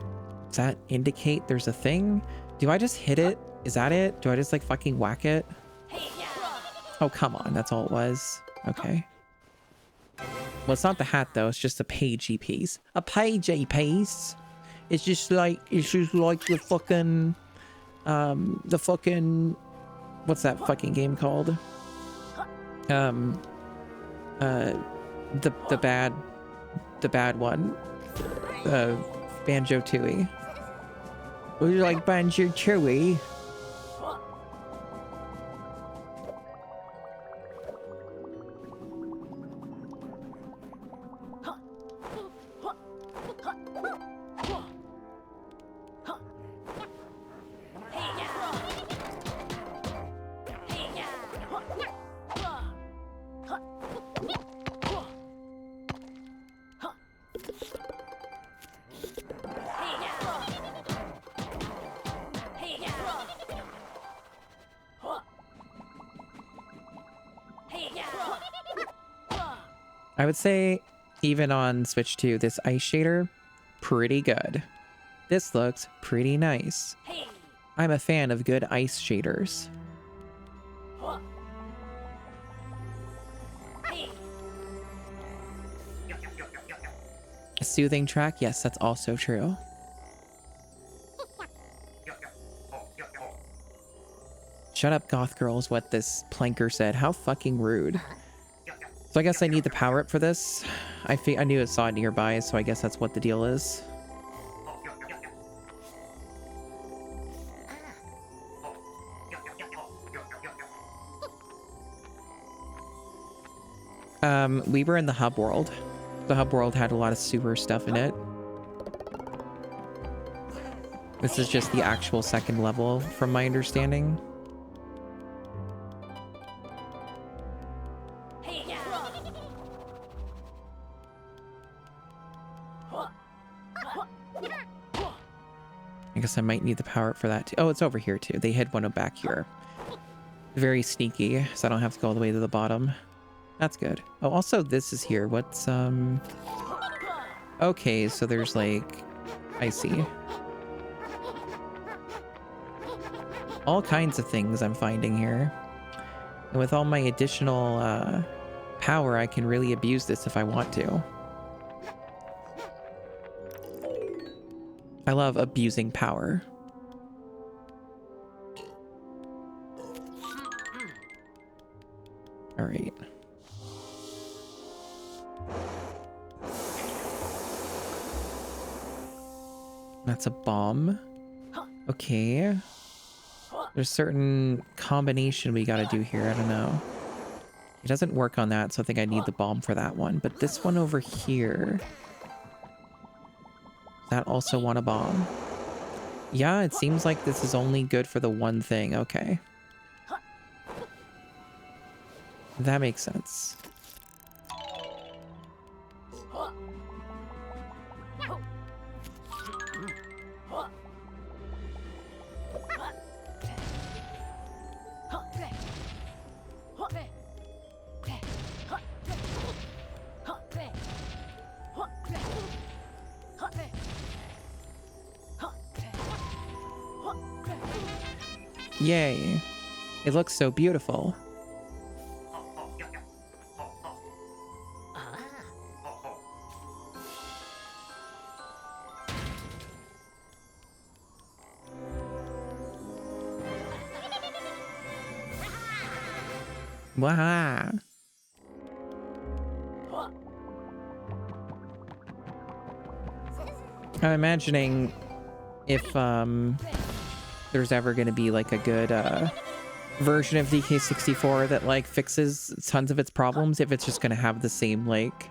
does that indicate there's a thing? Do I just hit it? Is that it? Do I just like fucking whack it? Oh, come on. That's all it was. Okay. Well, it's not the hat though. It's just a pagey piece. A pagey piece. It's just like the fucking, what's that fucking game called? The bad one. Banjo-Tooie. Would you like Banjo-Tooie? I would say, even on Switch 2, this ice shader, pretty good. This looks pretty nice. I'm a fan of good ice shaders. A soothing track? Yes, that's also true. Shut up, goth girl, is what this planker said. How fucking rude. So I guess I need the power up for this. I knew it saw it nearby, so I guess that's what the deal is. We were in the hub world. The hub world had a lot of super stuff in it. This is just the actual second level, from my understanding. I guess I might need the power up for that too. Oh, it's over here too. They hid one back here. Very sneaky, so I don't have to go all the way to the bottom. That's good. Oh, also this is here. What's, okay, so there's like... I see. All kinds of things I'm finding here. And with all my additional, power, I can really abuse this if I want to. I love abusing power. All right. That's a bomb. Okay. There's certain combination we gotta do here. I don't know. It doesn't work on that, so I think I need the bomb for that one. But this one over here... That also want a bomb. Yeah, it seems like this is only good for the one thing. Okay. That makes sense. Yay. It looks so beautiful. Wow. I'm imagining if there's ever going to be like a good version of DK64 that like fixes tons of its problems, if it's just going to have the same like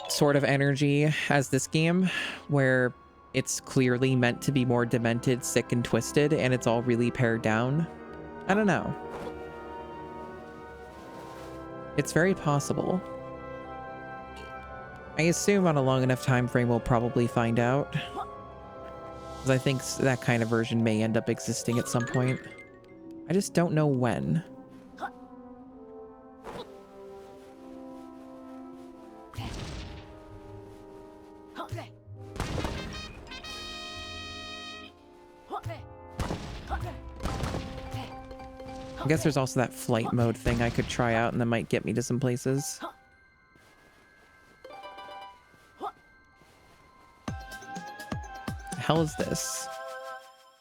sort of energy as this game, where it's clearly meant to be more demented, sick, and twisted, and it's all really pared down. I don't know. It's very possible. I assume on a long enough time frame we'll probably find out. Because I think that kind of version may end up existing at some point. I just don't know when. I guess there's also that flight mode thing I could try out and that might get me to some places. The hell is this?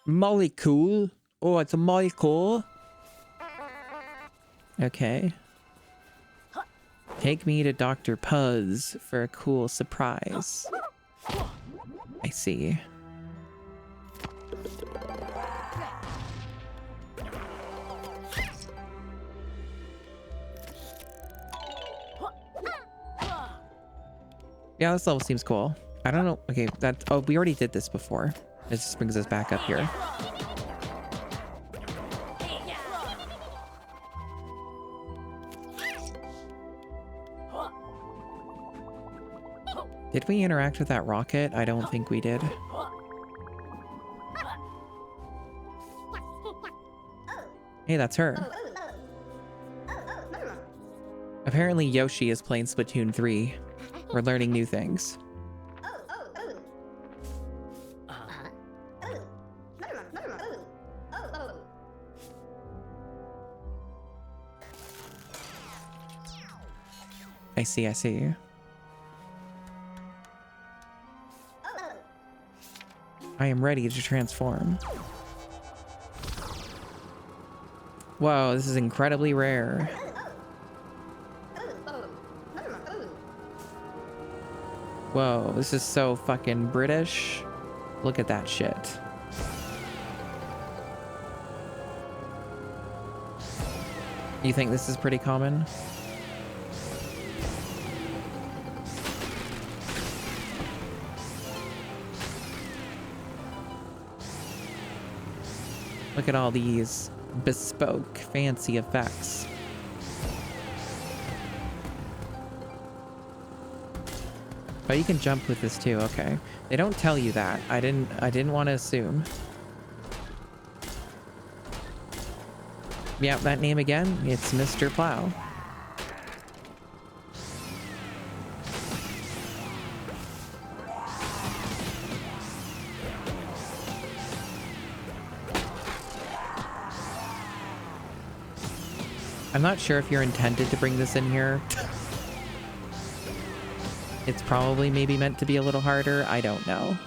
Molecule? Oh, it's a molecule? Okay. Take me to Dr. Puzz for a cool surprise. I see. Yeah, this level seems cool. I don't know. Okay, that. Oh, we already did this before. This just brings us back up here. Did we interact with that rocket? I don't think we did. Hey, that's her. Apparently Yoshi is playing Splatoon 3. We're learning new things. I see, I see. I am ready to transform. Whoa, this is incredibly rare. Whoa, this is so fucking British. Look at that shit. You think this is pretty common? Look at all these bespoke, fancy effects. Oh, you can jump with this too. Okay. They don't tell you that. I didn't want to assume. Yeah, that name again. It's Mr. Plow. I'm not sure if you're intended to bring this in here. It's probably maybe meant to be a little harder. I don't know.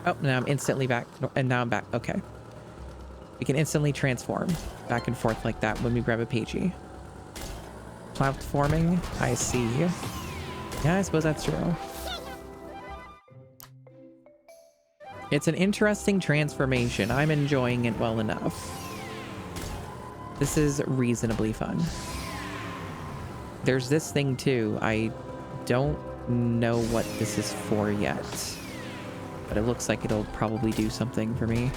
Oh, now I'm instantly back. And now I'm back. Okay. We can instantly transform back and forth like that when we grab a Pidgey. Platforming. I see. Yeah, I suppose that's true. It's an interesting transformation. I'm enjoying it well enough. This is reasonably fun. There's this thing too. I don't know what this is for yet, but it looks like it'll probably do something for me.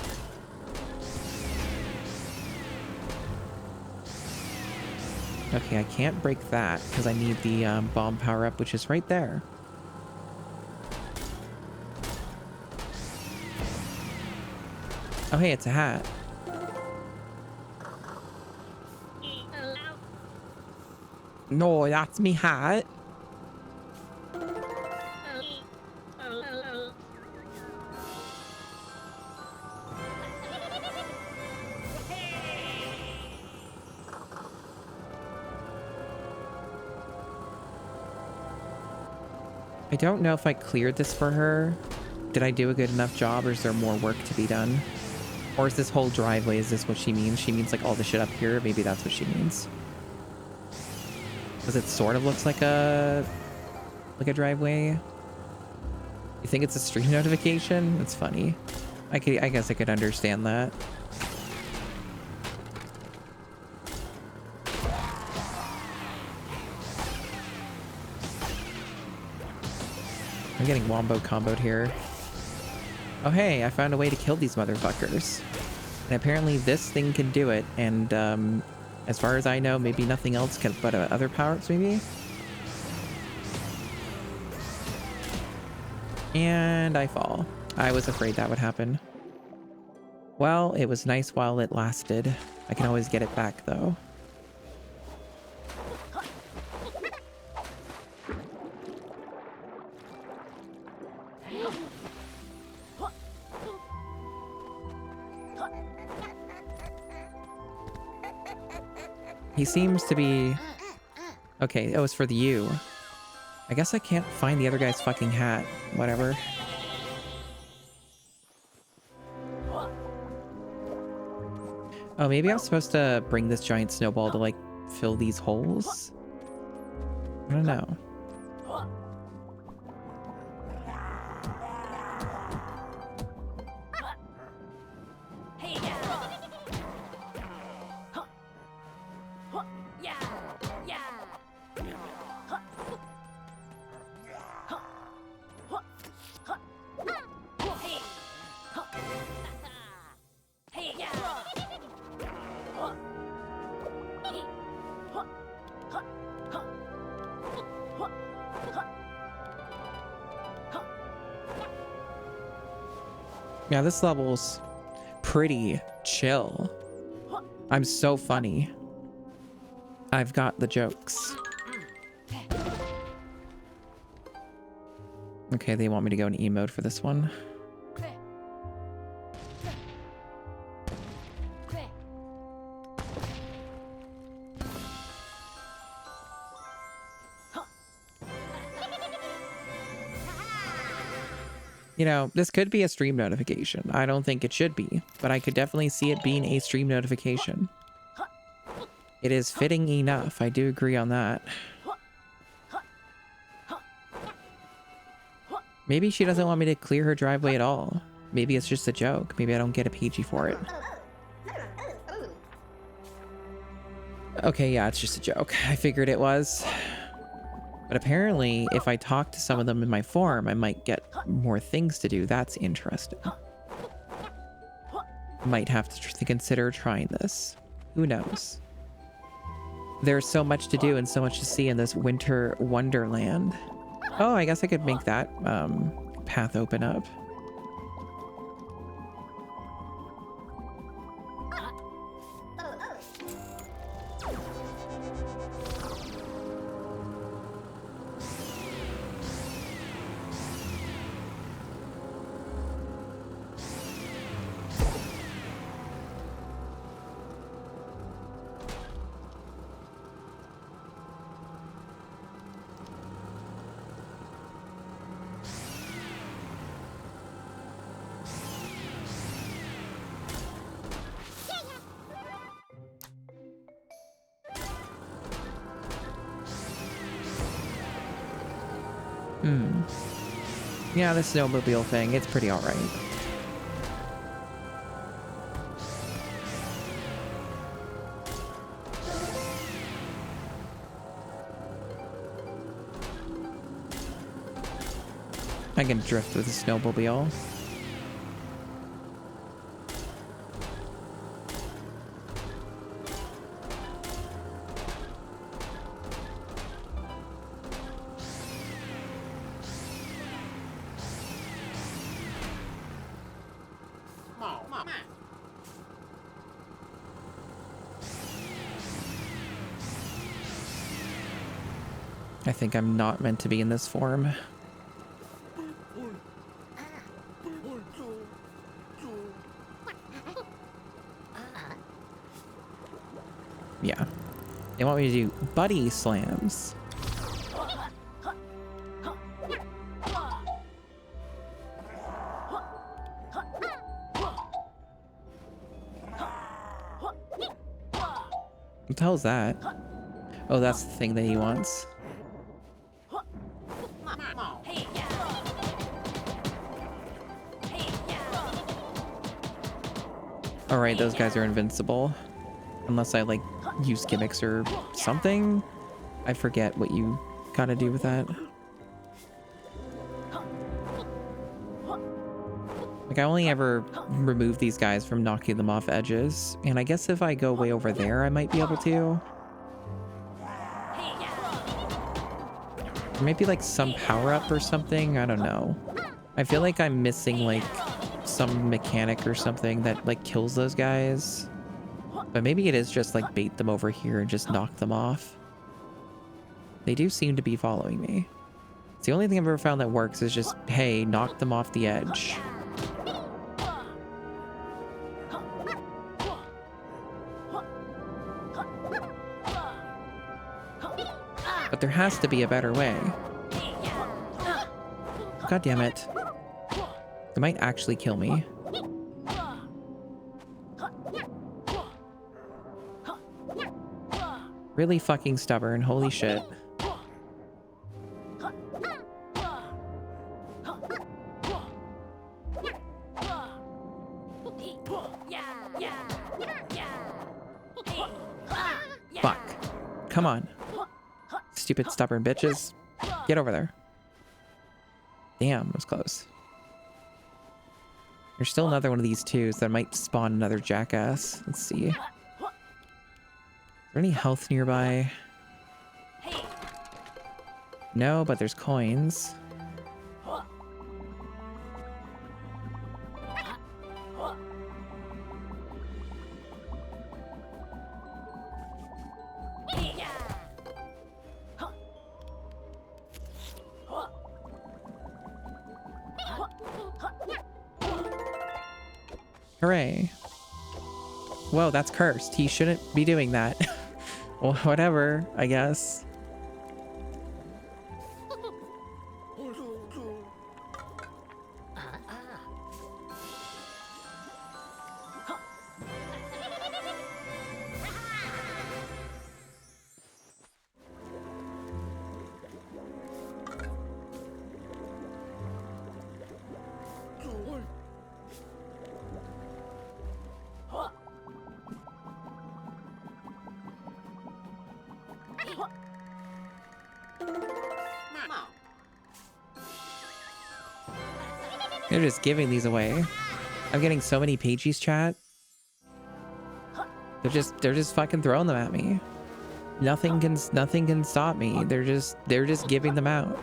Okay, I can't break that because I need the bomb power up, which is right there. Oh, hey, it's a hat. No, that's me hat. I don't know if I cleared this for her. Did I do a good enough job, or is there more work to be done? Or is this whole driveway, is this what she means? She means like all the shit up here? Maybe that's what she means. Because it sort of looks like a driveway. You think it's a stream notification? That's funny. I guess I could understand that. I'm getting wombo comboed here. Oh hey, I found a way to kill these motherfuckers. And apparently this thing can do it, and as far as I know, maybe nothing else can, but other power-ups maybe? And I fall. I was afraid that would happen. Well, it was nice while it lasted. I can always get it back though. He seems to be... Okay, it was for the U. I guess I can't find the other guy's fucking hat. Whatever. Oh, maybe I'm supposed to bring this giant snowball to, like, fill these holes? I don't know. Yeah, this level's pretty chill. I'm so funny. I've got the jokes. Okay, they want me to go in E mode for this one. You know, this could be a stream notification. I don't think it should be, but I could definitely see it being a stream notification. It is fitting enough. I do agree on that. Maybe she doesn't want me to clear her driveway at all. Maybe it's just a joke. Maybe I don't get a PG for it. Okay, yeah, it's just a joke. I figured it was. But apparently, if I talk to some of them in my form, I might get more things to do. That's interesting. Might have to consider trying this. Who knows? There's so much to do and so much to see in this winter wonderland. Oh, I guess I could make that path open up. Yeah, the snowmobile thing, it's pretty alright. I can drift with the snowmobile. I think I'm not meant to be in this form. Yeah. They want me to do buddy slams. What the hell is that? Oh, that's the thing that he wants. Alright, those guys are invincible. Unless I, like, use gimmicks or something. I forget what you gotta do with that. Like, I only ever remove these guys from knocking them off edges. And I guess if I go way over there, I might be able to. Or maybe, like, some power-up or something? I don't know. I feel like I'm missing, like, some mechanic or something that, like, kills those guys. But maybe it is just, like, bait them over here and just knock them off. They do seem to be following me. It's the only thing I've ever found that works is just, hey, knock them off the edge. But there has to be a better way. God damn it. They might actually kill me. Really fucking stubborn, holy shit. Fuck. Come on. Stupid stubborn bitches. Get over there. Damn, that was close. There's still another one of these twos that might spawn another jackass. Let's see. Is there any health nearby? No, but there's coins. Hooray. Whoa, that's cursed. He shouldn't be doing that. Well, whatever, I guess. They're just giving these away. I'm getting so many pages, chat. They're just fucking throwing them at me. Nothing can stop me. They're just giving them out.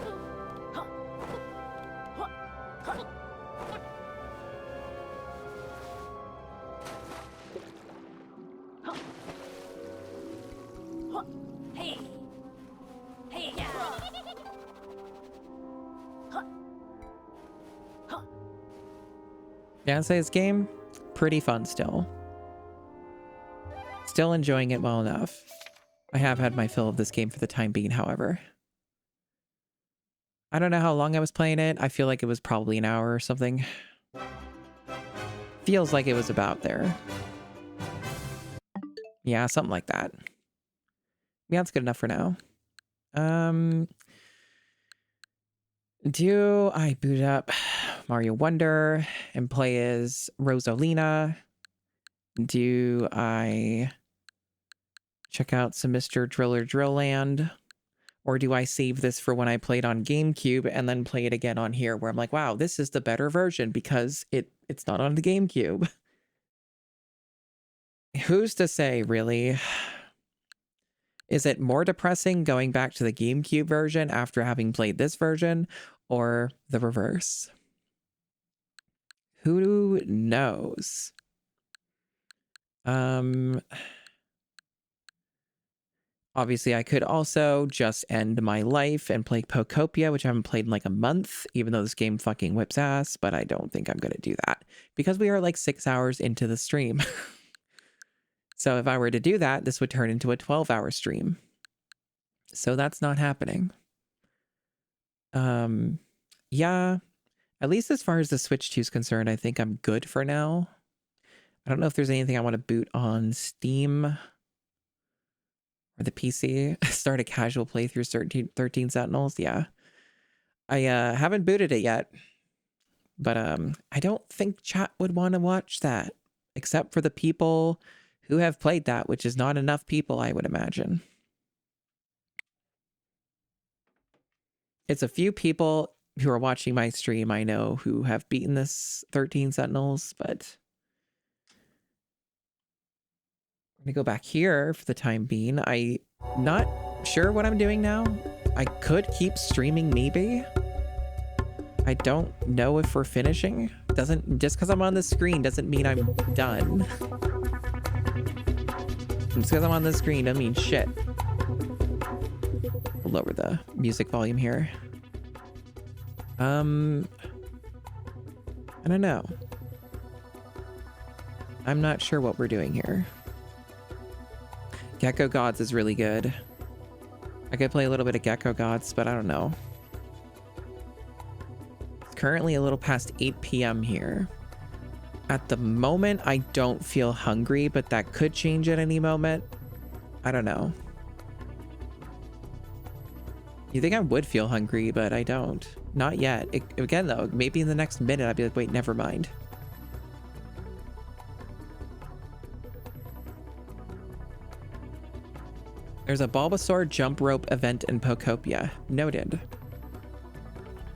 Yeah, I'd say this game, pretty fun still. Still enjoying it well enough. I have had my fill of this game for the time being, however. I don't know how long I was playing it. I feel like it was probably an hour or something. Feels like it was about there. Yeah, something like that. Yeah, that's good enough for now. Do I boot up Mario Wonder and play as Rosalina? Do I check out some Mr. Driller Drill Land? Or do I save this for when I played on GameCube and then play it again on here where I'm like, wow, this is the better version because it's not on the GameCube. Who's to say, really? Is it more depressing going back to the GameCube version after having played this version, or the reverse? Who knows? Obviously, I could also just end my life and play Pokopia, which I haven't played in like a month, even though this game fucking whips ass, but I don't think I'm going to do that because we are like 6 hours into the stream. So if I were to do that, this would turn into a 12-hour stream. So that's not happening. Yeah, at least as far as the Switch 2 is concerned, I think I'm good for now. I don't know if there's anything I want to boot on Steam or the PC. Start a casual playthrough 13 Sentinels. Yeah. I haven't booted it yet, but I don't think chat would want to watch that, except for the people who have played that, which is not enough people, I would imagine. It's a few people who are watching my stream I know who have beaten this 13 Sentinels, but I'm gonna go back here for the time being. I'm not sure what I'm doing now. I could keep streaming maybe. I don't know if we're finishing. Just because I'm on the screen doesn't mean I'm done. Just because I'm on the screen doesn't mean shit. We'll lower the music volume here. I don't know. I'm not sure what we're doing here. Gecko Gods is really good. I could play a little bit of Gecko Gods, but I don't know. It's currently a little past 8 p.m. here. At the moment, I don't feel hungry, but that could change at any moment. I don't know. You think I would feel hungry, but I don't. Not yet. Again, though, maybe in the next minute, I'd be like, wait, never mind. There's a Bulbasaur jump rope event in Pokopia. Noted.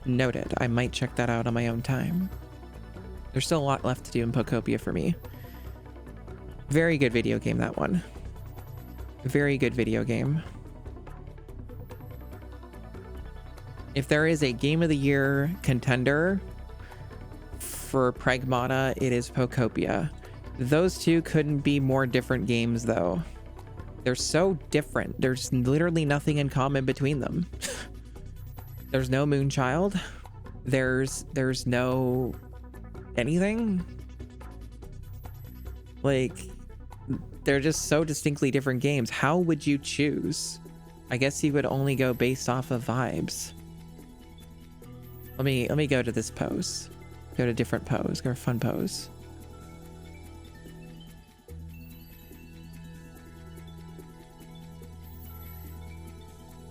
Noted. I might check that out on my own time. There's still a lot left to do in Pokopia for me. Very good video game, that one. Very good video game. If there is a Game of the Year contender for Pragmata, it is Pokopia. Those two couldn't be more different games, though. They're so different. There's literally nothing in common between them. There's no Moonchild. There's no anything. Like, they're just so distinctly different games. How would you choose? I guess you would only go based off of vibes. Let me go to this pose. Go to different pose. Go to fun pose.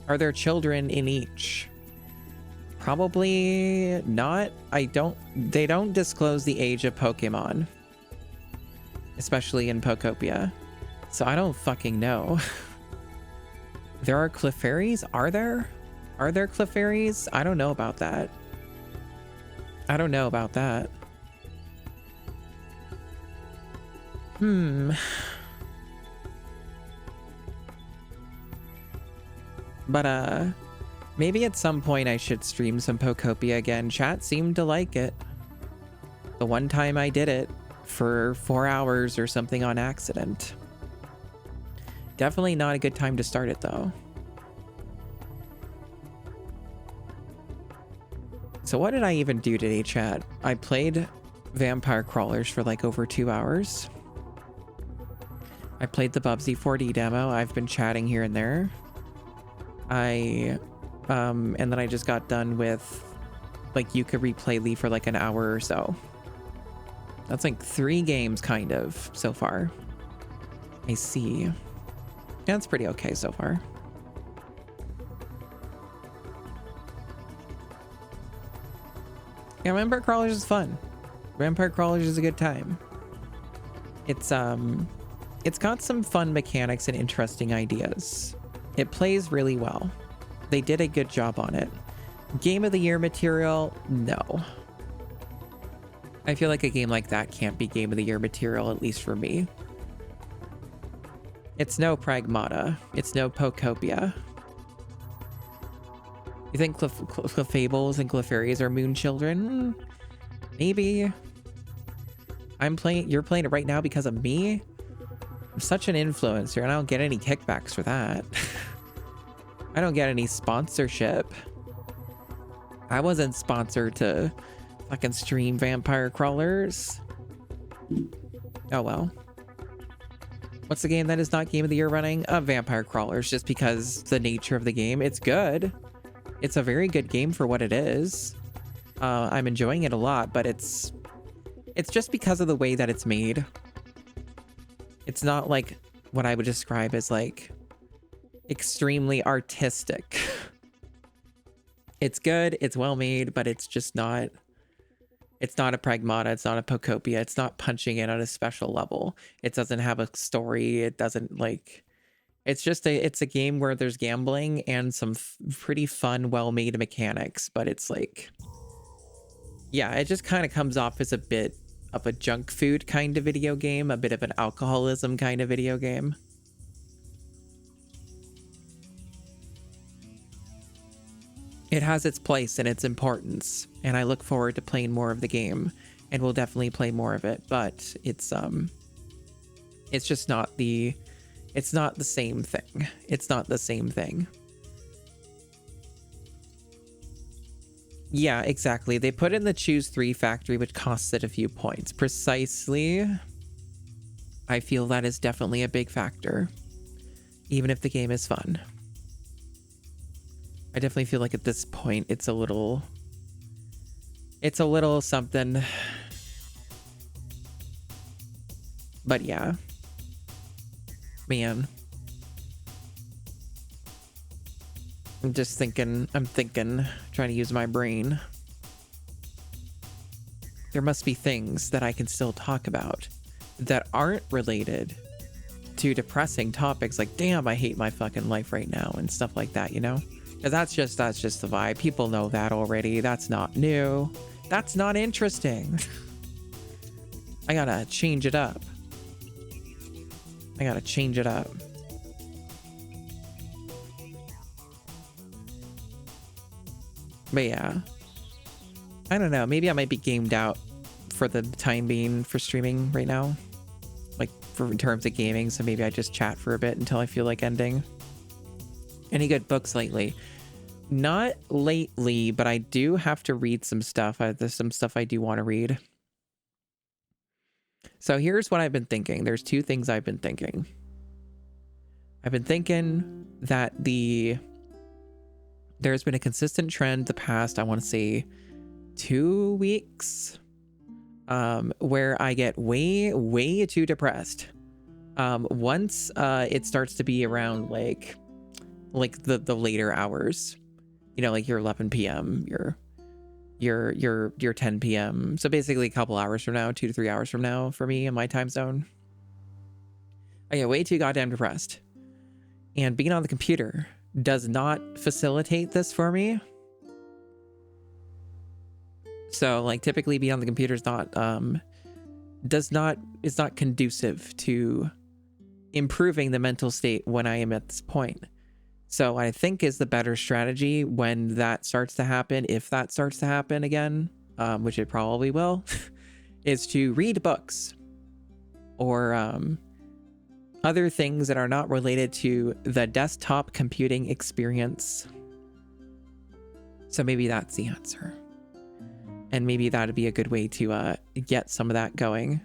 Are there children in each? Probably not. They don't disclose the age of Pokemon. Especially in Pokopia. So I don't fucking know. There are Clefairies? Are there? Are there Clefairies? I don't know about that. I don't know about that. But, maybe at some point I should stream some Pokopia again. Chat seemed to like it. The one time I did it for 4 hours or something on accident. Definitely not a good time to start it, though. So what did I even do today, chat? I played Vampire Crawlers for like over 2 hours. I played the Bubsy 4D demo. I've been chatting here and there. And then I just got done with, like, you could replay Lee for like an hour or so. That's like 3 games kind of so far. I see. Yeah, that's pretty okay so far. Yeah, Vampire Crawlers is fun. Vampire Crawlers is a good time. It's got some fun mechanics and interesting ideas. It plays really well. They did a good job on it. Game of the Year material? No. I feel like a game like that can't be Game of the Year material, at least for me. It's no Pragmata. It's no Pokopia. You think Clefables and Clefairies are moon children? Maybe. You're playing it right now because of me? I'm such an influencer and I don't get any kickbacks for that. I don't get any sponsorship. I wasn't sponsored to fucking stream Vampire Crawlers. Oh well. What's the game that is not Game of the Year running? Vampire Crawlers, just because the nature of the game. It's good. It's a very good game for what it is. I'm enjoying it a lot, but it's just because of the way that it's made. It's not like what I would describe as like extremely artistic. It's good, it's well made, but it's just not, it's not a Pragmata, it's not a Pokopia, it's not punching it on a special level. It doesn't have a story, it doesn't like, it's a game where there's gambling and some pretty fun, well-made mechanics, but it's like, yeah, it just kind of comes off as a bit of a junk food kind of video game, a bit of an alcoholism kind of video game. It has its place and its importance, and I look forward to playing more of the game, and we'll definitely play more of it, but it's just not the, it's not the same thing. It's not the same thing. Yeah, exactly. They put in the Choose 3 factory, which costs it a few points. Precisely. I feel that is definitely a big factor, even if the game is fun. I definitely feel like at this point it's a little something. But yeah. Man. I'm thinking, trying to use my brain. There must be things that I can still talk about that aren't related to depressing topics like, damn, I hate my fucking life right now and stuff like that, you know? Because that's just the vibe. People know that already. That's not new. That's not interesting. I gotta change it up. But yeah. I don't know. Maybe I might be gamed out for the time being for streaming right now. Like, in terms of gaming. So maybe I just chat for a bit until I feel like ending. Any good books lately? Not lately, but I do have to read some stuff. There's some stuff I do want to read. So here's what I've been thinking. There's two things I've been thinking. I've been thinking that there's been a consistent trend the past, I want to say, 2 weeks, where I get way too depressed. Once it starts to be around like the later hours, you know, like your 11 p.m., your 10 p.m. So basically a couple hours from now, 2 to 3 hours from now for me in my time zone. I get way too goddamn depressed. And being on the computer does not facilitate this for me. So like typically being on the computer is not conducive to improving the mental state when I am at this point. So what I think is the better strategy when that starts to happen, if that starts to happen again, which it probably will, is to read books or other things that are not related to the desktop computing experience. So maybe that's the answer. And maybe that'd be a good way to get some of that going.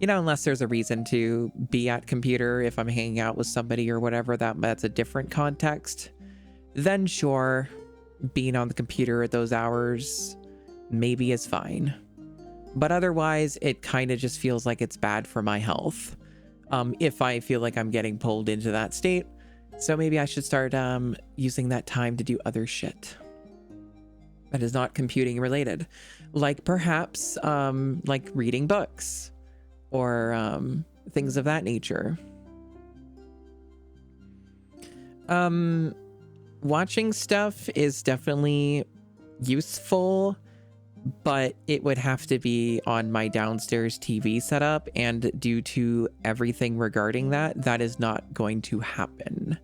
You know, unless there's a reason to be at computer, if I'm hanging out with somebody or whatever, that's a different context. Then sure, being on the computer at those hours maybe is fine. But otherwise, it kind of just feels like it's bad for my health. If I feel like I'm getting pulled into that state. So maybe I should start using that time to do other shit that is not computing related. Like perhaps like reading books or things of that nature. Watching stuff is definitely useful, but it would have to be on my downstairs TV setup, and due to everything regarding that, that is not going to happen.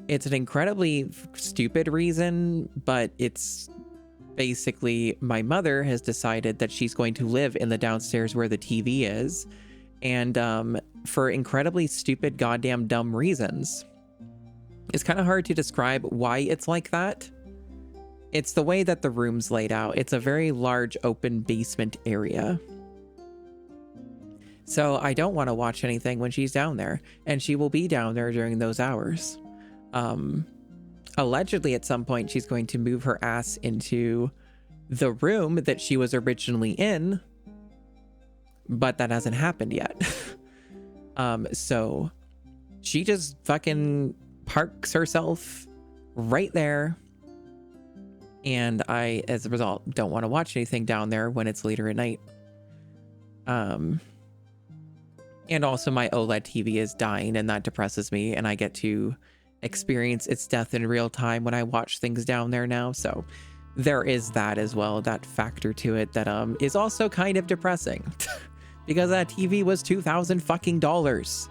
It's an incredibly stupid reason, but it's basically my mother has decided that she's going to live in the downstairs where the TV is, and for incredibly stupid, goddamn dumb reasons. It's kind of hard to describe why it's like that. It's the way that the room's laid out. It's a very large open basement area. So I don't want to watch anything when she's down there, and she will be down there during those hours. Allegedly at some point she's going to move her ass into the room that she was originally in, but that hasn't happened yet. So she just fucking parks herself right there. And I, as a result, don't want to watch anything down there when it's later at night. And also my OLED TV is dying, and that depresses me, and I get to experience its death in real time when I watch things down there now. So there is that as well, that factor to it that is also kind of depressing. Because that TV was $2,000 fucking dollars.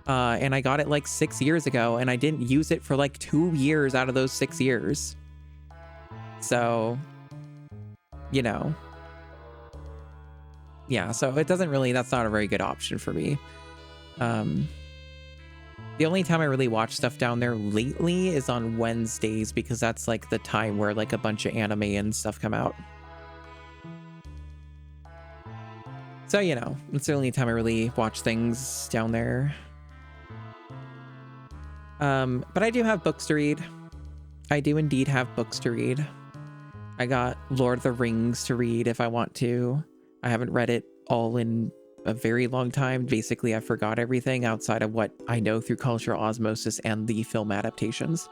And I got it like 6 years ago, and I didn't use it for like 2 years out of those 6 years. So, you know, yeah, so it doesn't really, that's not a very good option for me. The only time I really watch stuff down there lately is on Wednesdays, because that's like the time where like a bunch of anime and stuff come out. So, you know, it's the only time I really watch things down there. But I do have books to read. I do indeed have books to read. I got Lord of the Rings to read if I want to. I haven't read it all in a very long time. Basically, I forgot everything outside of what I know through cultural osmosis and the film adaptations.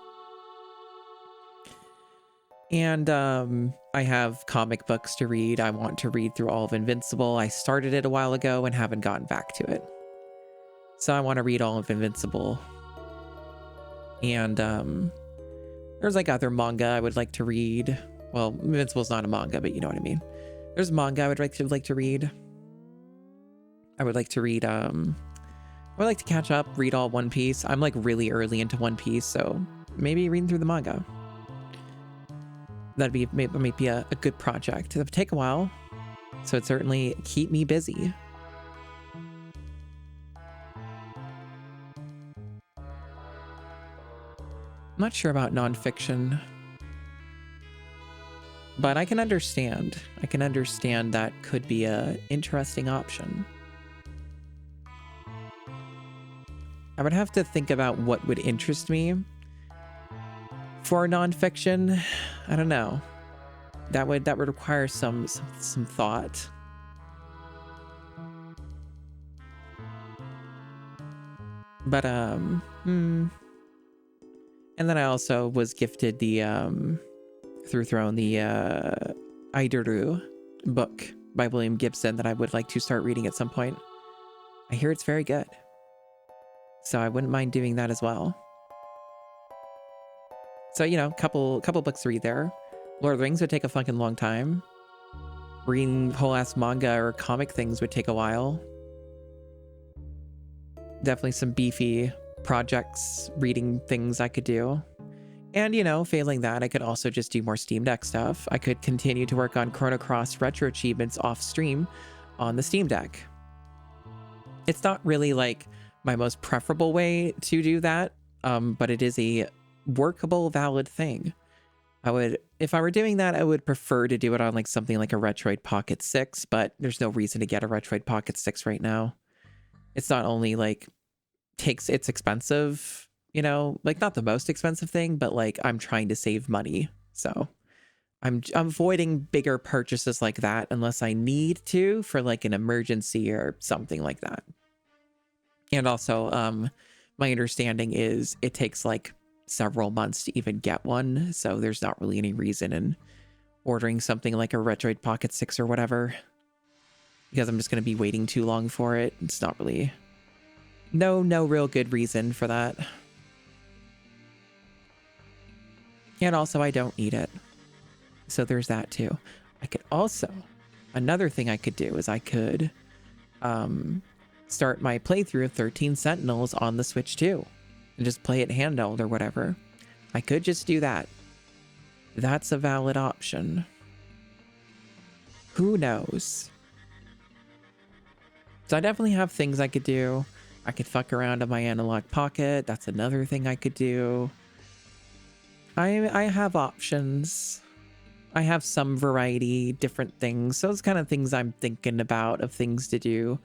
And I have comic books to read. I want to read through all of Invincible. I started it a while ago and haven't gotten back to it. So I want to read all of Invincible. And there's like other manga I would like to read. Well, Invincible's not a manga, but you know what I mean. There's manga I would like to read. I would like to read I would like to catch up, read all One Piece. I'm like really early into One Piece, so maybe reading through the manga. That'd be might be a good project. It'll take a while, so it'd certainly keep me busy. I'm not sure about nonfiction, but I can understand. I can understand that could be a interesting option. I would have to think about what would interest me for nonfiction. I don't know. That would require some thought. But and then I also was gifted the through Throne, the Aideru book by William Gibson that I would like to start reading at some point. I hear it's very good, so I wouldn't mind doing that as well. So, you know, couple books to read there. Lord of the Rings would take a fucking long time. Reading whole ass manga or comic things would take a while. Definitely some beefy projects, reading things I could do. And, you know, failing that, I could also just do more Steam Deck stuff. I could continue to work on Chrono Cross retro achievements off stream on the Steam Deck. It's not really like my most preferable way to do that, but it is a workable, valid thing. If I were doing that, I would prefer to do it on like something like a Retroid Pocket 6, but there's no reason to get a Retroid Pocket 6 right now. It's not only like it's expensive, you know, like not the most expensive thing, but like I'm trying to save money. So I'm avoiding bigger purchases like that unless I need to for like an emergency or something like that. And also, my understanding is it takes like several months to even get one, so there's not really any reason in ordering something like a Retroid Pocket 6 or whatever, because I'm just going to be waiting too long for it. It's not really no real good reason for that. And also I don't need it, so there's that too. I could also, another thing I could do is I could start my playthrough of 13 Sentinels on the Switch too, and just play it handheld or whatever. I could just do that. That's a valid option. Who knows? So I definitely have things I could do. I could fuck around on my Analog Pocket. That's another thing I could do. I have options. I have some variety, different things. So those kind of things I'm thinking about of things to do.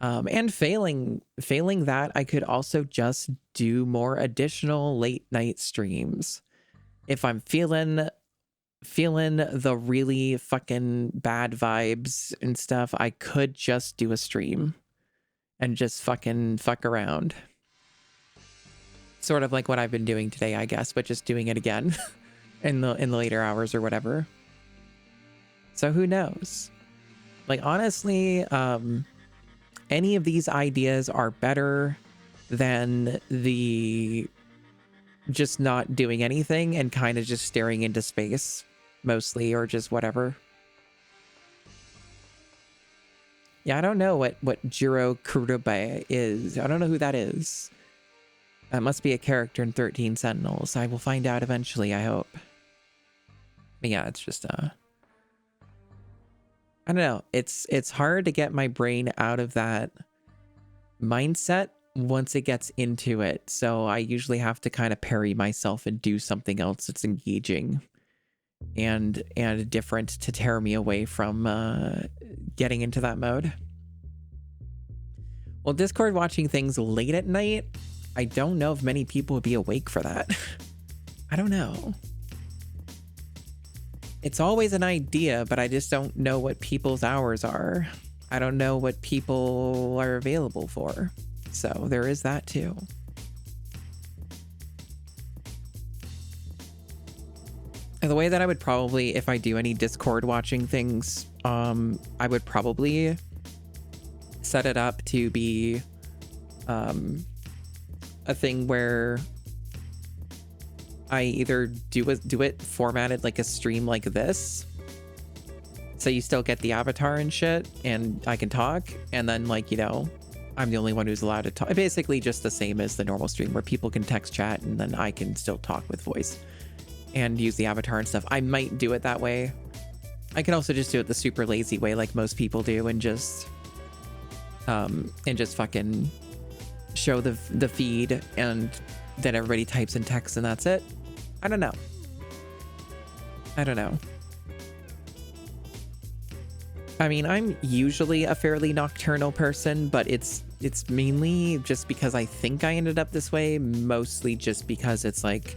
And failing that, I could also just do more additional late night streams. If I'm feeling the really fucking bad vibes and stuff, I could just do a stream and just fucking fuck around. Sort of like what I've been doing today, I guess, but just doing it again in the later hours or whatever. So who knows? Like honestly, any of these ideas are better than the just not doing anything and kind of just staring into space mostly, or just whatever. Yeah, I don't know what Jiro Kurube is. I don't know who that is. That must be a character in 13 Sentinels. I will find out eventually, I hope. But yeah, it's just I don't know. It's hard to get my brain out of that mindset once it gets into it. So I usually have to kind of parry myself and do something else that's engaging and different to tear me away from getting into that mode. Well, Discord watching things late at night, I don't know if many people would be awake for that. I don't know. It's always an idea, but I just don't know what people's hours are. I don't know what people are available for. So there is that too. And the way that I would probably, if I do any Discord watching things, I would probably set it up to be a thing where I either do it formatted like a stream like this, so you still get the avatar and shit, and I can talk, and then, like, you know, I'm the only one who's allowed to talk. Basically just the same as the normal stream where people can text chat and then I can still talk with voice and use the avatar and stuff. I might do it that way. I can also just do it the super lazy way like most people do and just fucking show the feed and then everybody types in text and that's it. I don't know. I mean, I'm usually a fairly nocturnal person, but it's mainly just because I think I ended up this way, mostly just because it's like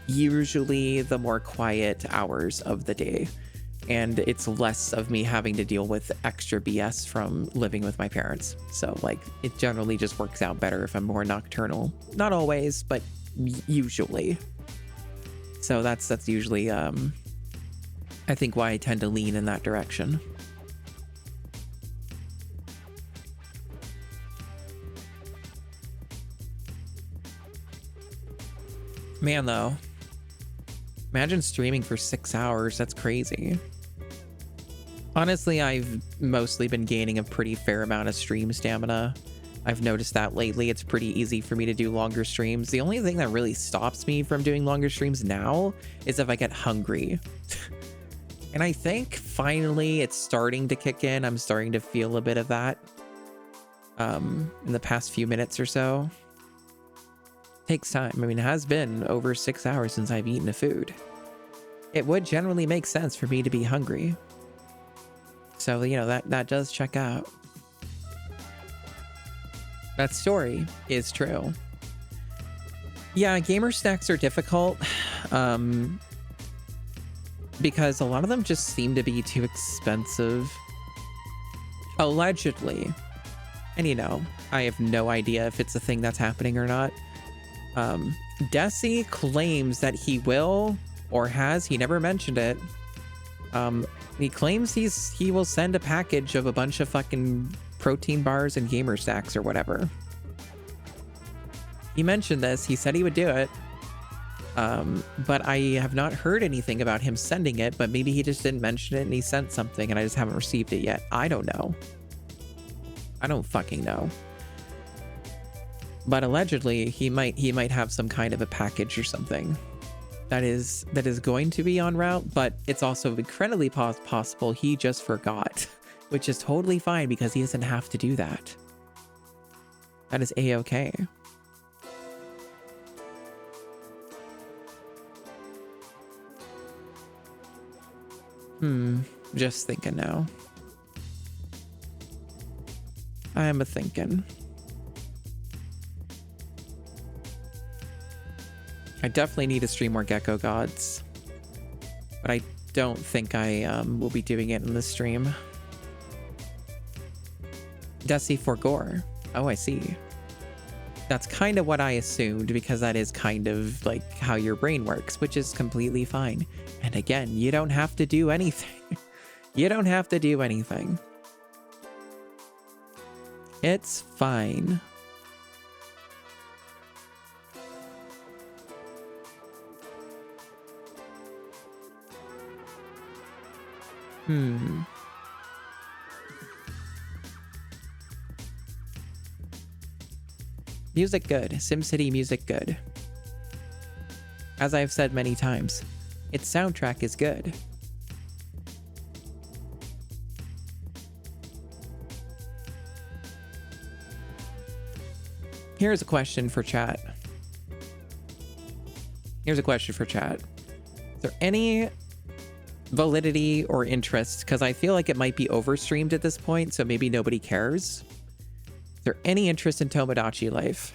usually the more quiet hours of the day, and it's less of me having to deal with extra BS from living with my parents. So like it generally just works out better if I'm more nocturnal. Not always, but usually. So that's usually I think why I tend to lean in that direction. Man, though, imagine streaming for 6 hours. That's crazy. Honestly, I've mostly been gaining a pretty fair amount of stream stamina. I've noticed that lately. It's pretty easy for me to do longer streams. The only thing that really stops me from doing longer streams now is if I get hungry. And I think finally it's starting to kick in. I'm starting to feel a bit of that in the past few minutes or so. Takes time. I mean, it has been over 6 hours since I've eaten a food. It would generally make sense for me to be hungry. So, you know, that does check out. That story is true. Yeah, gamer snacks are difficult. Because a lot of them just seem to be too expensive. Allegedly. And, you know, I have no idea if it's a thing that's happening or not. Desi claims that he will, or has, he never mentioned it. He claims he will send a package of a bunch of fucking protein bars and gamer snacks or whatever. He mentioned this, he said he would do it. But I have not heard anything about him sending it, but maybe he just didn't mention it and he sent something and I just haven't received it yet. I don't know. I don't fucking know. But allegedly, he might have some kind of a package or something that is going to be en route, but it's also incredibly possible he just forgot, which is totally fine because he doesn't have to do that. That is a-okay. Just thinking now. I am a-thinking. I definitely need to stream more Gecko Gods, but I don't think I will be doing it in the stream. Desi for gore. Oh, I see. That's kind of what I assumed, because that is kind of like how your brain works, which is completely fine. And again, you don't have to do anything. You don't have to do anything. It's fine. Music good. SimCity music good. As I've said many times, its soundtrack is good. Here's a question for chat. Is there any validity or interest? Because I feel like it might be overstreamed at this point, so maybe nobody cares. Is there any interest in Tomodachi Life?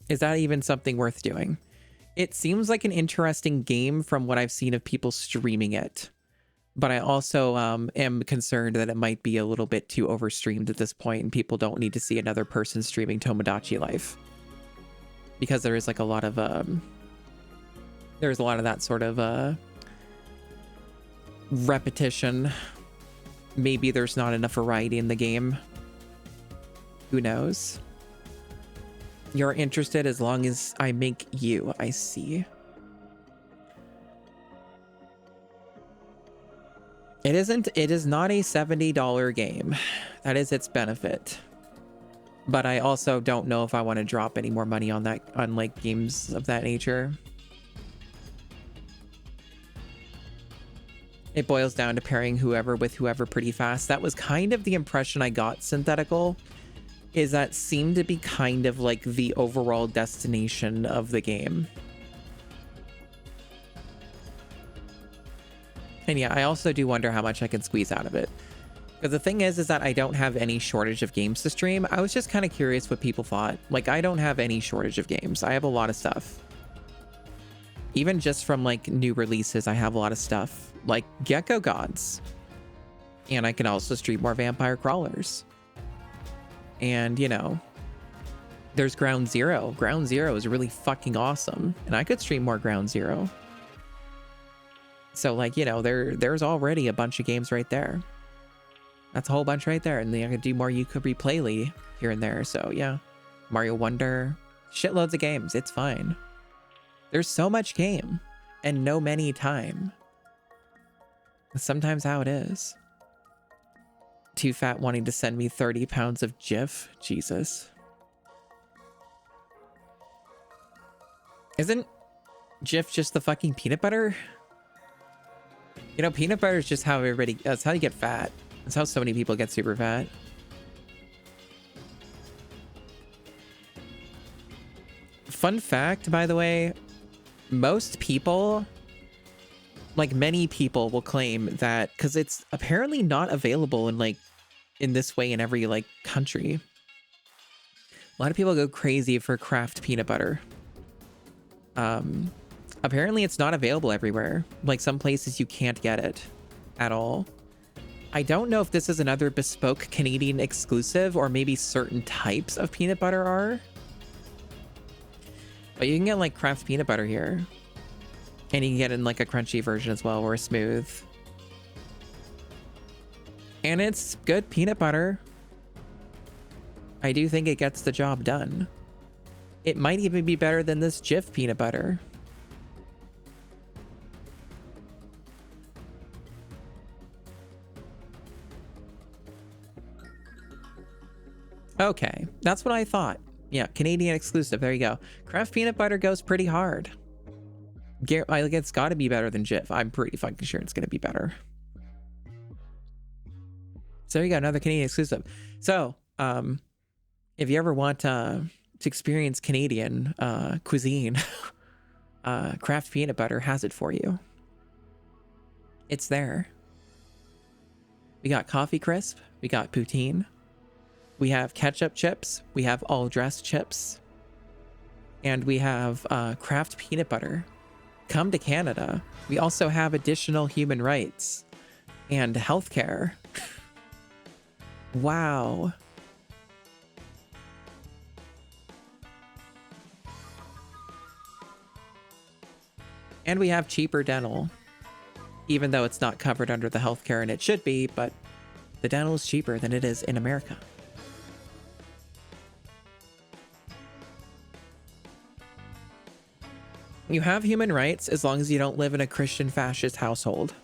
Is that even something worth doing? It seems like an interesting game from what I've seen of people streaming it. But I also am concerned that it might be a little bit too overstreamed at this point, and people don't need to see another person streaming Tomodachi Life. Because there is like a lot of there's a lot of that sort of repetition. Maybe there's not enough variety in the game. Who knows? You're interested as long as I make you, I see. It is not a $70 game. That is its benefit. But I also don't know if I want to drop any more money on that, on like games of that nature. It boils down to pairing whoever with whoever pretty fast. That was kind of the impression I got, Synthetical, is that seemed to be kind of like the overall destination of the game. And yeah, I also do wonder how much I can squeeze out of it. Because the thing is that I don't have any shortage of games to stream. I was just kind of curious what people thought. Like, I don't have any shortage of games. I have a lot of stuff. Even just from, like, new releases, I have a lot of stuff. Like, Gecko Gods. And I can also stream more Vampire Crawlers. And, you know, there's Ground Zero. Ground Zero is really fucking awesome. And I could stream more Ground Zero. So, like, you know, there's already a bunch of games right there. That's a whole bunch right there. And then I could do more Yooka Replayly here and there. So, yeah. Mario Wonder. Shitloads of games. It's fine. There's so much game. And no many time. That's sometimes how it is. Too Fat wanting to send me 30 pounds of Jif. Jesus. Isn't Jif just the fucking peanut butter? You know, peanut butter is just how everybody... That's how you get fat. That's how so many people get super fat. Fun fact, by the way, most people, like many people, will claim that because it's apparently not available in like in this way in every like country. A lot of people go crazy for Kraft peanut butter. Apparently it's not available everywhere. Like some places you can't get it at all. I don't know if this is another bespoke Canadian exclusive or maybe certain types of peanut butter are. But you can get like Kraft peanut butter here. And you can get in like a crunchy version as well or a smooth. And it's good peanut butter. I do think it gets the job done. It might even be better than this Jif peanut butter. Okay, that's what I thought. Yeah, Canadian exclusive. There you go. Kraft peanut butter goes pretty hard. Like, it's got to be better than Jif. I'm pretty fucking sure it's going to be better. So there you go, another Canadian exclusive. So, if you ever want to experience Canadian cuisine, Kraft peanut butter has it for you. It's there. We got coffee crisp. We got poutine. We have ketchup chips. We have all dressed chips. And we have Kraft peanut butter. Come to Canada. We also have additional human rights and healthcare. Wow. And we have cheaper dental. Even though it's not covered under the healthcare and it should be, but the dental is cheaper than it is in America. You have human rights as long as you don't live in a Christian fascist household.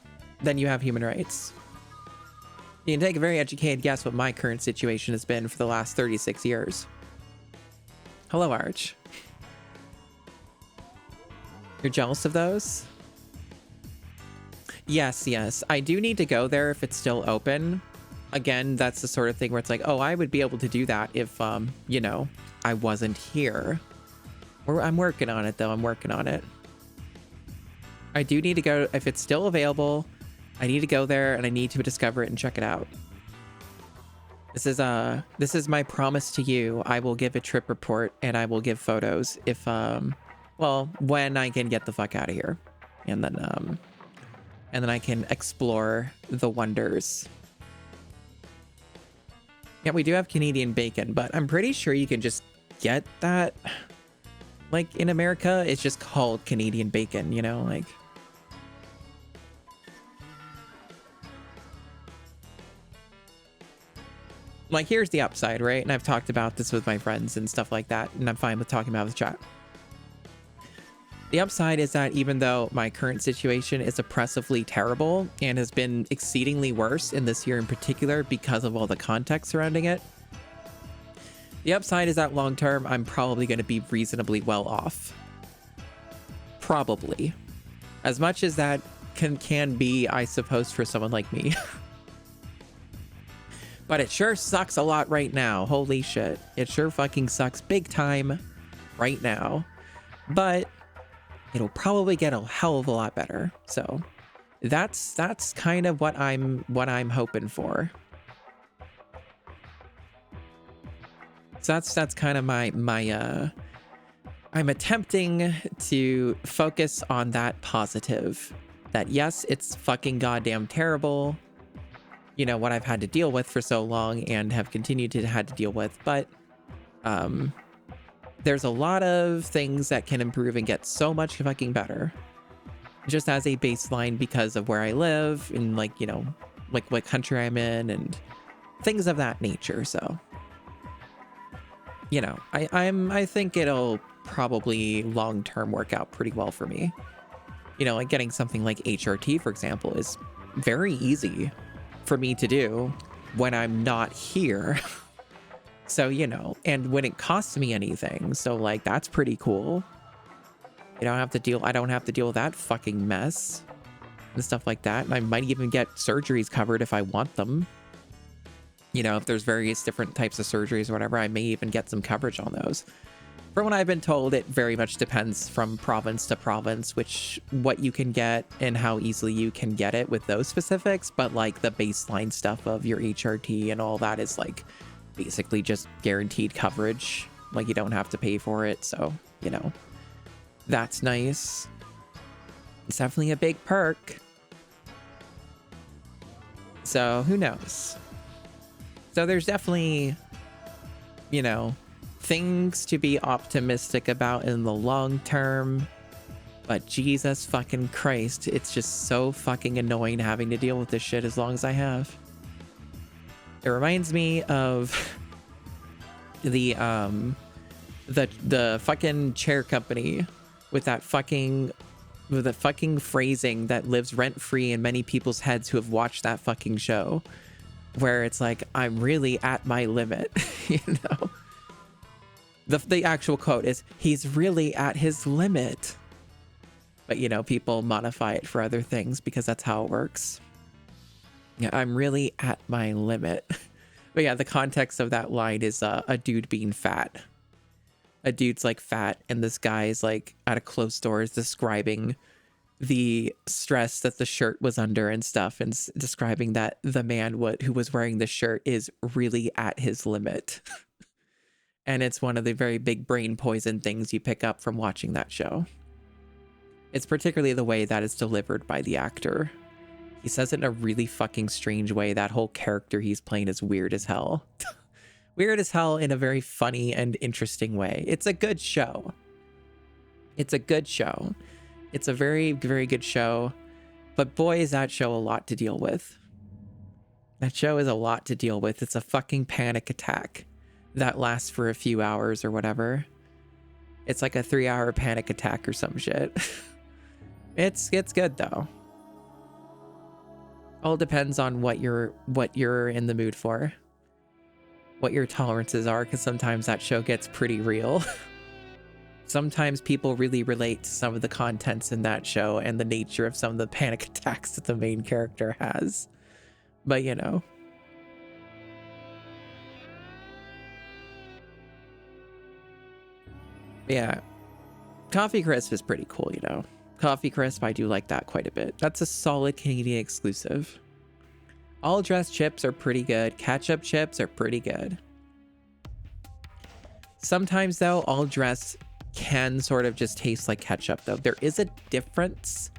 Then you have human rights. You can take a very educated guess what my current situation has been for the last 36 years. Hello, Arch. You're jealous of those? Yes, yes. I do need to go there if it's still open. Again, that's the sort of thing where it's like, oh, I would be able to do that if, you know, I wasn't here. I'm working on it, though. I'm working on it. I do need to go. If it's still available, I need to go there and I need to discover it and check it out. This is my promise to you. I will give a trip report and I will give photos if well, when I can get the fuck out of here. And then I can explore the wonders. Yeah, we do have Canadian bacon, but I'm pretty sure you can just get that. Like, in America, it's just called Canadian bacon, you know? Like... Like, here's the upside, right? And I've talked about this with my friends and stuff like that, and I'm fine with talking about it with chat. The upside is that even though my current situation is oppressively terrible and has been exceedingly worse in this year in particular because of all the context surrounding it, the upside is that long term, I'm probably going to be reasonably well off. Probably. As much as that can be, I suppose, for someone like me. But it sure sucks a lot right now. Holy shit. It sure fucking sucks big time right now. But it'll probably get a hell of a lot better. So that's kind of what I'm hoping for. So that's kind of my I'm attempting to focus on that positive. That yes, it's fucking goddamn terrible. You know, what I've had to deal with for so long and have continued to had to deal with, but there's a lot of things that can improve and get so much fucking better. Just as a baseline because of where I live and like, you know, like what country I'm in and things of that nature. So, you know, I think it'll probably long-term work out pretty well for me. You know, like getting something like HRT, for example, is very easy for me to do when I'm not here. So, you know, and when it costs me anything, so like that's pretty cool. I don't have to deal with that fucking mess and stuff like that. And I might even get surgeries covered if I want them. You know, if there's various different types of surgeries or whatever, I may even get some coverage on those. From what I've been told, it very much depends from province to province, what you can get and how easily you can get it with those specifics. But like the baseline stuff of your HRT and all that is like basically just guaranteed coverage. Like you don't have to pay for it. So, you know, that's nice. It's definitely a big perk. So who knows? So there's definitely, you know, things to be optimistic about in the long term, but Jesus fucking Christ, it's just so fucking annoying having to deal with this shit as long as I have. It reminds me of the fucking chair company with the fucking phrasing that lives rent-free in many people's heads who have watched that fucking show, where it's like, I'm really at my limit, you know? The actual quote is, he's really at his limit. But, you know, people modify it for other things because that's how it works. Yeah, I'm really at my limit. But yeah, the context of that line is a dude being fat. A dude's like fat, and this guy is like at a closed door is describing the stress that the shirt was under and stuff, and describing that the man who was wearing the shirt is really at his limit. And it's one of the very big brain poison things you pick up from watching that show. It's particularly the way that it's delivered by the actor. He says it in a really fucking strange way. That whole character he's playing is weird as hell. Weird as hell in a very funny and interesting way. It's a good show. It's a good show. It's a very, very good show. But boy, is that show a lot to deal with. That show is a lot to deal with. It's a fucking panic attack that lasts for a few hours or whatever. It's like a 3-hour panic attack or some shit. It's good though. All depends on what you're in the mood for. What your tolerances are, because sometimes that show gets pretty real. Sometimes people really relate to some of the contents in that show and the nature of some of the panic attacks that the main character has. But you know. Yeah, Coffee Crisp is pretty cool, you know. Coffee Crisp, I do like that quite a bit. That's a solid Canadian exclusive. All dressed chips are pretty good. Ketchup chips are pretty good. Sometimes though, all dressed can sort of just taste like ketchup though. There is a difference,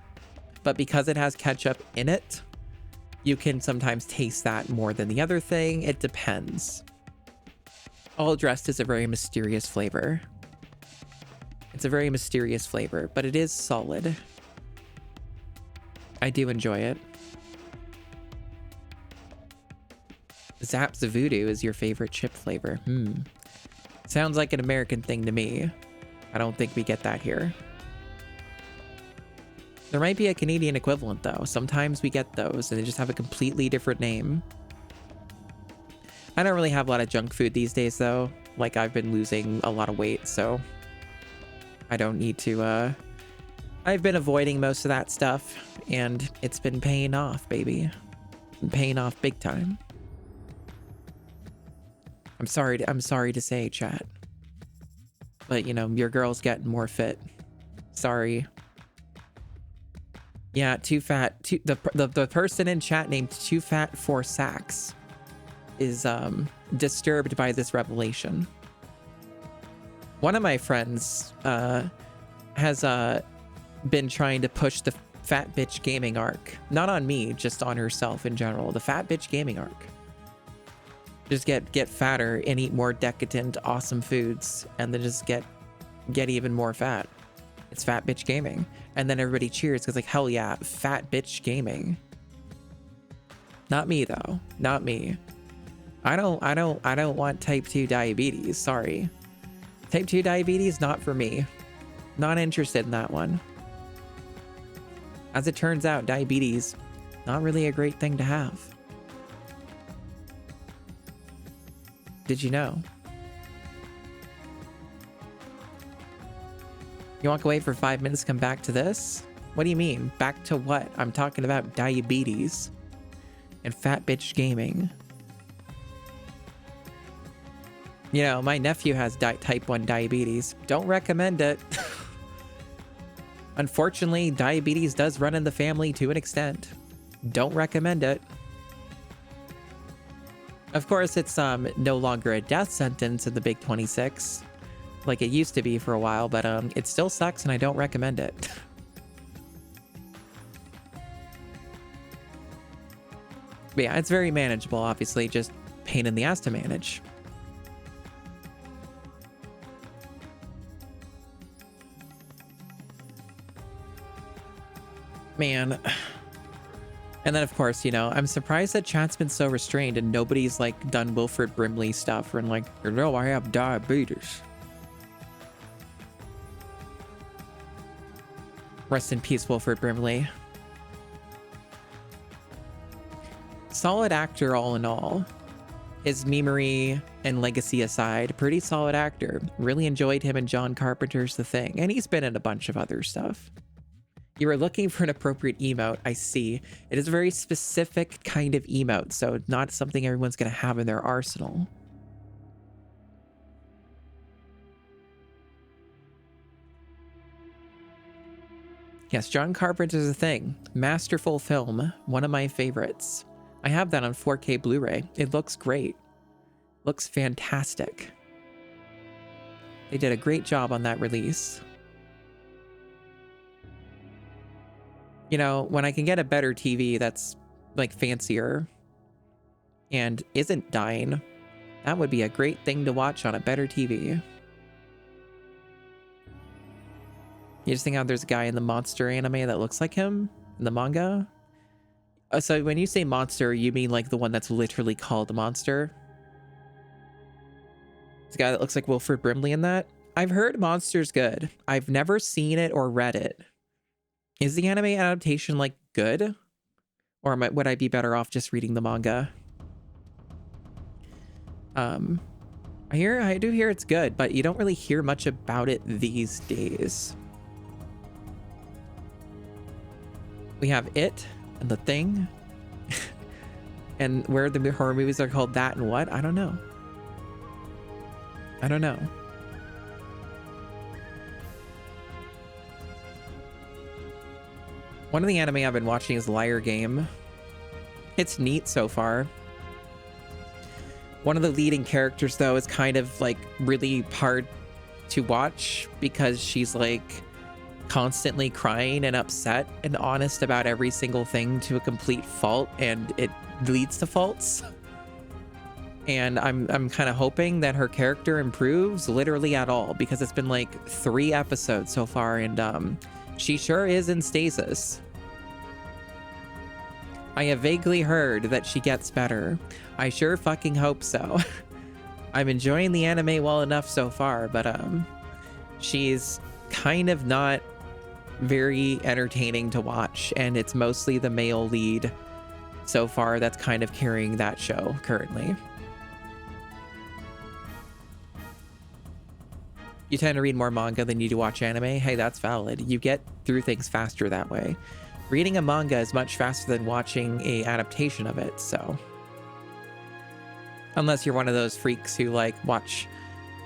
but because it has ketchup in it, you can sometimes taste that more than the other thing. It depends. All dressed is a very mysterious flavor. It's a very mysterious flavor, but it is solid. I do enjoy it. Zap's Voodoo is your favorite chip flavor. Sounds like an American thing to me. I don't think we get that here. There might be a Canadian equivalent though. Sometimes we get those and they just have a completely different name. I don't really have a lot of junk food these days though. Like I've been losing a lot of weight, so I don't need to, I've been avoiding most of that stuff and it's been paying off, baby. Been paying off big time. I'm sorry to say, chat. But you know, your girl's getting more fit. Sorry. Yeah, too fat. The person in chat named Too Fat for Sacks is disturbed by this revelation. One of my friends has been trying to push the fat bitch gaming arc. Not on me, just on herself in general. The fat bitch gaming arc. Just get fatter and eat more decadent, awesome foods, and then just get even more fat. It's fat bitch gaming, and then everybody cheers because like hell yeah, fat bitch gaming. Not me though, not me. I don't want type 2 diabetes. Sorry, type 2 diabetes not for me. Not interested in that one. As it turns out, diabetes not really a great thing to have. Did you know? You walk away for 5 minutes, come back to this? What do you mean? Back to what? I'm talking about diabetes and fat bitch gaming. You know, my nephew has type 1 diabetes. Don't recommend it. Unfortunately, diabetes does run in the family to an extent. Don't recommend it. Of course, it's no longer a death sentence in the Big 26, like it used to be for a while, but it still sucks and I don't recommend it. But yeah, it's very manageable, obviously, just pain in the ass to manage. Man. And then, of course, you know, I'm surprised that chat's been so restrained and nobody's, like, done Wilford Brimley stuff and, like, you know, I have diabetes. Rest in peace, Wilford Brimley. Solid actor all in all. His memery and legacy aside, pretty solid actor. Really enjoyed him in John Carpenter's The Thing, and he's been in a bunch of other stuff. You were looking for an appropriate emote, I see. It is a very specific kind of emote, so not something everyone's going to have in their arsenal. Yes, John Carpenter's The Thing. Masterful film. One of my favorites. I have that on 4K Blu-ray. It looks great. Looks fantastic. They did a great job on that release. You know, when I can get a better TV that's, like, fancier and isn't dying, that would be a great thing to watch on a better TV. You just think how there's a guy in the monster anime that looks like him in the manga? So when you say monster, you mean, like, the one that's literally called a monster? This guy that looks like Wilford Brimley in that? I've heard Monster's good. I've never seen it or read it. Is the anime adaptation, like, good? Or would I be better off just reading the manga? I do hear it's good, but you don't really hear much about it these days. We have It and The Thing. And where the horror movies are called That and What? I don't know. I don't know. One of the anime I've been watching is Liar Game. It's neat so far. One of the leading characters, though, is kind of like really hard to watch because she's like constantly crying and upset and honest about every single thing to a complete fault, and it leads to faults. And I'm kind of hoping that her character improves literally at all, because it's been like 3 episodes so far, and she sure is in stasis. I have vaguely heard that she gets better. I sure fucking hope so. I'm enjoying the anime well enough so far, but she's kind of not very entertaining to watch, and it's mostly the male lead so far that's kind of carrying that show currently. You tend to read more manga than you do watch anime. Hey, that's valid. You get through things faster that way. Reading a manga is much faster than watching a adaptation of it, so. Unless you're one of those freaks who like watch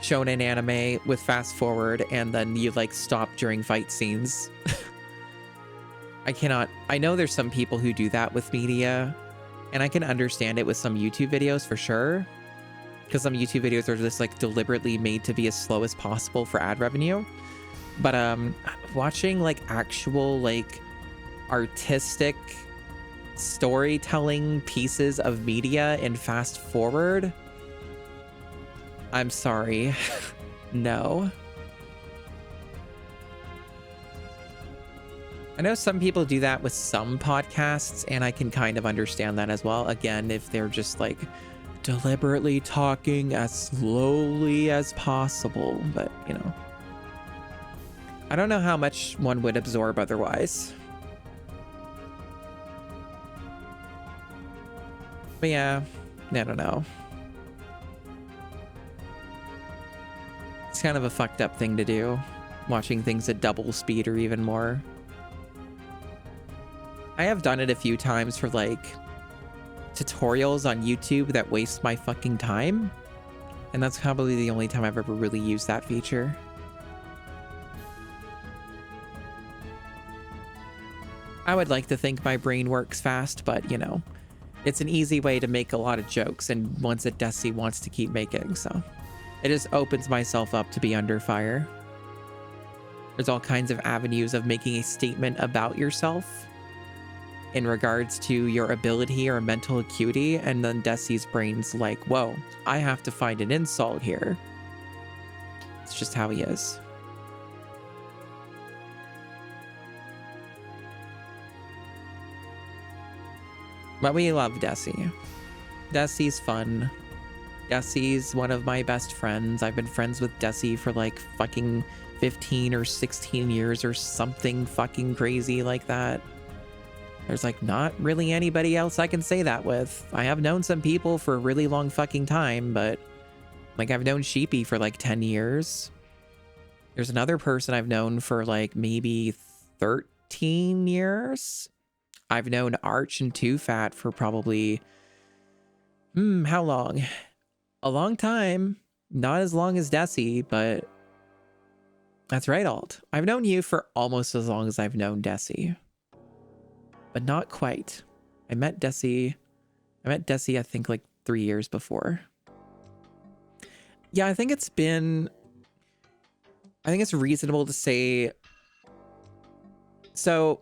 shonen anime with fast forward and then you like stop during fight scenes. I know there's some people who do that with media, and I can understand it with some YouTube videos for sure. Because some YouTube videos are just like deliberately made to be as slow as possible for ad revenue. But watching like actual like artistic storytelling pieces of media in fast forward, I'm sorry. No. I know some people do that with some podcasts, and I can kind of understand that as well. Again, if they're just like deliberately talking as slowly as possible, but you know, I don't know how much one would absorb otherwise. But yeah, I don't know. It's kind of a fucked up thing to do, watching things at double speed or even more. I have done it a few times for like tutorials on YouTube that waste my fucking time, and that's probably the only time I've ever really used that feature. I would like to think my brain works fast, but you know, it's an easy way to make a lot of jokes and ones that Desi wants to keep making, so it just opens myself up to be under fire. There's all kinds of avenues of making a statement about yourself in regards to your ability or mental acuity, and then Desi's brain's like, whoa, I have to find an insult here. It's just how he is. But we love Desi. Desi's fun. Desi's one of my best friends. I've been friends with Desi for like fucking 15 or 16 years or something fucking crazy like that. There's like not really anybody else I can say that with. I have known some people for a really long fucking time, but like I've known Sheepy for like 10 years. There's another person I've known for like maybe 13 years. I've known Arch and Too Fat for probably, how long? A long time. Not as long as Desi, but that's right, Alt. I've known you for almost as long as I've known Desi. But not quite. I met Desi, I think like 3 years before. Yeah, I think it's reasonable to say. So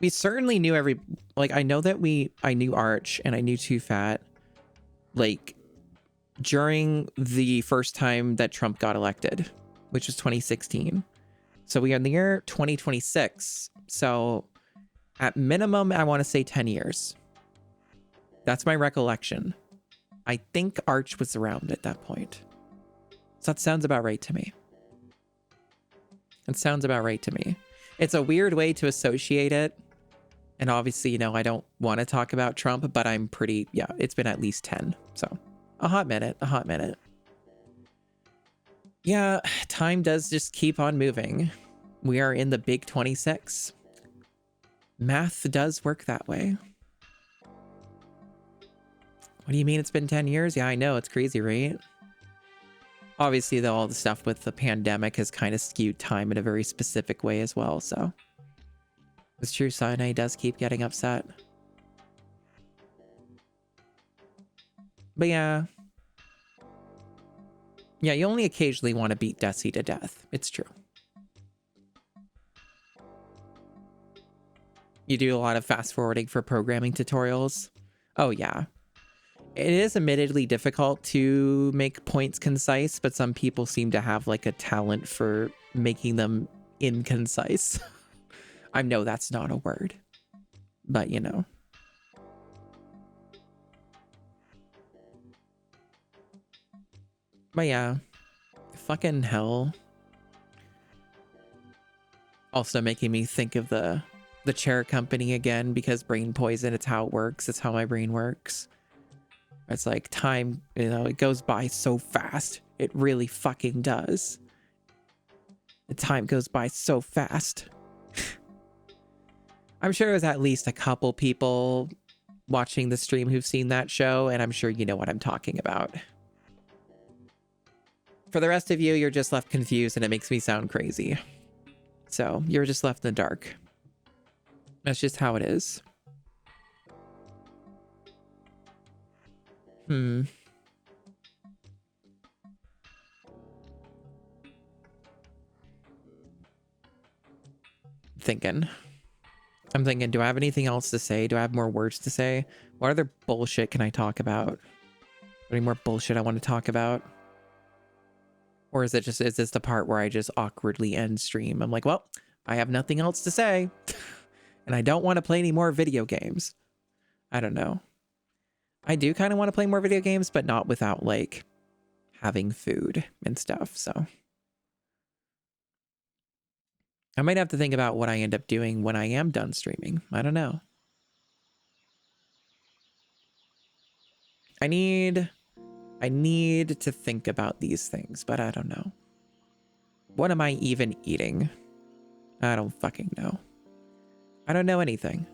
we certainly knew I know that I knew Arch and I knew Too Fat, like during the first time that Trump got elected, which was 2016. So we are in the year 2026. So at minimum, I want to say 10 years. That's my recollection. I think Arch was around at that point. So that sounds about right to me. It's a weird way to associate it. And obviously, you know, I don't want to talk about Trump, but I'm pretty, yeah, it's been at least 10. So a hot minute. Yeah, time does just keep on moving. We are in the big 26. Math does work that way. What do you mean it's been 10 years? Yeah, I know. It's crazy, right? Obviously, though, all the stuff with the pandemic has kind of skewed time in a very specific way as well, so. It's true, Sinai does keep getting upset. But yeah. Yeah, you only occasionally want to beat Desi to death. It's true. You do a lot of fast forwarding for programming tutorials. Oh yeah. It is admittedly difficult to make points concise, but some people seem to have like a talent for making them inconcise. I know that's not a word, but you know. But yeah, fucking hell. Also making me think of the chair company again, because brain poison, it's how it works. It's how my brain works. It's like time, you know, it goes by so fast. It really fucking does. The time goes by so fast. I'm sure there's at least a couple people watching the stream who've seen that show, and I'm sure you know what I'm talking about. For the rest of you, you're just left confused and it makes me sound crazy. So, you're just left in the dark. That's just how it is. I'm thinking, do I have anything else to say? Do I have more words to say? What other bullshit can I talk about? Any more bullshit I want to talk about? Or is this the part where I just awkwardly end stream? I'm like, well, I have nothing else to say. And I don't want to play any more video games. I don't know. I do kind of want to play more video games, but not without, like, having food and stuff, so. I might have to think about what I end up doing when I am done streaming. I don't know. I need to think about these things, but I don't know. What am I even eating? I don't fucking know. I don't know anything.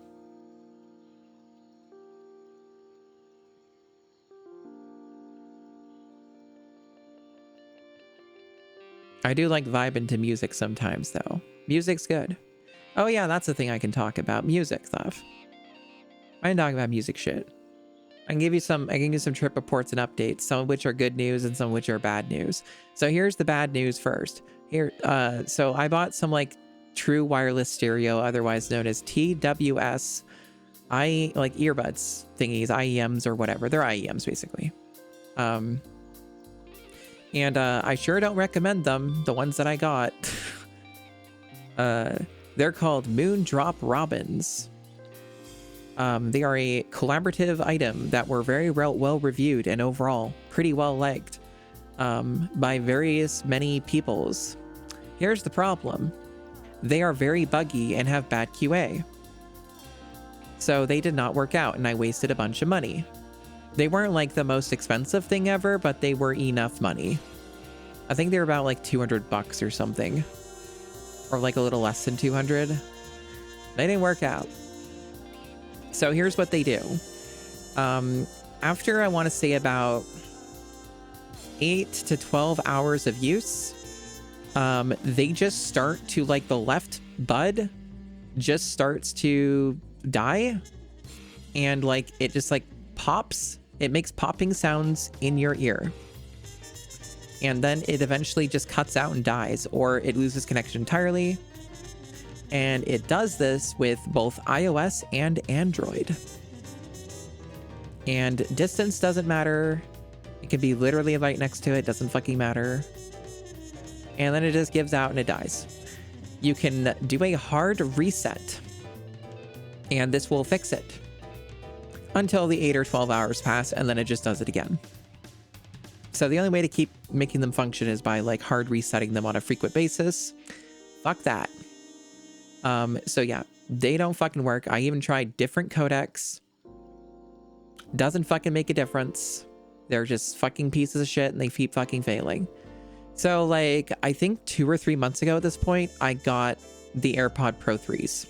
I do like vibing to music sometimes, though. Music's good. Oh yeah, that's the thing I can talk about. Music stuff. I can talk about music shit. I can give you some trip reports and updates, some of which are good news and some of which are bad news. So here's the bad news first. So I bought some like true wireless stereo, otherwise known as TWS, like earbuds thingies, IEMs or whatever. They're IEMs basically. And I sure don't recommend them, the ones that I got. They're called Moondrop Robins. They are a collaborative item that were very well reviewed and overall pretty well liked by many peoples. Here's the problem. They are very buggy and have bad QA. So they did not work out and I wasted a bunch of money. They weren't like the most expensive thing ever, but they were enough money. I think they were about like $200 or something. Or like a little less than 200. They didn't work out. So here's what they do. After I want to say about 8 to 12 hours of use, they just start to, like, the left bud just starts to die. And like it just like pops. It makes popping sounds in your ear. And then it eventually just cuts out and dies, or it loses connection entirely. And it does this with both iOS and Android. And distance doesn't matter. It can be literally right next to it, doesn't fucking matter. And then it just gives out and it dies. You can do a hard reset, and this will fix it until the 8 or 12 hours pass, and then it just does it again. So the only way to keep making them function is by like hard resetting them on a frequent basis. Fuck that. So yeah, they don't fucking work. I even tried different codecs. Doesn't fucking make a difference. They're just fucking pieces of shit and they keep fucking failing. So like, I think 2 or 3 months ago at this point, I got the AirPod Pro 3s.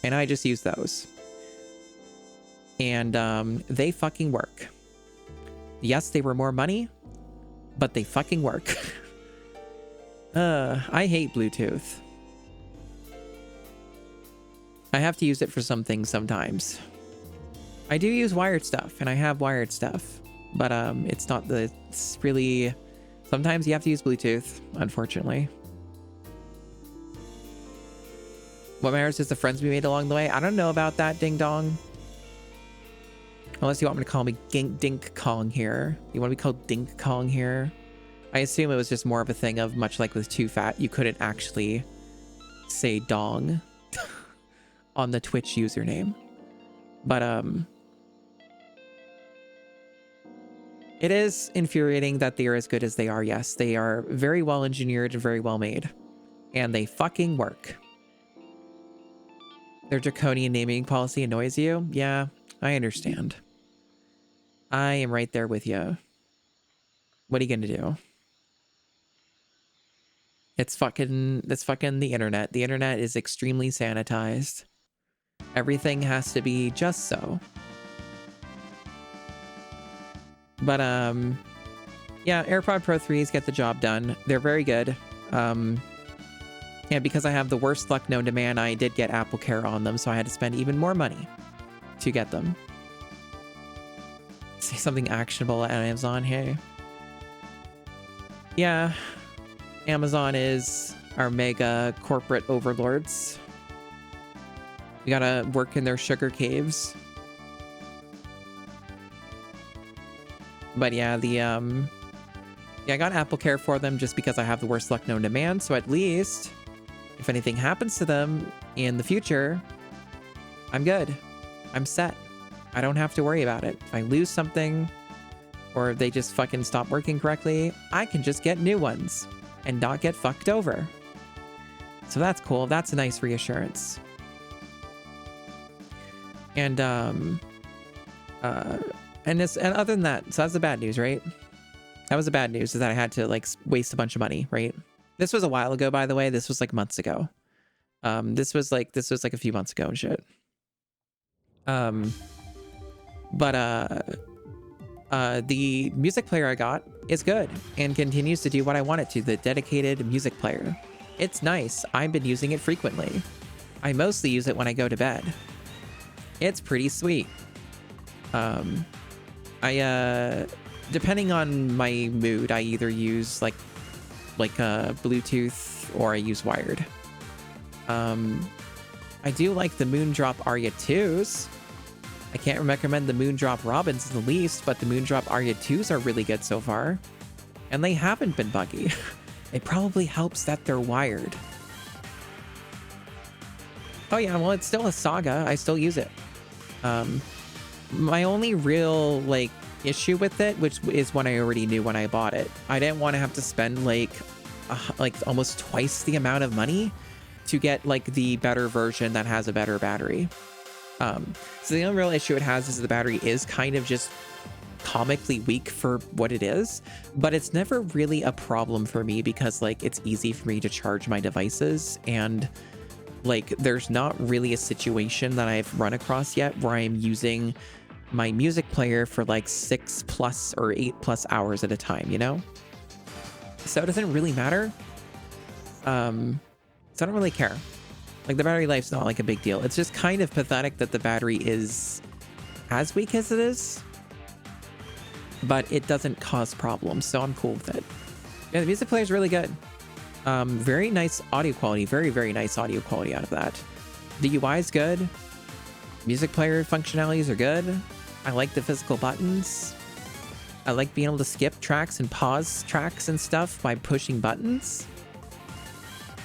And I just use those. And they fucking work. Yes, they were more money, but they fucking work. I hate Bluetooth. I have to use it for some things sometimes. I do use wired stuff, and I have wired stuff. but it's not the, it's really, sometimes you have to use Bluetooth, unfortunately. What matters is the friends we made along the way. I don't know about that, Ding Dong. Unless you want me to call me Dink Kong here. You want to be called Dink Kong here? I assume it was just more of a thing of, much like with Too Fat, you couldn't actually say dong on the Twitch username. But it is infuriating that they are as good as they are. Yes, they are very well engineered and very well made. And they fucking work. Their draconian naming policy annoys you? Yeah, I understand. I am right there with you. What are you gonna do? It's fucking the internet. The internet is extremely sanitized. Everything has to be just so. But yeah, AirPod Pro 3s get the job done. They're very good. And because I have the worst luck known to man, I did get Apple Care on them, so I had to spend even more money to get them. Say something actionable at Amazon, hey. Yeah, Amazon is our mega corporate overlords. We gotta work in their sugar caves. But yeah, yeah, I got Apple Care for them just because I have the worst luck known to man, so at least if anything happens to them in the future, I'm good. I'm set. I don't have to worry about it. If I lose something, or if they just fucking stop working correctly, I can just get new ones and not get fucked over. So that's cool. That's a nice reassurance. And other than that, so that's the bad news, right? That was the bad news, is that I had to like waste a bunch of money, right? This was a while ago, by the way. This was like months ago. This was like a few months ago and shit. The music player I got is good and continues to do what I want it to, the dedicated music player. It's nice. I've been using it frequently. I mostly use it when I go to bed. It's pretty sweet. Depending on my mood, I either use like Bluetooth or I use wired. I do like the Moondrop Aria 2s. I can't recommend the Moondrop Robins in the least, but the Moondrop Aria 2s are really good so far. And they haven't been buggy. It probably helps that they're wired. Oh yeah, well, it's still a Saga. I still use it. My only real, like, issue with it, which is one I already knew when I bought it, I didn't want to have to spend, like almost twice the amount of money to get, like, the better version that has a better battery. So the only real issue it has is the battery is kind of just comically weak for what it is, but it's never really a problem for me because, like, it's easy for me to charge my devices, and like there's not really a situation that I've run across yet where I'm using my music player for like 6+ or 8+ hours at a time, you know? So it doesn't really matter. So I don't really care. Like, the battery life's not like a big deal. It's just kind of pathetic that the battery is as weak as it is, but it doesn't cause problems, so I'm cool with it. Yeah, the music player is really good. Very nice audio quality. Very, very nice audio quality out of that. The UI is good. Music player functionalities are good. I like the physical buttons. I like being able to skip tracks and pause tracks and stuff by pushing buttons.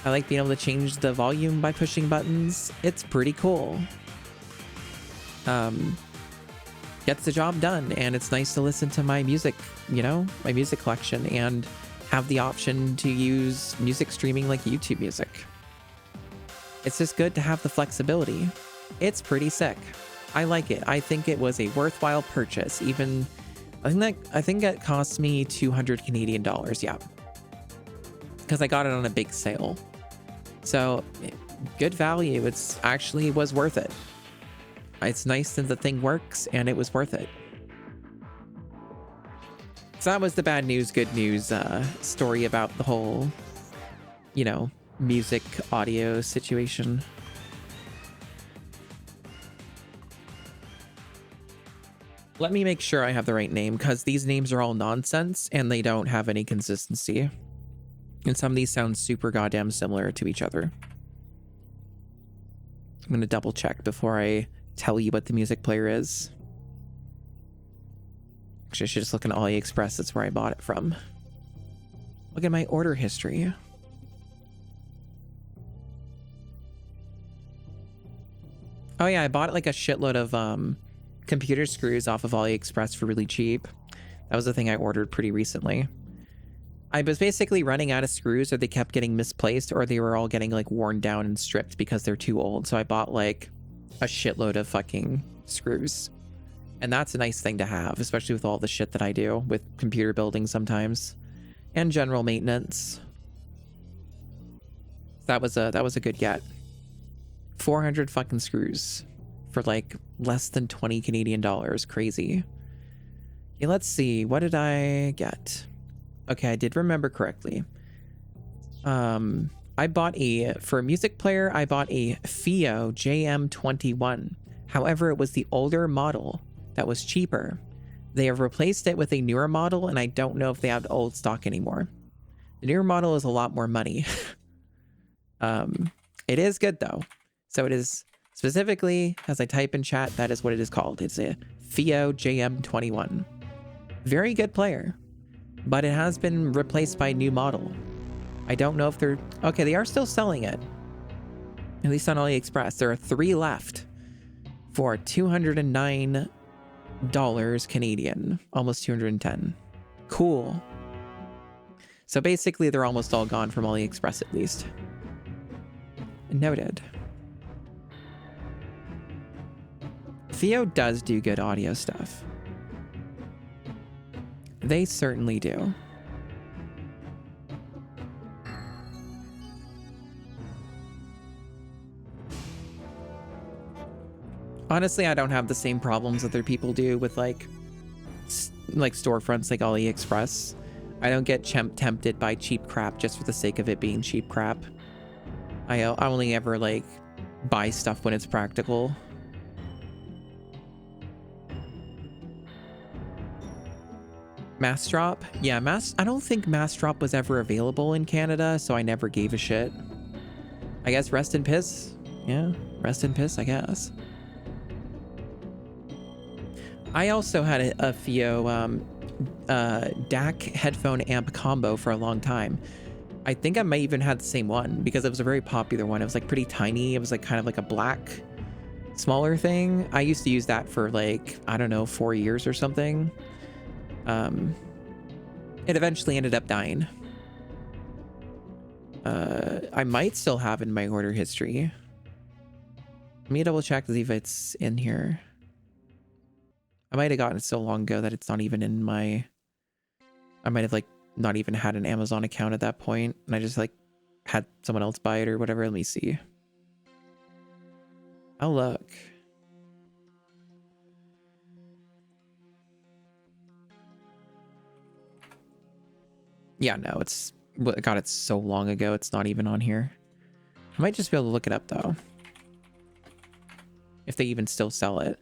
I like being able to change the volume by pushing buttons. It's pretty cool. Gets the job done, and it's nice to listen to my music, you know, my music collection, and have the option to use music streaming like YouTube Music. It's just good to have the flexibility. It's pretty sick. I like it. I think it was a worthwhile purchase. Even, I think it cost me 200 Canadian dollars, yeah. Because I got it on a big sale. So, good value. It's actually was worth it. It's nice that the thing works, and it was worth it. So that was the bad news, good news story about the whole, you know, music audio situation. Let me make sure I have the right name, because these names are all nonsense and they don't have any consistency. And some of these sound super goddamn similar to each other. I'm going to double check before I tell you what the music player is. Actually, I should just look at AliExpress. That's where I bought it from. Look at my order history. Oh yeah, I bought like a shitload of computer screws off of AliExpress for really cheap. That was the thing I ordered pretty recently. I was basically running out of screws, or they kept getting misplaced, or they were all getting like worn down and stripped because they're too old. So I bought like a shitload of fucking screws. And that's a nice thing to have, especially with all the shit that I do with computer building sometimes and general maintenance. That was a good get. 400 fucking screws for like less than 20 Canadian dollars. Crazy. Okay, let's see. What did I get? Okay, I did remember correctly. I bought for a music player, I bought a FIO JM21. However, it was the older model that was cheaper. They have replaced it with a newer model, and I don't know if they have old stock anymore. The newer model is a lot more money. It is good though. So it is specifically, as I type in chat, that is what it is called. It's a FIO JM21. Very good player, but it has been replaced by a new model. I don't know if they're... Okay, they are still selling it. At least on AliExpress. There are 3 left for $209 Canadian. Almost 210. Cool. So basically, they're almost all gone from AliExpress at least. Noted. FIO does do good audio stuff. They certainly do. Honestly, I don't have the same problems other people do with like storefronts like AliExpress. I don't get tempted by cheap crap just for the sake of it being cheap crap. I only ever like buy stuff when it's practical. Mass drop? Yeah, I don't think mass drop was ever available in Canada, so I never gave a shit. I guess rest in piss. Yeah, rest in piss, I guess. I also had a FIO DAC headphone amp combo for a long time. I think I might even had the same one because it was a very popular one. It was like pretty tiny. It was like kind of like a black, smaller thing. I used to use that for like, I don't know, 4 years or something. It eventually ended up dying. I might still have it in my order history. Let me double check to see if it's in here. I might have gotten it so long ago that it's not even in my... I might have like not even had an Amazon account at that point, and I just like had someone else buy it or whatever. Let me see. I'll look. Yeah, no, it's... God, it's so long ago, it's not even on here. I might just be able to look it up, though. If they even still sell it.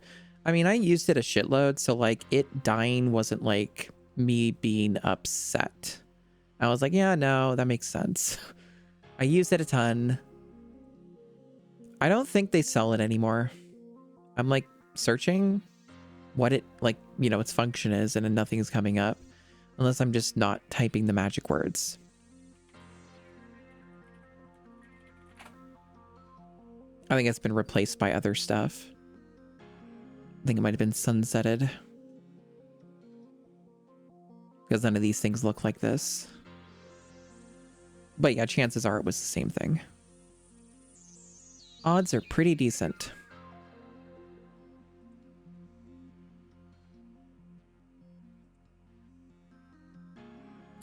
I mean, I used it a shitload, so, like, it dying wasn't, like, me being upset. I was like, yeah, no, that makes sense. I used it a ton. I don't think they sell it anymore. I'm, like, searching what it, like, you know, its function is, and then nothing's coming up. Unless I'm just not typing the magic words. I think it's been replaced by other stuff. I think it might have been sunsetted. Because none of these things look like this. But yeah, chances are it was the same thing. Odds are pretty decent.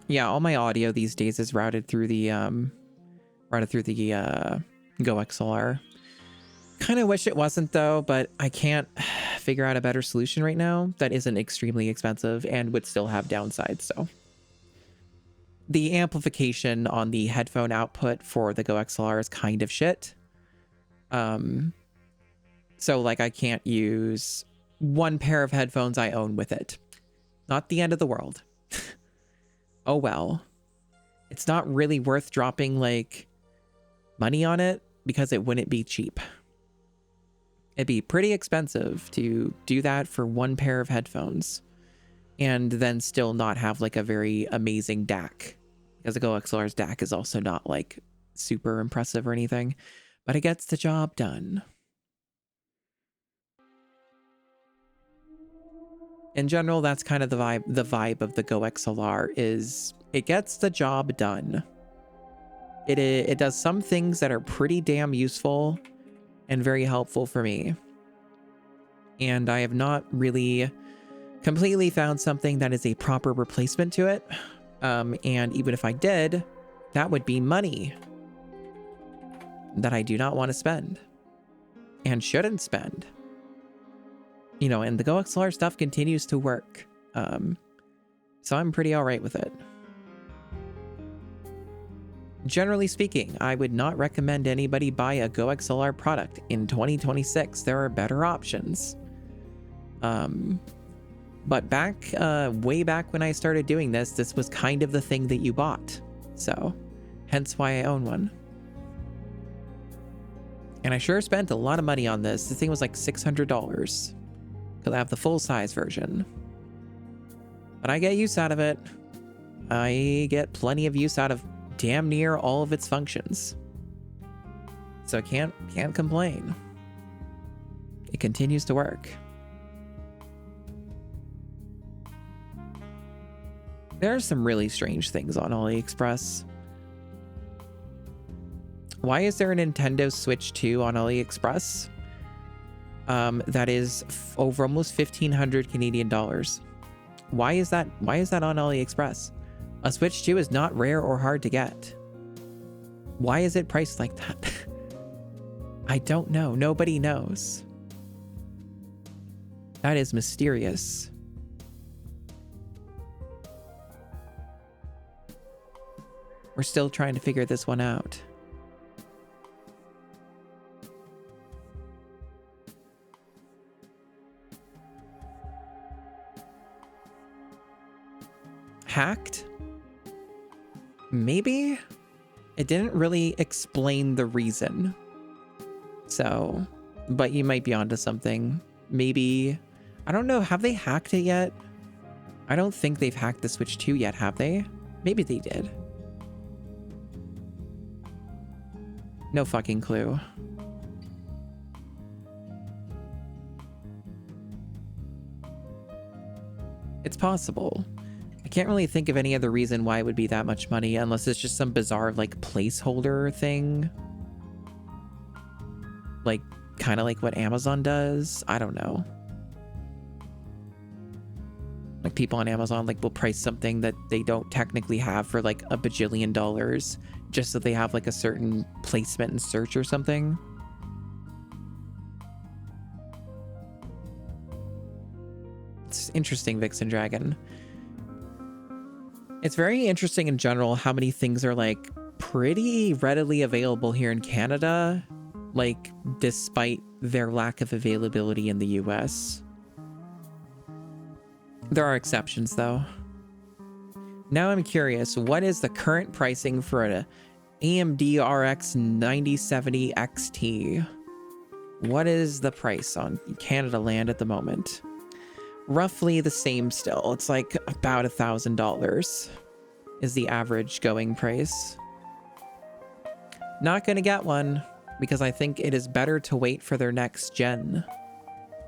Yeah, all my audio these days is routed through the Go XLR. Kind of wish it wasn't though, but I can't figure out a better solution right now that isn't extremely expensive and would still have downsides. So the amplification on the headphone output for the Go XLR is kind of shit. So like I can't use one pair of headphones I own with it. Not the end of the world. Oh well. It's not really worth dropping like money on it because it wouldn't be cheap. It'd be pretty expensive to do that for one pair of headphones and then still not have like a very amazing DAC, because the GoXLR's DAC is also not like super impressive or anything, but it gets the job done. In general, that's kind of the vibe of the GoXLR is it gets the job done. It does some things that are pretty damn useful and very helpful for me. And I have not really completely found something that is a proper replacement to it. And even if I did, that would be money that I do not want to spend and shouldn't spend. You know, and the GoXLR stuff continues to work. So I'm pretty all right with it. Generally speaking, I would not recommend anybody buy a GoXLR product in 2026. There are better options. But back, way back when I started doing this, this was kind of the thing that you bought. So, hence why I own one. And I sure spent a lot of money on this. This thing was like $600. Because I have the full-size version. But I get use out of it. I get plenty of use out of damn near all of its functions. So can't complain. It continues to work. There are some really strange things on AliExpress. Why is there a Nintendo Switch 2 on AliExpress? That is over almost 1,500 Canadian dollars. Why is that on AliExpress? A Switch 2 is not rare or hard to get. Why is it priced like that? I don't know. Nobody knows. That is mysterious. We're still trying to figure this one out. Hacked? Maybe? It didn't really explain the reason. So, but you might be onto something. Maybe, I don't know, have they hacked it yet? I don't think they've hacked the Switch 2 yet, have they? Maybe they did. No fucking clue. It's possible. I can't really think of any other reason why it would be that much money unless it's just some bizarre like placeholder thing. Like kind of like what Amazon does. I don't know. Like people on Amazon like will price something that they don't technically have for like a bajillion dollars just so they have like a certain placement in search or something. It's interesting, Vixen Dragon. It's very interesting in general how many things are like pretty readily available here in Canada, like despite their lack of availability in the US. There are exceptions though. Now I'm curious, what is the current pricing for an AMD RX 9070 XT? What is the price on Canada land at the moment? Roughly the same still. It's like about $1,000 is the average going price. Not gonna get one because I think it is better to wait for their next gen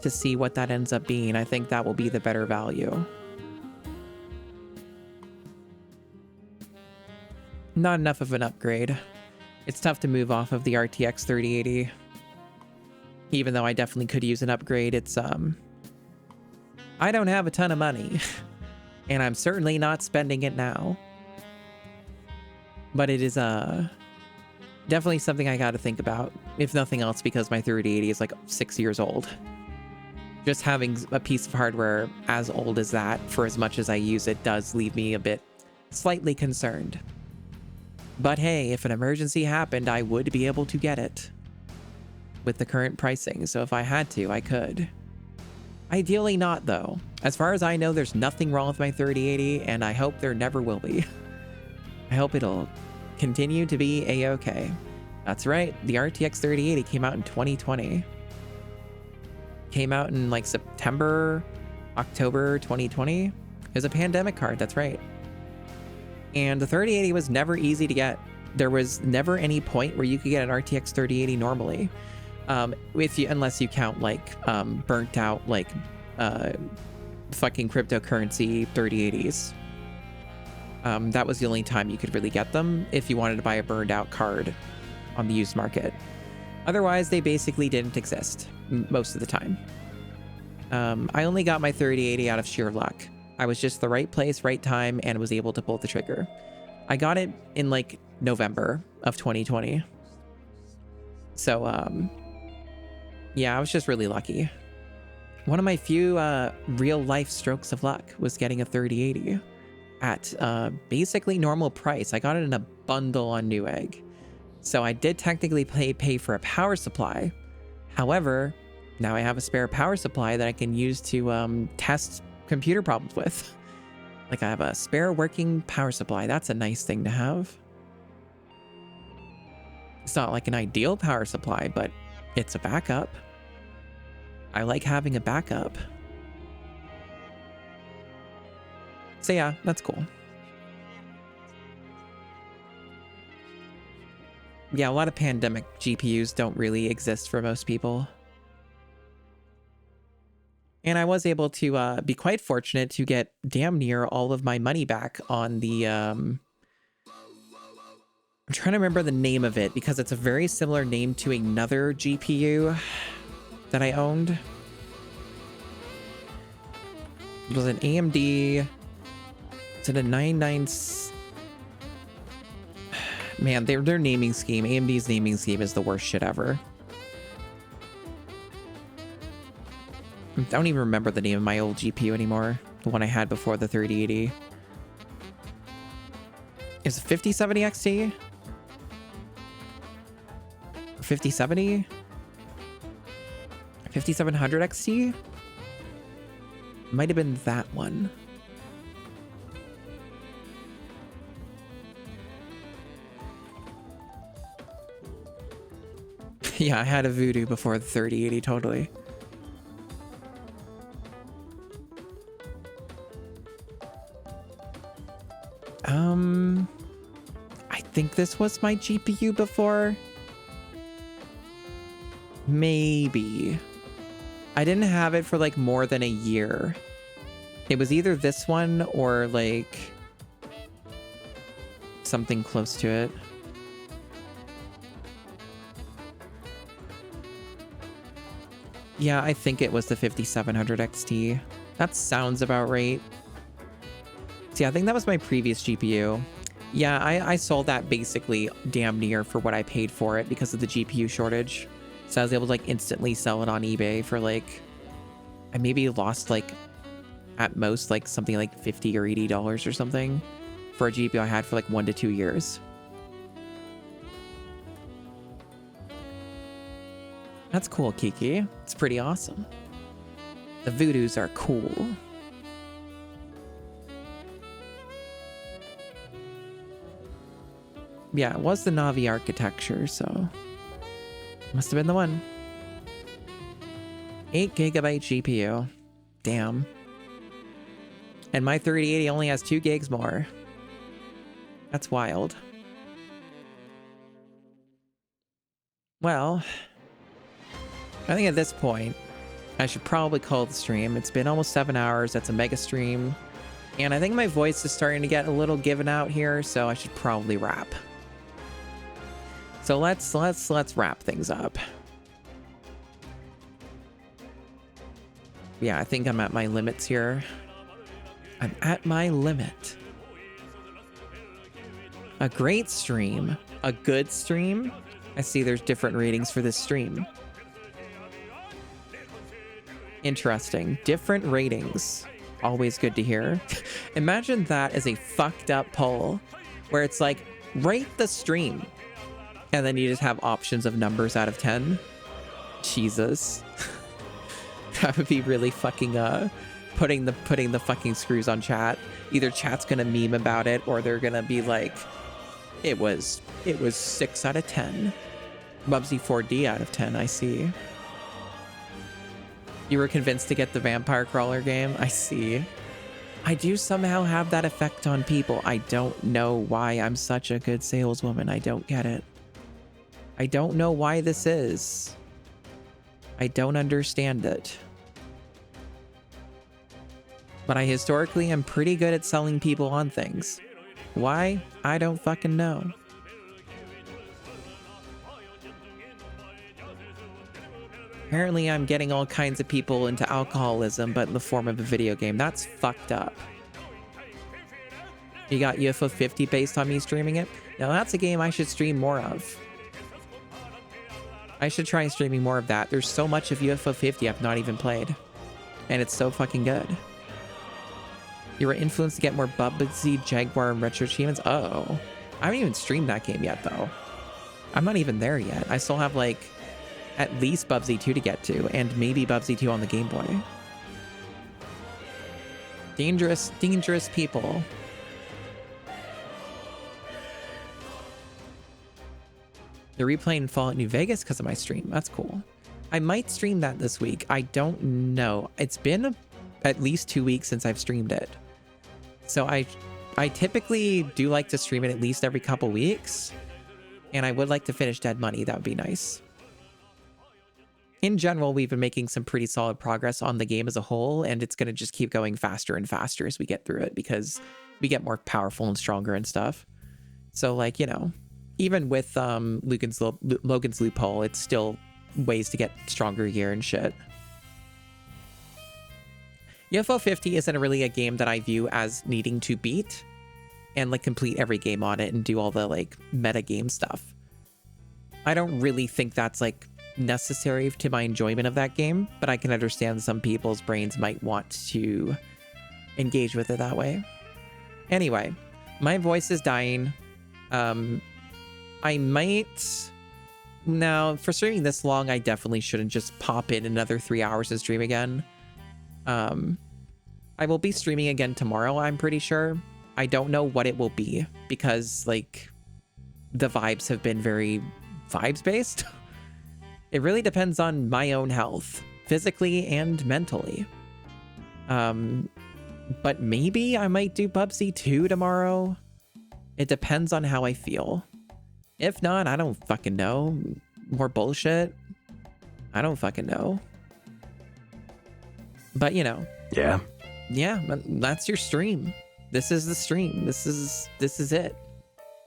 to see what that ends up being. I think that will be the better value. Not enough of an upgrade. It's tough to move off of the RTX 3080. Even though I definitely could use an upgrade, it's I don't have a ton of money, and I'm certainly not spending it now. But it is definitely something I got to think about, if nothing else, because my 3080 is like 6 years old. Just having a piece of hardware as old as that, for as much as I use it, does leave me a bit slightly concerned. But hey, if an emergency happened, I would be able to get it with the current pricing. So if I had to, I could. Ideally not, though. As far as I know, there's nothing wrong with my 3080, and I hope there never will be. I hope it'll continue to be a-okay. That's right, the RTX 3080 came out in 2020. Came out in like September, October 2020. It was a pandemic card, that's right. And the 3080 was never easy to get. There was never any point where you could get an RTX 3080 normally. Unless you count like burnt out like fucking cryptocurrency 3080s. That was the only time you could really get them if you wanted to buy a burned out card on the used market. Otherwise, they basically didn't exist most of the time. I only got my 3080 out of sheer luck. I was just the right place, right time, and was able to pull the trigger. I got it in like November of 2020. So, yeah, I was just really lucky. One of my few real life strokes of luck was getting a 3080 at basically normal price. I got it in a bundle on Newegg. So I did technically pay for a power supply. However, now I have a spare power supply that I can use to test computer problems with. Like I have a spare working power supply. That's a nice thing to have. It's not like an ideal power supply, but it's a backup. I like having a backup. So yeah, that's cool. Yeah, a lot of pandemic GPUs don't really exist for most people. And I was able to be quite fortunate to get damn near all of my money back on the... I'm trying to remember the name of it because it's a very similar name to another GPU that I owned. It was an AMD... Is it a 99... Man, their naming scheme, AMD's naming scheme is the worst shit ever. I don't even remember the name of my old GPU anymore. The one I had before the 3080. Is it 5070 XT? 5070? 5700 XT? Might have been that one. Yeah, I had a Voodoo before the 3080, totally. I think this was my GPU before. Maybe. I didn't have it for like more than a year. It was either this one or like something close to it. Yeah, I think it was the 5700 XT. That sounds about right. So yeah, I think that was my previous GPU. Yeah, I sold that basically damn near for what I paid for it because of the GPU shortage. So I was able to like instantly sell it on eBay for like, I maybe lost like at most like something like $50 or $80 or something for a GPU I had for like 1 to 2 years. That's cool, Kiki. It's pretty awesome. The Voodoos are cool. Yeah, it was the Navi architecture, so must have been the one. 8 gigabyte GPU. Damn. And my 3080 only has 2 gigs more. That's wild. Well, I think at this point, I should probably call the stream. It's been almost 7 hours. That's a mega stream. And I think my voice is starting to get a little given out here, so I should probably wrap. So let's wrap things up. Yeah, I think I'm at my limits here. I'm at my limit. A great stream. A good stream. I see there's different ratings for this stream. Interesting. Different ratings. Always good to hear. Imagine that as a fucked up poll where it's like, rate the stream. And then you just have options of numbers out of 10. Jesus. That would be really fucking putting the fucking screws on chat. Either chat's gonna meme about it or they're gonna be like, it was 6 out of 10. Bubsy 4D out of 10, I see. You were convinced to get the vampire crawler game? I see. I do somehow have that effect on people. I don't know why I'm such a good saleswoman. I don't get it. I don't know why this is. I don't understand it. But I historically am pretty good at selling people on things. Why? I don't fucking know. Apparently I'm getting all kinds of people into alcoholism, but in the form of a video game. That's fucked up. You got UFO 50 based on me streaming it? Now that's a game I should stream more of. I should try streaming more of that. There's so much of UFO 50 I've not even played. And it's so fucking good. You were influenced to get more Bubsy, Jaguar, and Retro achievements? Oh. I haven't even streamed that game yet, though. I'm not even there yet. I still have, like, at least Bubsy 2 to get to, and maybe Bubsy 2 on the Game Boy. Dangerous, dangerous people. They're replaying Fallout New Vegas because of my stream. That's cool. I might stream that this week. I don't know. It's been at least 2 weeks since I've streamed it. So I typically do like to stream it at least every couple weeks. And I would like to finish Dead Money. That would be nice. In general, we've been making some pretty solid progress on the game as a whole, and it's going to just keep going faster and faster as we get through it because we get more powerful and stronger and stuff. So, like, you know, even with Logan's Loophole, it's still ways to get stronger gear and shit. UFO 50 isn't really a game that I view as needing to beat and like complete every game on it and do all the like meta game stuff. I don't really think that's like necessary to my enjoyment of that game, but I can understand some people's brains might want to engage with it that way. Anyway, my voice is dying. I might... Now, for streaming this long, I definitely shouldn't just pop in another 3 hours and stream again. I will be streaming again tomorrow, I'm pretty sure. I don't know what it will be because, like, the vibes have been very vibes-based. It really depends on my own health, physically and mentally. But maybe I might do Bubsy 2 tomorrow. It depends on how I feel. If not, I don't fucking know. More bullshit? I don't fucking know. But, you know. Yeah. Yeah, that's your stream. This is the stream. This is it.